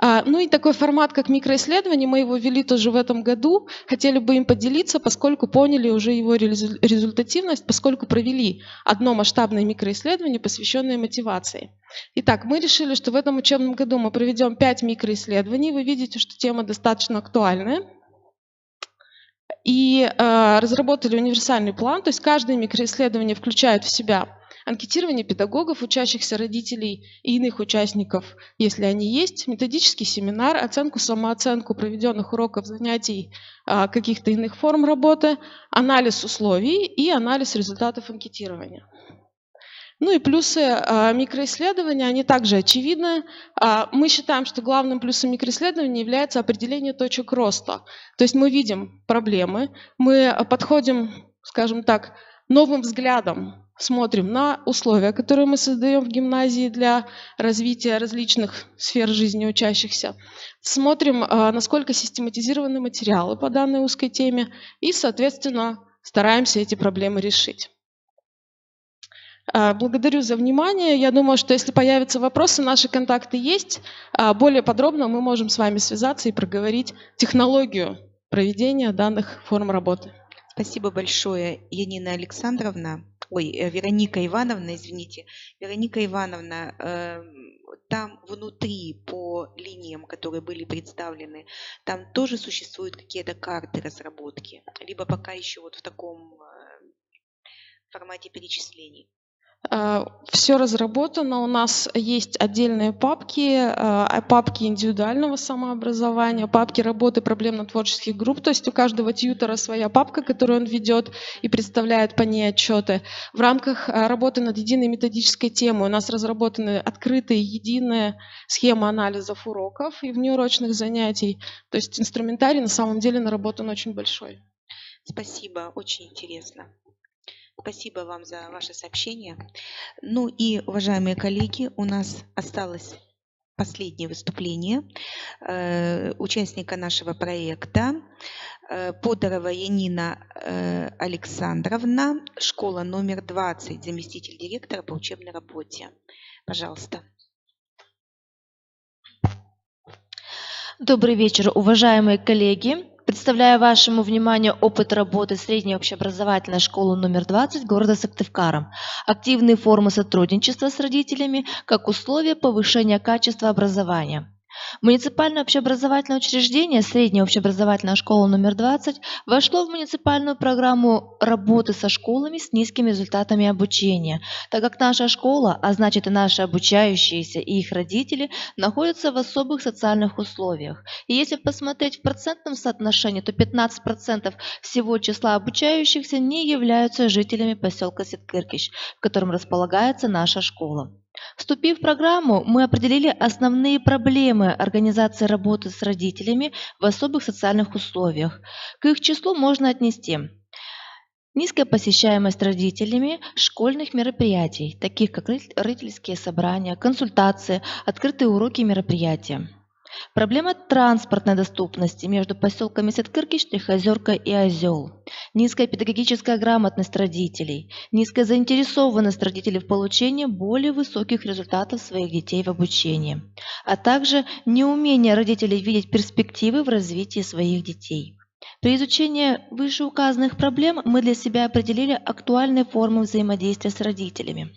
Ну и такой формат, как микроисследование, мы его ввели тоже в этом году. Хотели бы им поделиться, поскольку поняли уже его результативность, поскольку провели одно масштабное микроисследование, посвященное мотивации. Итак, мы решили, что в этом учебном году мы проведем 5 микроисследований. Вы видите, что тема достаточно актуальная. И разработали универсальный план, то есть каждое микроисследование включает в себя анкетирование педагогов, учащихся, родителей и иных участников, если они есть, методический семинар, оценку, самооценку проведенных уроков, занятий, каких-то иных форм работы, анализ условий и анализ результатов анкетирования. Ну и плюсы микроисследования, они также очевидны. Мы считаем, что главным плюсом микроисследования является определение точек роста. То есть мы видим проблемы, мы подходим, скажем так, новым взглядом, смотрим на условия, которые мы создаем в гимназии для развития различных сфер жизни учащихся, смотрим, насколько систематизированы материалы по данной узкой теме и, соответственно, стараемся эти проблемы решить. Благодарю за внимание. Я думаю, что если появятся вопросы, наши контакты есть. Более подробно мы можем с вами связаться и проговорить технологию проведения данных форм работы. Спасибо большое, Янина Александровна. Вероника Ивановна, извините. Вероника Ивановна, там внутри по линиям, которые были представлены, там тоже существуют какие-то карты разработки? Либо пока еще вот в таком формате перечислений? Все разработано, у нас есть отдельные папки, папки индивидуального самообразования, папки работы проблемно-творческих групп, то есть у каждого тьютора своя папка, которую он ведет и представляет по ней отчеты. В рамках работы над единой методической темой у нас разработаны открытые, единые схемы анализов уроков и внеурочных занятий, то есть инструментарий на самом деле наработан очень большой. Спасибо, очень интересно. Спасибо вам за ваше сообщение. Ну и, уважаемые коллеги, у нас осталось последнее выступление участника нашего проекта Подорова Янина Александровна, школа номер 20, заместитель директора по учебной работе. Пожалуйста. Добрый вечер, уважаемые коллеги. Представляю вашему вниманию опыт работы средней общеобразовательной школы номер 20 города Сыктывкара. Активные формы сотрудничества с родителями как условие повышения качества образования. Муниципальное общеобразовательное учреждение «Средняя общеобразовательная школа номер 20» вошло в муниципальную программу работы со школами с низкими результатами обучения, так как наша школа, а значит и наши обучающиеся и их родители, находятся в особых социальных условиях. И если посмотреть в процентном соотношении, то 15% всего числа обучающихся не являются жителями поселка Сеткыркищ, в котором располагается наша школа. Вступив в программу, мы определили основные проблемы организации работы с родителями в особых социальных условиях. К их числу можно отнести низкая посещаемость родителями школьных мероприятий, таких как родительские собрания, консультации, открытые уроки и мероприятия. Проблема транспортной доступности между поселками Сеткыркищ, Трехозерка и Озел. Низкая педагогическая грамотность родителей. Низкая заинтересованность родителей в получении более высоких результатов своих детей в обучении. А также неумение родителей видеть перспективы в развитии своих детей. При изучении вышеуказанных проблем мы для себя определили актуальные формы взаимодействия с родителями.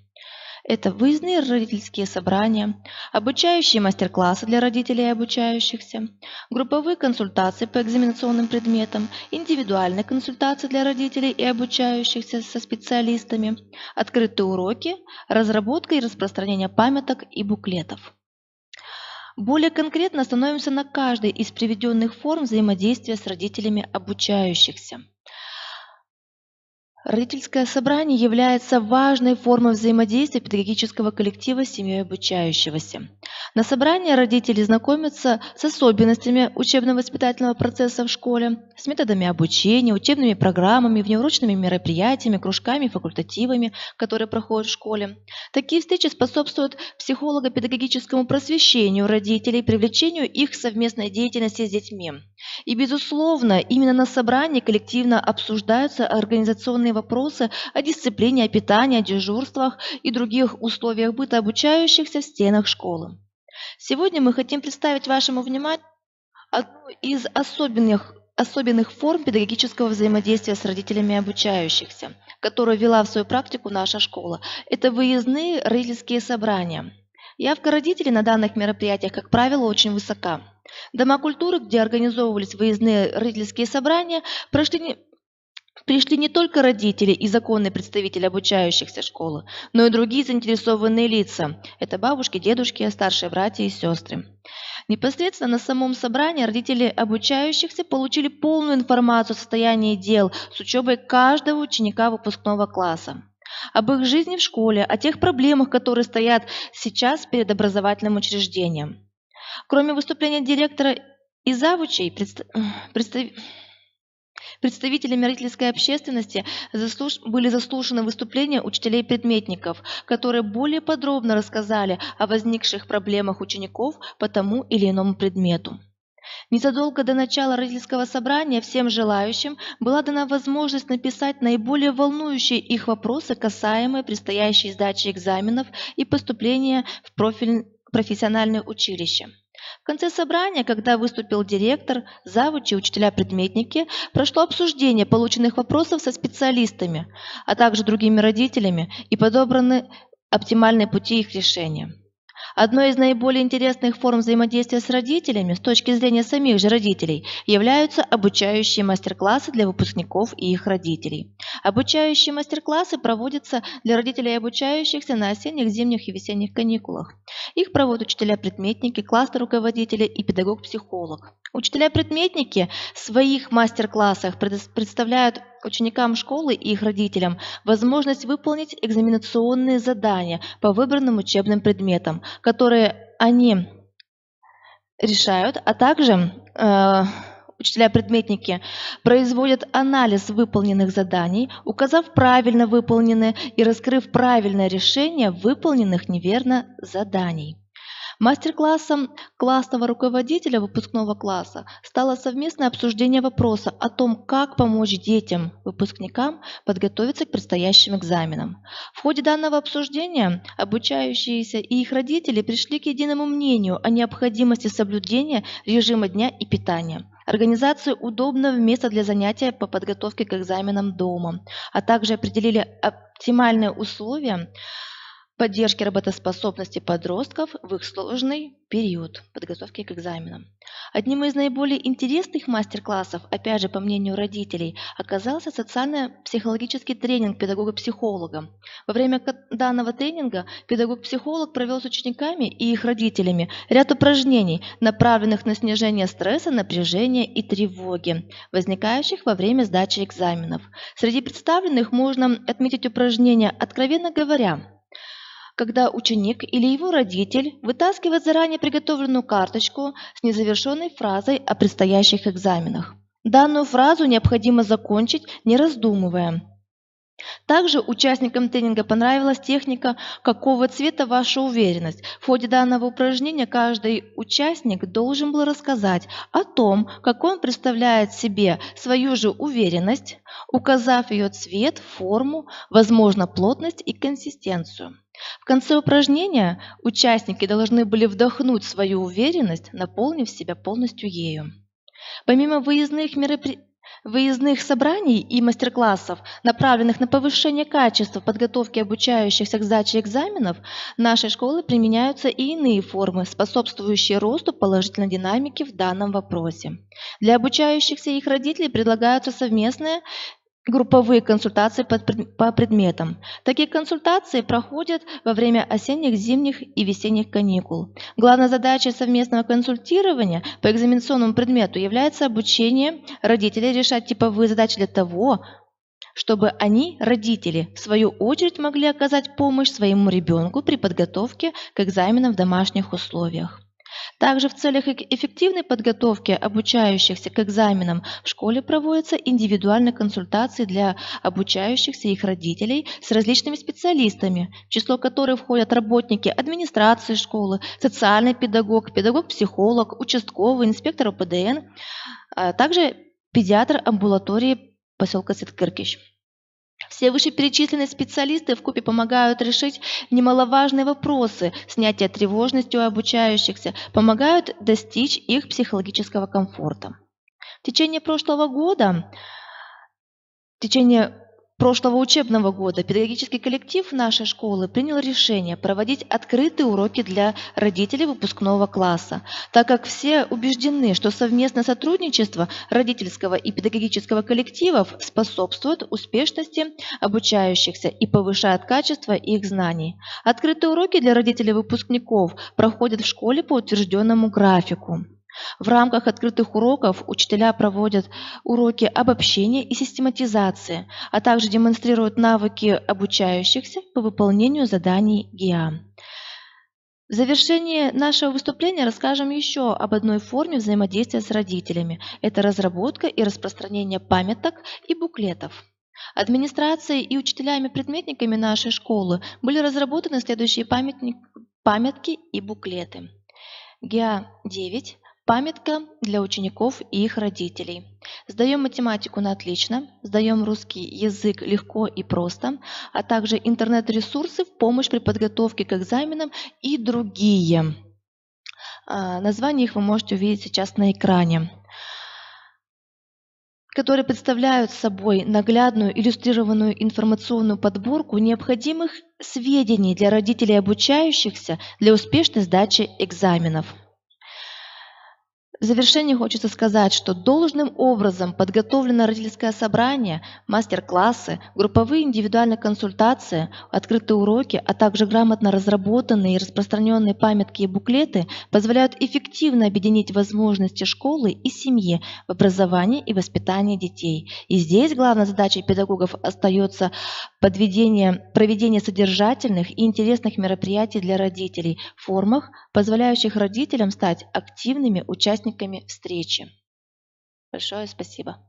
Это выездные родительские собрания, обучающие мастер-классы для родителей и обучающихся, групповые консультации по экзаменационным предметам, индивидуальные консультации для родителей и обучающихся со специалистами, открытые уроки, разработка и распространение памяток и буклетов. Более конкретно остановимся на каждой из приведенных форм взаимодействия с родителями обучающихся. Родительское собрание является важной формой взаимодействия педагогического коллектива с семьей обучающегося. На собрании родители знакомятся с особенностями учебно-воспитательного процесса в школе, с методами обучения, учебными программами, внеурочными мероприятиями, кружками, факультативами, которые проходят в школе. Такие встречи способствуют психолого-педагогическому просвещению родителей, привлечению их к совместной деятельности с детьми. И, безусловно, именно на собрании коллективно обсуждаются организационные вопросы о дисциплине, о питании, о дежурствах и других условиях быта обучающихся в стенах школы. Сегодня мы хотим представить вашему вниманию одну из особенных форм педагогического взаимодействия с родителями обучающихся, которую ввела в свою практику наша школа. Это выездные родительские собрания. Явка родителей на данных мероприятиях, как правило, очень высока. Дома культуры, где организовывались выездные родительские собрания, пришли не только родители и законные представители обучающихся школы, но и другие заинтересованные лица. Это бабушки, дедушки, старшие братья и сестры. Непосредственно на самом собрании родители обучающихся получили полную информацию о состоянии дел с учебой каждого ученика выпускного класса, об их жизни в школе, о тех проблемах, которые стоят сейчас перед образовательным учреждением. Кроме выступления директора и завучей, представителями родительской общественности были заслушаны выступления учителей-предметников, которые более подробно рассказали о возникших проблемах учеников по тому или иному предмету. Незадолго до начала родительского собрания всем желающим была дана возможность написать наиболее волнующие их вопросы, касаемые предстоящей сдачи экзаменов и поступления в профессиональное училище. В конце собрания, когда выступил директор, завучи, учителя-предметники, прошло обсуждение полученных вопросов со специалистами, а также другими родителями, и подобраны оптимальные пути их решения. Одной из наиболее интересных форм взаимодействия с родителями с точки зрения самих же родителей являются обучающие мастер-классы для выпускников и их родителей. Обучающие мастер-классы проводятся для родителей обучающихся на осенних, зимних и весенних каникулах. Их проводят учителя-предметники, классные руководители и педагог-психолог. Учителя-предметники в своих мастер-классах представляют ученикам школы и их родителям возможность выполнить экзаменационные задания по выбранным учебным предметам, которые они решают, а также учителя-предметники производят анализ выполненных заданий, указав правильно выполненные и раскрыв правильное решение выполненных неверно заданий. Мастер-классом классного руководителя выпускного класса стало совместное обсуждение вопроса о том, как помочь детям, выпускникам подготовиться к предстоящим экзаменам. В ходе данного обсуждения обучающиеся и их родители пришли к единому мнению о необходимости соблюдения режима дня и питания, организации удобного места для занятия по подготовке к экзаменам дома, а также определили оптимальные условия поддержки работоспособности подростков в их сложный период подготовки к экзаменам. Одним из наиболее интересных мастер-классов, опять же по мнению родителей, оказался социально-психологический тренинг педагога-психолога. Во время данного тренинга педагог-психолог провел с учениками и их родителями ряд упражнений, направленных на снижение стресса, напряжения и тревоги, возникающих во время сдачи экзаменов. Среди представленных можно отметить упражнения «Откровенно говоря», когда ученик или его родитель вытаскивает заранее приготовленную карточку с незавершенной фразой о предстоящих экзаменах. Данную фразу необходимо закончить, не раздумывая. Также участникам тренинга понравилась техника «Какого цвета ваша уверенность?». В ходе данного упражнения каждый участник должен был рассказать о том, как он представляет себе свою же уверенность, указав ее цвет, форму, возможно, плотность и консистенцию. В конце упражнения участники должны были вдохнуть свою уверенность, наполнив себя полностью ею. Помимо выездных собраний и мастер-классов, направленных на повышение качества подготовки обучающихся к сдаче экзаменов, в нашей школе применяются и иные формы, способствующие росту положительной динамики в данном вопросе. Для обучающихся и их родителей предлагаются совместные групповые консультации по предметам. Такие консультации проходят во время осенних, зимних и весенних каникул. Главной задачей совместного консультирования по экзаменационному предмету является обучение родителей решать типовые задачи для того, чтобы они, родители, в свою очередь могли оказать помощь своему ребенку при подготовке к экзаменам в домашних условиях. Также в целях эффективной подготовки обучающихся к экзаменам в школе проводятся индивидуальные консультации для обучающихся и их родителей с различными специалистами, в число которых входят работники администрации школы, социальный педагог, педагог-психолог, участковый, инспектор ОПДН, а также педиатр амбулатории поселка Сыткыркищ. Все вышеперечисленные специалисты вкупе помогают решить немаловажные вопросы снятия тревожности у обучающихся, помогают достичь их психологического комфорта. В течение прошлого учебного года педагогический коллектив нашей школы принял решение проводить открытые уроки для родителей выпускного класса, так как все убеждены, что совместное сотрудничество родительского и педагогического коллективов способствует успешности обучающихся и повышает качество их знаний. Открытые уроки для родителей выпускников проходят в школе по утвержденному графику. В рамках открытых уроков учителя проводят уроки обобщения и систематизации, а также демонстрируют навыки обучающихся по выполнению заданий ГИА. В завершении нашего выступления расскажем еще об одной форме взаимодействия с родителями. Это разработка и распространение памяток и буклетов. Администрацией и учителями-предметниками нашей школы были разработаны следующие памятки и буклеты. ГИА-9. Памятка для учеников и их родителей. Сдаем математику на отлично, сдаем русский язык легко и просто, а также интернет-ресурсы в помощь при подготовке к экзаменам и другие. Названия их вы можете увидеть сейчас на экране, которые представляют собой наглядную иллюстрированную информационную подборку необходимых сведений для родителей обучающихся для успешной сдачи экзаменов. В завершение хочется сказать, что должным образом подготовлено родительское собрание, мастер-классы, групповые индивидуальные консультации, открытые уроки, а также грамотно разработанные и распространенные памятки и буклеты позволяют эффективно объединить возможности школы и семьи в образовании и воспитании детей. И здесь главной задачей педагогов остается проведение содержательных и интересных мероприятий для родителей в формах, позволяющих родителям стать активными участниками встречи. Большое спасибо.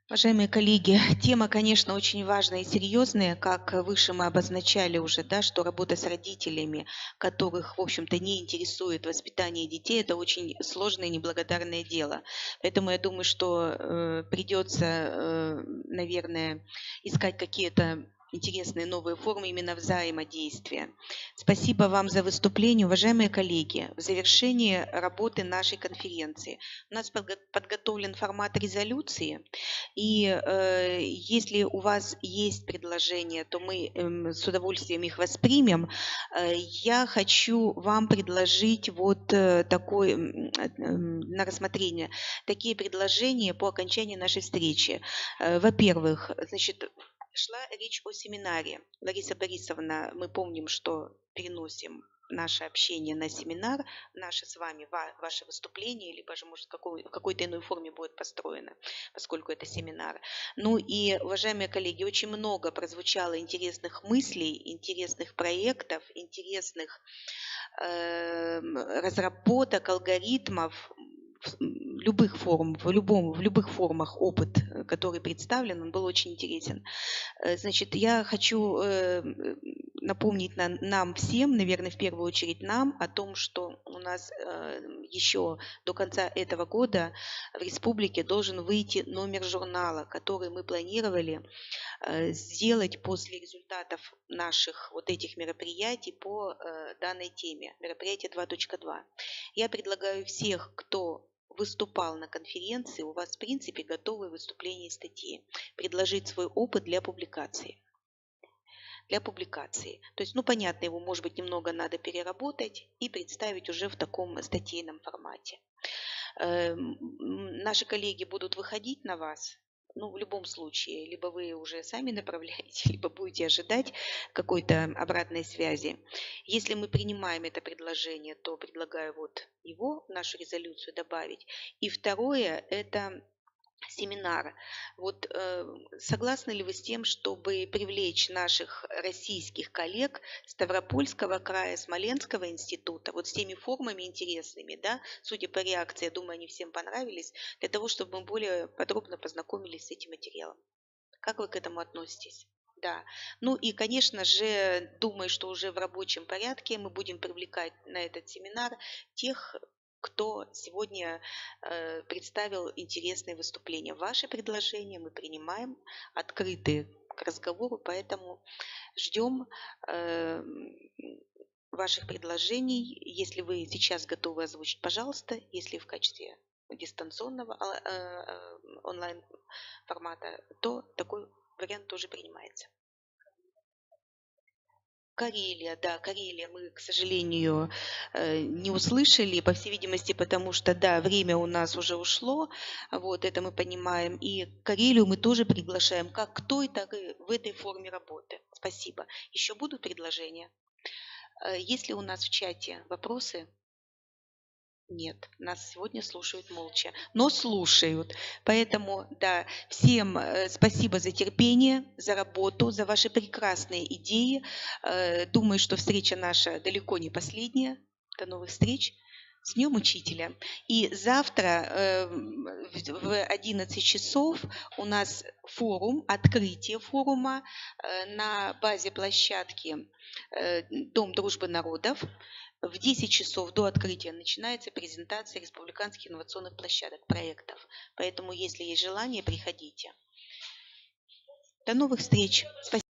Уважаемые коллеги, тема, конечно, очень важная и серьезная, как выше мы обозначали уже, да, что работа с родителями, которых, в общем-то, не интересует воспитание детей, это очень сложное и неблагодарное дело. Поэтому я думаю, что придется, наверное, искать какие-то интересные новые формы именно взаимодействия. Спасибо вам за выступление, уважаемые коллеги. В завершении работы нашей конференции у нас подготовлен формат резолюции, и если у вас есть предложения, то мы с удовольствием их воспримем. Я хочу вам предложить вот такой, на рассмотрение такие предложения по окончании нашей встречи. Во-первых, значит, шла речь о семинаре. Лариса Борисовна, мы помним, что переносим наше общение на семинар, наше с вами, ваше выступление, либо же, может, в какой-то иной форме будет построено, поскольку это семинар. Ну и, уважаемые коллеги, очень много прозвучало интересных мыслей, интересных проектов, интересных разработок, алгоритмов, любых форм, в любых формах опыт, который представлен, он был очень интересен. Значит, я хочу напомнить нам всем, наверное, в первую очередь нам, о том, что у нас еще до конца этого года в республике должен выйти номер журнала, который мы планировали сделать после результатов наших вот этих мероприятий по данной теме, мероприятие 2.2. Я предлагаю всех, кто выступал на конференции, у вас, в принципе, готовые выступления и статьи, предложить свой опыт для публикации. То есть, ну, понятно, его, может быть, немного надо переработать и представить уже в таком статейном формате. Наши коллеги будут выходить на вас. Ну, в любом случае, либо вы уже сами направляете, либо будете ожидать какой-то обратной связи. Если мы принимаем это предложение, то предлагаю вот его в нашу резолюцию добавить. И второе – это семинар. Вот согласны ли вы с тем, чтобы привлечь наших российских коллег Ставропольского края, Смоленского института, вот с теми формами интересными, да, судя по реакции, я думаю, они всем понравились, для того, чтобы мы более подробно познакомились с этим материалом. Как вы к этому относитесь? Да. Ну и, конечно же, думаю, что уже в рабочем порядке мы будем привлекать на этот семинар тех кто сегодня представил интересные выступления. Ваши предложения мы принимаем, открыты к разговору, поэтому ждем ваших предложений. Если вы сейчас готовы озвучить, пожалуйста, если в качестве дистанционного онлайн формата, то такой вариант тоже принимается. Карелия, да, Карелия мы, к сожалению, не услышали, по всей видимости, потому что, да, время у нас уже ушло, вот, это мы понимаем, и Карелию мы тоже приглашаем как к той, так и в этой форме работы. Спасибо. Еще будут предложения? Есть ли у нас в чате вопросы? Нет, нас сегодня слушают молча, но слушают. Поэтому, да, всем спасибо за терпение, за работу, за ваши прекрасные идеи. Думаю, что встреча наша далеко не последняя. До новых встреч. С Днем Учителя. И завтра в 11 часов у нас форум, открытие форума на базе площадки Дом дружбы народов. В 10 часов до открытия начинается презентация республиканских инновационных площадок, проектов. Поэтому, если есть желание, приходите. До новых встреч. Спасибо.